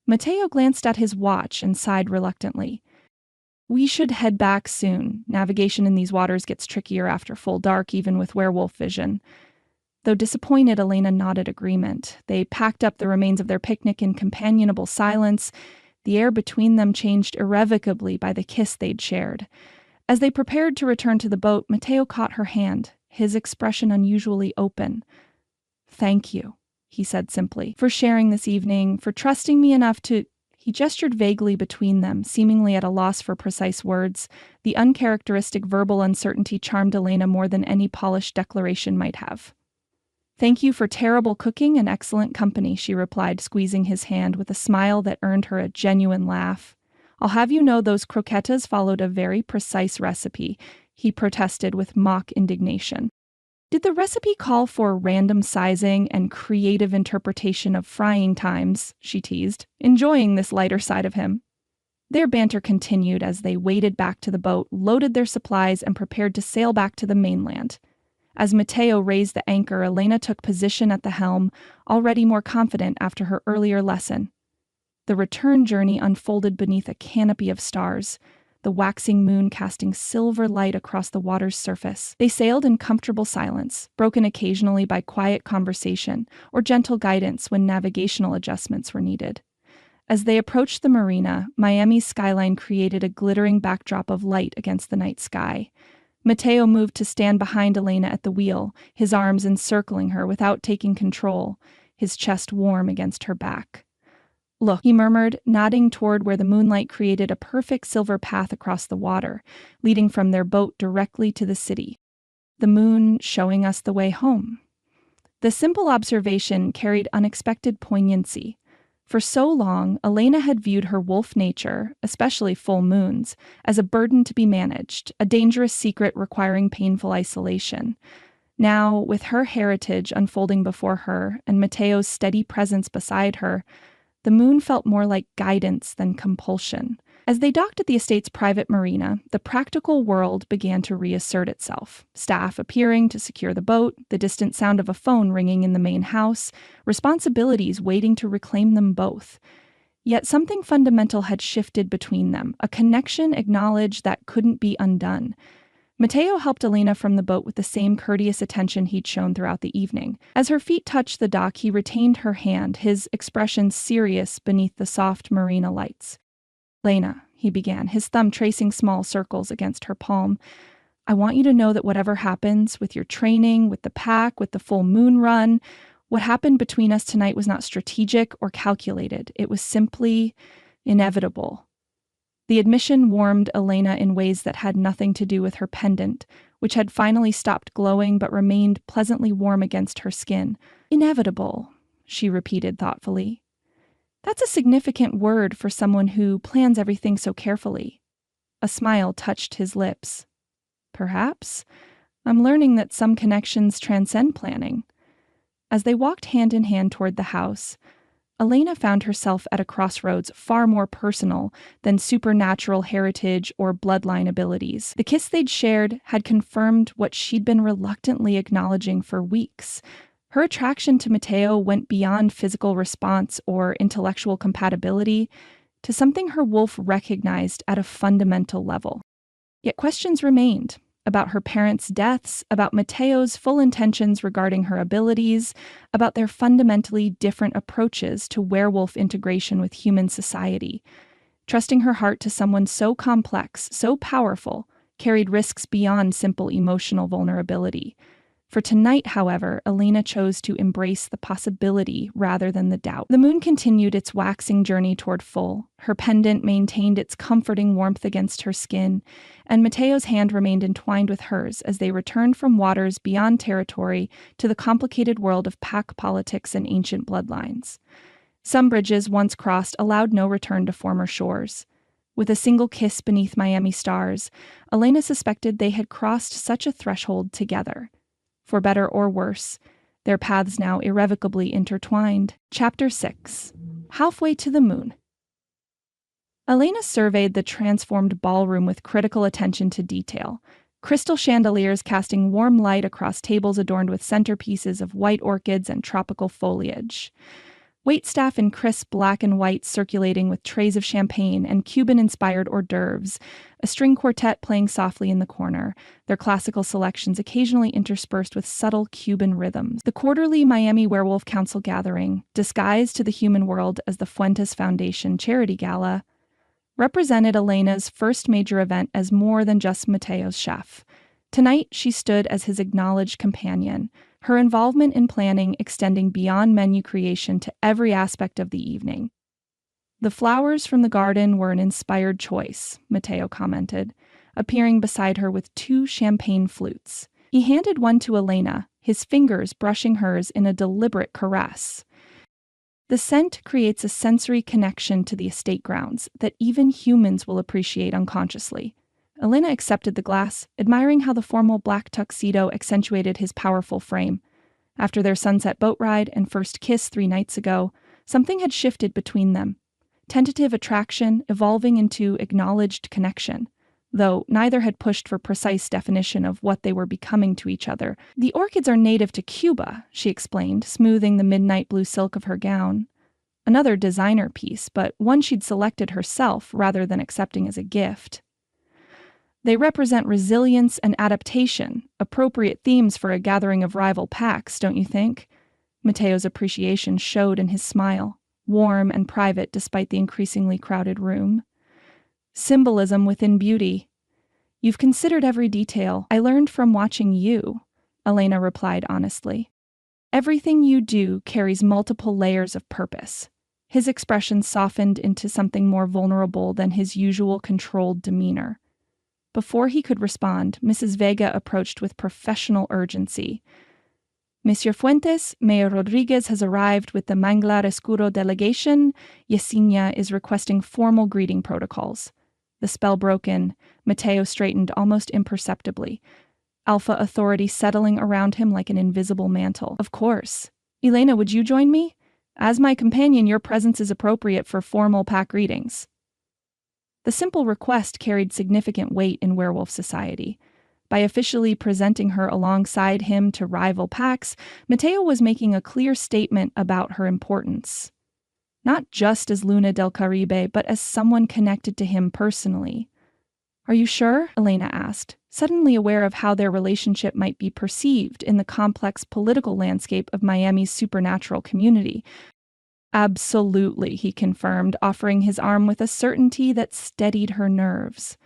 Matteo glanced at his watch and sighed reluctantly. "We should head back soon. Navigation in these waters gets trickier after full dark, even with werewolf vision." Though disappointed, Elena nodded agreement. They packed up the remains of their picnic in companionable silence. The air between them changed irrevocably by the kiss they'd shared. As they prepared to return to the boat, Matteo caught her hand, his expression unusually open. "Thank you," he said simply, "for sharing this evening, for trusting me enough to—" He gestured vaguely between them, seemingly at a loss for precise words. The uncharacteristic verbal uncertainty charmed Elena more than any polished declaration might have. "Thank you for terrible cooking and excellent company," she replied, squeezing his hand with a smile that earned her a genuine laugh. "I'll have you know those croquetas followed a very precise recipe." he protested with mock indignation. Did the recipe call for random sizing and creative interpretation of frying times? She teased, enjoying this lighter side of him. Their banter continued as they waded back to the boat, loaded their supplies, and prepared to sail back to the mainland. As Matteo raised the anchor, Elena took position at the helm, already more confident after her earlier lesson. The return journey unfolded beneath a canopy of stars, the waxing moon casting silver light across the water's surface. They sailed in comfortable silence, broken occasionally by quiet conversation or gentle guidance when navigational adjustments were needed. As they approached the marina, Miami's skyline created a glittering backdrop of light against the night sky. Matteo moved to stand behind Elena at the wheel, his arms encircling her without taking control, his chest warm against her back. "Look," he murmured, nodding toward where the moonlight created a perfect silver path across the water, leading from their boat directly to the city. "The moon showing us the way home." The simple observation carried unexpected poignancy. For so long, Elena had viewed her wolf nature, especially full moons, as a burden to be managed, a dangerous secret requiring painful isolation. Now, with her heritage unfolding before her and Matteo's steady presence beside her, the moon felt more like guidance than compulsion. As they docked at the estate's private marina, the practical world began to reassert itself. Staff appearing to secure the boat, the distant sound of a phone ringing in the main house, responsibilities waiting to reclaim them both. Yet something fundamental had shifted between them, a connection acknowledged that couldn't be undone. Matteo helped Elena from the boat with the same courteous attention he'd shown throughout the evening. As her feet touched the dock, he retained her hand, his expression serious beneath the soft marina lights. "Elena," he began, his thumb tracing small circles against her palm, "I want you to know that whatever happens, with your training, with the pack, with the full moon run, what happened between us tonight was not strategic or calculated. It was simply inevitable." The admission warmed Elena in ways that had nothing to do with her pendant, which had finally stopped glowing but remained pleasantly warm against her skin. "Inevitable," she repeated thoughtfully. "That's a significant word for someone who plans everything so carefully." A smile touched his lips. "Perhaps. I'm learning that some connections transcend planning." As they walked hand in hand toward the house, Elena found herself at a crossroads far more personal than supernatural heritage or bloodline abilities. The kiss they'd shared had confirmed what she'd been reluctantly acknowledging for weeks. Her attraction to Matteo went beyond physical response or intellectual compatibility to something her wolf recognized at a fundamental level. Yet questions remained. About her parents' deaths, about Matteo's full intentions regarding her abilities, about their fundamentally different approaches to werewolf integration with human society. Trusting her heart to someone so complex, so powerful, carried risks beyond simple emotional vulnerability. For tonight, however, Elena chose to embrace the possibility rather than the doubt. The moon continued its waxing journey toward full. Her pendant maintained its comforting warmth against her skin, and Matteo's hand remained entwined with hers as they returned from waters beyond territory to the complicated world of pack politics and ancient bloodlines. Some bridges, once crossed, allowed no return to former shores. With a single kiss beneath Miami stars, Elena suspected they had crossed such a threshold together. For better or worse, their paths now irrevocably intertwined. Chapter 6. Halfway to the Moon. Elena surveyed the transformed ballroom with critical attention to detail. Crystal chandeliers casting warm light across tables adorned with centerpieces of white orchids and tropical foliage. Waitstaff in crisp black and white circulating with trays of champagne and Cuban-inspired hors d'oeuvres, a string quartet playing softly in the corner, their classical selections occasionally interspersed with subtle Cuban rhythms. The quarterly Miami Werewolf Council gathering, disguised to the human world as the Fuentes Foundation Charity Gala, represented Elena's first major event as more than just Matteo's chef. Tonight, she stood as his acknowledged companion, her involvement in planning extending beyond menu creation to every aspect of the evening. "The flowers from the garden were an inspired choice," Matteo commented, appearing beside her with 2 champagne flutes. He handed one to Elena, his fingers brushing hers in a deliberate caress. "The scent creates a sensory connection to the estate grounds that even humans will appreciate unconsciously. Elena accepted the glass, admiring how the formal black tuxedo accentuated his powerful frame. After their sunset boat ride and first kiss 3 nights ago, something had shifted between them. Tentative attraction evolving into acknowledged connection, though neither had pushed for precise definition of what they were becoming to each other. "The orchids are native to Cuba," she explained, smoothing the midnight blue silk of her gown. Another designer piece, but one she'd selected herself rather than accepting as a gift. "They represent resilience and adaptation, appropriate themes for a gathering of rival packs, don't you think?" Mateo's appreciation showed in his smile, warm and private despite the increasingly crowded room. "Symbolism within beauty. You've considered every detail. I learned from watching you," Elena replied honestly. "Everything you do carries multiple layers of purpose." His expression softened into something more vulnerable than his usual controlled demeanor. Before he could respond, Mrs. Vega approached with professional urgency. "Monsieur Fuentes, Mayor Rodriguez has arrived with the Manglar Escuro delegation. Yesenia is requesting formal greeting protocols." The spell broken, Mateo straightened almost imperceptibly, alpha authority settling around him like an invisible mantle. "Of course. Elena, would you join me? As my companion, your presence is appropriate for formal pack greetings." The simple request carried significant weight in werewolf society. By officially presenting her alongside him to rival packs, Mateo was making a clear statement about her importance. Not just as Luna del Caribe, but as someone connected to him personally. "Are you sure?" Elena asked, suddenly aware of how their relationship might be perceived in the complex political landscape of Miami's supernatural community. "Absolutely," he confirmed, offering his arm with a certainty that steadied her nerves.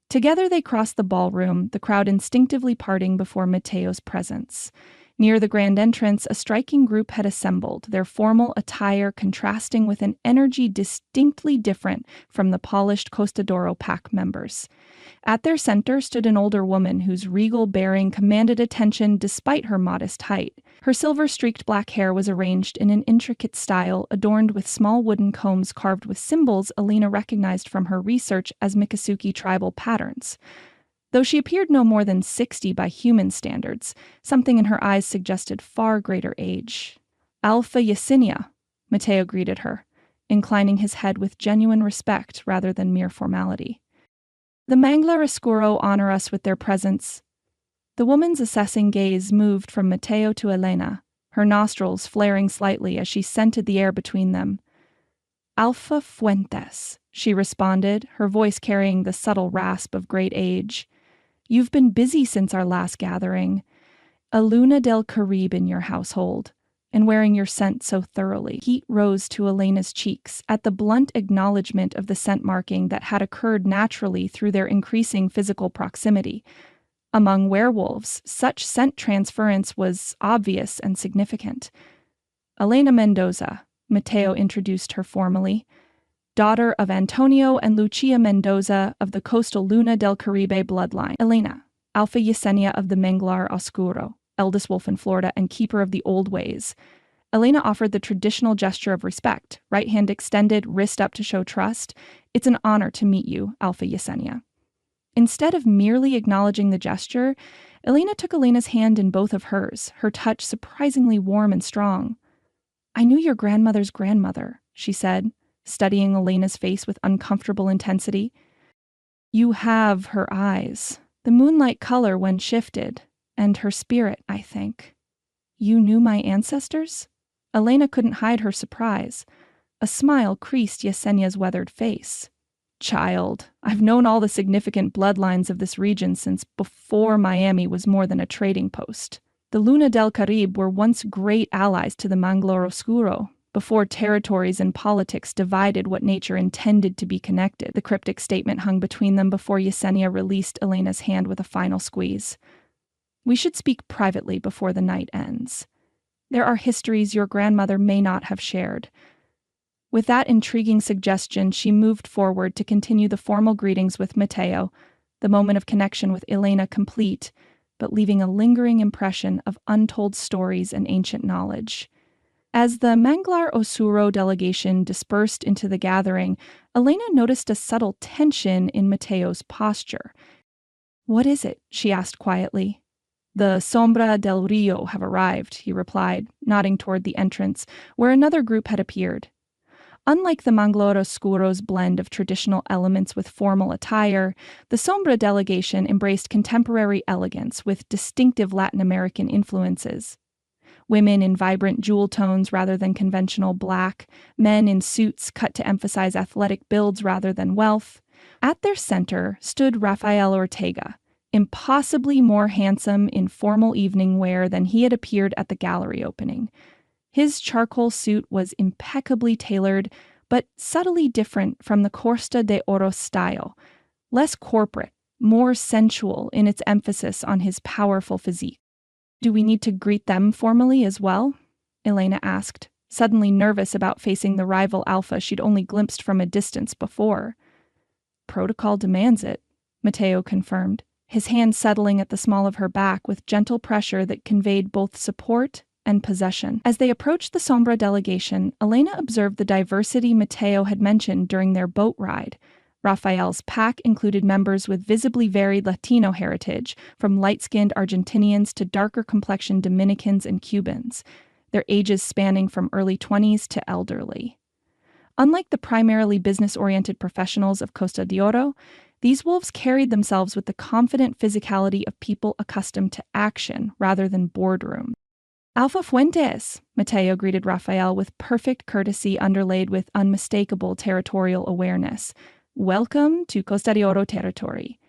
Together they crossed the ballroom, the crowd instinctively parting before Mateo's presence. Near the grand entrance, a striking group had assembled, their formal attire contrasting with an energy distinctly different from the polished Costa Doro pack members. At their center stood an older woman whose regal bearing commanded attention despite her modest height. Her silver-streaked black hair was arranged in an intricate style, adorned with small wooden combs carved with symbols Elena recognized from her research as Miccosukee tribal patterns. Though she appeared no more than 60 by human standards, something in her eyes suggested far greater age. "Alpha Yesenia," Mateo greeted her, inclining his head with genuine respect rather than mere formality. "The Manglar Escuro honor us with their presence." The woman's assessing gaze moved from Mateo to Elena, her nostrils flaring slightly as she scented the air between them. "Alpha Fuentes," she responded, her voice carrying the subtle rasp of great age. "You've been busy since our last gathering. A Luna del Caribe in your household, and wearing your scent so thoroughly." Heat rose to Elena's cheeks at the blunt acknowledgement of the scent marking that had occurred naturally through their increasing physical proximity. Among werewolves, such scent transference was obvious and significant. "Elena Mendoza," Mateo introduced her formally, "daughter of Antonio and Lucia Mendoza of the coastal Luna del Caribe bloodline. Elena, Alpha Yesenia of the Manglar Oscuro, eldest wolf in Florida and keeper of the old ways." Elena offered the traditional gesture of respect, right hand extended, wrist up to show trust. "It's an honor to meet you, Alpha Yesenia." Instead of merely acknowledging the gesture, Elena took Elena's hand in both of hers, her touch surprisingly warm and strong. "I knew your grandmother's grandmother," she said, studying Elena's face with uncomfortable intensity. "You have her eyes, the moonlight color when shifted, and her spirit, I think." "You knew my ancestors?" Elena couldn't hide her surprise. A smile creased Yesenia's weathered face. "Child, I've known all the significant bloodlines of this region since before Miami was more than a trading post. The Luna del Caribe were once great allies to the Manglar Oscuro, before territories and politics divided what nature intended to be connected." The cryptic statement hung between them before Yesenia released Elena's hand with a final squeeze. "We should speak privately before the night ends. There are histories your grandmother may not have shared." With that intriguing suggestion, she moved forward to continue the formal greetings with Mateo, the moment of connection with Elena complete, but leaving a lingering impression of untold stories and ancient knowledge. As the Manglar Oscuro delegation dispersed into the gathering, Elena noticed a subtle tension in Mateo's posture. "What is it?" she asked quietly. "The Sombra del Rio have arrived," he replied, nodding toward the entrance, where another group had appeared. Unlike the Mangloroscuro's blend of traditional elements with formal attire, the Sombra delegation embraced contemporary elegance with distinctive Latin American influences. Women in vibrant jewel tones rather than conventional black, men in suits cut to emphasize athletic builds rather than wealth. At their center stood Rafael Ortega, impossibly more handsome in formal evening wear than he had appeared at the gallery opening. His charcoal suit was impeccably tailored, but subtly different from the Costa de Oro style, less corporate, more sensual in its emphasis on his powerful physique. "Do we need to greet them formally as well?" Elena asked, suddenly nervous about facing the rival alpha she'd only glimpsed from a distance before. "Protocol demands it," Matteo confirmed, his hand settling at the small of her back with gentle pressure that conveyed both support and possession. As they approached the Sombra delegation, Elena observed the diversity Matteo had mentioned during their boat ride. Rafael's pack included members with visibly varied Latino heritage, from light-skinned Argentinians to darker-complexioned Dominicans and Cubans, their ages spanning from early 20s to elderly. Unlike the primarily business-oriented professionals of Costa de Oro, these wolves carried themselves with the confident physicality of people accustomed to action rather than boardroom. "Alpha Fuentes," Matteo greeted Rafael with perfect courtesy underlaid with unmistakable territorial awareness. "Welcome to Costa de Oro territory."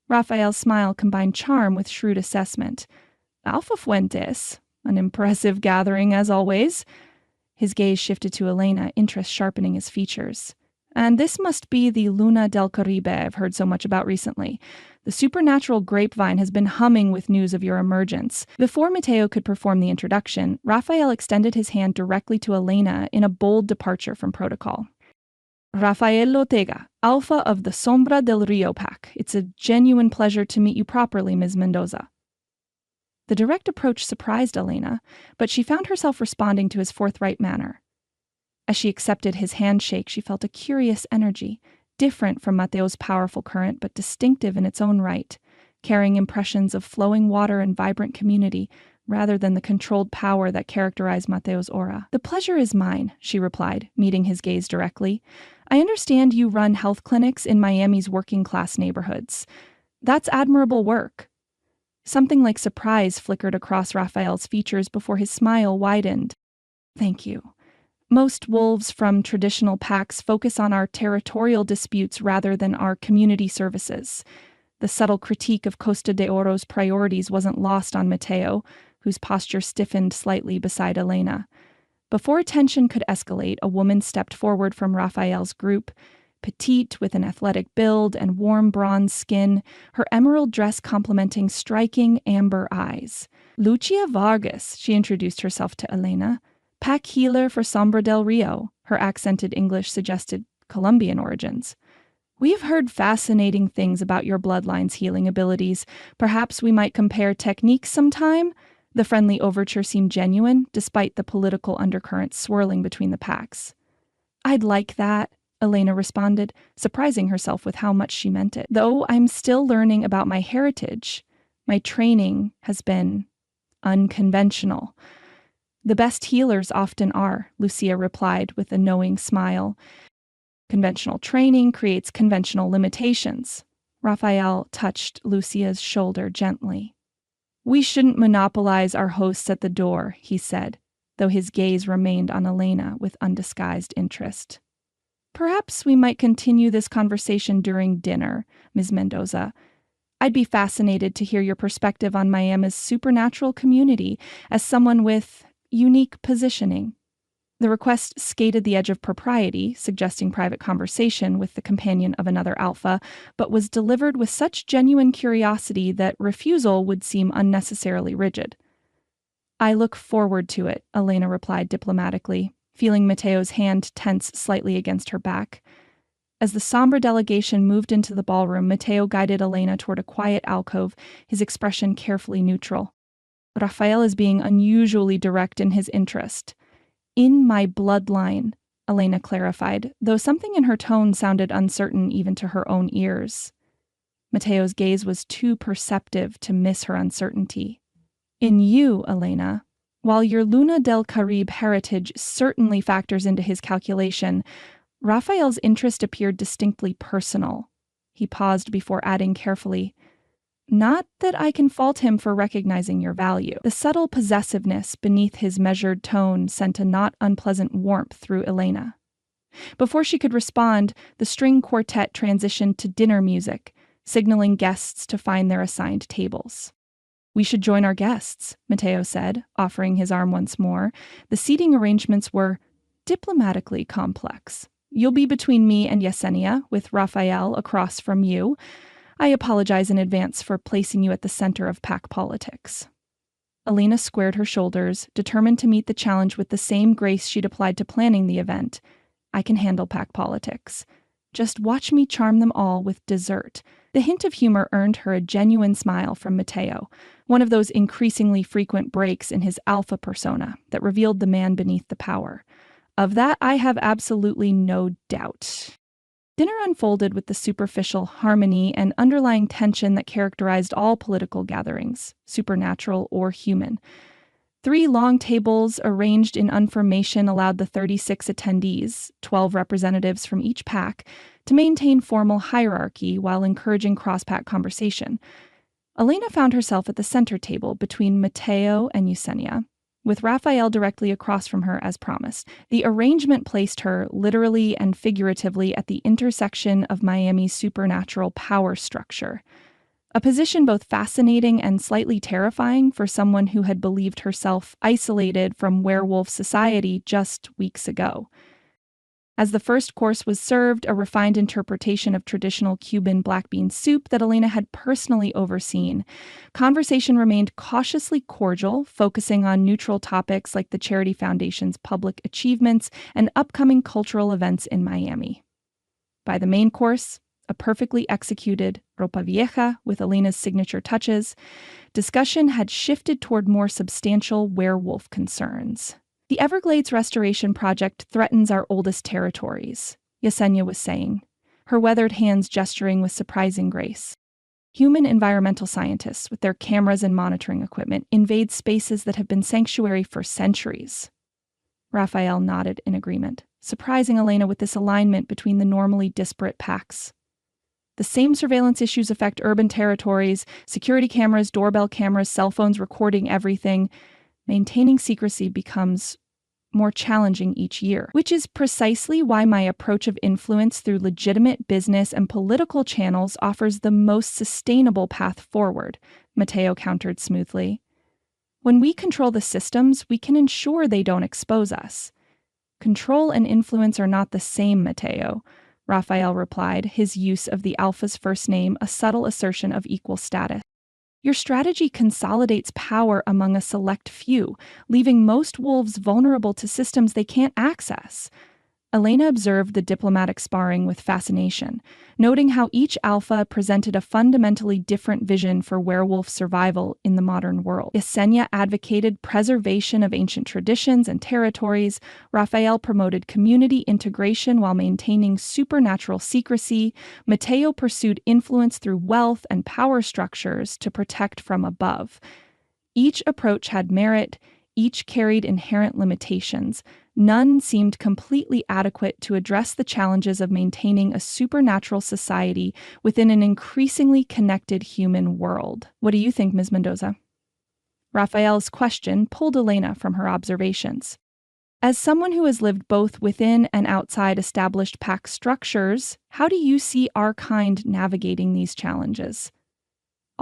Rafael's smile combined charm with shrewd assessment. "Alpha Fuentes, an impressive gathering as always." His gaze shifted to Elena, interest sharpening his features. "And this must be the Luna del Caribe I've heard so much about recently. The supernatural grapevine has been humming with news of your emergence." Before Matteo could perform the introduction, Rafael extended his hand directly to Elena in a bold departure from protocol. "Rafael Ortega, Alpha of the Sombra del Rio Pack. It's a genuine pleasure to meet you properly, Ms. Mendoza." The direct approach surprised Elena, but she found herself responding to his forthright manner. As she accepted his handshake, she felt a curious energy, different from Matteo's powerful current, but distinctive in its own right, carrying impressions of flowing water and vibrant community, rather than the controlled power that characterized Matteo's aura. "The pleasure is mine," she replied, meeting his gaze directly. "I understand you run health clinics in Miami's working-class neighborhoods. That's admirable work." Something like surprise flickered across Rafael's features before his smile widened. "Thank you. Most wolves from traditional packs focus on our territorial disputes rather than our community services." The subtle critique of Costa de Oro's priorities wasn't lost on Matteo, whose posture stiffened slightly beside Elena. Before tension could escalate, a woman stepped forward from Rafael's group, petite with an athletic build and warm bronze skin, her emerald dress complementing striking amber eyes. "Lucia Vargas," she introduced herself to Elena. "Pack healer for Sombra del Rio." Her accented English suggested Colombian origins. "We've heard fascinating things about your bloodline's healing abilities. Perhaps we might compare techniques sometime?" The friendly overture seemed genuine, despite the political undercurrents swirling between the packs. "I'd like that," Elena responded, surprising herself with how much she meant it. "Though I'm still learning about my heritage. My training has been unconventional." "The best healers often are," Lucia replied with a knowing smile. "Conventional training creates conventional limitations." Rafael touched Lucia's shoulder gently. "We shouldn't monopolize our hosts at the door," he said, though his gaze remained on Elena with undisguised interest. "Perhaps we might continue this conversation during dinner, Ms. Mendoza. I'd be fascinated to hear your perspective on Miami's supernatural community as someone with unique positioning." The request skated the edge of propriety, suggesting private conversation with the companion of another alpha, but was delivered with such genuine curiosity that refusal would seem unnecessarily rigid. "I look forward to it," Elena replied diplomatically, feeling Matteo's hand tense slightly against her back. As the Sombra delegation moved into the ballroom, Matteo guided Elena toward a quiet alcove, his expression carefully neutral. "Rafael is being unusually direct in his interest." "In my bloodline," Elena clarified, though something in her tone sounded uncertain even to her own ears. Mateo's gaze was too perceptive to miss her uncertainty. In you, Elena, while your Luna del Caribe heritage certainly factors into his calculation, Raphael's interest appeared distinctly personal. He paused before adding carefully, "Not that I can fault him for recognizing your value." The subtle possessiveness beneath his measured tone sent a not unpleasant warmth through Elena. Before she could respond, the string quartet transitioned to dinner music, signaling guests to find their assigned tables. "We should join our guests," Mateo said, offering his arm once more. The seating arrangements were diplomatically complex. "You'll be between me and Yesenia, with Raphael across from you. I apologize in advance for placing you at the center of pack politics." Elena squared her shoulders, determined to meet the challenge with the same grace she'd applied to planning the event. "I can handle pack politics. Just watch me charm them all with dessert." The hint of humor earned her a genuine smile from Mateo, one of those increasingly frequent breaks in his alpha persona that revealed the man beneath the power. "Of that I have absolutely no doubt." Dinner unfolded with the superficial harmony and underlying tension that characterized all political gatherings, supernatural or human. 3 long tables arranged in unformation allowed the 36 attendees, 12 representatives from each pack, to maintain formal hierarchy while encouraging cross-pack conversation. Elena found herself at the center table between Mateo and Yesenia, with Raphael directly across from her as promised. The arrangement placed her, literally and figuratively, at the intersection of Miami's supernatural power structure. A position both fascinating and slightly terrifying for someone who had believed herself isolated from werewolf society just weeks ago. As the first course was served, a refined interpretation of traditional Cuban black bean soup that Elena had personally overseen, conversation remained cautiously cordial, focusing on neutral topics like the Charity Foundation's public achievements and upcoming cultural events in Miami. By the main course, a perfectly executed ropa vieja with Elena's signature touches, discussion had shifted toward more substantial werewolf concerns. "The Everglades Restoration Project threatens our oldest territories," Yesenia was saying, her weathered hands gesturing with surprising grace. "Human environmental scientists, with their cameras and monitoring equipment, invade spaces that have been sanctuary for centuries." Raphael nodded in agreement, surprising Elena with this alignment between the normally disparate packs. "The same surveillance issues affect urban territories, security cameras, doorbell cameras, cell phones recording everything. Maintaining secrecy becomes more challenging each year, which is precisely why my approach of influence through legitimate business and political channels offers the most sustainable path forward," Mateo countered smoothly. "When we control the systems, we can ensure they don't expose us." "Control and influence are not the same, Mateo," Raphael replied, his use of the alpha's first name a subtle assertion of equal status. "Your strategy consolidates power among a select few, leaving most wolves vulnerable to systems they can't access." Elena observed the diplomatic sparring with fascination, noting how each alpha presented a fundamentally different vision for werewolf survival in the modern world. Yesenia advocated preservation of ancient traditions and territories, Raphael promoted community integration while maintaining supernatural secrecy, Mateo pursued influence through wealth and power structures to protect from above. Each approach had merit, each carried inherent limitations. None seemed completely adequate to address the challenges of maintaining a supernatural society within an increasingly connected human world. What do you think, Ms. Mendoza? Raphael's question pulled Elena from her observations. As someone who has lived both within and outside established pack structures, how do you see our kind navigating these challenges?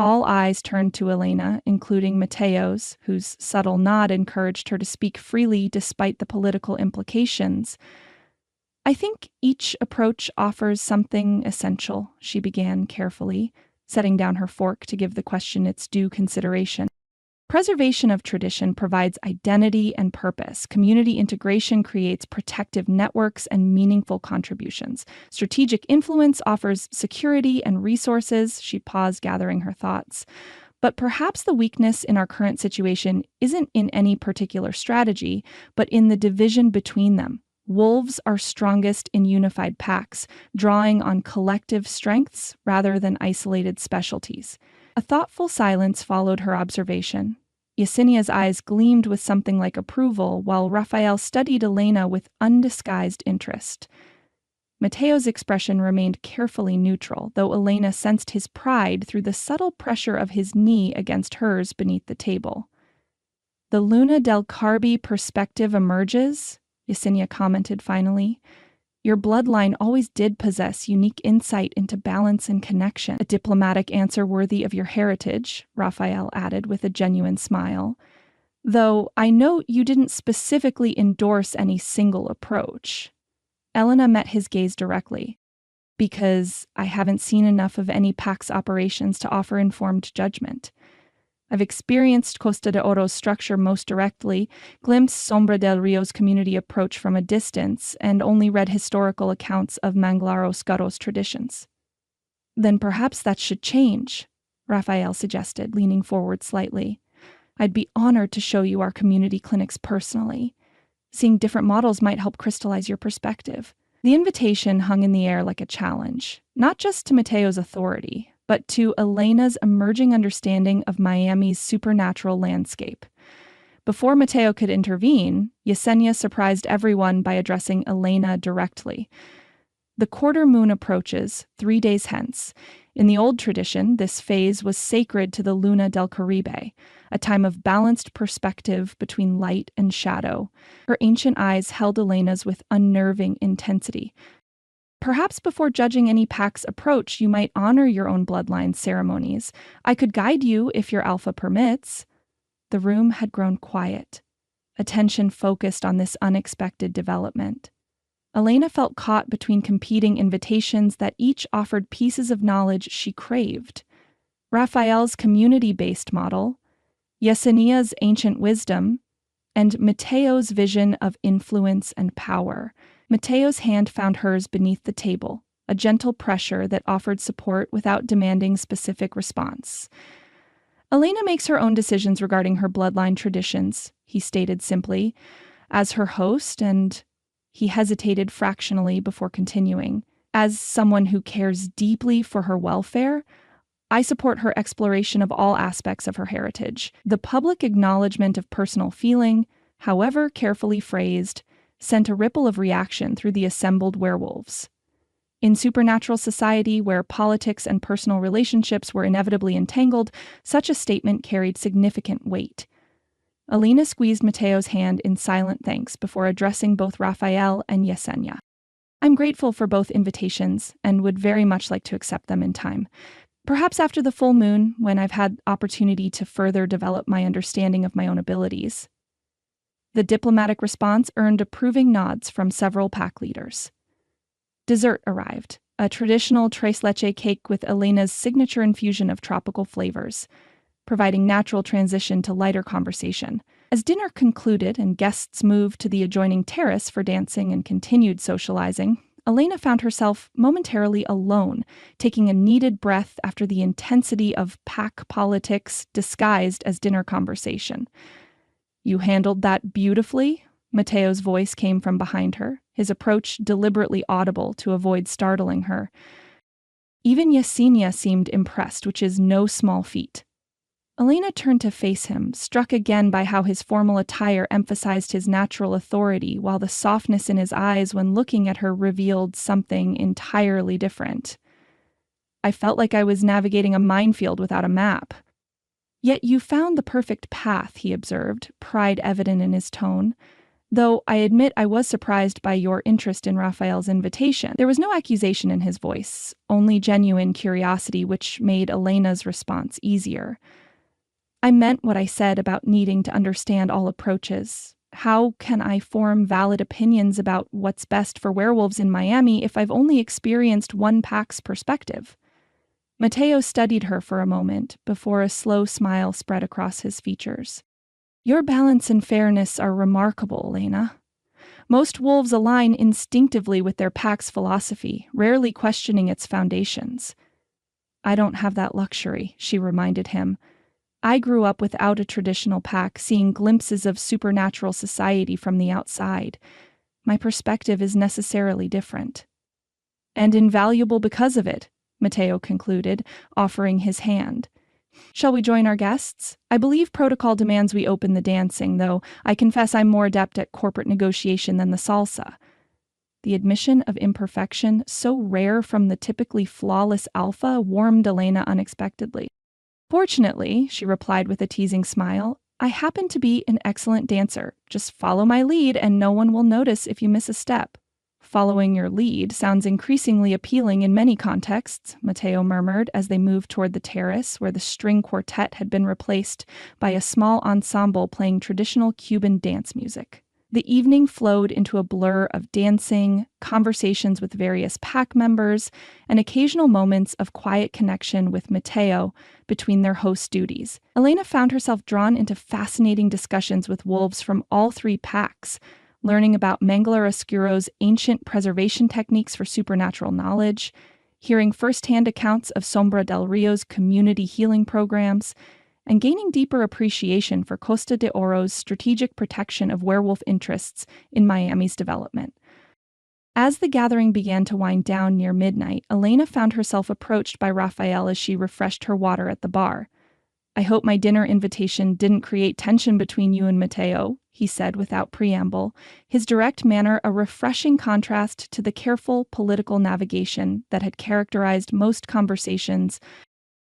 All eyes turned to Elena, including Mateo's, whose subtle nod encouraged her to speak freely despite the political implications. "I think each approach offers something essential," she began carefully, setting down her fork to give the question its due consideration. "Preservation of tradition provides identity and purpose. Community integration creates protective networks and meaningful contributions. Strategic influence offers security and resources." She paused, gathering her thoughts. "But perhaps the weakness in our current situation isn't in any particular strategy, but in the division between them. Wolves are strongest in unified packs, drawing on collective strengths rather than isolated specialties. A thoughtful silence followed her observation. Yesenia's eyes gleamed with something like approval, while Raphael studied Elena with undisguised interest. Mateo's expression remained carefully neutral, though Elena sensed his pride through the subtle pressure of his knee against hers beneath the table. "The Luna del Carbi perspective emerges," Yesenia commented finally. "Your bloodline always did possess unique insight into balance and connection. A diplomatic answer worthy of your heritage," Raphael added with a genuine smile. "Though I note you didn't specifically endorse any single approach." Elena met his gaze directly. "Because I haven't seen enough of any PAX operations to offer informed judgment. I've experienced Costa de Oro's structure most directly, glimpsed Sombra del Rio's community approach from a distance, and only read historical accounts of Manglaro Scaro's traditions." "Then perhaps that should change," Raphael suggested, leaning forward slightly. "I'd be honored to show you our community clinics personally. Seeing different models might help crystallize your perspective." The invitation hung in the air like a challenge, not just to Mateo's authority, but to Elena's emerging understanding of Miami's supernatural landscape. Before Mateo could intervene, Yesenia surprised everyone by addressing Elena directly. "The quarter moon approaches 3 days hence. In the old tradition, this phase was sacred to the Luna del Caribe, a time of balanced perspective between light and shadow." Her ancient eyes held Elena's with unnerving intensity. "Perhaps before judging any PAX approach, you might honor your own bloodline ceremonies. I could guide you if your alpha permits." The room had grown quiet. Attention focused on this unexpected development. Elena felt caught between competing invitations that each offered pieces of knowledge she craved. Raphael's community-based model, Yesenia's ancient wisdom, and Mateo's vision of influence and power. Mateo's hand found hers beneath the table, a gentle pressure that offered support without demanding specific response. "Elena makes her own decisions regarding her bloodline traditions," he stated simply. "As her host and..." He hesitated fractionally before continuing. "As someone who cares deeply for her welfare, I support her exploration of all aspects of her heritage." The public acknowledgement of personal feeling, however carefully phrased, sent a ripple of reaction through the assembled werewolves. In supernatural society where politics and personal relationships were inevitably entangled, such a statement carried significant weight. Elena squeezed Mateo's hand in silent thanks before addressing both Raphael and Yesenia. "I'm grateful for both invitations and would very much like to accept them in time. Perhaps after the full moon, when I've had opportunity to further develop my understanding of my own abilities." The diplomatic response earned approving nods from several pack leaders. Dessert arrived, a traditional tres leche cake with Elena's signature infusion of tropical flavors, providing natural transition to lighter conversation. As dinner concluded and guests moved to the adjoining terrace for dancing and continued socializing, Elena found herself momentarily alone, taking a needed breath after the intensity of pack politics disguised as dinner conversation. "You handled that beautifully," Mateo's voice came from behind her, his approach deliberately audible to avoid startling her. Even Yesenia seemed impressed, which is no small feat. Elena turned to face him, struck again by how his formal attire emphasized his natural authority, while the softness in his eyes when looking at her revealed something entirely different. "I felt like I was navigating a minefield without a map." "Yet you found the perfect path," he observed, pride evident in his tone. "Though I admit I was surprised by your interest in Raphael's invitation." There was no accusation in his voice, only genuine curiosity, which made Elena's response easier. "I meant what I said about needing to understand all approaches. How can I form valid opinions about what's best for werewolves in Miami if I've only experienced one pack's perspective?" Mateo studied her for a moment before a slow smile spread across his features. "Your balance and fairness are remarkable, Elena. Most wolves align instinctively with their pack's philosophy, rarely questioning its foundations." "I don't have that luxury," she reminded him. "I grew up without a traditional pack, seeing glimpses of supernatural society from the outside. My perspective is necessarily different. And invaluable because of it, Matteo concluded, offering his hand. Shall we join our guests? I believe protocol demands we open the dancing, though I confess I'm more adept at corporate negotiation than the salsa. The admission of imperfection, so rare from the typically flawless Alpha, warmed Elena unexpectedly. Fortunately, she replied with a teasing smile, I happen to be an excellent dancer. Just follow my lead and no one will notice if you miss a step. Following your lead sounds increasingly appealing in many contexts, Matteo murmured as they moved toward the terrace where the string quartet had been replaced by a small ensemble playing traditional Cuban dance music. The evening flowed into a blur of dancing, conversations with various pack members, and occasional moments of quiet connection with Matteo between their host duties. Elena found herself drawn into fascinating discussions with wolves from all three packs, learning about Mangler Oscuro's ancient preservation techniques for supernatural knowledge, hearing firsthand accounts of Sombra del Rio's community healing programs, and gaining deeper appreciation for Costa de Oro's strategic protection of werewolf interests in Miami's development. As the gathering began to wind down near midnight, Elena found herself approached by Raphael as she refreshed her water at the bar. I hope my dinner invitation didn't create tension between you and Matteo, he said without preamble, his direct manner a refreshing contrast to the careful political navigation that had characterized most conversations.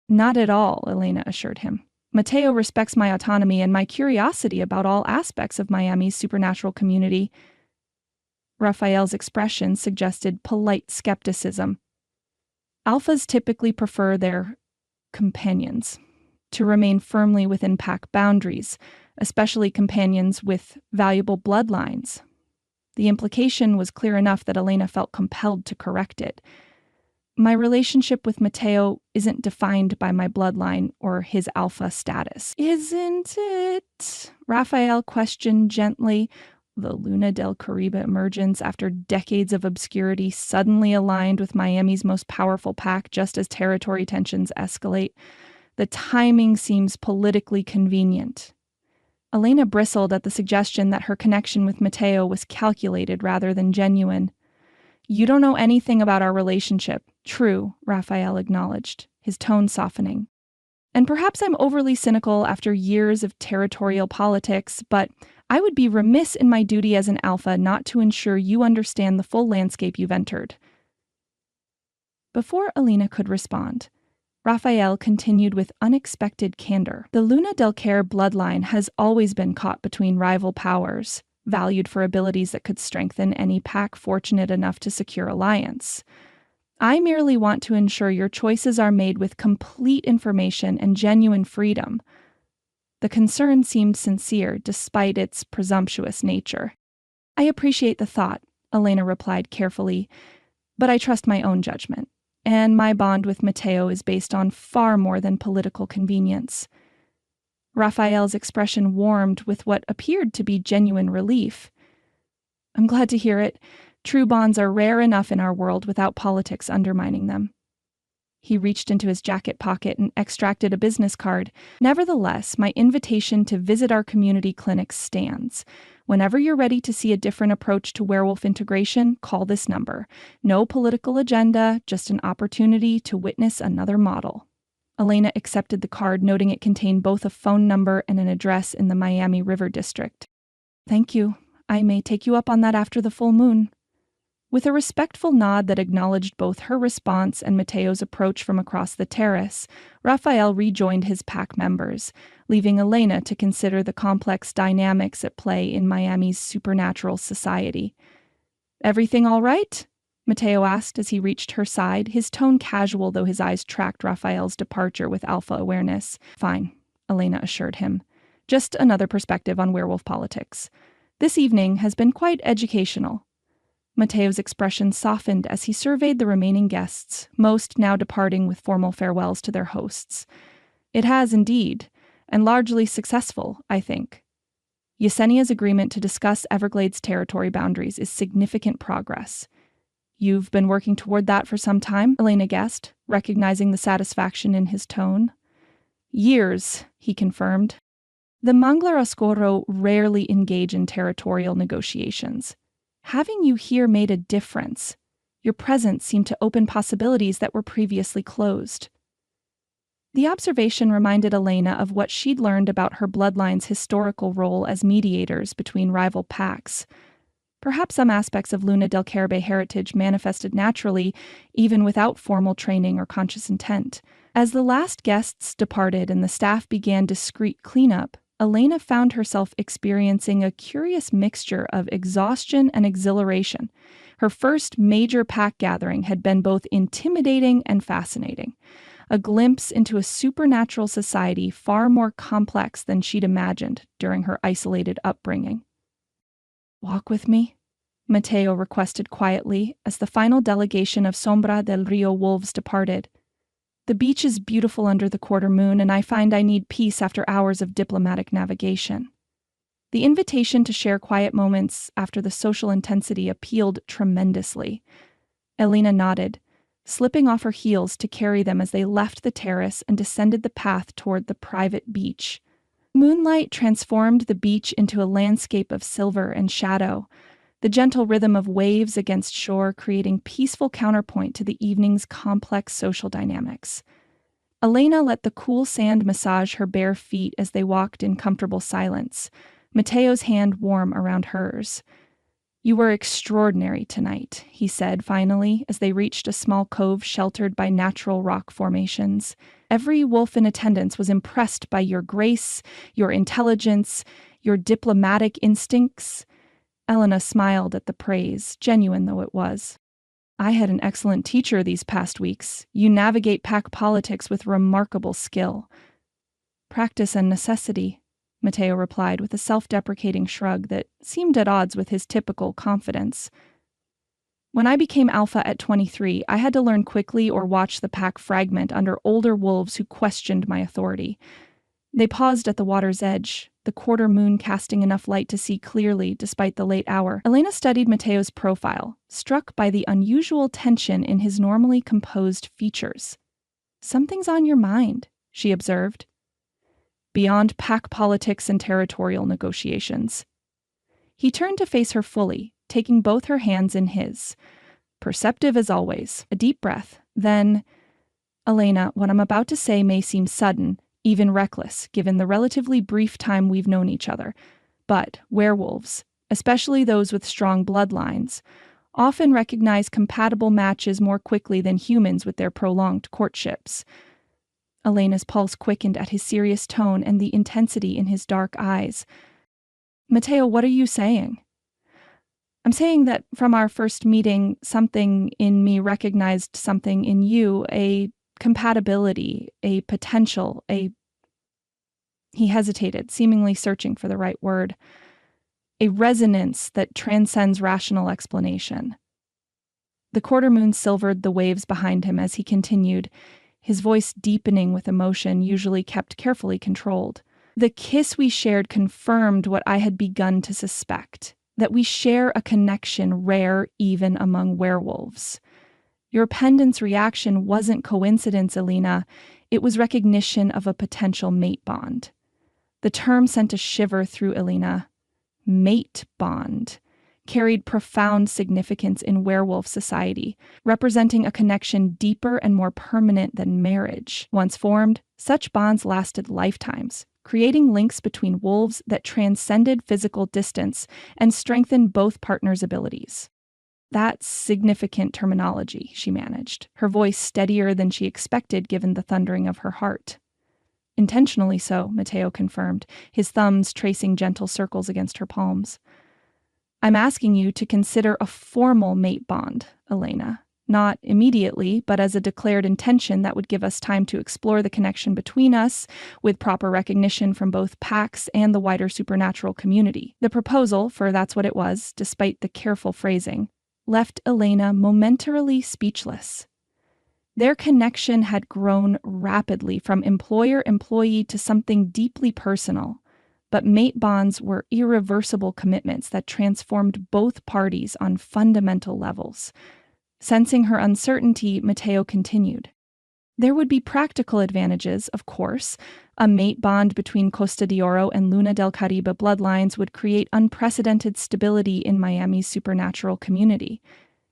Not at all, Elena assured him. Matteo respects my autonomy and my curiosity about all aspects of Miami's supernatural community. Raphael's expression suggested polite skepticism. Alphas typically prefer their companions to remain firmly within pack boundaries, especially companions with valuable bloodlines. The implication was clear enough that Elena felt compelled to correct it. My relationship with Matteo isn't defined by my bloodline or his alpha status. Isn't it? Raphael questioned gently. The Luna del Caribe emergence after decades of obscurity suddenly aligned with Miami's most powerful pack just as territory tensions escalate. The timing seems politically convenient. Elena bristled at the suggestion that her connection with Matteo was calculated rather than genuine. You don't know anything about our relationship. True, Raphael acknowledged, his tone softening. And perhaps I'm overly cynical after years of territorial politics, but I would be remiss in my duty as an alpha not to ensure you understand the full landscape you've entered. Before Elena could respond, Raphael continued with unexpected candor. The Luna del Care bloodline has always been caught between rival powers, valued for abilities that could strengthen any pack fortunate enough to secure alliance. I merely want to ensure your choices are made with complete information and genuine freedom. The concern seemed sincere, despite its presumptuous nature. I appreciate the thought, Elena replied carefully, but I trust my own judgment, and my bond with Matteo is based on far more than political convenience. Raphael's expression warmed with what appeared to be genuine relief. I'm glad to hear it. True bonds are rare enough in our world without politics undermining them. He reached into his jacket pocket and extracted a business card. Nevertheless, my invitation to visit our community clinics stands. Whenever you're ready to see a different approach to werewolf integration, call this number. No political agenda, just an opportunity to witness another model. Elena accepted the card, noting it contained both a phone number and an address in the Miami River District. Thank you. I may take you up on that after the full moon. With a respectful nod that acknowledged both her response and Matteo's approach from across the terrace, Raphael rejoined his pack members, leaving Elena to consider the complex dynamics at play in Miami's supernatural society. Everything all right? Matteo asked as he reached her side, his tone casual though his eyes tracked Raphael's departure with alpha awareness. Fine, Elena assured him. Just another perspective on werewolf politics. This evening has been quite educational. Matteo's expression softened as he surveyed the remaining guests, most now departing with formal farewells to their hosts. It has indeed, and largely successful, I think. Yesenia's agreement to discuss Everglades territory boundaries is significant progress. You've been working toward that for some time, Elena guessed, recognizing the satisfaction in his tone. Years, he confirmed. The Mangler Oscuro rarely engage in territorial negotiations. Having you here made a difference. Your presence seemed to open possibilities that were previously closed. The observation reminded Elena of what she'd learned about her bloodline's historical role as mediators between rival packs. Perhaps some aspects of Luna del Caribe heritage manifested naturally, even without formal training or conscious intent. As the last guests departed and the staff began discreet cleanup, Elena found herself experiencing a curious mixture of exhaustion and exhilaration. Her first major pack gathering had been both intimidating and fascinating, a glimpse into a supernatural society far more complex than she'd imagined during her isolated upbringing. "Walk with me," Mateo requested quietly as the final delegation of Sombra del Rio wolves departed. "The beach is beautiful under the quarter moon, and I find I need peace after hours of diplomatic navigation." The invitation to share quiet moments after the social intensity appealed tremendously. Elena nodded, slipping off her heels to carry them as they left the terrace and descended the path toward the private beach. Moonlight transformed the beach into a landscape of silver and shadow, the gentle rhythm of waves against shore creating peaceful counterpoint to the evening's complex social dynamics. Elena let the cool sand massage her bare feet as they walked in comfortable silence, Mateo's hand warm around hers. "You were extraordinary tonight," he said finally, as they reached a small cove sheltered by natural rock formations. "Every wolf in attendance was impressed by your grace, your intelligence, your diplomatic instincts." Elena smiled at the praise, genuine though it was. "I had an excellent teacher these past weeks. You navigate pack politics with remarkable skill." "Practice and necessity," Mateo replied with a self-deprecating shrug that seemed at odds with his typical confidence. "When I became alpha at 23, I had to learn quickly or watch the pack fragment under older wolves who questioned my authority. They paused at the water's edge, the quarter moon casting enough light to see clearly despite the late hour. Elena studied Mateo's profile, struck by the unusual tension in his normally composed features. "Something's on your mind," she observed. "Beyond pack politics and territorial negotiations." He turned to face her fully, taking both her hands in his. Perceptive as always, a deep breath, then, "Elena, what I'm about to say may seem sudden, even reckless, given the relatively brief time we've known each other. But werewolves, especially those with strong bloodlines, often recognize compatible matches more quickly than humans with their prolonged courtships." Elena's pulse quickened at his serious tone and the intensity in his dark eyes. "Mateo, what are you saying?" "I'm saying that from our first meeting, something in me recognized something in you, a compatibility, a potential, He hesitated, seemingly searching for the right word. "A resonance that transcends rational explanation." The quarter moon silvered the waves behind him as he continued, his voice deepening with emotion usually kept carefully controlled. "The kiss we shared confirmed what I had begun to suspect, that we share a connection rare even among werewolves. Your pendant's reaction wasn't coincidence, Elena. It was recognition of a potential mate bond." The term sent a shiver through Elena. Mate bond carried profound significance in werewolf society, representing a connection deeper and more permanent than marriage. Once formed, such bonds lasted lifetimes, creating links between wolves that transcended physical distance and strengthened both partners' abilities. "That's significant terminology," she managed, her voice steadier than she expected given the thundering of her heart. "Intentionally so," Mateo confirmed, his thumbs tracing gentle circles against her palms. "I'm asking you to consider a formal mate bond, Elena. Not immediately, but as a declared intention that would give us time to explore the connection between us, with proper recognition from both packs and the wider supernatural community." The proposal, for that's what it was, despite the careful phrasing, left Elena momentarily speechless. Their connection had grown rapidly from employer-employee to something deeply personal, but mate bonds were irreversible commitments that transformed both parties on fundamental levels. Sensing her uncertainty, Mateo continued. There would be practical advantages, of course. A mate bond between Costa de Oro and Luna del Caribe bloodlines would create unprecedented stability in Miami's supernatural community.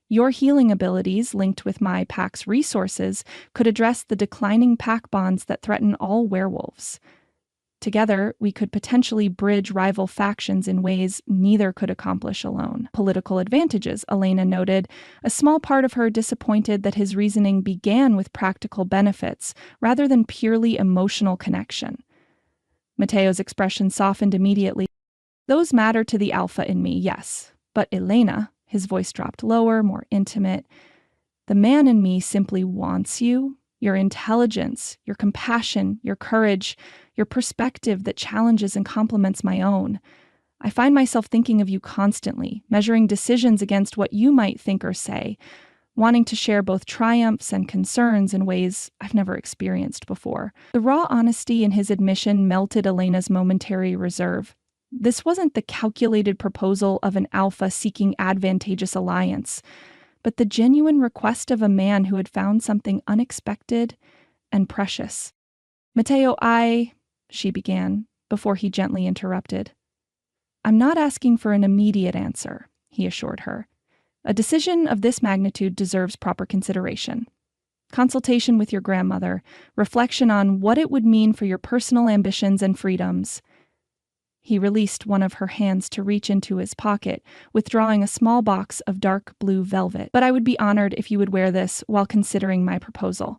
Your healing abilities, linked with my pack's resources, could address the declining pack bonds that threaten all werewolves. Together, we could potentially bridge rival factions in ways neither could accomplish alone. Political advantages, Elena noted, a small part of her disappointed that his reasoning began with practical benefits rather than purely emotional connection. Mateo's expression softened immediately. Those matter to the alpha in me, yes. But Elena, his voice dropped lower, more intimate, the man in me simply wants you. Your intelligence, your compassion, your courage, your perspective that challenges and complements my own. I find myself thinking of you constantly, measuring decisions against what you might think or say, wanting to share both triumphs and concerns in ways I've never experienced before. The raw honesty in his admission melted Elena's momentary reserve. This wasn't the calculated proposal of an alpha seeking advantageous alliance, but the genuine request of a man who had found something unexpected and precious. Mateo, she began, before he gently interrupted. I'm not asking for an immediate answer, he assured her. A decision of this magnitude deserves proper consideration. Consultation with your grandmother, reflection on what it would mean for your personal ambitions and freedoms. He released one of her hands to reach into his pocket, withdrawing a small box of dark blue velvet. But I would be honored if you would wear this while considering my proposal.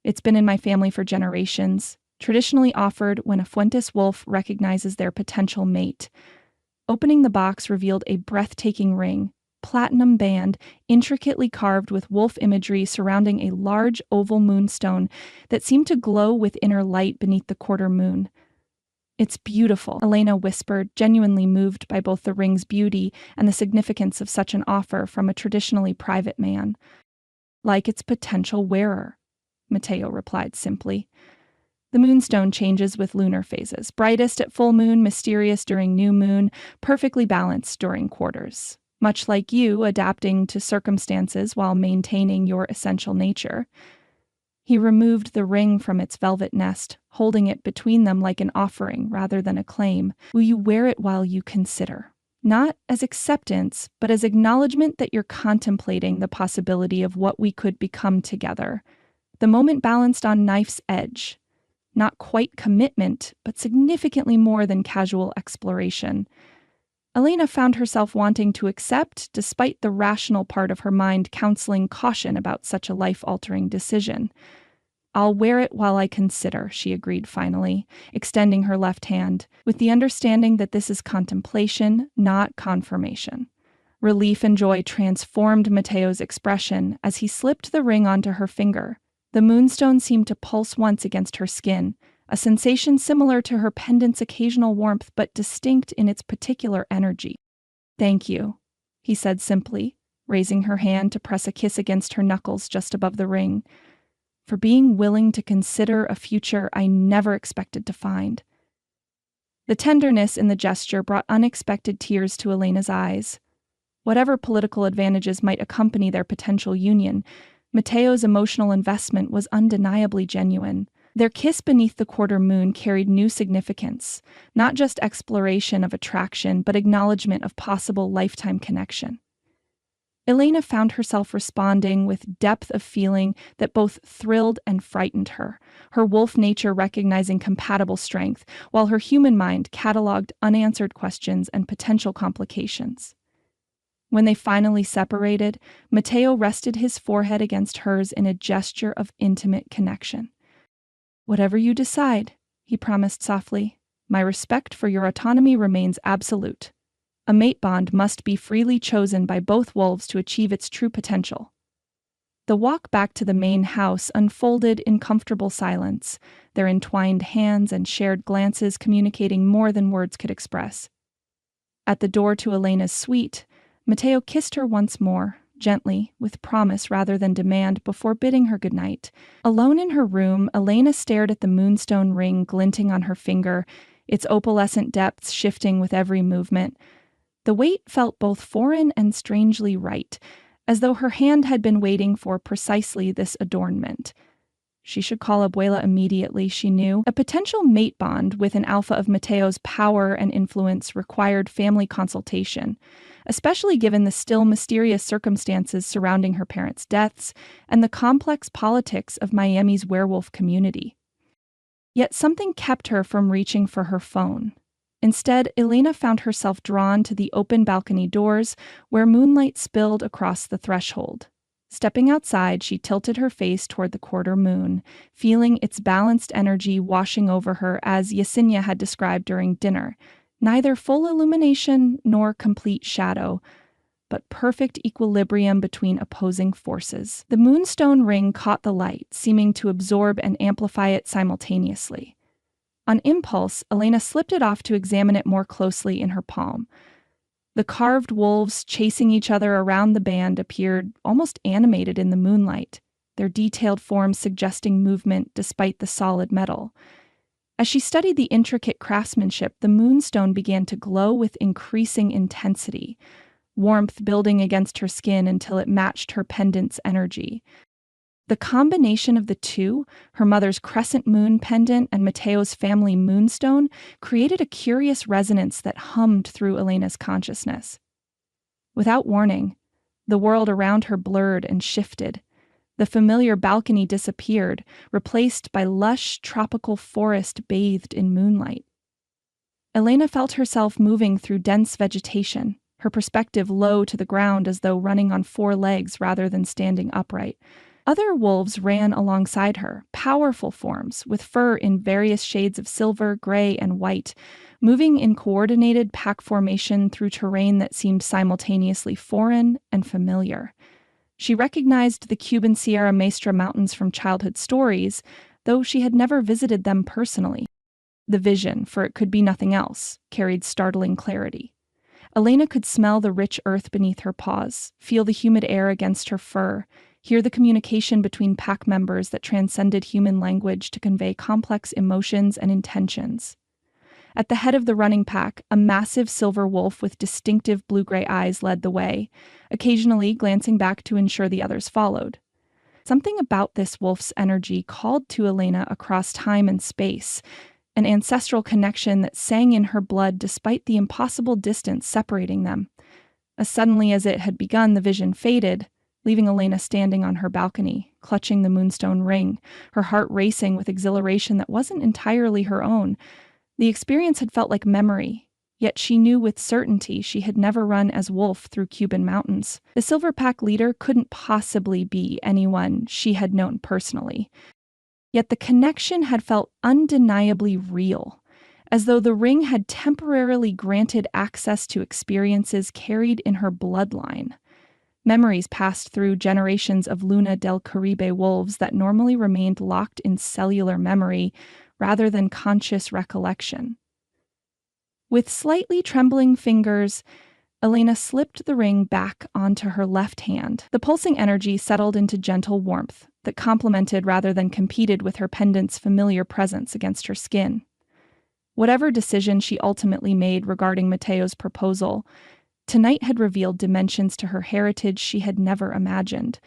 It's been in my family for generations, traditionally offered when a Fuentes wolf recognizes their potential mate. Opening the box revealed a breathtaking ring, platinum band, intricately carved with wolf imagery surrounding a large oval moonstone that seemed to glow with inner light beneath the quarter moon. It's beautiful, Elena whispered, genuinely moved by both the ring's beauty and the significance of such an offer from a traditionally private man. Like its potential wearer, Mateo replied simply. The moonstone changes with lunar phases, brightest at full moon, mysterious during new moon, perfectly balanced during quarters. Much like you, adapting to circumstances while maintaining your essential nature. He removed the ring from its velvet nest, holding it between them like an offering rather than a claim. Will you wear it while you consider? Not as acceptance, but as acknowledgement that you're contemplating the possibility of what we could become together. The moment balanced on knife's edge. Not quite commitment, but significantly more than casual exploration. Elena found herself wanting to accept, despite the rational part of her mind counseling caution about such a life-altering decision. I'll wear it while I consider, she agreed finally, extending her left hand, with the understanding that this is contemplation, not confirmation. Relief and joy transformed Mateo's expression as he slipped the ring onto her finger. The moonstone seemed to pulse once against her skin, a sensation similar to her pendant's occasional warmth but distinct in its particular energy. Thank you, he said simply, raising her hand to press a kiss against her knuckles just above the ring, for being willing to consider a future I never expected to find. The tenderness in the gesture brought unexpected tears to Elena's eyes. Whatever political advantages might accompany their potential union, Mateo's emotional investment was undeniably genuine. Their kiss beneath the quarter moon carried new significance, not just exploration of attraction, but acknowledgement of possible lifetime connection. Elena found herself responding with depth of feeling that both thrilled and frightened her, her wolf nature recognizing compatible strength, while her human mind cataloged unanswered questions and potential complications. When they finally separated, Mateo rested his forehead against hers in a gesture of intimate connection. Whatever you decide, he promised softly, my respect for your autonomy remains absolute. A mate bond must be freely chosen by both wolves to achieve its true potential. The walk back to the main house unfolded in comfortable silence, their entwined hands and shared glances communicating more than words could express. At the door to Elena's suite, Mateo kissed her once more, gently, with promise rather than demand, before bidding her goodnight. Alone in her room, Elena stared at the moonstone ring glinting on her finger, its opalescent depths shifting with every movement. The weight felt both foreign and strangely right, as though her hand had been waiting for precisely this adornment. She should call Abuela immediately, she knew. A potential mate bond with an alpha of Mateo's power and influence required family consultation, especially given the still mysterious circumstances surrounding her parents' deaths and the complex politics of Miami's werewolf community. Yet something kept her from reaching for her phone. Instead, Elena found herself drawn to the open balcony doors where moonlight spilled across the threshold. Stepping outside, she tilted her face toward the quarter moon, feeling its balanced energy washing over her as Yesenia had described during dinner. Neither full illumination nor complete shadow, but perfect equilibrium between opposing forces. The moonstone ring caught the light, seeming to absorb and amplify it simultaneously. On impulse, Elena slipped it off to examine it more closely in her palm. The carved wolves chasing each other around the band appeared almost animated in the moonlight, their detailed forms suggesting movement despite the solid metal. As she studied the intricate craftsmanship, the moonstone began to glow with increasing intensity, warmth building against her skin until it matched her pendant's energy. The combination of the two, her mother's crescent moon pendant and Mateo's family moonstone, created a curious resonance that hummed through Elena's consciousness. Without warning, the world around her blurred and shifted. The familiar balcony disappeared, replaced by lush tropical forest bathed in moonlight. Elena felt herself moving through dense vegetation, her perspective low to the ground as though running on four legs rather than standing upright. Other wolves ran alongside her, powerful forms with fur in various shades of silver, gray, and white, moving in coordinated pack formation through terrain that seemed simultaneously foreign and familiar. She recognized the Cuban Sierra Maestra Mountains from childhood stories, though she had never visited them personally. The vision, for it could be nothing else, carried startling clarity. Elena could smell the rich earth beneath her paws, feel the humid air against her fur, hear the communication between pack members that transcended human language to convey complex emotions and intentions. At the head of the running pack, a massive silver wolf with distinctive blue-gray eyes led the way, occasionally glancing back to ensure the others followed. Something about this wolf's energy called to Elena across time and space, an ancestral connection that sang in her blood despite the impossible distance separating them. As suddenly as it had begun, the vision faded, leaving Elena standing on her balcony, clutching the moonstone ring, her heart racing with exhilaration that wasn't entirely her own. The experience had felt like memory, yet she knew with certainty she had never run as wolf through Cuban mountains. The Silver Pack leader couldn't possibly be anyone she had known personally. Yet the connection had felt undeniably real, as though the ring had temporarily granted access to experiences carried in her bloodline. Memories passed through generations of Luna del Caribe wolves that normally remained locked in cellular memory rather than conscious recollection. With slightly trembling fingers, Elena slipped the ring back onto her left hand. The pulsing energy settled into gentle warmth that complemented rather than competed with her pendant's familiar presence against her skin. Whatever decision she ultimately made regarding Mateo's proposal, tonight had revealed dimensions to her heritage she had never imagined,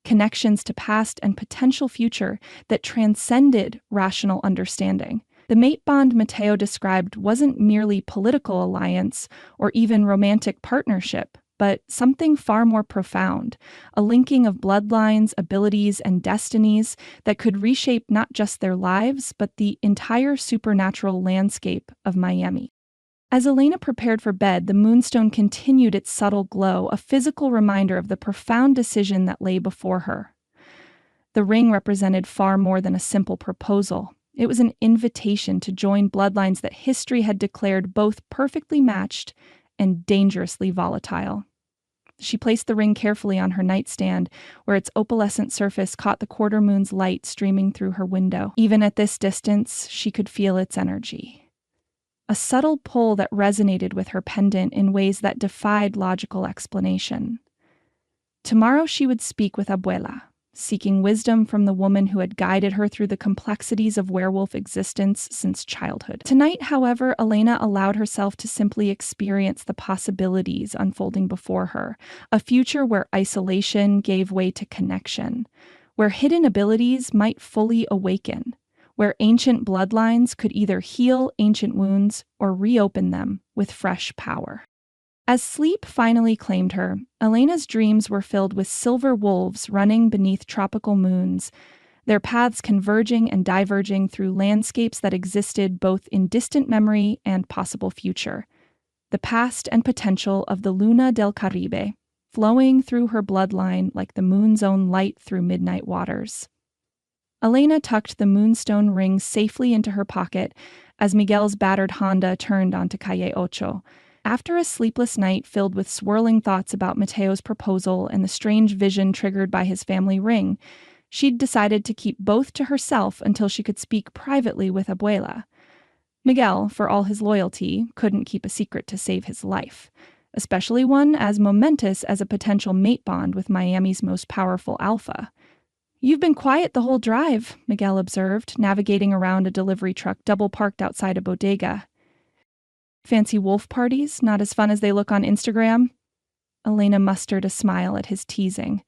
connections to past and potential future that transcended rational understanding. The mate bond Mateo described wasn't merely political alliance or even romantic partnership, but something far more profound, a linking of bloodlines, abilities, and destinies that could reshape not just their lives, but the entire supernatural landscape of Miami. As Elena prepared for bed, the moonstone continued its subtle glow, a physical reminder of the profound decision that lay before her. The ring represented far more than a simple proposal. It was an invitation to join bloodlines that history had declared both perfectly matched and dangerously volatile. She placed the ring carefully on her nightstand, where its opalescent surface caught the quarter moon's light streaming through her window. Even at this distance, she could feel its energy. A subtle pull that resonated with her pendant in ways that defied logical explanation. Tomorrow she would speak with Abuela, seeking wisdom from the woman who had guided her through the complexities of werewolf existence since childhood. Tonight, however, Elena allowed herself to simply experience the possibilities unfolding before her, a future where isolation gave way to connection, where hidden abilities might fully awaken, where ancient bloodlines could either heal ancient wounds or reopen them with fresh power. As sleep finally claimed her, Elena's dreams were filled with silver wolves running beneath tropical moons, their paths converging and diverging through landscapes that existed both in distant memory and possible future. The past and potential of the Luna del Caribe, flowing through her bloodline like the moon's own light through midnight waters. Elena tucked the moonstone ring safely into her pocket as Miguel's battered Honda turned onto Calle Ocho. After a sleepless night filled with swirling thoughts about Mateo's proposal and the strange vision triggered by his family ring, she'd decided to keep both to herself until she could speak privately with Abuela. Miguel, for all his loyalty, couldn't keep a secret to save his life, especially one as momentous as a potential mate bond with Miami's most powerful alpha. "You've been quiet the whole drive," Miguel observed, navigating around a delivery truck double-parked outside a bodega. "Fancy wolf parties? Not as fun as they look on Instagram?" Elena mustered a smile at his teasing.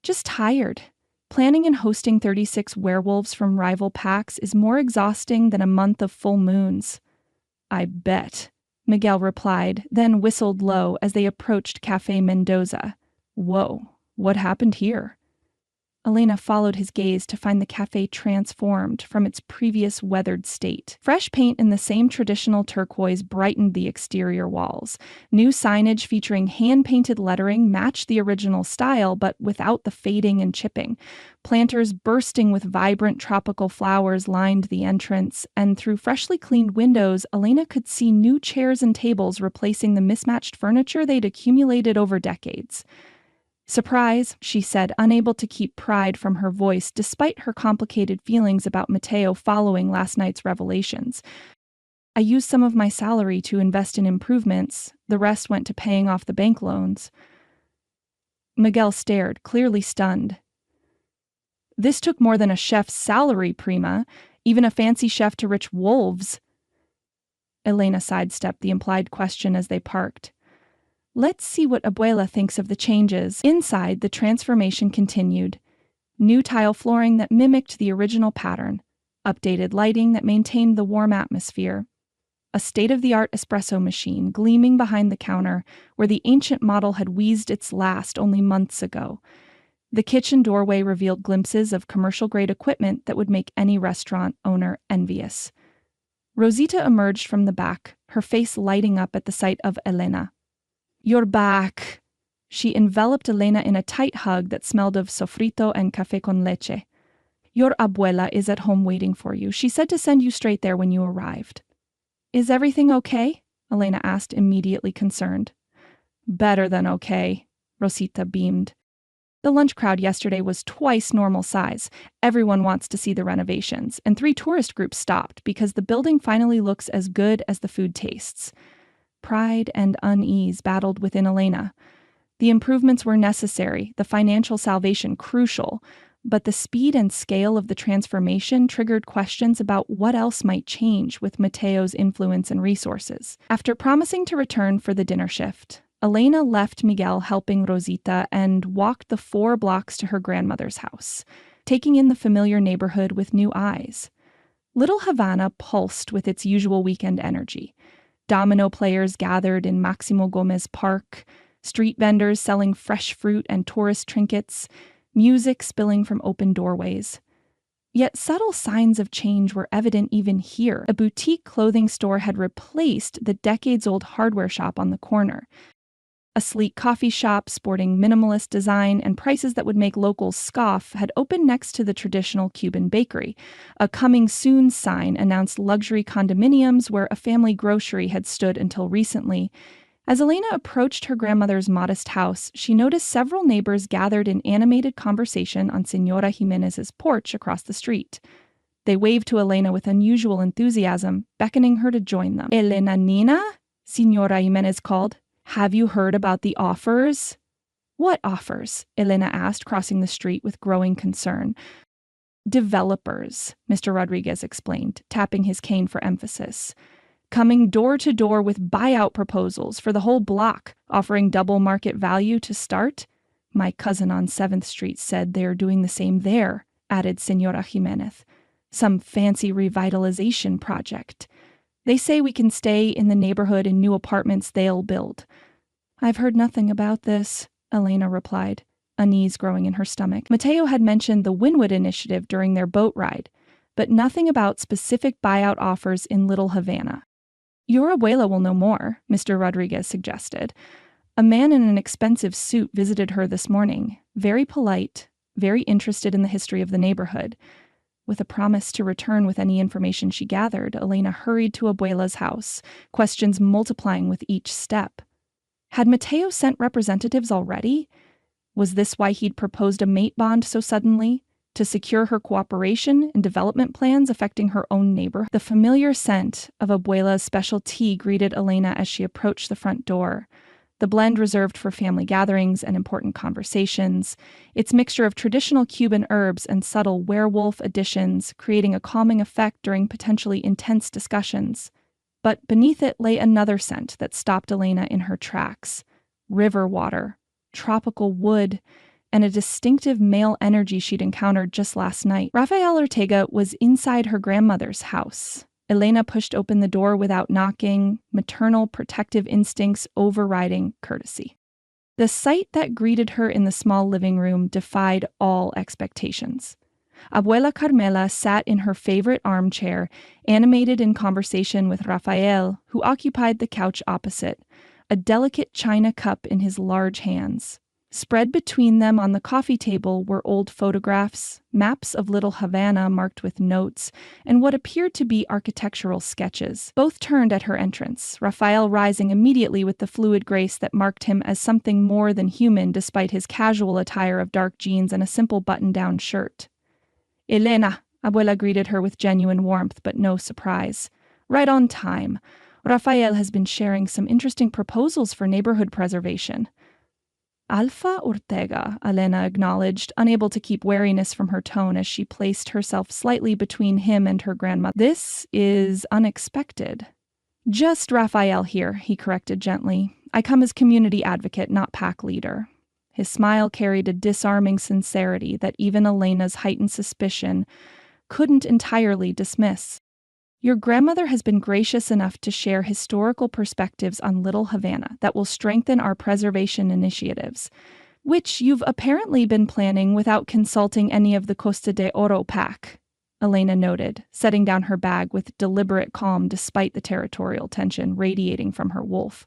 "Just tired. Planning and hosting 36 werewolves from rival packs is more exhausting than a month of full moons." "I bet," Miguel replied, then whistled low as they approached Café Mendoza. "Whoa, what happened here?" Elena followed his gaze to find the cafe transformed from its previous weathered state. Fresh paint in the same traditional turquoise brightened the exterior walls. New signage featuring hand-painted lettering matched the original style, but without the fading and chipping. Planters bursting with vibrant tropical flowers lined the entrance, and through freshly cleaned windows, Elena could see new chairs and tables replacing the mismatched furniture they'd accumulated over decades. "Surprise," she said, unable to keep pride from her voice despite her complicated feelings about Mateo following last night's revelations. "I used some of my salary to invest in improvements. The rest went to paying off the bank loans." Miguel stared, clearly stunned. "This took more than a chef's salary, Prima. Even a fancy chef to rich wolves." Elena sidestepped the implied question as they parked. "Let's see what Abuela thinks of the changes." Inside, the transformation continued. New tile flooring that mimicked the original pattern, updated lighting that maintained the warm atmosphere, a state-of-the-art espresso machine gleaming behind the counter where the ancient model had wheezed its last only months ago. The kitchen doorway revealed glimpses of commercial-grade equipment that would make any restaurant owner envious. Rosita emerged from the back, her face lighting up at the sight of Elena. "You're back." She enveloped Elena in a tight hug that smelled of sofrito and café con leche. "Your abuela is at home waiting for you. She said to send you straight there when you arrived." "Is everything okay?" Elena asked, immediately concerned. "Better than okay," Rosita beamed. "The lunch crowd yesterday was twice normal size. Everyone wants to see the renovations, and 3 tourist groups stopped because the building finally looks as good as the food tastes." Pride and unease battled within Elena. The improvements were necessary, the financial salvation crucial, but the speed and scale of the transformation triggered questions about what else might change with Mateo's influence and resources. After promising to return for the dinner shift, Elena left Miguel helping Rosita and walked the 4 blocks to her grandmother's house, taking in the familiar neighborhood with new eyes. Little Havana pulsed with its usual weekend energy. Domino players gathered in Maximo Gomez Park, street vendors selling fresh fruit and tourist trinkets, music spilling from open doorways. Yet subtle signs of change were evident even here. A boutique clothing store had replaced the decades-old hardware shop on the corner. A sleek coffee shop sporting minimalist design and prices that would make locals scoff had opened next to the traditional Cuban bakery. A coming soon sign announced luxury condominiums where a family grocery had stood until recently. As Elena approached her grandmother's modest house, she noticed several neighbors gathered in animated conversation on Senora Jimenez's porch across the street. They waved to Elena with unusual enthusiasm, beckoning her to join them. "Elena Nina?" Senora Jimenez called. "Have you heard about the offers?" "What offers?" Elena asked, crossing the street with growing concern. "Developers," Mr. Rodriguez explained, tapping his cane for emphasis. "Coming door to door with buyout proposals for the whole block, offering double market value to start. My cousin on 7th Street said they are doing the same there, added Senora Jimenez. Some fancy revitalization project. They say we can stay in the neighborhood in new apartments they'll build. I've heard nothing about this, Elena replied, unease growing in her stomach. Mateo had mentioned the Wynwood initiative during their boat ride, but nothing about specific buyout offers in Little Havana. Your abuela will know more, Mr. Rodriguez suggested. A man in an expensive suit visited her this morning, very polite, very interested in the history of the neighborhood. With a promise to return with any information she gathered, Elena hurried to Abuela's house, questions multiplying with each step. Had Mateo sent representatives already? Was this why he'd proposed a mate bond so suddenly? To secure her cooperation in development plans affecting her own neighborhood? The familiar scent of Abuela's special tea greeted Elena as she approached the front door. The blend reserved for family gatherings and important conversations, its mixture of traditional Cuban herbs and subtle werewolf additions, creating a calming effect during potentially intense discussions. But beneath it lay another scent that stopped Elena in her tracks. River water, tropical wood, and a distinctive male energy she'd encountered just last night. Rafael Ortega was inside her grandmother's house. Elena pushed open the door without knocking, maternal protective instincts overriding courtesy. The sight that greeted her in the small living room defied all expectations. Abuela Carmela sat in her favorite armchair, animated in conversation with Rafael, who occupied the couch opposite, a delicate china cup in his large hands. Spread between them on the coffee table were old photographs, maps of Little Havana marked with notes, and what appeared to be architectural sketches. Both turned at her entrance, Rafael rising immediately with the fluid grace that marked him as something more than human despite his casual attire of dark jeans and a simple button-down shirt. Elena, Abuela greeted her with genuine warmth but no surprise. Right on time. Rafael has been sharing some interesting proposals for neighborhood preservation. Alpha Ortega, Elena acknowledged, unable to keep wariness from her tone as she placed herself slightly between him and her grandmother. This is unexpected. Just Rafael here, he corrected gently. I come as community advocate, not pack leader. His smile carried a disarming sincerity that even Elena's heightened suspicion couldn't entirely dismiss. Your grandmother has been gracious enough to share historical perspectives on Little Havana that will strengthen our preservation initiatives, which you've apparently been planning without consulting any of the Costa de Oro pack, Elena noted, setting down her bag with deliberate calm despite the territorial tension radiating from her wolf.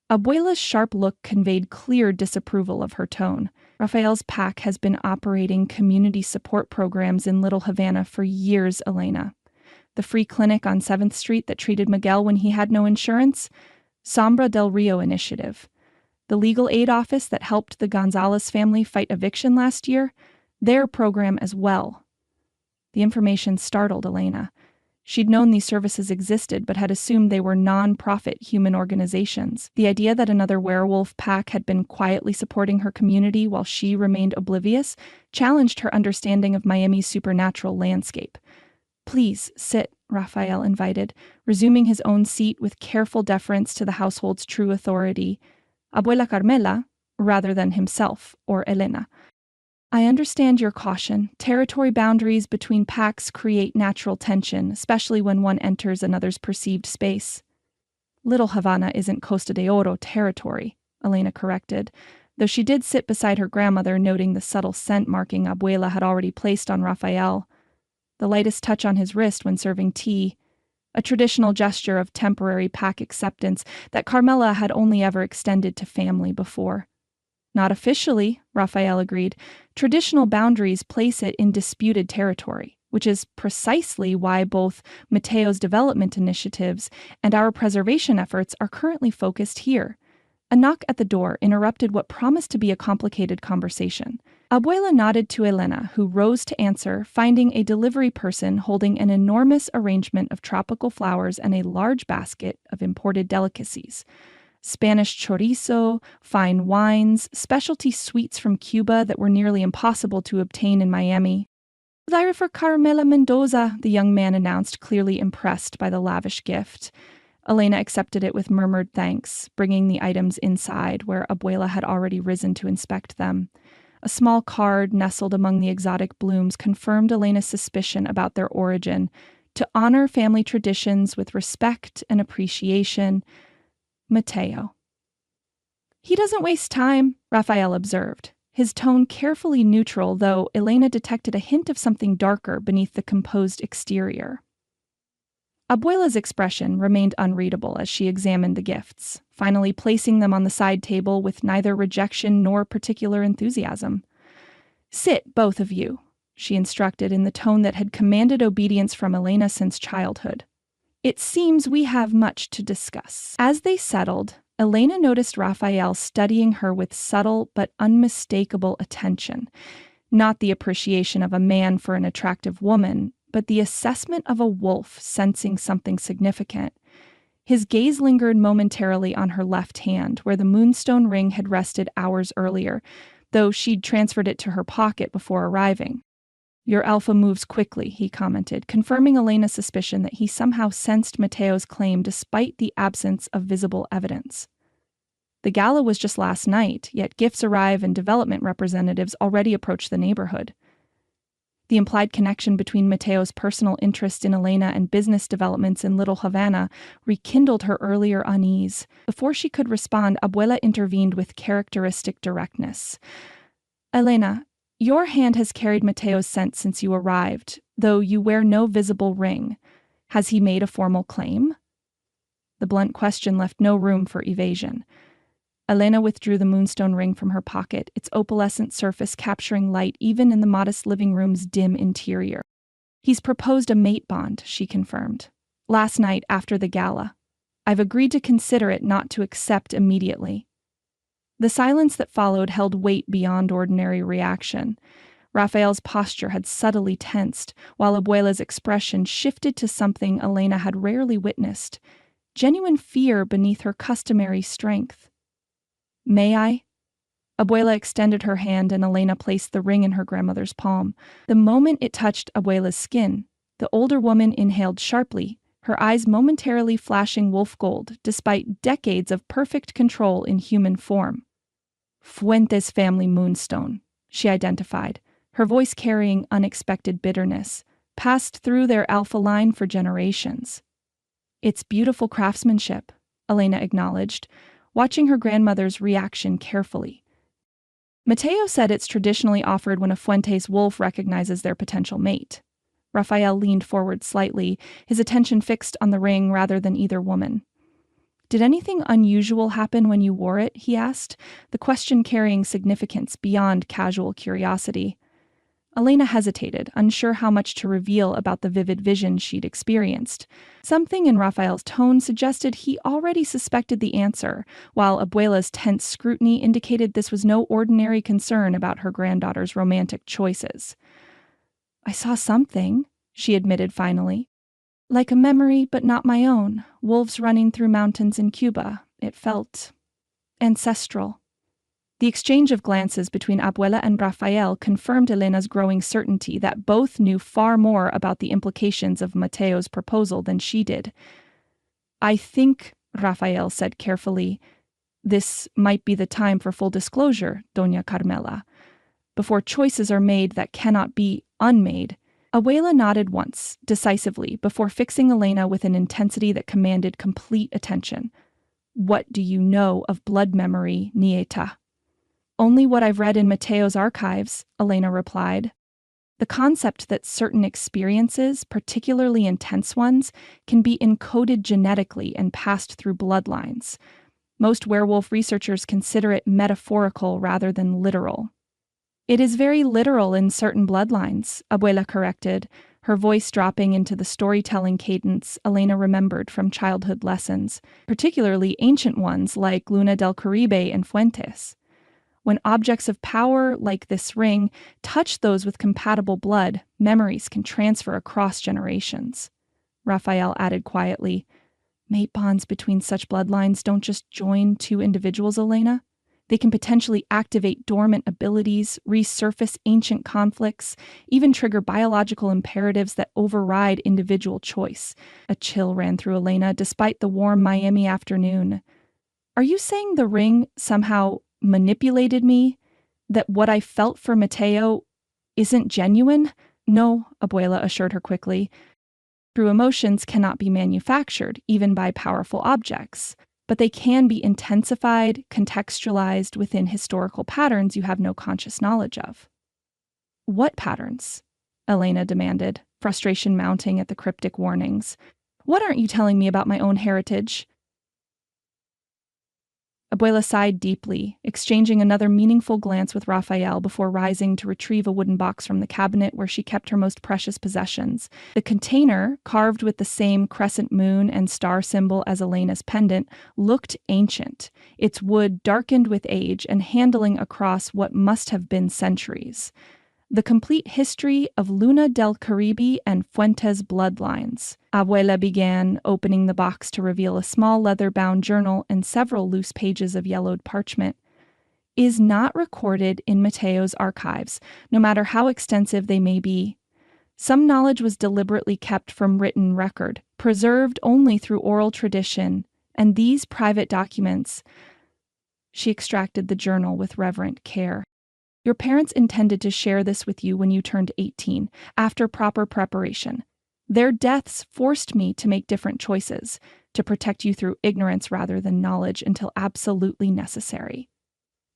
Abuela's sharp look conveyed clear disapproval of her tone. Rafael's pack has been operating community support programs in Little Havana for years, Elena. The free clinic on 7th Street that treated Miguel when he had no insurance, Sombra del Rio initiative. The legal aid office that helped the Gonzalez family fight eviction last year, their program as well. The information startled Elena. She'd known these services existed, but had assumed they were non-profit human organizations. The idea that another werewolf pack had been quietly supporting her community while she remained oblivious challenged her understanding of Miami's supernatural landscape. Please sit, Rafael invited, resuming his own seat with careful deference to the household's true authority, Abuela Carmela, rather than himself or Elena. I understand your caution. Territory boundaries between packs create natural tension, especially when one enters another's perceived space. Little Havana isn't Costa de Oro territory, Elena corrected, though she did sit beside her grandmother, noting the subtle scent marking Abuela had already placed on Rafael. The lightest touch on his wrist when serving tea, a traditional gesture of temporary pack acceptance that Carmela had only ever extended to family before. Not officially, Rafael agreed. Traditional boundaries place it in disputed territory, which is precisely why both Mateo's development initiatives and our preservation efforts are currently focused here. A knock at the door interrupted what promised to be a complicated conversation. Abuela nodded to Elena, who rose to answer, finding a delivery person holding an enormous arrangement of tropical flowers and a large basket of imported delicacies. Spanish chorizo, fine wines, specialty sweets from Cuba that were nearly impossible to obtain in Miami. Lyra for Carmela Mendoza, the young man announced, clearly impressed by the lavish gift. Elena accepted it with murmured thanks, bringing the items inside where Abuela had already risen to inspect them. A small card nestled among the exotic blooms confirmed Elena's suspicion about their origin. To honor family traditions with respect and appreciation, Mateo. He doesn't waste time, Raphael observed, his tone carefully neutral, though Elena detected a hint of something darker beneath the composed exterior. Abuela's expression remained unreadable as she examined the gifts, finally placing them on the side table with neither rejection nor particular enthusiasm. "Sit, both of you," she instructed in the tone that had commanded obedience from Elena since childhood. "It seems we have much to discuss." As they settled, Elena noticed Raphael studying her with subtle but unmistakable attention, not the appreciation of a man for an attractive woman, but the assessment of a wolf sensing something significant. His gaze lingered momentarily on her left hand, where the moonstone ring had rested hours earlier, though she'd transferred it to her pocket before arriving. "Your alpha moves quickly," he commented, confirming Elena's suspicion that he somehow sensed Mateo's claim despite the absence of visible evidence. The gala was just last night, yet gifts arrive and development representatives already approach the neighborhood. The implied connection between Mateo's personal interest in Elena and business developments in Little Havana rekindled her earlier unease. Before she could respond, Abuela intervened with characteristic directness. "Elena, your hand has carried Mateo's scent since you arrived, though you wear no visible ring. Has he made a formal claim?" The blunt question left no room for evasion. Elena withdrew the moonstone ring from her pocket, its opalescent surface capturing light even in the modest living room's dim interior. "He's proposed a mate bond," she confirmed. "Last night after the gala. I've agreed to consider it, not to accept immediately." The silence that followed held weight beyond ordinary reaction. Raphael's posture had subtly tensed, while Abuela's expression shifted to something Elena had rarely witnessed, genuine fear beneath her customary strength. "May I?" Abuela extended her hand and Elena placed the ring in her grandmother's palm. The moment it touched Abuela's skin, the older woman inhaled sharply, her eyes momentarily flashing wolf gold, despite decades of perfect control in human form. "Fuentes family moonstone," she identified, her voice carrying unexpected bitterness, passed through their alpha line for generations. "It's beautiful craftsmanship," Elena acknowledged, watching her grandmother's reaction carefully. "Mateo said it's traditionally offered when a Fuentes wolf recognizes their potential mate." Raphael leaned forward slightly, his attention fixed on the ring rather than either woman. "Did anything unusual happen when you wore it?" he asked, the question carrying significance beyond casual curiosity. Elena hesitated, unsure how much to reveal about the vivid vision she'd experienced. Something in Raphael's tone suggested he already suspected the answer, while Abuela's tense scrutiny indicated this was no ordinary concern about her granddaughter's romantic choices. "I saw something," she admitted finally. "Like a memory, but not my own. Wolves running through mountains in Cuba. It felt ancestral." The exchange of glances between Abuela and Raphael confirmed Elena's growing certainty that both knew far more about the implications of Mateo's proposal than she did. "I think," Raphael said carefully, "this might be the time for full disclosure, Doña Carmela. Before choices are made that cannot be unmade." Abuela nodded once, decisively, before fixing Elena with an intensity that commanded complete attention. "What do you know of blood memory, Nieta?" "Only what I've read in Mateo's archives," Elena replied. "The concept that certain experiences, particularly intense ones, can be encoded genetically and passed through bloodlines. Most werewolf researchers consider it metaphorical rather than literal." "It is very literal in certain bloodlines," Abuela corrected, her voice dropping into the storytelling cadence Elena remembered from childhood lessons, particularly ancient ones like Luna del Caribe and Fuentes. "When objects of power, like this ring, touch those with compatible blood, memories can transfer across generations." Raphael added quietly, "Mate bonds between such bloodlines don't just join two individuals, Elena. They can potentially activate dormant abilities, resurface ancient conflicts, even trigger biological imperatives that override individual choice. A chill ran through Elena despite the warm Miami afternoon. Are you saying the ring somehow manipulated me? That what I felt for Mateo isn't genuine? No, Abuela assured her quickly. True emotions cannot be manufactured, even by powerful objects, but they can be intensified, contextualized within historical patterns you have no conscious knowledge of. What patterns? Elena demanded, frustration mounting at the cryptic warnings. What aren't you telling me about my own heritage? Abuela sighed deeply, exchanging another meaningful glance with Raphael before rising to retrieve a wooden box from the cabinet where she kept her most precious possessions. The container, carved with the same crescent moon and star symbol as Elena's pendant, looked ancient, its wood darkened with age and handling across what must have been centuries. The complete history of Luna del Caribe and Fuentes bloodlines. Abuela began, opening the box to reveal a small leather-bound journal and several loose pages of yellowed parchment. Is not recorded in Mateo's archives, no matter how extensive they may be. Some knowledge was deliberately kept from written record, preserved only through oral tradition, and these private documents. She extracted the journal with reverent care. Your parents intended to share this with you when you turned 18, after proper preparation. Their deaths forced me to make different choices, to protect you through ignorance rather than knowledge until absolutely necessary.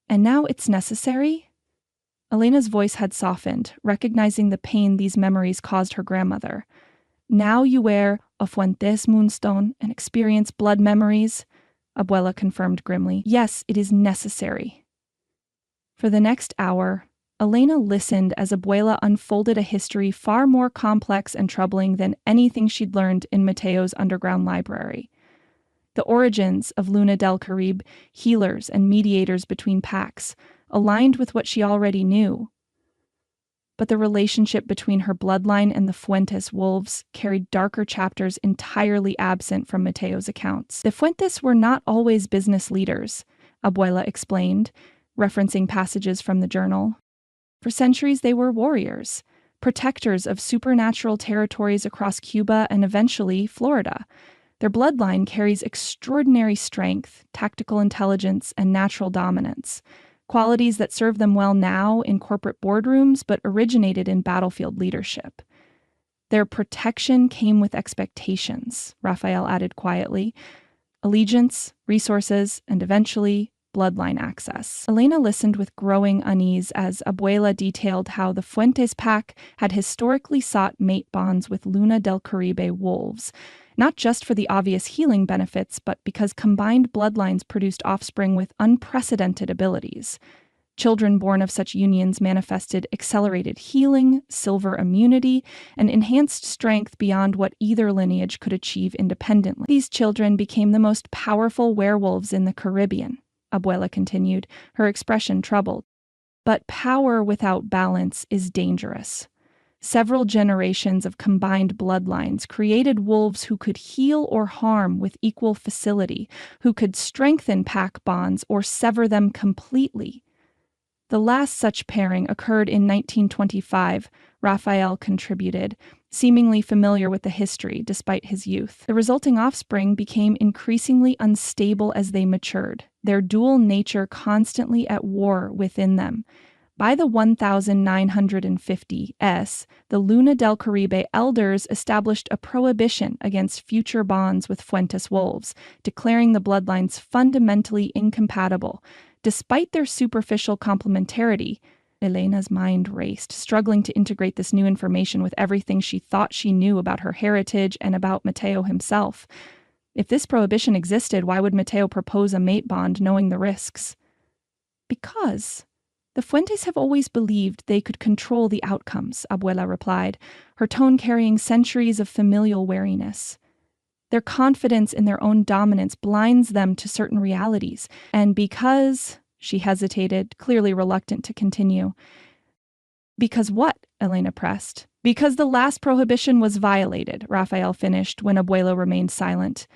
And now it's necessary? Elena's voice had softened, recognizing the pain these memories caused her grandmother. Now you wear a Fuentes moonstone and experience blood memories? Abuela confirmed grimly. Yes, it is necessary. For the next hour, Elena listened as Abuela unfolded a history far more complex and troubling than anything she'd learned in Mateo's underground library. The origins of Luna del Caribe, healers and mediators between packs, aligned with what she already knew. But the relationship between her bloodline and the Fuentes wolves carried darker chapters entirely absent from Mateo's accounts. The Fuentes were not always business leaders, Abuela explained, referencing passages from the journal. For centuries, they were warriors, protectors of supernatural territories across Cuba and eventually Florida. Their bloodline carries extraordinary strength, tactical intelligence, and natural dominance, qualities that serve them well now in corporate boardrooms but originated in battlefield leadership. Their protection came with expectations, Raphael added quietly, allegiance, resources, and eventually bloodline access. Elena listened with growing unease as Abuela detailed how the Fuentes pack had historically sought mate bonds with Luna del Caribe wolves, not just for the obvious healing benefits, but because combined bloodlines produced offspring with unprecedented abilities. Children born of such unions manifested accelerated healing, silver immunity, and enhanced strength beyond what either lineage could achieve independently. These children became the most powerful werewolves in the Caribbean, Abuela continued, her expression troubled. But power without balance is dangerous. Several generations of combined bloodlines created wolves who could heal or harm with equal facility, who could strengthen pack bonds or sever them completely. The last such pairing occurred in 1925, Raphael contributed, seemingly familiar with the history despite his youth. The resulting offspring became increasingly unstable as they matured, their dual nature constantly at war within them. By the 1950s, the Luna del Caribe elders established a prohibition against future bonds with Fuentes wolves, declaring the bloodlines fundamentally incompatible. Despite their superficial complementarity, Elena's mind raced, struggling to integrate this new information with everything she thought she knew about her heritage and about Mateo himself. If this prohibition existed, why would Mateo propose a mate bond knowing the risks? Because the Fuentes have always believed they could control the outcomes, Abuela replied, her tone carrying centuries of familial wariness. Their confidence in their own dominance blinds them to certain realities, and because, she hesitated, clearly reluctant to continue. Because what? Elena pressed. Because the last prohibition was violated, Raphael finished when Abuela remained silent.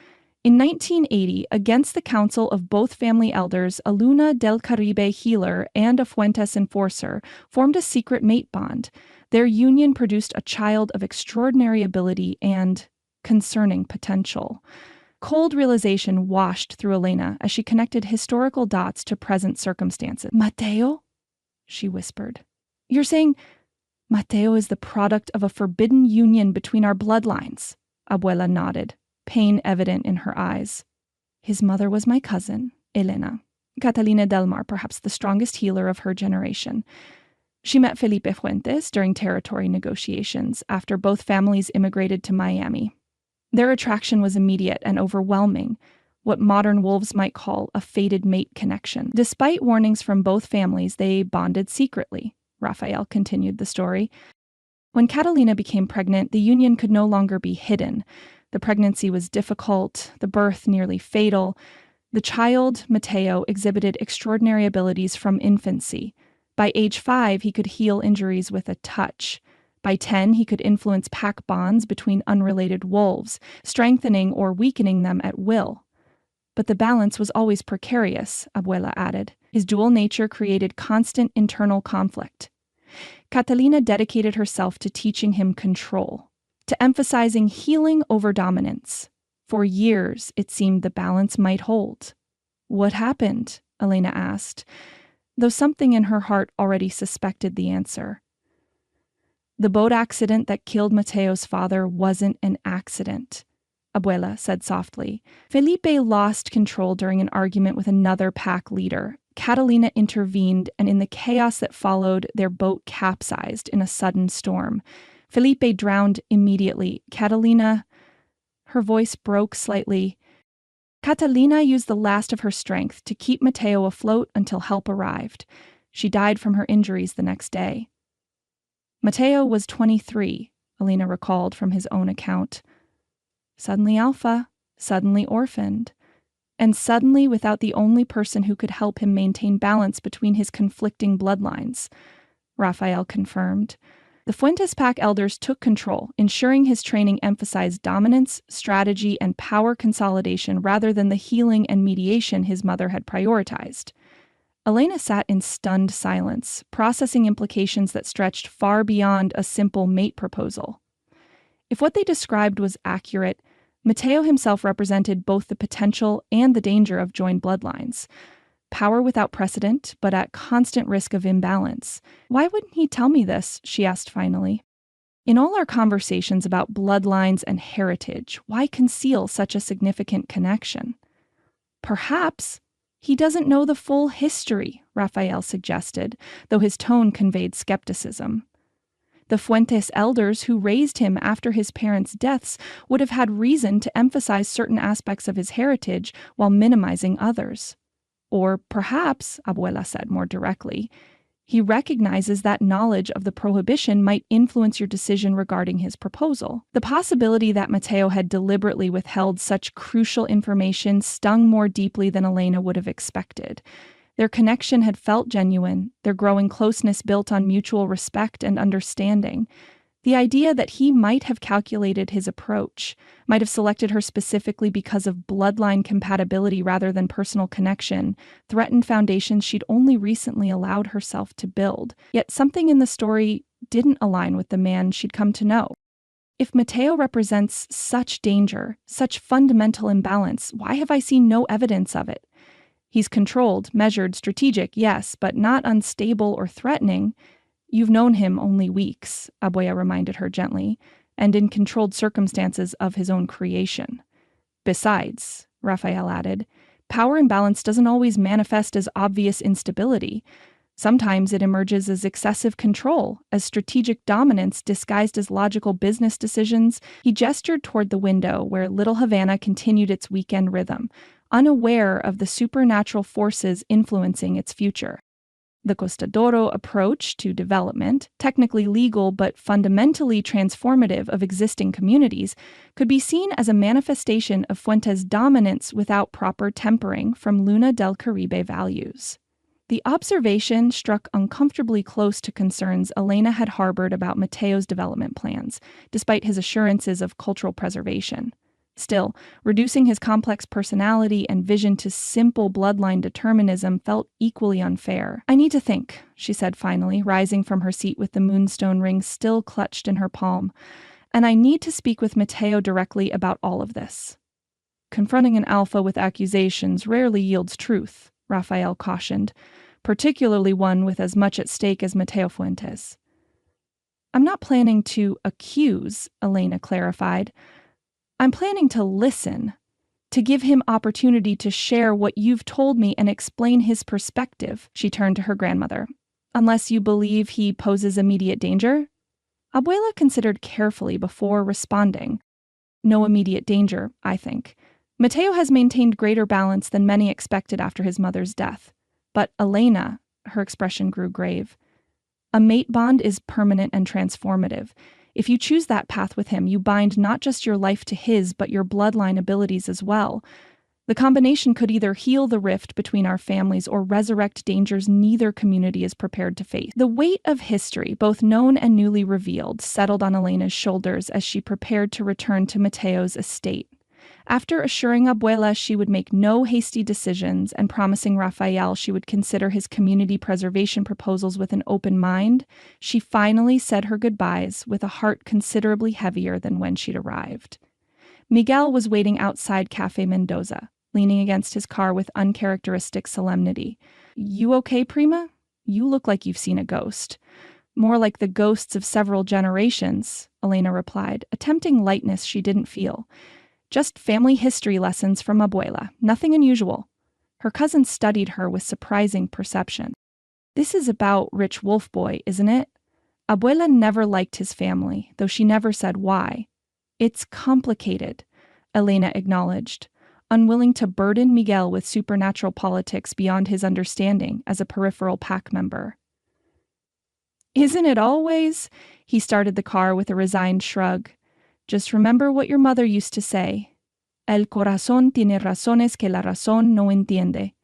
In 1980, against the counsel of both family elders, a Luna del Caribe healer and a Fuentes enforcer formed a secret mate bond. Their union produced a child of extraordinary ability and concerning potential. Cold realization washed through Elena as she connected historical dots to present circumstances. Mateo? She whispered. You're saying Mateo is the product of a forbidden union between our bloodlines? Abuela nodded, pain evident in her eyes. His mother was my cousin, Elena. Catalina del Mar, perhaps the strongest healer of her generation. She met Felipe Fuentes during territory negotiations after both families immigrated to Miami. Their attraction was immediate and overwhelming, what modern wolves might call a fated mate connection. Despite warnings from both families, they bonded secretly. Rafael continued the story. When Catalina became pregnant, the union could no longer be hidden. The pregnancy was difficult, the birth nearly fatal. The child, Mateo, exhibited extraordinary abilities from infancy. By age 5, he could heal injuries with a touch. By 10, he could influence pack bonds between unrelated wolves, strengthening or weakening them at will. But the balance was always precarious, Abuela added. His dual nature created constant internal conflict. Catalina dedicated herself to teaching him control, to emphasizing healing over dominance. For years, it seemed the balance might hold. What happened? Elena asked, though something in her heart already suspected the answer. The boat accident that killed Mateo's father wasn't an accident, Abuela said softly. Felipe lost control during an argument with another pack leader. Catalina intervened, and in the chaos that followed, their boat capsized in a sudden storm. Felipe drowned immediately. Catalina, her voice broke slightly. Catalina used the last of her strength to keep Mateo afloat until help arrived. She died from her injuries the next day. Mateo was 23, Elena recalled from his own account. Suddenly alpha, suddenly orphaned, and suddenly without the only person who could help him maintain balance between his conflicting bloodlines, Rafael confirmed. The Fuentes Pack elders took control, ensuring his training emphasized dominance, strategy, and power consolidation rather than the healing and mediation his mother had prioritized. Elena sat in stunned silence, processing implications that stretched far beyond a simple mate proposal. If what they described was accurate, Mateo himself represented both the potential and the danger of joined bloodlines. Power without precedent, but at constant risk of imbalance. Why wouldn't he tell me this? She asked finally. In all our conversations about bloodlines and heritage, why conceal such a significant connection? Perhaps he doesn't know the full history, Rafael suggested, though his tone conveyed skepticism. The Fuentes elders who raised him after his parents' deaths would have had reason to emphasize certain aspects of his heritage while minimizing others. Or perhaps, Abuela said more directly, he recognizes that knowledge of the prohibition might influence your decision regarding his proposal. The possibility that Mateo had deliberately withheld such crucial information stung more deeply than Elena would have expected. Their connection had felt genuine, their growing closeness built on mutual respect and understanding. The idea that he might have calculated his approach, might have selected her specifically because of bloodline compatibility rather than personal connection, threatened foundations she'd only recently allowed herself to build. Yet something in the story didn't align with the man she'd come to know. If Mateo represents such danger, such fundamental imbalance, why have I seen no evidence of it? He's controlled, measured, strategic, yes, but not unstable or threatening. You've known him only weeks, Abuela reminded her gently, and in controlled circumstances of his own creation. Besides, Rafael added, power imbalance doesn't always manifest as obvious instability. Sometimes it emerges as excessive control, as strategic dominance disguised as logical business decisions. He gestured toward the window where Little Havana continued its weekend rhythm, unaware of the supernatural forces influencing its future. The Costadoro approach to development, technically legal but fundamentally transformative of existing communities, could be seen as a manifestation of Fuentes' dominance without proper tempering from Luna del Caribe values. The observation struck uncomfortably close to concerns Elena had harbored about Mateo's development plans, despite his assurances of cultural preservation. Still, reducing his complex personality and vision to simple bloodline determinism felt equally unfair. "I need to think," she said finally, rising from her seat with the moonstone ring still clutched in her palm. "And I need to speak with Matteo directly about all of this." "Confronting an alpha with accusations rarely yields truth," Raphael cautioned, "particularly one with as much at stake as Matteo Fuentes." "I'm not planning to accuse," Elena clarified. "I'm planning to listen, to give him opportunity to share what you've told me and explain his perspective." She turned to her grandmother. "Unless you believe he poses immediate danger?" Abuela considered carefully before responding. "No immediate danger, I think. Matteo has maintained greater balance than many expected after his mother's death. But Elena," her expression grew grave, "a mate bond is permanent and transformative. If you choose that path with him, you bind not just your life to his, but your bloodline abilities as well. The combination could either heal the rift between our families or resurrect dangers neither community is prepared to face." The weight of history, both known and newly revealed, settled on Elena's shoulders as she prepared to return to Matteo's estate. After assuring Abuela she would make no hasty decisions and promising Raphael she would consider his community preservation proposals with an open mind, she finally said her goodbyes with a heart considerably heavier than when she'd arrived. Miguel was waiting outside Cafe Mendoza, leaning against his car with uncharacteristic solemnity. "You okay, Prima? You look like you've seen a ghost." "More like the ghosts of several generations," Elena replied, attempting lightness she didn't feel. "Just family history lessons from Abuela, nothing unusual." Her cousin studied her with surprising perception. "This is about Rich Wolf Boy, isn't it? Abuela never liked his family, though she never said why." "It's complicated," Elena acknowledged, unwilling to burden Miguel with supernatural politics beyond his understanding as a peripheral pack member. "Isn't it always?" He started the car with a resigned shrug. "Just remember what your mother used to say. El corazón tiene razones que la razón no entiende.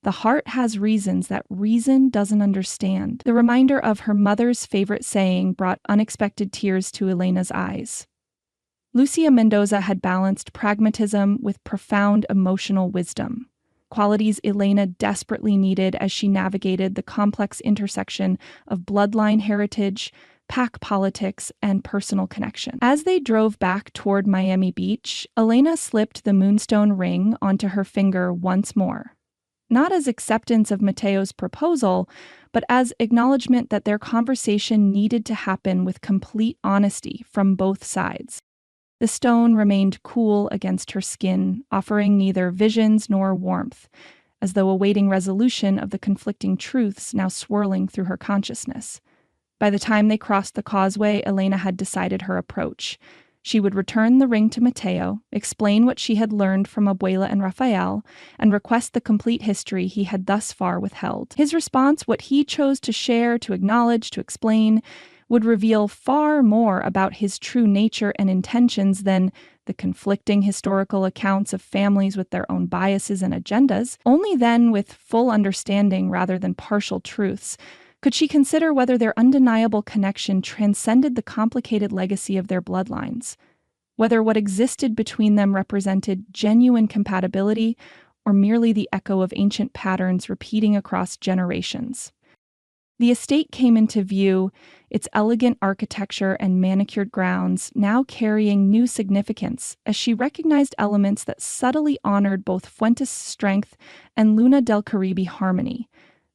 The heart has reasons that reason doesn't understand." The reminder of her mother's favorite saying brought unexpected tears to Elena's eyes. Lucia Mendoza had balanced pragmatism with profound emotional wisdom, qualities Elena desperately needed as she navigated the complex intersection of bloodline heritage, pack politics, and personal connection. As they drove back toward Miami Beach, Elena slipped the moonstone ring onto her finger once more. Not as acceptance of Matteo's proposal, but as acknowledgement that their conversation needed to happen with complete honesty from both sides. The stone remained cool against her skin, offering neither visions nor warmth, as though awaiting resolution of the conflicting truths now swirling through her consciousness. By the time they crossed the causeway, Elena had decided her approach. She would return the ring to Matteo, explain what she had learned from Abuela and Raphael, and request the complete history he had thus far withheld. His response, what he chose to share, to acknowledge, to explain, would reveal far more about his true nature and intentions than the conflicting historical accounts of families with their own biases and agendas. Only then, with full understanding rather than partial truths, could she consider whether their undeniable connection transcended the complicated legacy of their bloodlines, whether what existed between them represented genuine compatibility or merely the echo of ancient patterns repeating across generations. The estate came into view, its elegant architecture and manicured grounds now carrying new significance as she recognized elements that subtly honored both Fuentes' strength and Luna del Caribe harmony,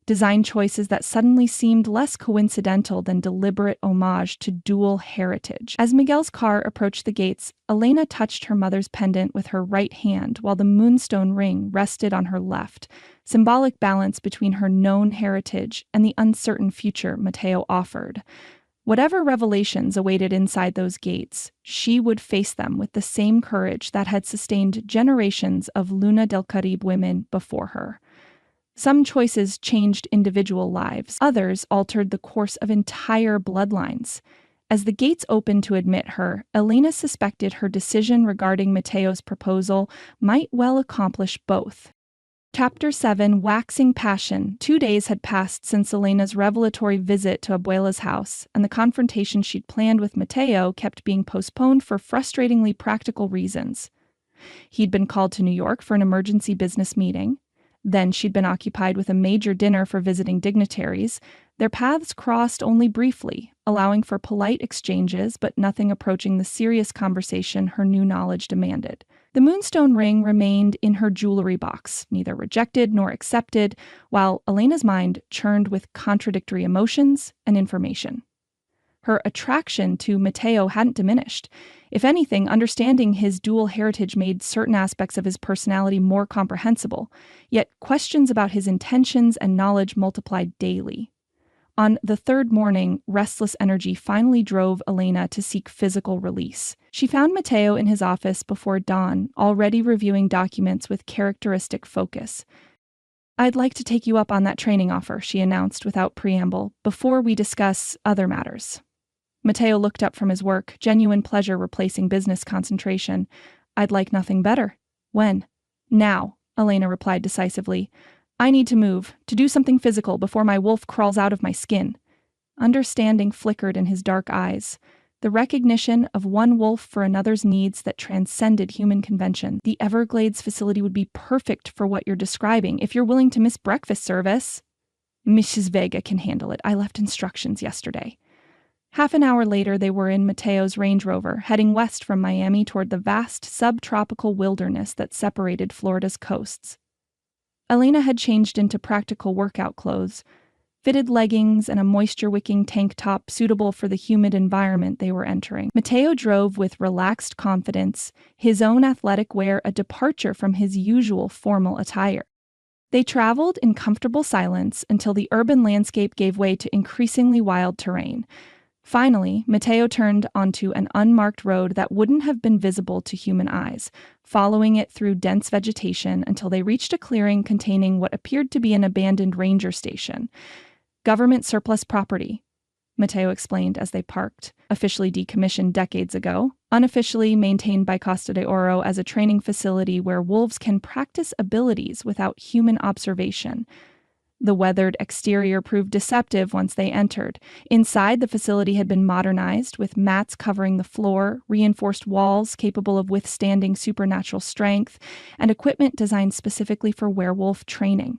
design choices that suddenly seemed less coincidental than deliberate homage to dual heritage. As Miguel's car approached the gates, Elena touched her mother's pendant with her right hand while the moonstone ring rested on her left, symbolic balance between her known heritage and the uncertain future Matteo offered. Whatever revelations awaited inside those gates, she would face them with the same courage that had sustained generations of Luna del Caribe women before her. Some choices changed individual lives. Others altered the course of entire bloodlines. As the gates opened to admit her, Elena suspected her decision regarding Matteo's proposal might well accomplish both. Chapter 7, Waxing Passion. 2 days had passed since Elena's revelatory visit to Abuela's house, and the confrontation she'd planned with Matteo kept being postponed for frustratingly practical reasons. He'd been called to New York for an emergency business meeting. Then she'd been occupied with a major dinner for visiting dignitaries. Their paths crossed only briefly, allowing for polite exchanges, but nothing approaching the serious conversation her new knowledge demanded. The moonstone ring remained in her jewelry box, neither rejected nor accepted, while Elena's mind churned with contradictory emotions and information. Her attraction to Matteo hadn't diminished. If anything, understanding his dual heritage made certain aspects of his personality more comprehensible, yet questions about his intentions and knowledge multiplied daily. On the third morning, restless energy finally drove Elena to seek physical release. She found Matteo in his office before dawn, already reviewing documents with characteristic focus. "I'd like to take you up on that training offer," she announced without preamble, "before we discuss other matters." Matteo looked up from his work, genuine pleasure replacing business concentration. "I'd like nothing better." "When?" "Now," Elena replied decisively. "I need to move, to do something physical before my wolf crawls out of my skin." Understanding flickered in his dark eyes. The recognition of one wolf for another's needs that transcended human convention. "The Everglades facility would be perfect for what you're describing, if you're willing to miss breakfast service." "Mrs. Vega can handle it. I left instructions yesterday." Half an hour later, they were in Matteo's Range Rover, heading west from Miami toward the vast subtropical wilderness that separated Florida's coasts. Elena had changed into practical workout clothes, fitted leggings and a moisture-wicking tank top suitable for the humid environment they were entering. Matteo drove with relaxed confidence, his own athletic wear a departure from his usual formal attire. They traveled in comfortable silence until the urban landscape gave way to increasingly wild terrain. Finally, Matteo turned onto an unmarked road that wouldn't have been visible to human eyes, following it through dense vegetation until they reached a clearing containing what appeared to be an abandoned ranger station. "Government surplus property," Matteo explained as they parked. "Officially decommissioned decades ago, unofficially maintained by Costa de Oro as a training facility where wolves can practice abilities without human observation." The weathered exterior proved deceptive once they entered. Inside, the facility had been modernized, with mats covering the floor, reinforced walls capable of withstanding supernatural strength, and equipment designed specifically for werewolf training.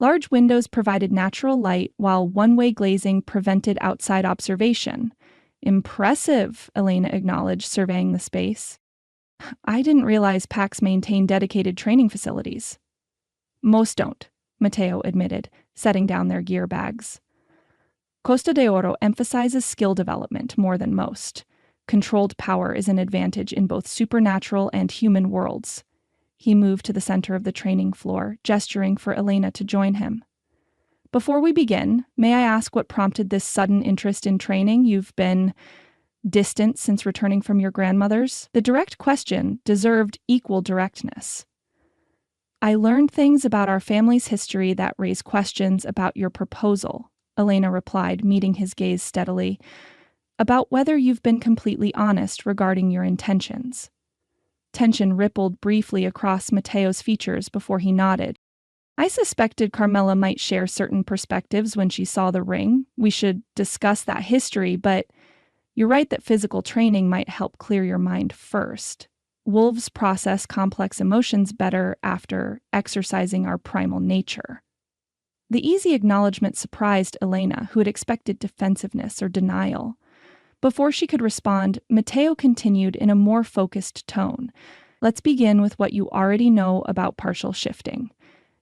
Large windows provided natural light, while one-way glazing prevented outside observation. "Impressive," Elena acknowledged, surveying the space. "I didn't realize PACs maintain dedicated training facilities." "Most don't," Matteo admitted, setting down their gear bags. "Costa de Oro emphasizes skill development more than most. Controlled power is an advantage in both supernatural and human worlds." He moved to the center of the training floor, gesturing for Elena to join him. "Before we begin, may I ask what prompted this sudden interest in training? You've been distant since returning from your grandmother's." The direct question deserved equal directness. "I learned things about our family's history that raise questions about your proposal," Elena replied, meeting his gaze steadily, "about whether you've been completely honest regarding your intentions." Tension rippled briefly across Matteo's features before he nodded. "I suspected Carmela might share certain perspectives when she saw the ring. We should discuss that history, but you're right that physical training might help clear your mind first. Wolves process complex emotions better after exercising our primal nature." The easy acknowledgement surprised Elena, who had expected defensiveness or denial. Before she could respond, Matteo continued in a more focused tone. "Let's begin with what you already know about partial shifting.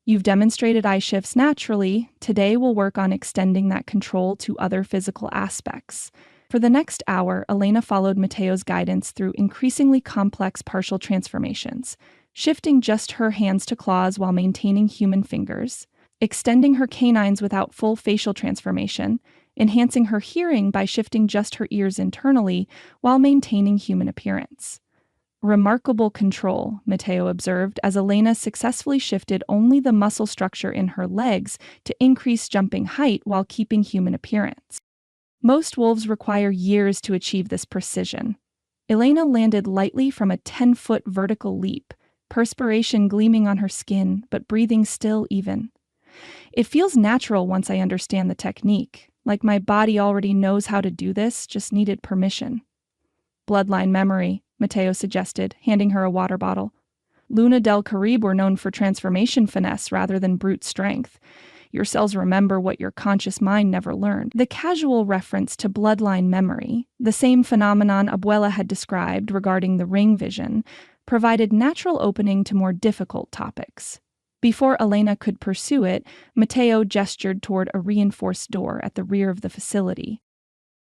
You've demonstrated eye shifts naturally. Today we'll work on extending that control to other physical aspects." For the next hour, Elena followed Matteo's guidance through increasingly complex partial transformations, shifting just her hands to claws while maintaining human fingers, extending her canines without full facial transformation, enhancing her hearing by shifting just her ears internally while maintaining human appearance. "Remarkable control," Matteo observed as Elena successfully shifted only the muscle structure in her legs to increase jumping height while keeping human appearance. Most wolves require years to achieve this precision. Elena landed lightly from a 10-foot vertical leap, perspiration gleaming on her skin, but breathing still even. "It feels natural once I understand the technique, like my body already knows how to do this, just needed permission." "Bloodline memory," Matteo suggested, handing her a water bottle. Luna del Caribe were known for transformation finesse rather than brute strength. Your cells remember what your conscious mind never learned. The casual reference to bloodline memory, the same phenomenon Abuela had described regarding the ring vision, provided natural opening to more difficult topics. Before Elena could pursue it, Mateo gestured toward a reinforced door at the rear of the facility.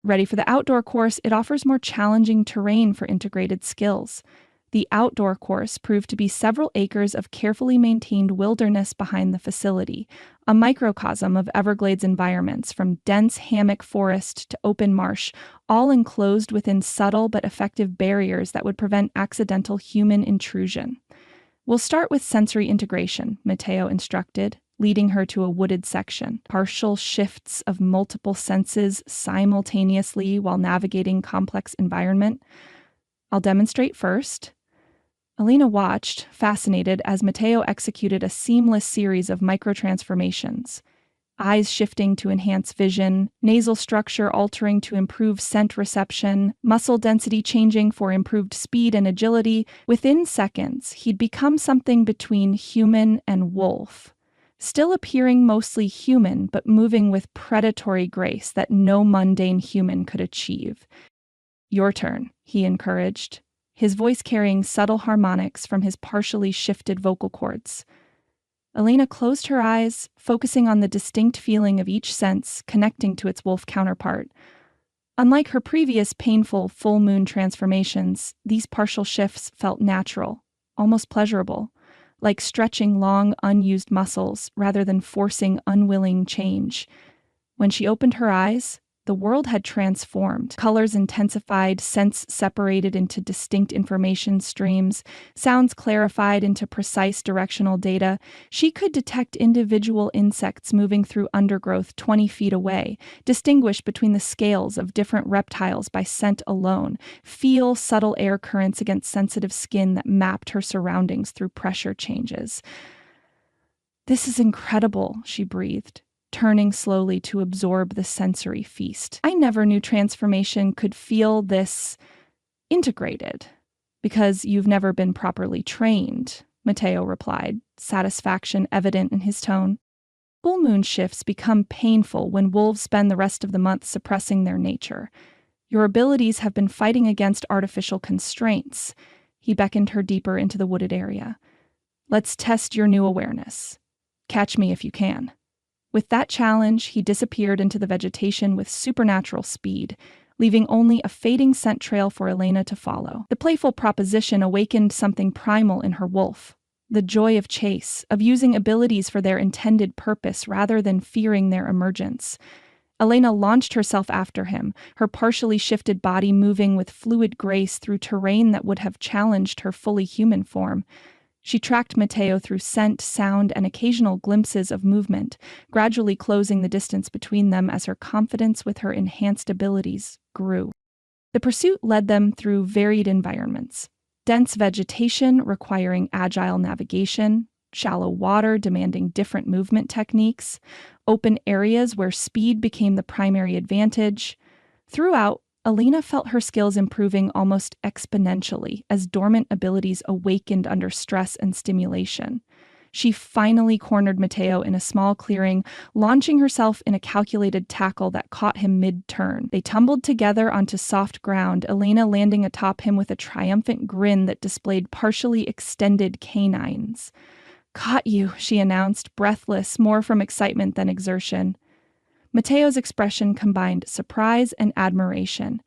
Ready for the outdoor course, it offers more challenging terrain for integrated skills. The outdoor course proved to be several acres of carefully maintained wilderness behind the facility, a microcosm of Everglades environments from dense hammock forest to open marsh, all enclosed within subtle but effective barriers that would prevent accidental human intrusion. We'll start with sensory integration, Mateo instructed, leading her to a wooded section. Partial shifts of multiple senses simultaneously while navigating complex environment. I'll demonstrate first. Elena watched, fascinated, as Mateo executed a seamless series of microtransformations. Eyes shifting to enhance vision, nasal structure altering to improve scent reception, muscle density changing for improved speed and agility. Within seconds, he'd become something between human and wolf. Still appearing mostly human, but moving with predatory grace that no mundane human could achieve. "Your turn," he encouraged, his voice carrying subtle harmonics from his partially shifted vocal cords. Elena closed her eyes, focusing on the distinct feeling of each sense connecting to its wolf counterpart. Unlike her previous painful full moon transformations, these partial shifts felt natural, almost pleasurable, like stretching long, unused muscles rather than forcing unwilling change. When she opened her eyes, the world had transformed. Colors intensified, scents separated into distinct information streams, sounds clarified into precise directional data. She could detect individual insects moving through undergrowth 20 feet away, distinguish between the scales of different reptiles by scent alone, feel subtle air currents against sensitive skin that mapped her surroundings through pressure changes. "This is incredible," she breathed, turning slowly to absorb the sensory feast. "I never knew transformation could feel this integrated." "Because you've never been properly trained," Mateo replied, satisfaction evident in his tone. "Full moon shifts become painful when wolves spend the rest of the month suppressing their nature. Your abilities have been fighting against artificial constraints." He beckoned her deeper into the wooded area. "Let's test your new awareness. Catch me if you can." With that challenge, he disappeared into the vegetation with supernatural speed, leaving only a fading scent trail for Elena to follow. The playful proposition awakened something primal in her wolf, the joy of chase, of using abilities for their intended purpose rather than fearing their emergence. Elena launched herself after him, her partially shifted body moving with fluid grace through terrain that would have challenged her fully human form. She tracked Mateo through scent, sound, and occasional glimpses of movement, gradually closing the distance between them as her confidence with her enhanced abilities grew. The pursuit led them through varied environments: dense vegetation requiring agile navigation, shallow water demanding different movement techniques, open areas where speed became the primary advantage. Throughout, Elena felt her skills improving almost exponentially as dormant abilities awakened under stress and stimulation. She finally cornered Mateo in a small clearing, launching herself in a calculated tackle that caught him mid-turn. They tumbled together onto soft ground, Elena landing atop him with a triumphant grin that displayed partially extended canines. "Caught you," she announced, breathless, more from excitement than exertion. Mateo's expression combined surprise and admiration,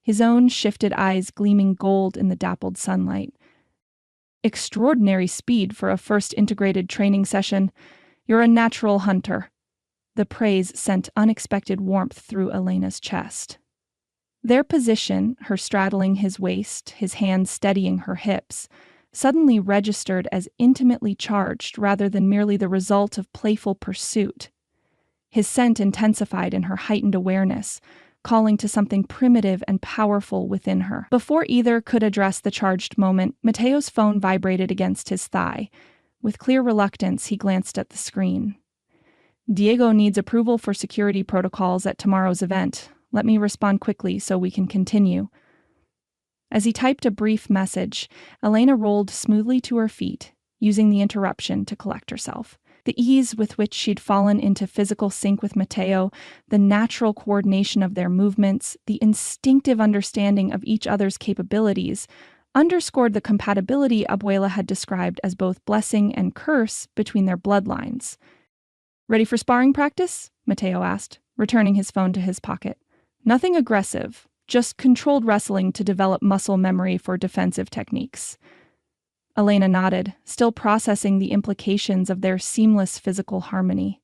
his own shifted eyes gleaming gold in the dappled sunlight. "Extraordinary speed for a first integrated training session. You're a natural hunter." The praise sent unexpected warmth through Elena's chest. Their position, her straddling his waist, his hands steadying her hips, suddenly registered as intimately charged rather than merely the result of playful pursuit. His scent intensified in her heightened awareness, calling to something primitive and powerful within her. Before either could address the charged moment, Mateo's phone vibrated against his thigh. With clear reluctance, he glanced at the screen. "Diego needs approval for security protocols at tomorrow's event. Let me respond quickly so we can continue." As he typed a brief message, Elena rolled smoothly to her feet, using the interruption to collect herself. The ease with which she'd fallen into physical sync with Mateo, the natural coordination of their movements, the instinctive understanding of each other's capabilities, underscored the compatibility Abuela had described as both blessing and curse between their bloodlines. "Ready for sparring practice?" Mateo asked, returning his phone to his pocket. "Nothing aggressive, just controlled wrestling to develop muscle memory for defensive techniques." Elena nodded, still processing the implications of their seamless physical harmony.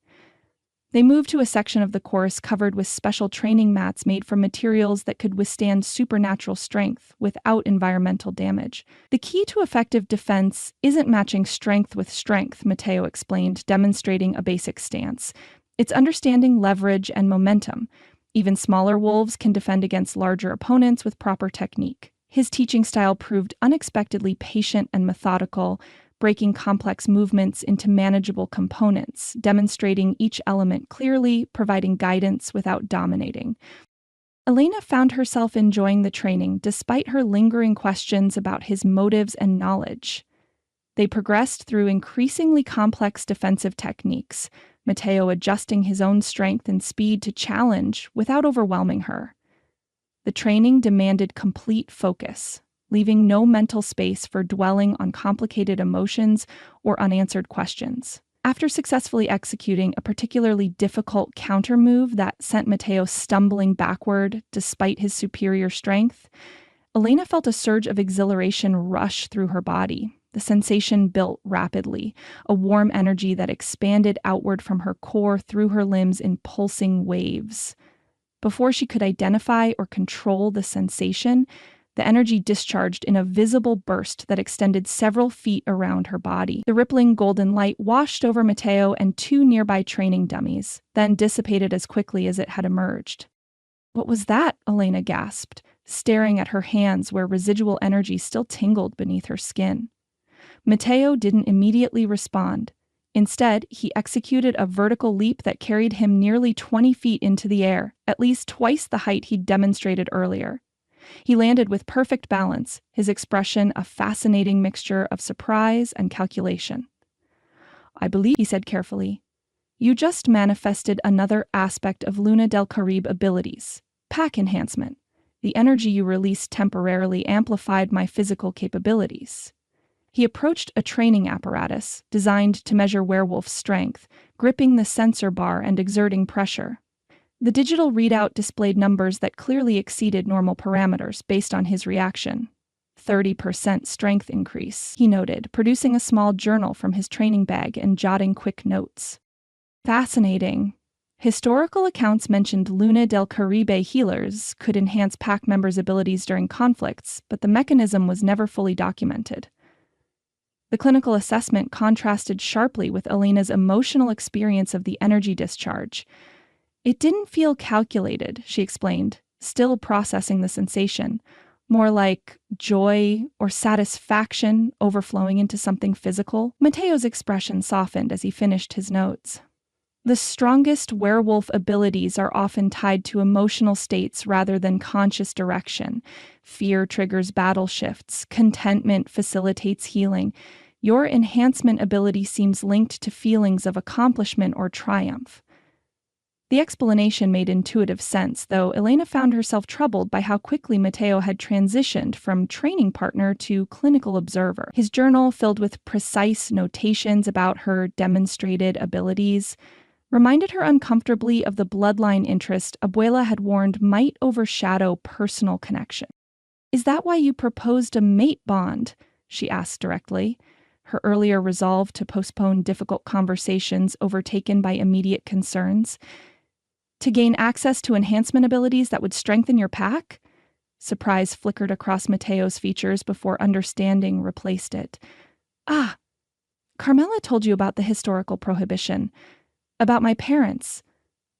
They moved to a section of the course covered with special training mats made from materials that could withstand supernatural strength without environmental damage. "The key to effective defense isn't matching strength with strength," Mateo explained, demonstrating a basic stance. "It's understanding leverage and momentum. Even smaller wolves can defend against larger opponents with proper technique." His teaching style proved unexpectedly patient and methodical, breaking complex movements into manageable components, demonstrating each element clearly, providing guidance without dominating. Elena found herself enjoying the training despite her lingering questions about his motives and knowledge. They progressed through increasingly complex defensive techniques, Mateo adjusting his own strength and speed to challenge without overwhelming her. The training demanded complete focus, leaving no mental space for dwelling on complicated emotions or unanswered questions. After successfully executing a particularly difficult counter move that sent Mateo stumbling backward despite his superior strength, Elena felt a surge of exhilaration rush through her body. The sensation built rapidly, a warm energy that expanded outward from her core through her limbs in pulsing waves. Before she could identify or control the sensation, the energy discharged in a visible burst that extended several feet around her body. The rippling golden light washed over Mateo and two nearby training dummies, then dissipated as quickly as it had emerged. "What was that?" Elena gasped, staring at her hands where residual energy still tingled beneath her skin. Mateo didn't immediately respond. Instead, he executed a vertical leap that carried him nearly 20 feet into the air, at least twice the height he'd demonstrated earlier. He landed with perfect balance, his expression a fascinating mixture of surprise and calculation. "I believe," he said carefully, "you just manifested another aspect of Luna del Caribe abilities, pack enhancement. The energy you released temporarily amplified my physical capabilities." He approached a training apparatus designed to measure Werewolf's strength, gripping the sensor bar and exerting pressure. The digital readout displayed numbers that clearly exceeded normal parameters based on his reaction. 30% strength increase, he noted, producing a small journal from his training bag and jotting quick notes. "Fascinating. Historical accounts mentioned Luna del Caribe healers could enhance pack members' abilities during conflicts, but the mechanism was never fully documented." The clinical assessment contrasted sharply with Elena's emotional experience of the energy discharge. "It didn't feel calculated," she explained, still processing the sensation, "more like joy or satisfaction overflowing into something physical." Mateo's expression softened as he finished his notes. "The strongest werewolf abilities are often tied to emotional states rather than conscious direction. Fear triggers battle shifts, contentment facilitates healing. Your enhancement ability seems linked to feelings of accomplishment or triumph." The explanation made intuitive sense, though Elena found herself troubled by how quickly Mateo had transitioned from training partner to clinical observer. His journal, filled with precise notations about her demonstrated abilities, reminded her uncomfortably of the bloodline interest Abuela had warned might overshadow personal connection. "Is that why you proposed a mate bond?" she asked directly, her earlier resolve to postpone difficult conversations overtaken by immediate concerns. "To gain access to enhancement abilities that would strengthen your pack?" Surprise flickered across Mateo's features before understanding replaced it. "Ah, Carmela told you about the historical prohibition. About my parents."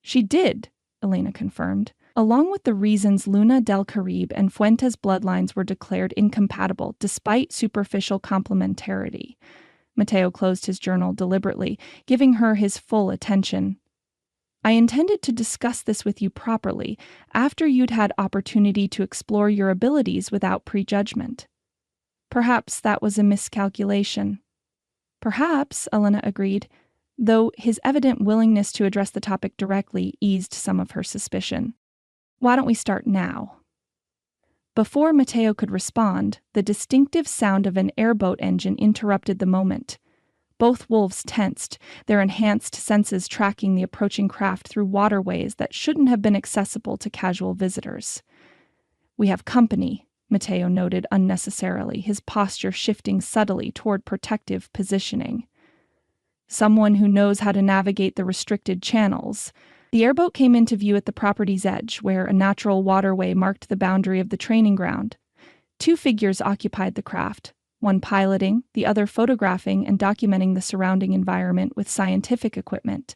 "She did," Elena confirmed, along with the reasons Luna del Caribe and Fuentes bloodlines were declared incompatible despite superficial complementarity. Mateo closed his journal deliberately, giving her his full attention. I intended to discuss this with you properly, after you'd had opportunity to explore your abilities without prejudgment. Perhaps that was a miscalculation. Perhaps, Elena agreed, though his evident willingness to address the topic directly eased some of her suspicion. Why don't we start now? Before Matteo could respond, the distinctive sound of an airboat engine interrupted the moment. Both wolves tensed, their enhanced senses tracking the approaching craft through waterways that shouldn't have been accessible to casual visitors. "We have company," Matteo noted unnecessarily, his posture shifting subtly toward protective positioning. "Someone who knows how to navigate the restricted channels." The airboat came into view at the property's edge, where a natural waterway marked the boundary of the training ground. Two figures occupied the craft, one piloting, the other photographing and documenting the surrounding environment with scientific equipment.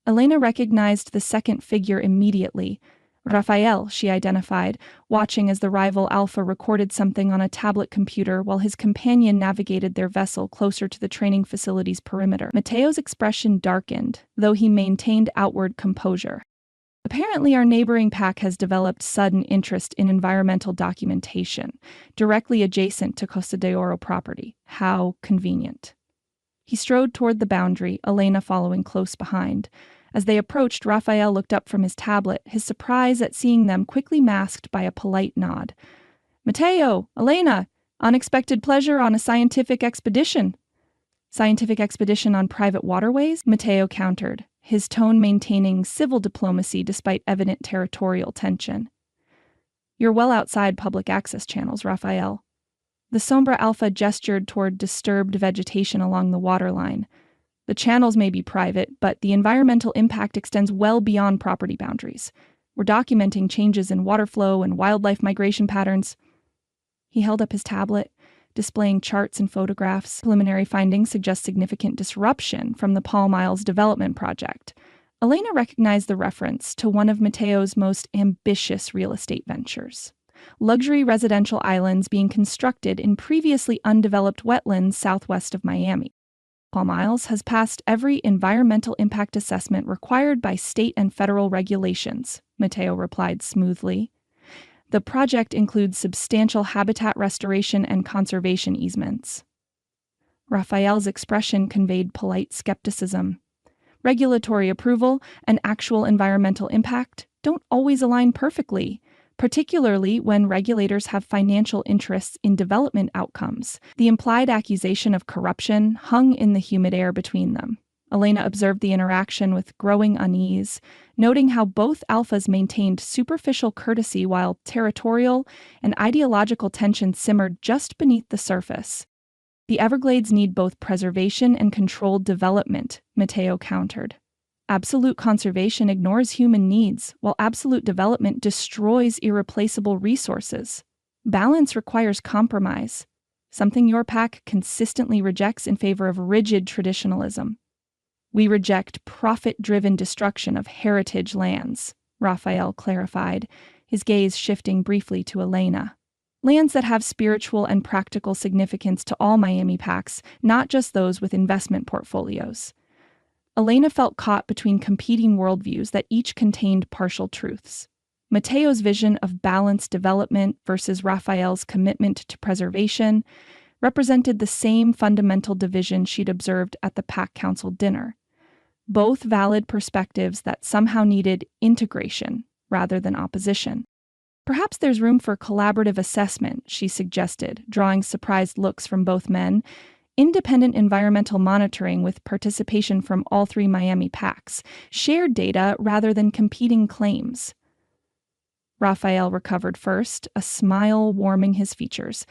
Elena recognized the second figure immediately. Raphael, she identified, watching as the rival Alpha recorded something on a tablet computer while his companion navigated their vessel closer to the training facility's perimeter. Matteo's expression darkened, though he maintained outward composure. "Apparently, our neighboring pack has developed sudden interest in environmental documentation, directly adjacent to Costa de Oro property. How convenient." He strode toward the boundary, Elena following close behind. As they approached, Raphael looked up from his tablet, his surprise at seeing them quickly masked by a polite nod. "Matteo! Elena! Unexpected pleasure on a scientific expedition." "Scientific expedition on private waterways?" Matteo countered, his tone maintaining civil diplomacy despite evident territorial tension. "You're well outside public access channels, Raphael." The Sombra Alpha gestured toward disturbed vegetation along the waterline. "The channels may be private, but the environmental impact extends well beyond property boundaries. We're documenting changes in water flow and wildlife migration patterns." He held up his tablet, displaying charts and photographs. "Preliminary findings suggest significant disruption from the Palm Isles development project." Elena recognized the reference to one of Matteo's most ambitious real estate ventures. Luxury residential islands being constructed in previously undeveloped wetlands southwest of Miami. "Palm Isles has passed every environmental impact assessment required by state and federal regulations," Matteo replied smoothly. "The project includes substantial habitat restoration and conservation easements." Raphael's expression conveyed polite skepticism. "Regulatory approval and actual environmental impact don't always align perfectly, particularly when regulators have financial interests in development outcomes." The implied accusation of corruption hung in the humid air between them. Elena observed the interaction with growing unease, noting how both alphas maintained superficial courtesy while territorial and ideological tension simmered just beneath the surface. "The Everglades need both preservation and controlled development," Matteo countered. "Absolute conservation ignores human needs, while absolute development destroys irreplaceable resources. Balance requires compromise, something your pack consistently rejects in favor of rigid traditionalism." "We reject profit-driven destruction of heritage lands," Raphael clarified, his gaze shifting briefly to Elena. "Lands that have spiritual and practical significance to all Miami packs, not just those with investment portfolios." Elena felt caught between competing worldviews that each contained partial truths. Matteo's vision of balanced development versus Raphael's commitment to preservation represented the same fundamental division she'd observed at the Pack Council dinner. Both valid perspectives that somehow needed integration rather than opposition. "Perhaps there's room for collaborative assessment," she suggested, drawing surprised looks from both men. "Independent environmental monitoring with participation from all three Miami packs, shared data rather than competing claims." Raphael recovered first, a smile warming his features.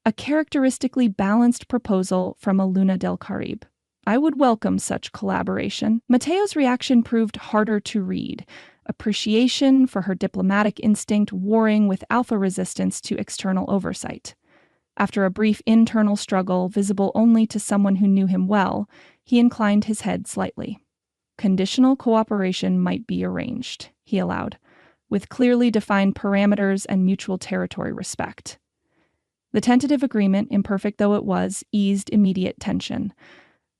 "A characteristically balanced proposal from a Luna del Caribe. I would welcome such collaboration." Matteo's reaction proved harder to read. Appreciation for her diplomatic instinct warring with alpha resistance to external oversight. After a brief internal struggle visible only to someone who knew him well, he inclined his head slightly. "Conditional cooperation might be arranged," he allowed, "with clearly defined parameters and mutual territory respect." The tentative agreement, imperfect though it was, eased immediate tension.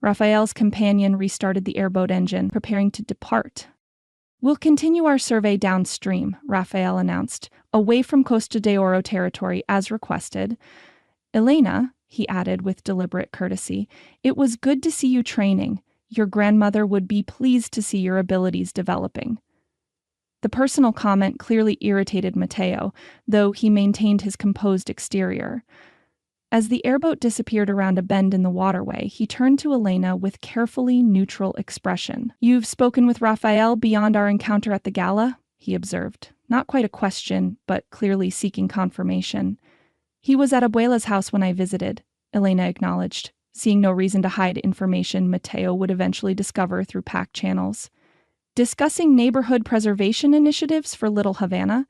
Raphael's companion restarted the airboat engine, preparing to depart. We'll continue our survey downstream, Raphael announced, away from Costa de Oro territory as requested. Elena, he added with deliberate courtesy, it was good to see you training. Your grandmother would be pleased to see your abilities developing. The personal comment clearly irritated Matteo, though he maintained his composed exterior. As the airboat disappeared around a bend in the waterway, he turned to Elena with carefully neutral expression. You've spoken with Raphael beyond our encounter at the gala? He observed. Not quite a question, but clearly seeking confirmation. He was at Abuela's house when I visited, Elena acknowledged, seeing no reason to hide information Matteo would eventually discover through pack channels. Discussing neighborhood preservation initiatives for Little Havana,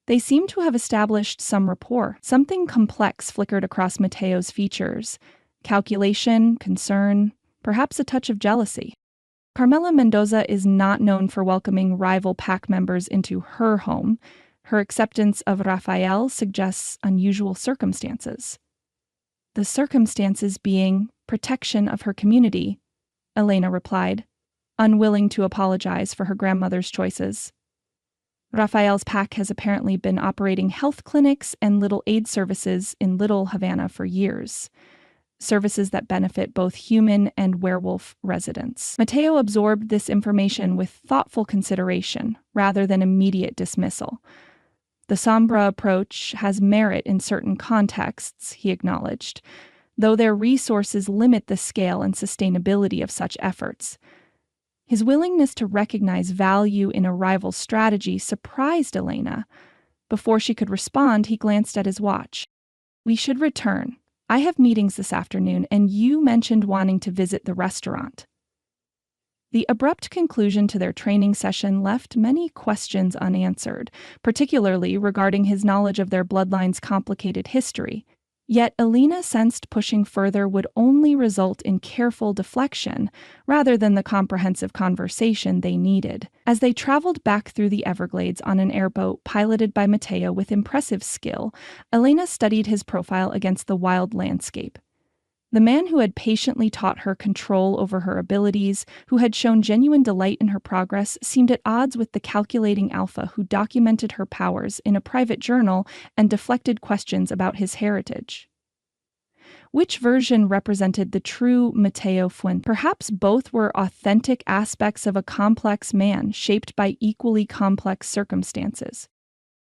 they seemed to have established some rapport. Something complex flickered across Matteo's features. Calculation, concern, perhaps a touch of jealousy. Carmela Mendoza is not known for welcoming rival pack members into her home. Her acceptance of Raphael suggests unusual circumstances. The circumstances being protection of her community, Elena replied, unwilling to apologize for her grandmother's choices. Raphael's pack has apparently been operating health clinics and little aid services in Little Havana for years, services that benefit both human and werewolf residents. Matteo absorbed this information with thoughtful consideration rather than immediate dismissal. The Sombra approach has merit in certain contexts, he acknowledged, though their resources limit the scale and sustainability of such efforts. His willingness to recognize value in a rival strategy surprised Elena. Before she could respond, he glanced at his watch. We should return. I have meetings this afternoon, and you mentioned wanting to visit the restaurant. The abrupt conclusion to their training session left many questions unanswered, particularly regarding his knowledge of their bloodline's complicated history. Yet Elena sensed pushing further would only result in careful deflection, rather than the comprehensive conversation they needed. As they traveled back through the Everglades on an airboat piloted by Matteo with impressive skill, Elena studied his profile against the wild landscape. The man who had patiently taught her control over her abilities, who had shown genuine delight in her progress, seemed at odds with the calculating alpha who documented her powers in a private journal and deflected questions about his heritage. Which version represented the true Matteo Fuente? Perhaps both were authentic aspects of a complex man shaped by equally complex circumstances.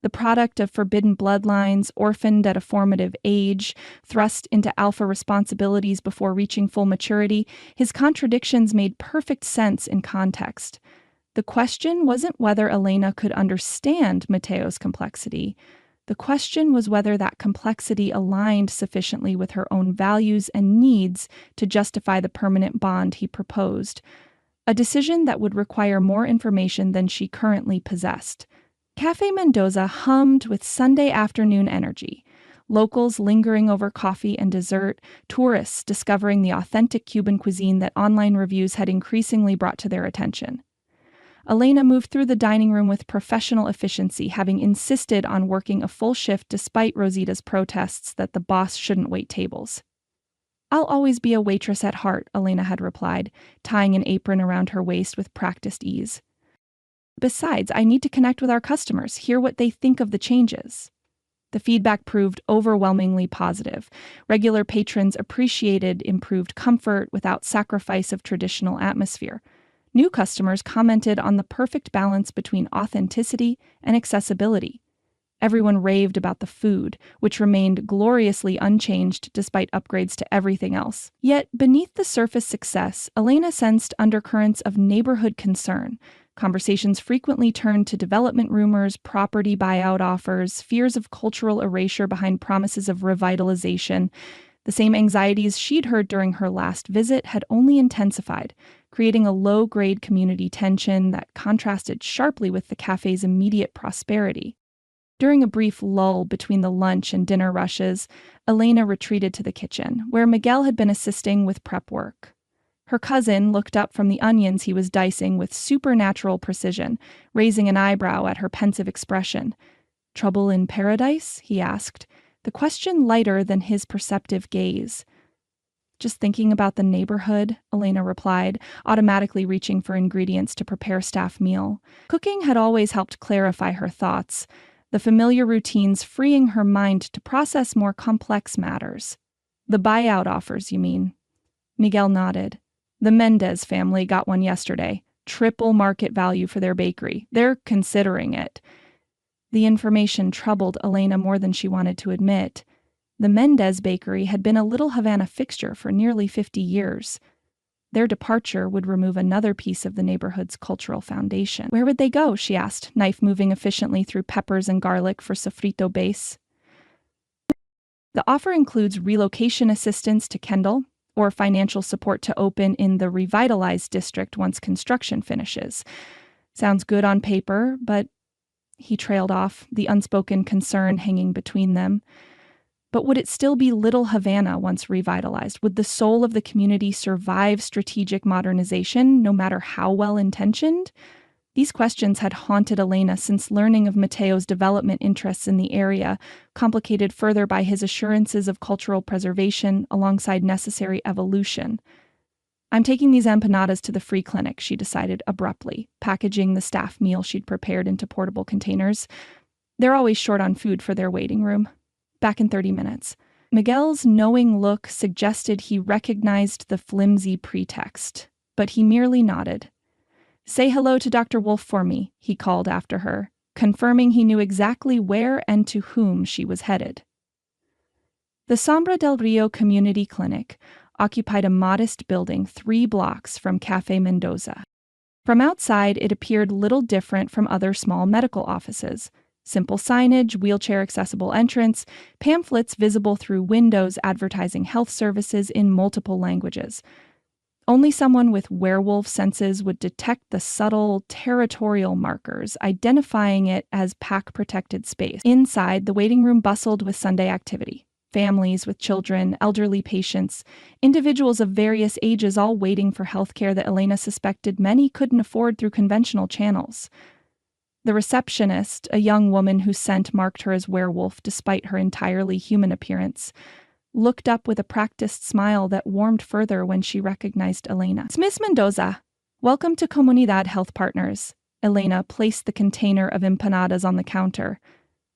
The product of forbidden bloodlines, orphaned at a formative age, thrust into alpha responsibilities before reaching full maturity, his contradictions made perfect sense in context. The question wasn't whether Elena could understand Matteo's complexity. The question was whether that complexity aligned sufficiently with her own values and needs to justify the permanent bond he proposed, a decision that would require more information than she currently possessed. Café Mendoza hummed with Sunday afternoon energy. Locals lingering over coffee and dessert, tourists discovering the authentic Cuban cuisine that online reviews had increasingly brought to their attention. Elena moved through the dining room with professional efficiency, having insisted on working a full shift despite Rosita's protests that the boss shouldn't wait tables. I'll always be a waitress at heart, Elena had replied, tying an apron around her waist with practiced ease. Besides, I need to connect with our customers, hear what they think of the changes. The feedback proved overwhelmingly positive. Regular patrons appreciated improved comfort without sacrifice of traditional atmosphere. New customers commented on the perfect balance between authenticity and accessibility. Everyone raved about the food, which remained gloriously unchanged despite upgrades to everything else. Yet, beneath the surface success, Elena sensed undercurrents of neighborhood concern. Conversations frequently turned to development rumors, property buyout offers, fears of cultural erasure behind promises of revitalization. The same anxieties she'd heard during her last visit had only intensified, creating a low-grade community tension that contrasted sharply with the cafe's immediate prosperity. During a brief lull between the lunch and dinner rushes, Elena retreated to the kitchen, where Miguel had been assisting with prep work. Her cousin looked up from the onions he was dicing with supernatural precision, raising an eyebrow at her pensive expression. "Trouble in paradise?" he asked, the question lighter than his perceptive gaze. Just thinking about the neighborhood, Elena replied, automatically reaching for ingredients to prepare staff meal. Cooking had always helped clarify her thoughts, the familiar routines freeing her mind to process more complex matters. The buyout offers, you mean? Miguel nodded. The Mendez family got one yesterday. Triple market value for their bakery. They're considering it. The information troubled Elena more than she wanted to admit. The Mendez bakery had been a Little Havana fixture for nearly 50 years. Their departure would remove another piece of the neighborhood's cultural foundation. Where would they go, she asked, knife moving efficiently through peppers and garlic for sofrito base. The offer includes relocation assistance to Kendall, or financial support to open in the revitalized district once construction finishes. Sounds good on paper, but he trailed off, the unspoken concern hanging between them. But would it still be Little Havana once revitalized? Would the soul of the community survive strategic modernization, no matter how well-intentioned? These questions had haunted Elena since learning of Mateo's development interests in the area, complicated further by his assurances of cultural preservation alongside necessary evolution. I'm taking these empanadas to the free clinic, she decided abruptly, packaging the staff meal she'd prepared into portable containers. They're always short on food for their waiting room. Back in 30 minutes. Miguel's knowing look suggested he recognized the flimsy pretext, but he merely nodded. Say hello to Dr. Wolf for me, he called after her, confirming he knew exactly where and to whom she was headed. The Sombra del Rio Community Clinic occupied a modest building 3 blocks from Café Mendoza. From outside, it appeared little different from other small medical offices. Simple signage, wheelchair-accessible entrance, pamphlets visible through windows advertising health services in multiple languages. Only someone with werewolf senses would detect the subtle, territorial markers, identifying it as pack-protected space. Inside, the waiting room bustled with Sunday activity. Families with children, elderly patients, individuals of various ages all waiting for healthcare that Elena suspected many couldn't afford through conventional channels. The receptionist, a young woman whose scent marked her as werewolf despite her entirely human appearance, looked up with a practiced smile that warmed further when she recognized Elena. "It's Miss Mendoza. Welcome to Comunidad Health Partners." Elena placed the container of empanadas on the counter.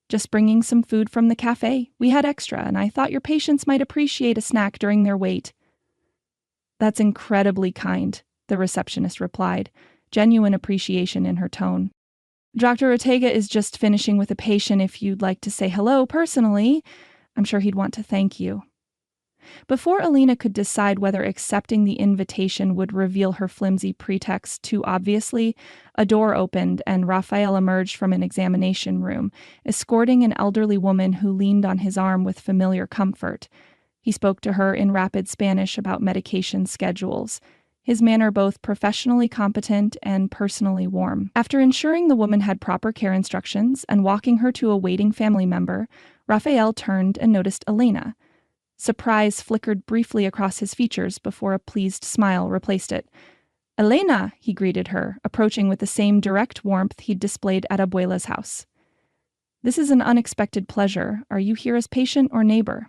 "Just bringing some food from the cafe. We had extra, and I thought your patients might appreciate a snack during their wait." "That's incredibly kind," the receptionist replied, genuine appreciation in her tone. "Dr. Ortega is just finishing with a patient. If you'd like to say hello personally, I'm sure he'd want to thank you." Before Elena could decide whether accepting the invitation would reveal her flimsy pretext too obviously, a door opened and Raphael emerged from an examination room, escorting an elderly woman who leaned on his arm with familiar comfort. He spoke to her in rapid Spanish about medication schedules, his manner both professionally competent and personally warm. After ensuring the woman had proper care instructions and walking her to a waiting family member, Raphael turned and noticed Elena. Surprise flickered briefly across his features before a pleased smile replaced it. "Elena," he greeted her, approaching with the same direct warmth he'd displayed at Abuela's house. "This is an unexpected pleasure. Are you here as patient or neighbor?"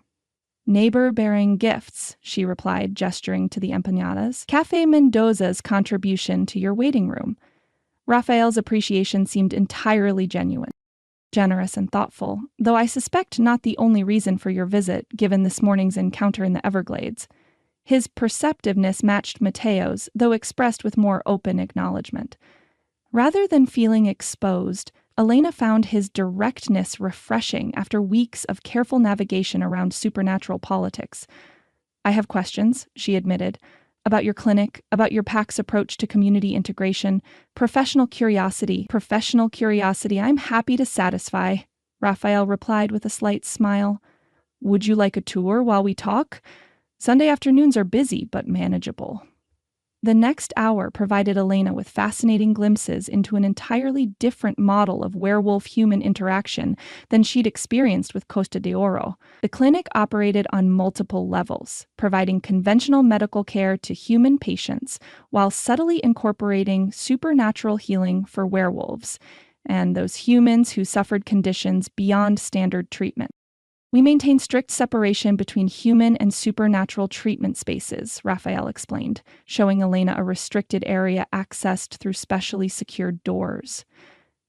"Neighbor bearing gifts," she replied, gesturing to the empanadas. "Café Mendoza's contribution to your waiting room." Raphael's appreciation seemed entirely genuine. "Generous and thoughtful, though I suspect not the only reason for your visit, given this morning's encounter in the Everglades." His perceptiveness matched Mateo's, though expressed with more open acknowledgement. Rather than feeling exposed, Elena found his directness refreshing after weeks of careful navigation around supernatural politics. "I have questions," she admitted, "about your clinic, about your PAC's approach to community integration, professional curiosity." "Professional curiosity I'm happy to satisfy," Raphael replied with a slight smile. "Would you like a tour while we talk? Sunday afternoons are busy, but manageable." The next hour provided Elena with fascinating glimpses into an entirely different model of werewolf-human interaction than she'd experienced with Costa de Oro. The clinic operated on multiple levels, providing conventional medical care to human patients while subtly incorporating supernatural healing for werewolves and those humans who suffered conditions beyond standard treatment. We maintain strict separation between human and supernatural treatment spaces, Raphael explained, showing Elena a restricted area accessed through specially secured doors.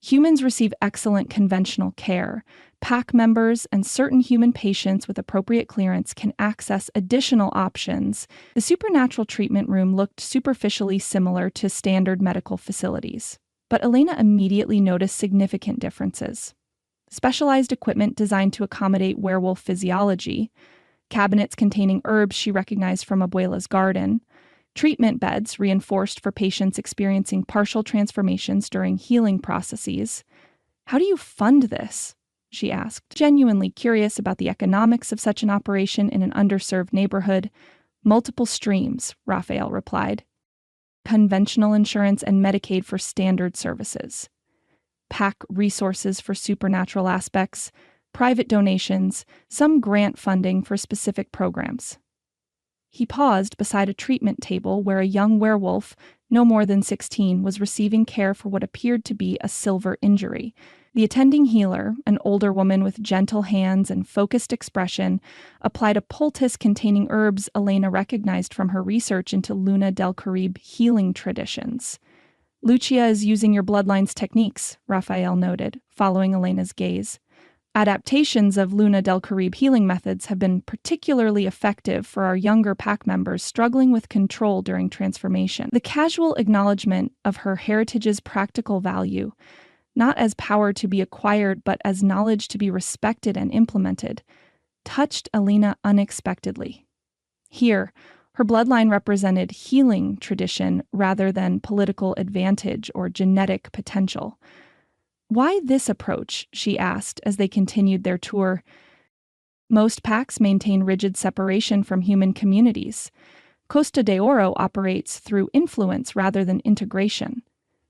Humans receive excellent conventional care. PAC members and certain human patients with appropriate clearance can access additional options. The supernatural treatment room looked superficially similar to standard medical facilities, but Elena immediately noticed significant differences. Specialized equipment designed to accommodate werewolf physiology, cabinets containing herbs she recognized from Abuela's garden, treatment beds reinforced for patients experiencing partial transformations during healing processes. How do you fund this? She asked, genuinely curious about the economics of such an operation in an underserved neighborhood. Multiple streams, Raphael replied. Conventional insurance and Medicaid for standard services. PAC resources for supernatural aspects, private donations, some grant funding for specific programs. He paused beside a treatment table where a young werewolf, no more than 16, was receiving care for what appeared to be a silver injury. The attending healer, an older woman with gentle hands and focused expression, applied a poultice containing herbs Elena recognized from her research into Luna del Caribe healing traditions. Lucia is using your bloodline's techniques, Raphael noted, following Elena's gaze. Adaptations of Luna del Caribe healing methods have been particularly effective for our younger PAC members struggling with control during transformation. The casual acknowledgement of her heritage's practical value, not as power to be acquired but as knowledge to be respected and implemented, touched Elena unexpectedly. Here, her bloodline represented healing tradition rather than political advantage or genetic potential. Why this approach? She asked as they continued their tour. Most PACs maintain rigid separation from human communities. Costa de Oro operates through influence rather than integration.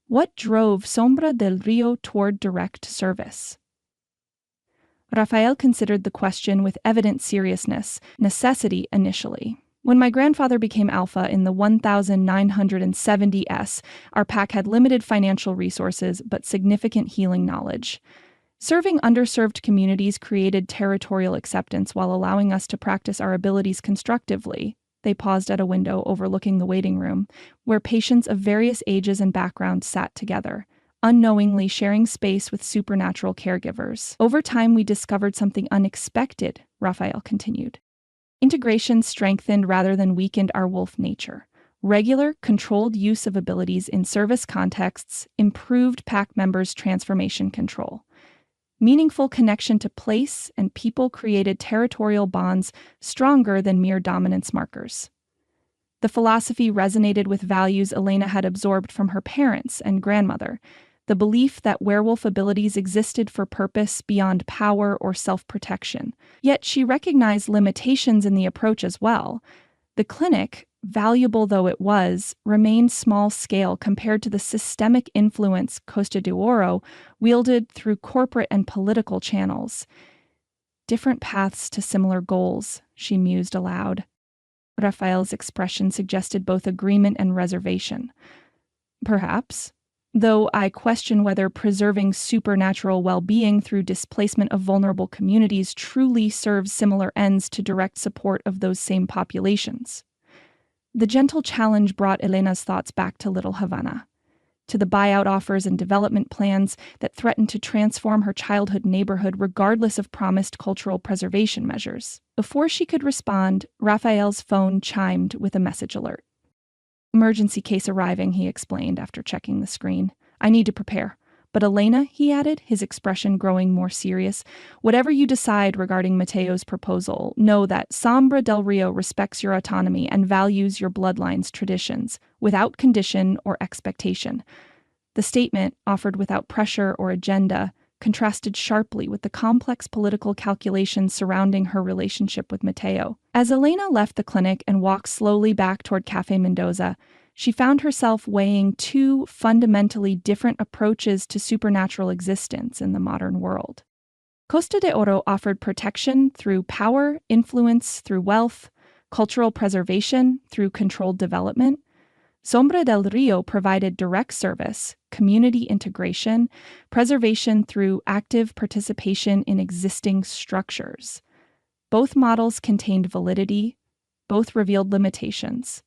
What drove Sombra del Rio toward direct service? Raphael considered the question with evident seriousness, necessity initially. When my grandfather became Alpha in the 1970s, our PAC had limited financial resources but significant healing knowledge. Serving underserved communities created territorial acceptance while allowing us to practice our abilities constructively. They paused at a window overlooking the waiting room, where patients of various ages and backgrounds sat together, unknowingly sharing space with supernatural caregivers. Over time, we discovered something unexpected, Raphael continued. Integration strengthened rather than weakened our wolf nature. Regular, controlled use of abilities in service contexts improved PAC members' transformation control. Meaningful connection to place and people created territorial bonds stronger than mere dominance markers. The philosophy resonated with values Elena had absorbed from her parents and grandmother, the belief that werewolf abilities existed for purpose beyond power or self-protection. Yet she recognized limitations in the approach as well. The clinic, valuable though it was, remained small-scale compared to the systemic influence Costa de Oro wielded through corporate and political channels. Different paths to similar goals, she mused aloud. Raphael's expression suggested both agreement and reservation. Perhaps. Though I question whether preserving supernatural well-being through displacement of vulnerable communities truly serves similar ends to direct support of those same populations. The gentle challenge brought Elena's thoughts back to Little Havana, to the buyout offers and development plans that threatened to transform her childhood neighborhood regardless of promised cultural preservation measures. Before she could respond, Raphael's phone chimed with a message alert. Emergency case arriving, he explained after checking the screen. I need to prepare. But Elena, he added, his expression growing more serious, whatever you decide regarding Mateo's proposal, know that Sombra del Rio respects your autonomy and values your bloodline's traditions, without condition or expectation. The statement, offered without pressure or agenda, contrasted sharply with the complex political calculations surrounding her relationship with Mateo. As Elena left the clinic and walked slowly back toward Café Mendoza, she found herself weighing two fundamentally different approaches to supernatural existence in the modern world. Costa de Oro offered protection through power, influence through wealth, cultural preservation through controlled development. Sombra del Rio provided direct service, community integration, preservation through active participation in existing structures. Both models contained validity, both revealed limitations.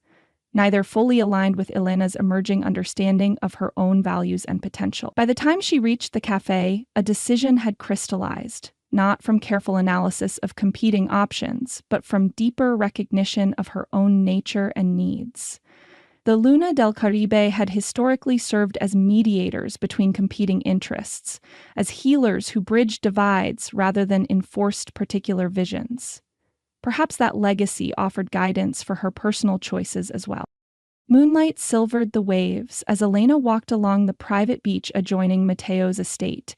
Neither fully aligned with Elena's emerging understanding of her own values and potential. By the time she reached the cafe, a decision had crystallized, not from careful analysis of competing options, but from deeper recognition of her own nature and needs. The Luna del Caribe had historically served as mediators between competing interests, as healers who bridged divides rather than enforced particular visions. Perhaps that legacy offered guidance for her personal choices as well. Moonlight silvered the waves as Elena walked along the private beach adjoining Mateo's estate.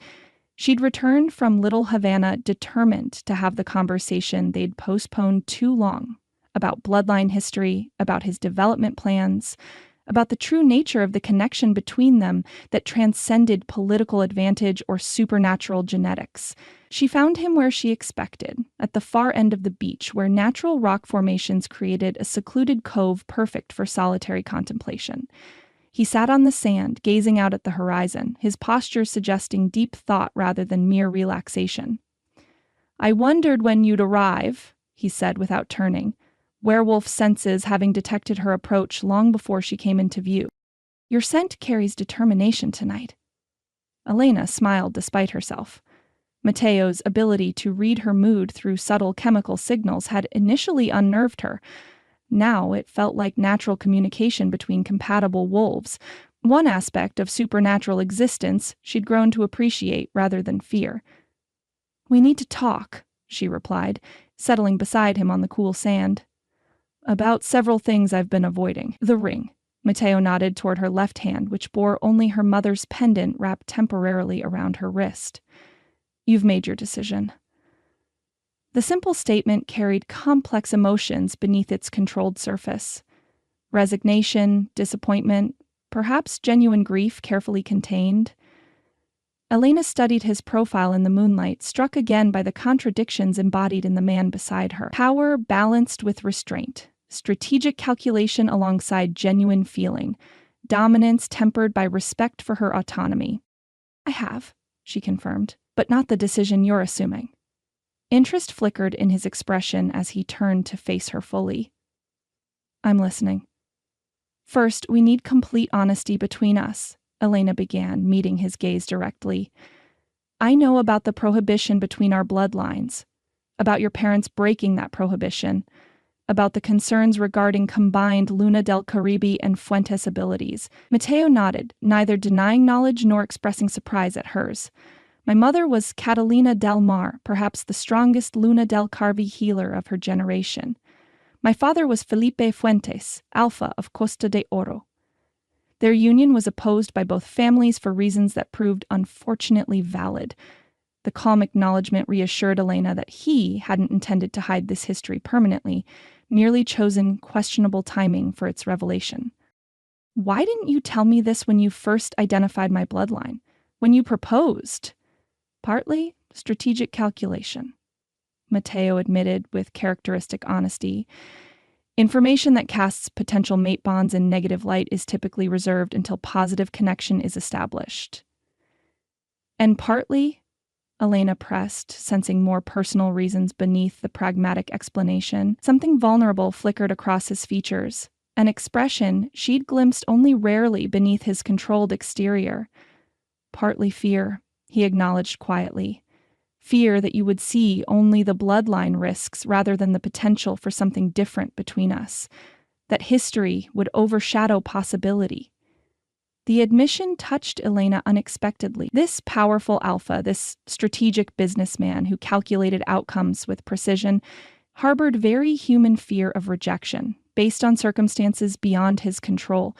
She'd returned from Little Havana determined to have the conversation they'd postponed too long, about bloodline history, about his development plans, about the true nature of the connection between them that transcended political advantage or supernatural genetics. She found him where she expected, at the far end of the beach, where natural rock formations created a secluded cove perfect for solitary contemplation. He sat on the sand, gazing out at the horizon, his posture suggesting deep thought rather than mere relaxation. "I wondered when you'd arrive," he said without turning, Werewolf senses having detected her approach long before she came into view. "Your scent carries determination tonight." Elena smiled despite herself. Mateo's ability to read her mood through subtle chemical signals had initially unnerved her. Now it felt like natural communication between compatible wolves, one aspect of supernatural existence she'd grown to appreciate rather than fear. "We need to talk," she replied, settling beside him on the cool sand. "About several things I've been avoiding. The ring." Mateo nodded toward her left hand, which bore only her mother's pendant wrapped temporarily around her wrist. "You've made your decision." The simple statement carried complex emotions beneath its controlled surface. Resignation, disappointment, perhaps genuine grief carefully contained. Elena studied his profile in the moonlight, struck again by the contradictions embodied in the man beside her. Power balanced with restraint, strategic calculation alongside genuine feeling, dominance tempered by respect for her autonomy. "I have," she confirmed, "but not the decision you're assuming." Interest flickered in his expression as he turned to face her fully. "I'm listening." "First, we need complete honesty between us," Elena began, meeting his gaze directly. "I know about the prohibition between our bloodlines, about your parents breaking that prohibition, about the concerns regarding combined Luna del Caribe and Fuentes abilities." Mateo nodded, neither denying knowledge nor expressing surprise at hers. "My mother was Catalina del Mar, perhaps the strongest Luna del Carvi healer of her generation. My father was Felipe Fuentes, Alpha of Costa de Oro. Their union was opposed by both families for reasons that proved unfortunately valid." The calm acknowledgement reassured Elena that he hadn't intended to hide this history permanently, merely chosen questionable timing for its revelation. "Why didn't you tell me this when you first identified my bloodline? When you proposed?" "Partly strategic calculation," Mateo admitted with characteristic honesty. "Information that casts potential mate bonds in negative light is typically reserved until positive connection is established." "And partly," Elena pressed, sensing more personal reasons beneath the pragmatic explanation. Something vulnerable flickered across his features, an expression she'd glimpsed only rarely beneath his controlled exterior. "Partly fear," he acknowledged quietly. "Fear that you would see only the bloodline risks rather than the potential for something different between us. That history would overshadow possibility." The admission touched Elena unexpectedly. This powerful alpha, this strategic businessman who calculated outcomes with precision, harbored very human fear of rejection, based on circumstances beyond his control.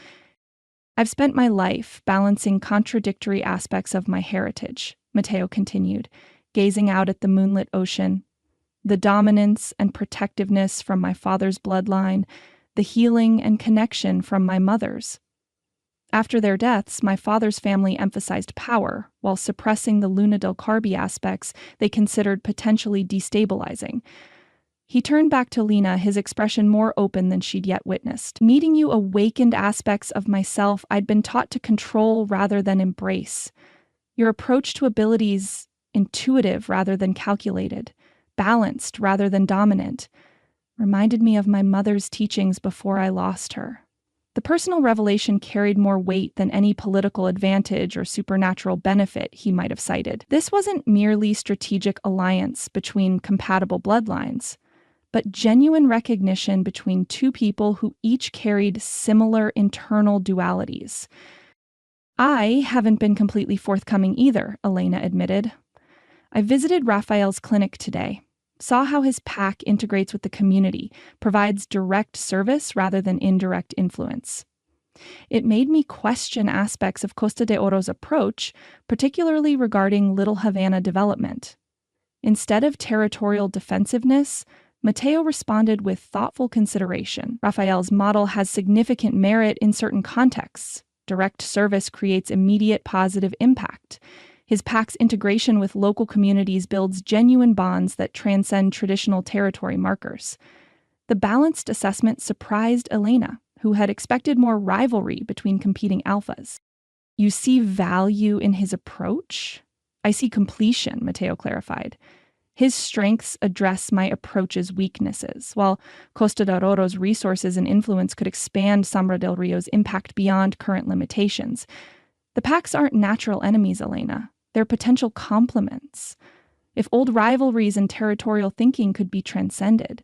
"I've spent my life balancing contradictory aspects of my heritage," Mateo continued, gazing out at the moonlit ocean. "The dominance and protectiveness from my father's bloodline, the healing and connection from my mother's. After their deaths, my father's family emphasized power, while suppressing the Luna del Carbi aspects they considered potentially destabilizing." He turned back to Lena, his expression more open than she'd yet witnessed. "Meeting you awakened aspects of myself I'd been taught to control rather than embrace. Your approach to abilities intuitive rather than calculated, balanced rather than dominant. Reminded me of my mother's teachings before I lost her. The personal revelation carried more weight than any political advantage or supernatural benefit he might have cited. This wasn't merely strategic alliance between compatible bloodlines, but genuine recognition between two people who each carried similar internal dualities. I haven't been completely forthcoming either, Elena admitted. I visited Raphael's clinic today, saw how his pack integrates with the community, provides direct service rather than indirect influence. It made me question aspects of Costa de Oro's approach, particularly regarding Little Havana development. Instead of territorial defensiveness, Mateo responded with thoughtful consideration. Raphael's model has significant merit in certain contexts. Direct service creates immediate positive impact. His pack's integration with local communities builds genuine bonds that transcend traditional territory markers. The balanced assessment surprised Elena, who had expected more rivalry between competing alphas. You see value in his approach? I see completion, Mateo clarified. His strengths address my approach's weaknesses, while Costa de Oro's resources and influence could expand Sombra del Rio's impact beyond current limitations. The packs aren't natural enemies, Elena. They're potential complements. If old rivalries and territorial thinking could be transcended,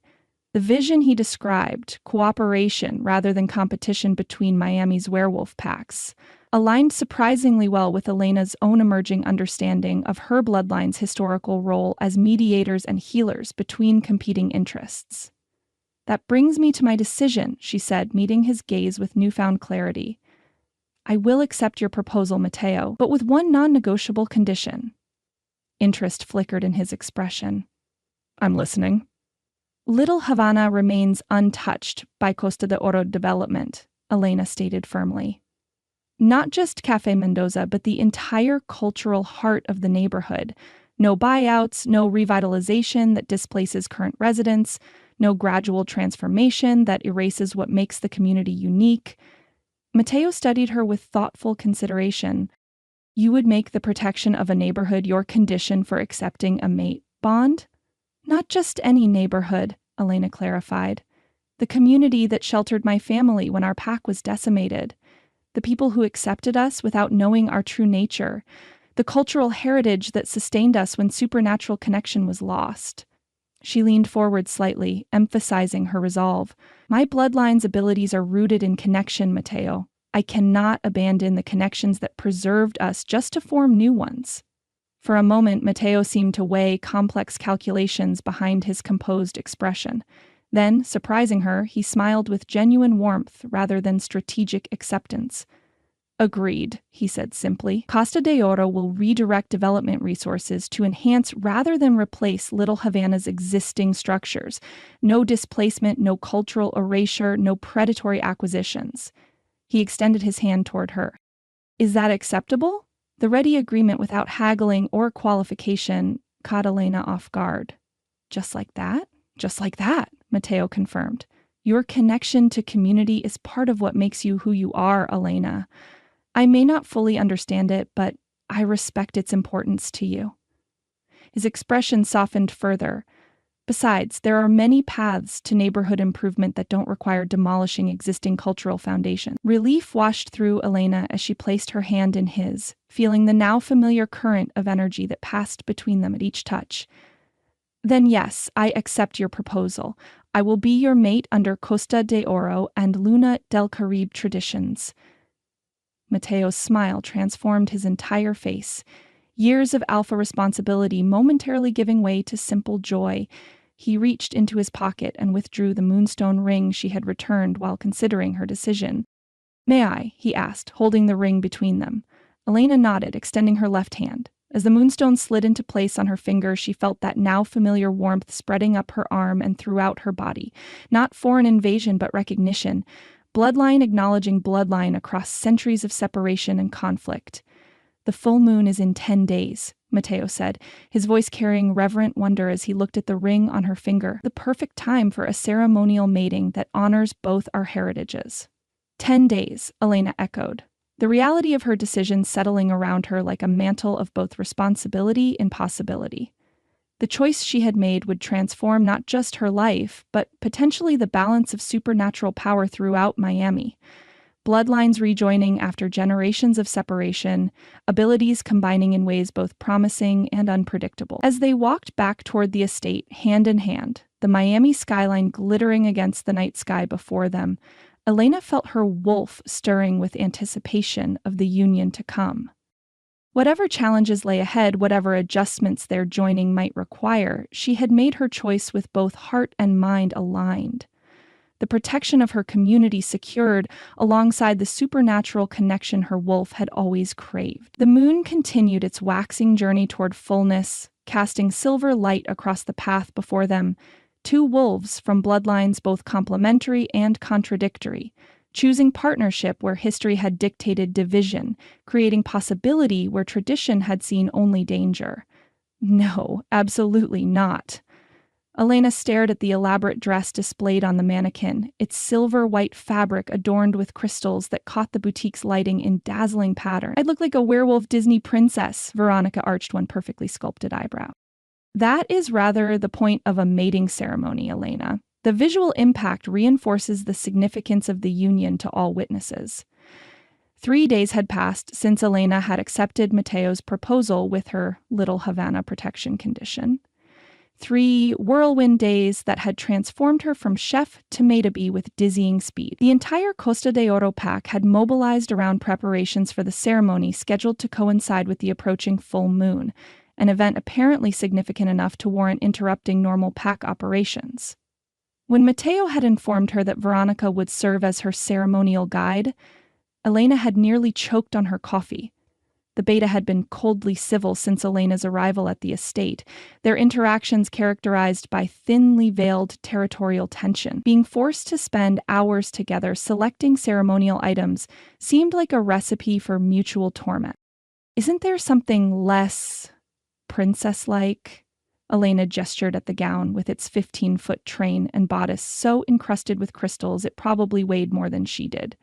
the vision he described, cooperation rather than competition between Miami's werewolf packs, aligned surprisingly well with Elena's own emerging understanding of her bloodline's historical role as mediators and healers between competing interests. That brings me to my decision, she said, meeting his gaze with newfound clarity. I will accept your proposal, Mateo, but with one non-negotiable condition. Interest flickered in his expression. I'm listening. Little Havana remains untouched by Costa de Oro development, Elena stated firmly. Not just Café Mendoza, but the entire cultural heart of the neighborhood. No buyouts, no revitalization that displaces current residents, no gradual transformation that erases what makes the community unique. Mateo studied her with thoughtful consideration. You would make the protection of a neighborhood your condition for accepting a mate bond? Not just any neighborhood, Elena clarified. The community that sheltered my family when our pack was decimated. The people who accepted us without knowing our true nature. The cultural heritage that sustained us when supernatural connection was lost. She leaned forward slightly, emphasizing her resolve. My bloodline's abilities are rooted in connection, Mateo. I cannot abandon the connections that preserved us just to form new ones. For a moment, Mateo seemed to weigh complex calculations behind his composed expression. Then, surprising her, he smiled with genuine warmth rather than strategic acceptance. Agreed, he said simply. Costa de Oro will redirect development resources to enhance rather than replace Little Havana's existing structures. No displacement, no cultural erasure, no predatory acquisitions. He extended his hand toward her. Is that acceptable? The ready agreement without haggling or qualification caught Elena off guard. Just like that? Just like that, Mateo confirmed. Your connection to community is part of what makes you who you are, Elena. I may not fully understand it, but I respect its importance to you. His expression softened further. Besides, there are many paths to neighborhood improvement that don't require demolishing existing cultural foundations. Relief washed through Elena as she placed her hand in his, feeling the now familiar current of energy that passed between them at each touch. Then yes, I accept your proposal. I will be your mate under Costa de Oro and Luna del Caribe traditions. Mateo's smile transformed his entire face. Years of alpha responsibility momentarily giving way to simple joy. He reached into his pocket and withdrew the moonstone ring she had returned while considering her decision. May I? He asked, holding the ring between them. Elena nodded, extending her left hand. As the moonstone slid into place on her finger, she felt that now familiar warmth spreading up her arm and throughout her body. Not foreign invasion, but recognition. Bloodline acknowledging bloodline across centuries of separation and conflict. The full moon is in 10 days, Mateo said, his voice carrying reverent wonder as he looked at the ring on her finger. The perfect time for a ceremonial mating that honors both our heritages. 10 days, Elena echoed, the reality of her decision settling around her like a mantle of both responsibility and possibility. The choice she had made would transform not just her life, but potentially the balance of supernatural power throughout Miami. Bloodlines rejoining after generations of separation, abilities combining in ways both promising and unpredictable. As they walked back toward the estate, hand in hand, the Miami skyline glittering against the night sky before them, Elena felt her wolf stirring with anticipation of the union to come. Whatever challenges lay ahead, whatever adjustments their joining might require, she had made her choice with both heart and mind aligned. The protection of her community secured alongside the supernatural connection her wolf had always craved. The moon continued its waxing journey toward fullness, casting silver light across the path before them, two wolves from bloodlines both complementary and contradictory, choosing partnership where history had dictated division, creating possibility where tradition had seen only danger. No, absolutely not. Elena stared at the elaborate dress displayed on the mannequin, its silver-white fabric adorned with crystals that caught the boutique's lighting in dazzling pattern. "I'd look like a werewolf Disney princess," Veronica arched one perfectly sculpted eyebrow. "That is rather the point of a mating ceremony, Elena. The visual impact reinforces the significance of the union to all witnesses." 3 days had passed since Elena had accepted Mateo's proposal with her Little Havana protection condition. 3 whirlwind days that had transformed her from chef to maid-to-be with dizzying speed. The entire Costa de Oro pack had mobilized around preparations for the ceremony scheduled to coincide with the approaching full moon, an event apparently significant enough to warrant interrupting normal pack operations. When Mateo had informed her that Veronica would serve as her ceremonial guide, Elena had nearly choked on her coffee. The beta had been coldly civil since Elena's arrival at the estate, their interactions characterized by thinly veiled territorial tension. Being forced to spend hours together selecting ceremonial items seemed like a recipe for mutual torment. "Isn't there something less princess-like?" Elena gestured at the gown with its 15-foot train and bodice so encrusted with crystals it probably weighed more than she did.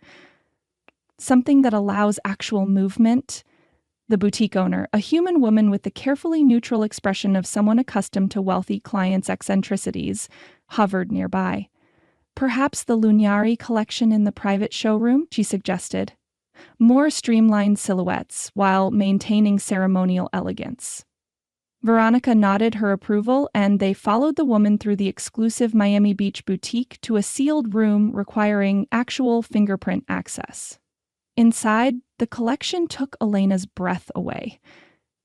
"Something that allows actual movement?" The boutique owner, a human woman with the carefully neutral expression of someone accustomed to wealthy clients' eccentricities, hovered nearby. "Perhaps the Lugnari collection in the private showroom," she suggested. "More streamlined silhouettes, while maintaining ceremonial elegance." Veronica nodded her approval, and they followed the woman through the exclusive Miami Beach boutique to a sealed room requiring actual fingerprint access. Inside, the collection took Elena's breath away.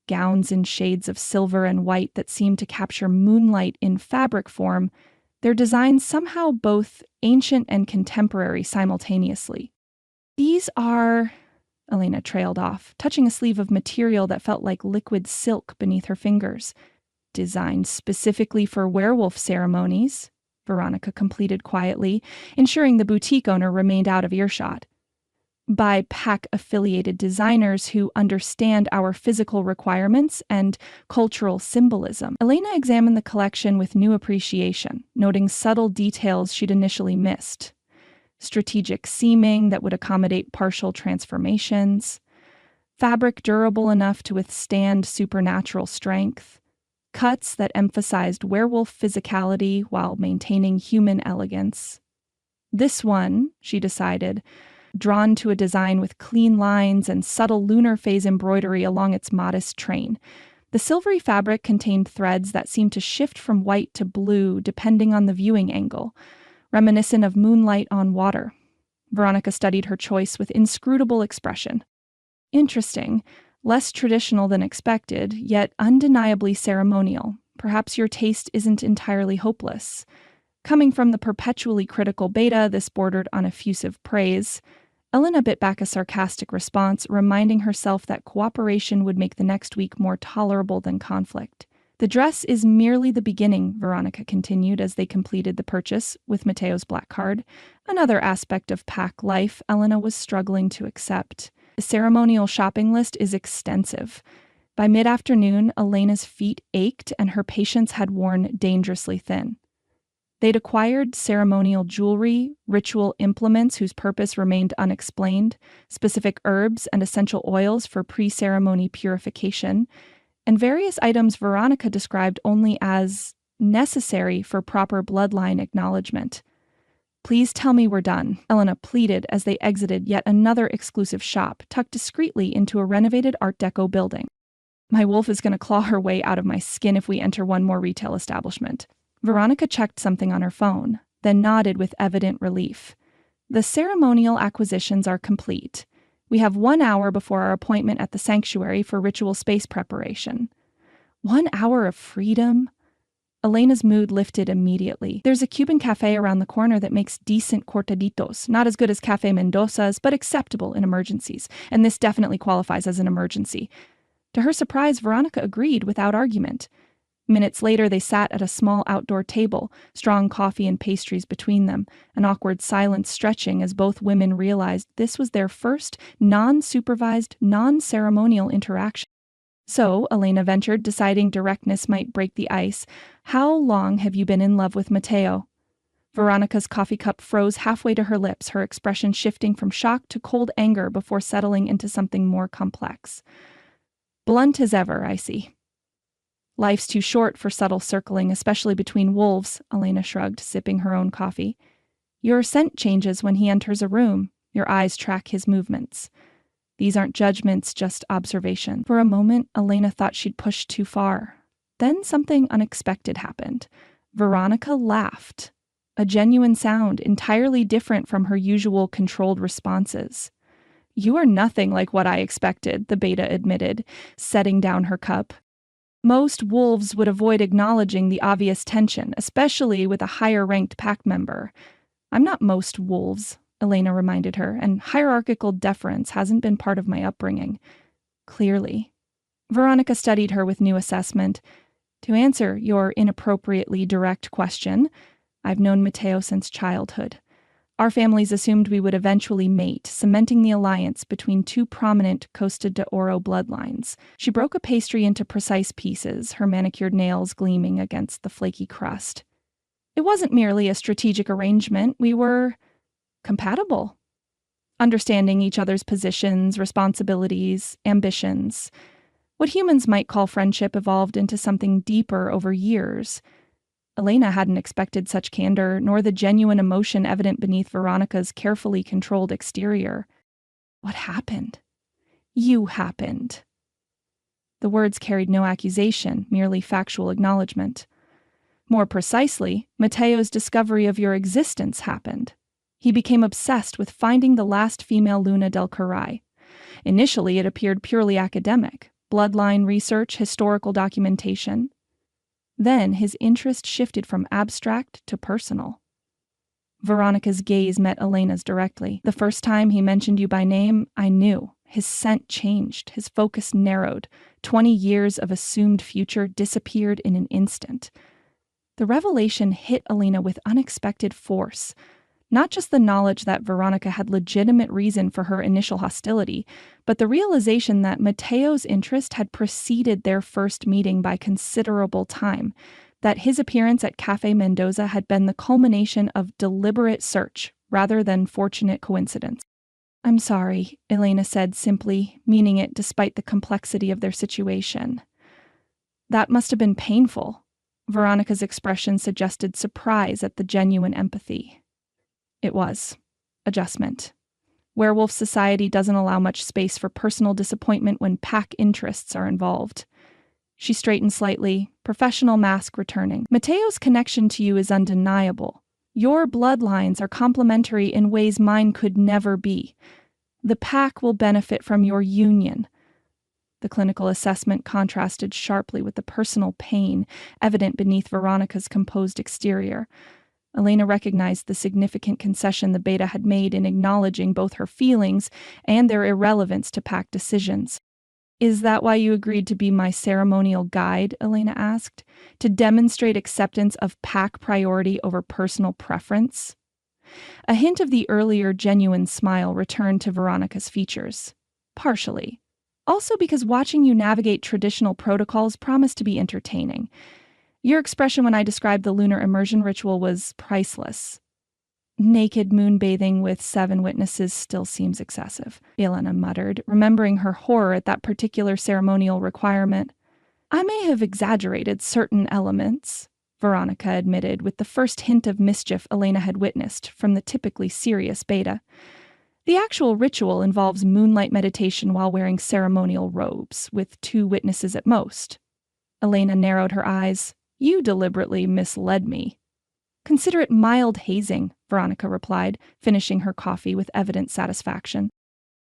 Gowns in shades of silver and white that seemed to capture moonlight in fabric form, their designs somehow both ancient and contemporary simultaneously. "These are..." Elena trailed off, touching a sleeve of material that felt like liquid silk beneath her fingers. "Designed specifically for werewolf ceremonies," Veronica completed quietly, ensuring the boutique owner remained out of earshot. "By pack-affiliated designers who understand our physical requirements and cultural symbolism." Elena examined the collection with new appreciation, noting subtle details she'd initially missed. Strategic seaming that would accommodate partial transformations, fabric durable enough to withstand supernatural strength, cuts that emphasized werewolf physicality while maintaining human elegance. This one, she decided, drawn to a design with clean lines and subtle lunar phase embroidery along its modest train. The silvery fabric contained threads that seemed to shift from white to blue depending on the viewing angle, reminiscent of moonlight on water. Veronica studied her choice with inscrutable expression. "Interesting. Less traditional than expected, yet undeniably ceremonial. Perhaps your taste isn't entirely hopeless." Coming from the perpetually critical beta, this bordered on effusive praise. Elena bit back a sarcastic response, reminding herself that cooperation would make the next week more tolerable than conflict. "The dress is merely the beginning," Veronica continued as they completed the purchase with Mateo's black card. Another aspect of pack life Elena was struggling to accept. The ceremonial shopping list is extensive. By mid-afternoon, Elena's feet ached and her patience had worn dangerously thin. They'd acquired ceremonial jewelry, ritual implements whose purpose remained unexplained, specific herbs and essential oils for pre-ceremony purification, and various items Veronica described only as necessary for proper bloodline acknowledgement. "Please tell me we're done," Elena pleaded as they exited yet another exclusive shop tucked discreetly into a renovated Art Deco building. "My wolf is going to claw her way out of my skin if we enter one more retail establishment." Veronica checked something on her phone, then nodded with evident relief. "The ceremonial acquisitions are complete. We have 1 hour before our appointment at the sanctuary for ritual space preparation." 1 hour of freedom? Elena's mood lifted immediately. "There's a Cuban cafe around the corner that makes decent cortaditos. Not as good as Cafe Mendoza's, but acceptable in emergencies. And this definitely qualifies as an emergency." To her surprise, Veronica agreed without argument. Minutes later, they sat at a small outdoor table, strong coffee and pastries between them, an awkward silence stretching as both women realized this was their first non-supervised, non-ceremonial interaction. "So," Elena ventured, deciding directness might break the ice, "how long have you been in love with Mateo?" Veronica's coffee cup froze halfway to her lips, her expression shifting from shock to cold anger before settling into something more complex. "Blunt as ever, I see." "Life's too short for subtle circling, especially between wolves," Elena shrugged, sipping her own coffee. "Your scent changes when he enters a room. Your eyes track his movements. These aren't judgments, just observation." For a moment, Elena thought she'd pushed too far. Then something unexpected happened. Veronica laughed. A genuine sound, entirely different from her usual controlled responses. "You are nothing like what I expected," the beta admitted, setting down her cup. "Most wolves would avoid acknowledging the obvious tension, especially with a higher-ranked pack member." "I'm not most wolves," Elena reminded her, "and hierarchical deference hasn't been part of my upbringing." "Clearly." Veronica studied her with new assessment. "To answer your inappropriately direct question, I've known Mateo since childhood. Our families assumed we would eventually mate, cementing the alliance between two prominent Costa de Oro bloodlines." She broke a pastry into precise pieces, her manicured nails gleaming against the flaky crust. "It wasn't merely a strategic arrangement. We were compatible. Understanding each other's positions, responsibilities, ambitions. What humans might call friendship evolved into something deeper over years." Elena hadn't expected such candor, nor the genuine emotion evident beneath Veronica's carefully controlled exterior. "What happened?" "You happened." The words carried no accusation, merely factual acknowledgement. "More precisely, Mateo's discovery of your existence happened. He became obsessed with finding the last female Luna del Carrai. Initially, it appeared purely academic, bloodline research, historical documentation. Then his interest shifted from abstract to personal." Veronica's gaze met Elena's directly. "The first time he mentioned you by name, I knew. His scent changed, his focus narrowed. 20 years of assumed future disappeared in an instant." The revelation hit Elena with unexpected force. Not just the knowledge that Veronica had legitimate reason for her initial hostility, but the realization that Mateo's interest had preceded their first meeting by considerable time, that his appearance at Cafe Mendoza had been the culmination of deliberate search rather than fortunate coincidence. "I'm sorry," Elena said simply, meaning it despite the complexity of their situation. "That must have been painful." Veronica's expression suggested surprise at the genuine empathy. "It was. Adjustment. Werewolf society doesn't allow much space for personal disappointment when pack interests are involved." She straightened slightly, professional mask returning. "Mateo's connection to you is undeniable. Your bloodlines are complementary in ways mine could never be. The pack will benefit from your union." The clinical assessment contrasted sharply with the personal pain evident beneath Veronica's composed exterior. Elena recognized the significant concession the beta had made in acknowledging both her feelings and their irrelevance to pack decisions. "Is that why you agreed to be my ceremonial guide?" Elena asked. "To demonstrate acceptance of pack priority over personal preference?" A hint of the earlier genuine smile returned to Veronica's features. "Partially. Also because watching you navigate traditional protocols promised to be entertaining. Your expression when I described the lunar immersion ritual was priceless." "Naked moonbathing with 7 witnesses still seems excessive," Elena muttered, remembering her horror at that particular ceremonial requirement. I may have exaggerated certain elements, Veronica admitted, with the first hint of mischief Elena had witnessed from the typically serious Beta. The actual ritual involves moonlight meditation while wearing ceremonial robes, with 2 witnesses at most. Elena narrowed her eyes. You deliberately misled me. Consider it mild hazing, Veronica replied, finishing her coffee with evident satisfaction.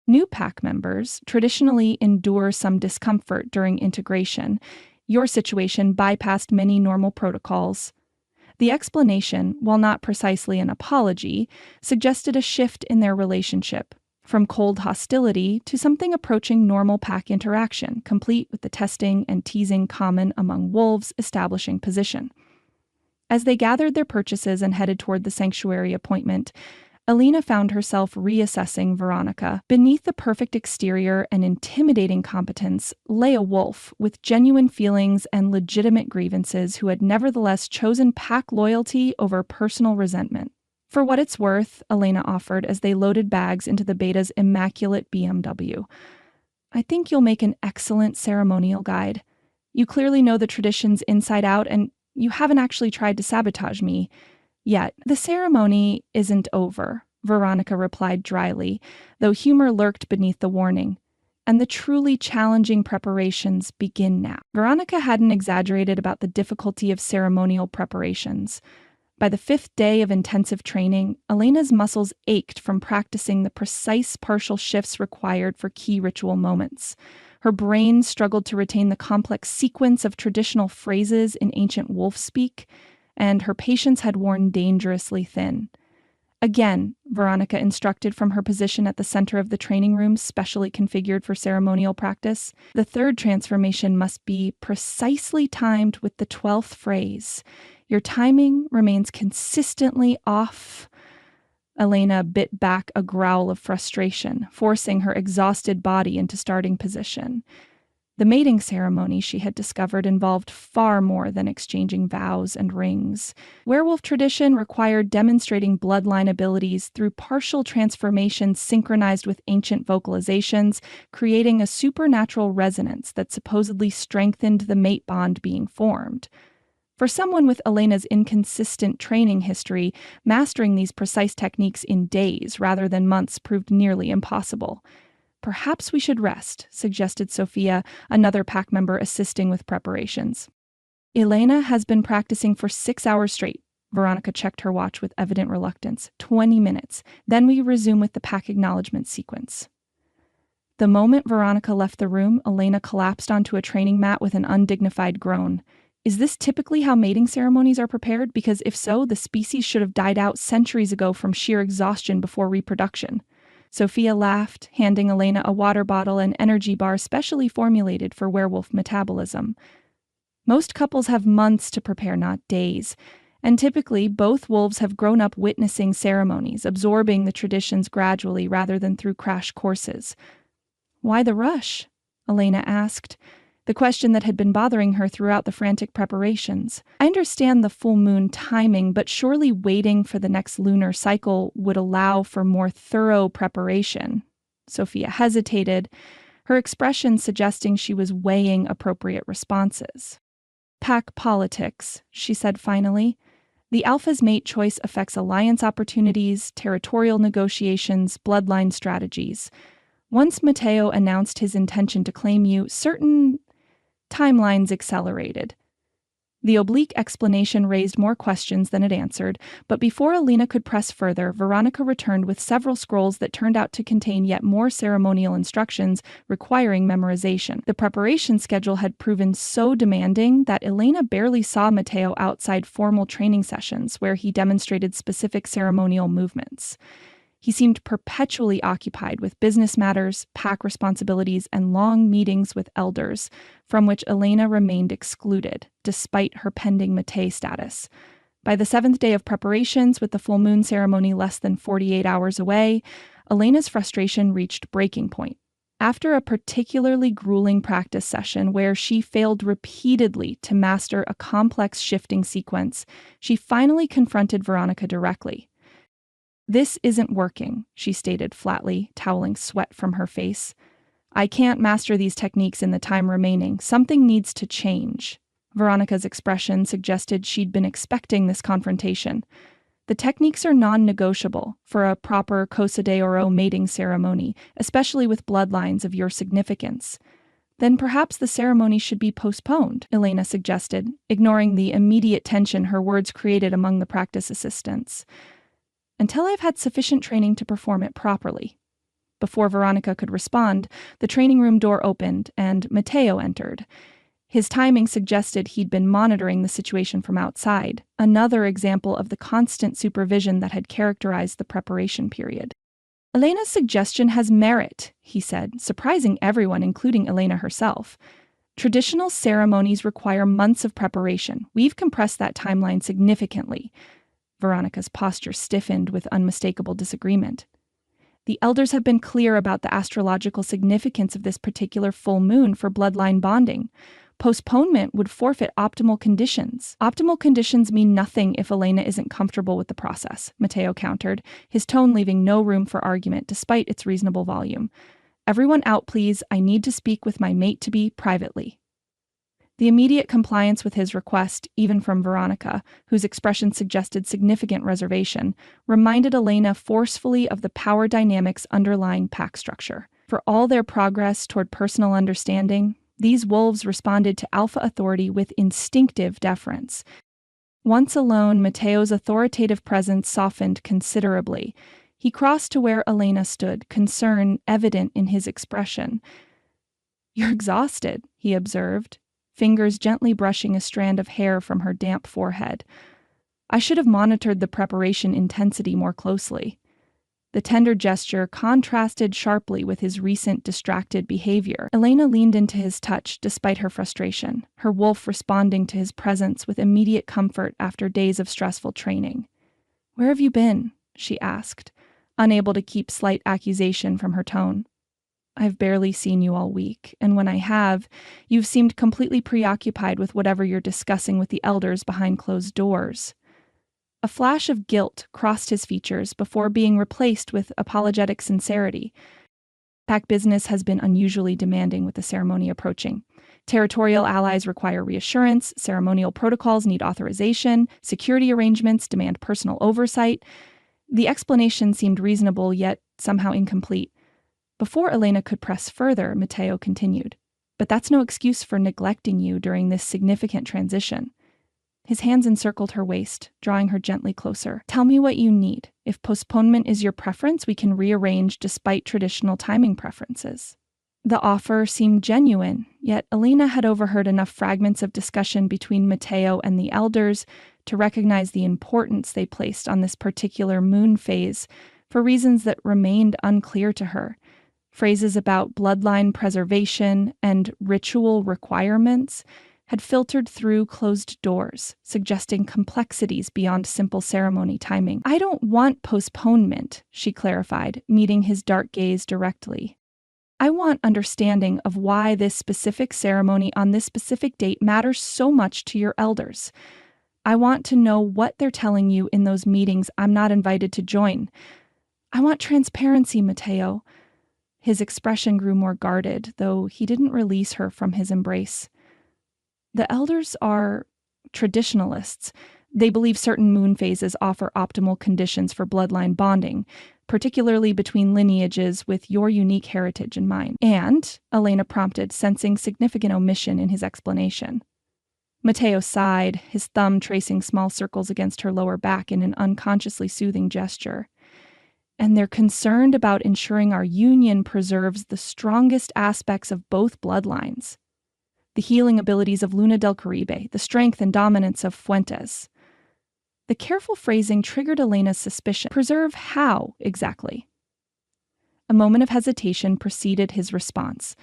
New pack members traditionally endure some discomfort during integration. Your situation bypassed many normal protocols. The explanation, while not precisely an apology, suggested a shift in their relationship, from cold hostility to something approaching normal pack interaction, complete with the testing and teasing common among wolves establishing position. As they gathered their purchases and headed toward the sanctuary appointment, Elena found herself reassessing Veronica. Beneath the perfect exterior and intimidating competence lay a wolf with genuine feelings and legitimate grievances who had nevertheless chosen pack loyalty over personal resentment. For what it's worth, Elena offered as they loaded bags into the Beta's immaculate BMW. I think you'll make an excellent ceremonial guide. You clearly know the traditions inside out, and you haven't actually tried to sabotage me. Yet, the ceremony isn't over, Veronica replied dryly, though humor lurked beneath the warning. And the truly challenging preparations begin now. Veronica hadn't exaggerated about the difficulty of ceremonial preparations. By the 5th day of intensive training, Elena's muscles ached from practicing the precise partial shifts required for key ritual moments. Her brain struggled to retain the complex sequence of traditional phrases in ancient wolf speak, and her patience had worn dangerously thin. Again, Veronica instructed from her position at the center of the training room specially configured for ceremonial practice. The 3rd transformation must be precisely timed with the 12th phrase. Your timing remains consistently off. Elena bit back a growl of frustration, forcing her exhausted body into starting position. The mating ceremony, she had discovered, involved far more than exchanging vows and rings. Werewolf tradition required demonstrating bloodline abilities through partial transformations synchronized with ancient vocalizations, creating a supernatural resonance that supposedly strengthened the mate bond being formed. For someone with Elena's inconsistent training history, mastering these precise techniques in days rather than months proved nearly impossible. Perhaps we should rest, suggested Sophia, another pack member assisting with preparations. Elena has been practicing for 6 hours straight. Veronica checked her watch with evident reluctance. 20 minutes. Then we resume with the pack acknowledgement sequence. The moment Veronica left the room, Elena collapsed onto a training mat with an undignified groan. Is this typically how mating ceremonies are prepared? Because if so, the species should have died out centuries ago from sheer exhaustion before reproduction. Sophia laughed, handing Elena a water bottle and energy bar specially formulated for werewolf metabolism. Most couples have months to prepare, not days. And typically, both wolves have grown up witnessing ceremonies, absorbing the traditions gradually rather than through crash courses. Why the rush? Elena asked, the question that had been bothering her throughout the frantic preparations. I understand the full moon timing, but surely waiting for the next lunar cycle would allow for more thorough preparation. Sophia hesitated, her expression suggesting she was weighing appropriate responses. Pack politics, she said finally. The alpha's mate choice affects alliance opportunities, territorial negotiations, bloodline strategies. Once Mateo announced his intention to claim you, certain timelines accelerated. The oblique explanation raised more questions than it answered, but before Elena could press further, Veronica returned with several scrolls that turned out to contain yet more ceremonial instructions requiring memorization. The preparation schedule had proven so demanding that Elena barely saw Mateo outside formal training sessions where he demonstrated specific ceremonial movements. He seemed perpetually occupied with business matters, pack responsibilities, and long meetings with elders, from which Elena remained excluded, despite her pending Mate status. By the 7th day of preparations, with the full moon ceremony less than 48 hours away, Elena's frustration reached breaking point. After a particularly grueling practice session where she failed repeatedly to master a complex shifting sequence, she finally confronted Veronica directly. This isn't working, she stated flatly, toweling sweat from her face. I can't master these techniques in the time remaining. Something needs to change. Veronica's expression suggested she'd been expecting this confrontation. The techniques are non-negotiable for a proper Cosa de Oro mating ceremony, especially with bloodlines of your significance. Then perhaps the ceremony should be postponed, Elena suggested, ignoring the immediate tension her words created among the practice assistants. Until I've had sufficient training to perform it properly. Before Veronica could respond, the training room door opened and Matteo entered. His timing suggested he'd been monitoring the situation from outside, another example of the constant supervision that had characterized the preparation period. Elena's suggestion has merit, he said, surprising everyone, including Elena herself. Traditional ceremonies require months of preparation. We've compressed that timeline significantly. Veronica's posture stiffened with unmistakable disagreement. The elders have been clear about the astrological significance of this particular full moon for bloodline bonding. Postponement would forfeit optimal conditions. Optimal conditions mean nothing if Elena isn't comfortable with the process, Matteo countered, his tone leaving no room for argument despite its reasonable volume. Everyone out, please. I need to speak with my mate-to-be privately. The immediate compliance with his request, even from Veronica, whose expression suggested significant reservation, reminded Elena forcefully of the power dynamics underlying pack structure. For all their progress toward personal understanding, these wolves responded to alpha authority with instinctive deference. Once alone, Matteo's authoritative presence softened considerably. He crossed to where Elena stood, concern evident in his expression. "You're exhausted," he observed, fingers gently brushing a strand of hair from her damp forehead. "I should have monitored the preparation intensity more closely." The tender gesture contrasted sharply with his recent distracted behavior. Elena leaned into his touch despite her frustration, her wolf responding to his presence with immediate comfort after days of stressful training. "Where have you been?" she asked, unable to keep slight accusation from her tone. "I've barely seen you all week, and when I have, you've seemed completely preoccupied with whatever you're discussing with the elders behind closed doors." A flash of guilt crossed his features before being replaced with apologetic sincerity. Pack business has been unusually demanding with the ceremony approaching. Territorial allies require reassurance, ceremonial protocols need authorization, security arrangements demand personal oversight. The explanation seemed reasonable, yet somehow incomplete. Before Elena could press further, Matteo continued, "But that's no excuse for neglecting you during this significant transition." His hands encircled her waist, drawing her gently closer. "Tell me what you need. If postponement is your preference, we can rearrange despite traditional timing preferences." The offer seemed genuine, yet Elena had overheard enough fragments of discussion between Matteo and the elders to recognize the importance they placed on this particular moon phase for reasons that remained unclear to her. Phrases about bloodline preservation and ritual requirements had filtered through closed doors, suggesting complexities beyond simple ceremony timing. "I don't want postponement," she clarified, meeting his dark gaze directly. "I want understanding of why this specific ceremony on this specific date matters so much to your elders. I want to know what they're telling you in those meetings I'm not invited to join. I want transparency, Matteo." His expression grew more guarded, though he didn't release her from his embrace. "The elders are traditionalists. They believe certain moon phases offer optimal conditions for bloodline bonding, particularly between lineages with your unique heritage in mind." "And," Elena prompted, sensing significant omission in his explanation. Matteo sighed, his thumb tracing small circles against her lower back in an unconsciously soothing gesture. "And they're concerned about ensuring our union preserves the strongest aspects of both bloodlines. The healing abilities of Luna del Caribe, the strength and dominance of Fuentes." The careful phrasing triggered Elena's suspicion. "Preserve how, exactly?" A moment of hesitation preceded his response.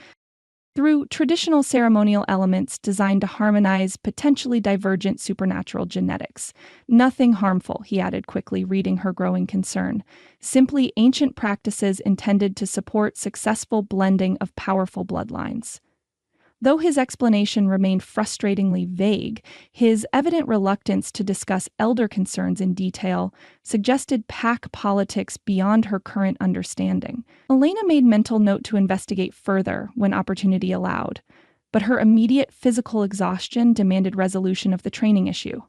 "Through traditional ceremonial elements designed to harmonize potentially divergent supernatural genetics. Nothing harmful," he added quickly, reading her growing concern. "Simply ancient practices intended to support successful blending of powerful bloodlines." Though his explanation remained frustratingly vague, his evident reluctance to discuss elder concerns in detail suggested pack politics beyond her current understanding. Elena made mental note to investigate further when opportunity allowed, but her immediate physical exhaustion demanded resolution of the training issue.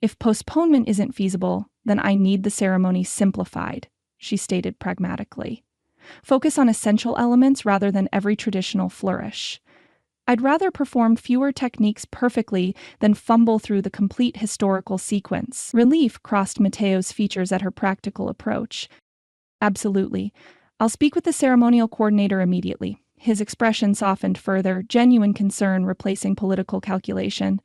"If postponement isn't feasible, then I need the ceremony simplified," she stated pragmatically. "Focus on essential elements rather than every traditional flourish. I'd rather perform fewer techniques perfectly than fumble through the complete historical sequence." Relief crossed Mateo's features at her practical approach. "Absolutely. I'll speak with the ceremonial coordinator immediately." His expression softened further, genuine concern replacing political calculation.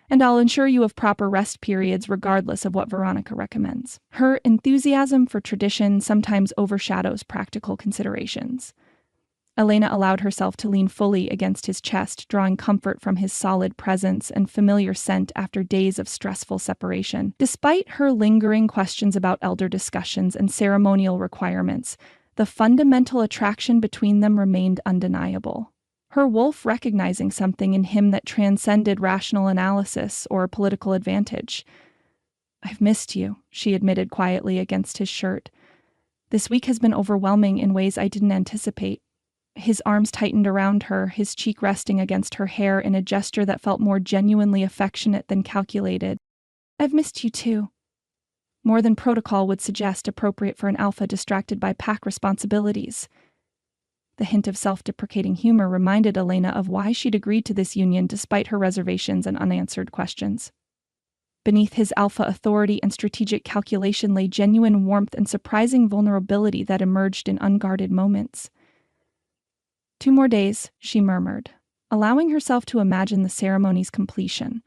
"And I'll ensure you have proper rest periods regardless of what Veronica recommends." Her enthusiasm for tradition sometimes overshadows practical considerations. Elena allowed herself to lean fully against his chest, drawing comfort from his solid presence and familiar scent after days of stressful separation. Despite her lingering questions about elder discussions and ceremonial requirements, the fundamental attraction between them remained undeniable. Her wolf recognizing something in him that transcended rational analysis or political advantage. "I've missed you," she admitted quietly against his shirt. "This week has been overwhelming in ways I didn't anticipate." His arms tightened around her, his cheek resting against her hair in a gesture that felt more genuinely affectionate than calculated. "I've missed you too. More than protocol would suggest appropriate for an alpha distracted by pack responsibilities." The hint of self-deprecating humor reminded Elena of why she'd agreed to this union despite her reservations and unanswered questions. Beneath his alpha authority and strategic calculation lay genuine warmth and surprising vulnerability that emerged in unguarded moments. "2 more days," she murmured, allowing herself to imagine the ceremony's completion,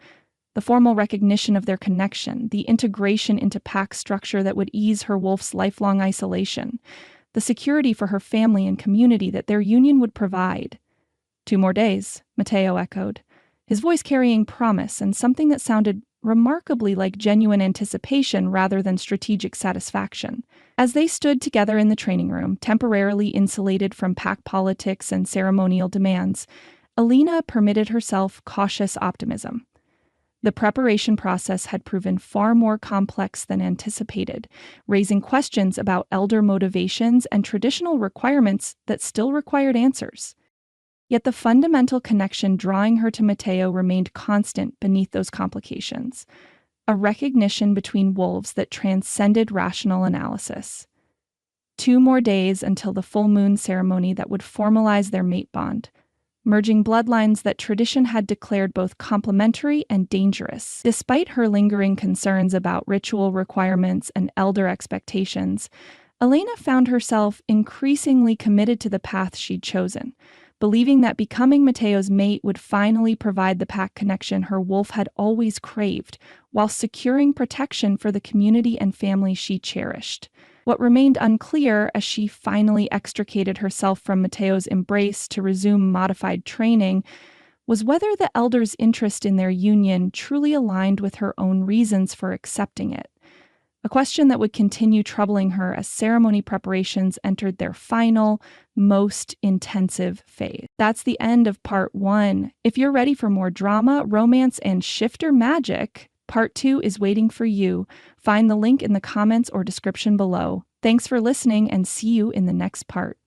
the formal recognition of their connection, the integration into pack structure that would ease her wolf's lifelong isolation, the security for her family and community that their union would provide. 2 more days, Mateo echoed, his voice carrying promise and something that sounded remarkably like genuine anticipation rather than strategic satisfaction. As they stood together in the training room, temporarily insulated from pack politics and ceremonial demands, Elena permitted herself cautious optimism. The preparation process had proven far more complex than anticipated, raising questions about elder motivations and traditional requirements that still required answers. Yet the fundamental connection drawing her to Mateo remained constant beneath those complications, a recognition between wolves that transcended rational analysis. 2 more days until the full moon ceremony that would formalize their mate bond, merging bloodlines that tradition had declared both complementary and dangerous. Despite her lingering concerns about ritual requirements and elder expectations, Elena found herself increasingly committed to the path she'd chosen, believing that becoming Mateo's mate would finally provide the pack connection her wolf had always craved, while securing protection for the community and family she cherished. What remained unclear as she finally extricated herself from Mateo's embrace to resume modified training was whether the elder's interest in their union truly aligned with her own reasons for accepting it. A question that would continue troubling her as ceremony preparations entered their final, most intensive phase. That's the end of part 1. If you're ready for more drama, romance, and shifter magic, part 2 is waiting for you. Find the link in the comments or description below. Thanks for listening and see you in the next part.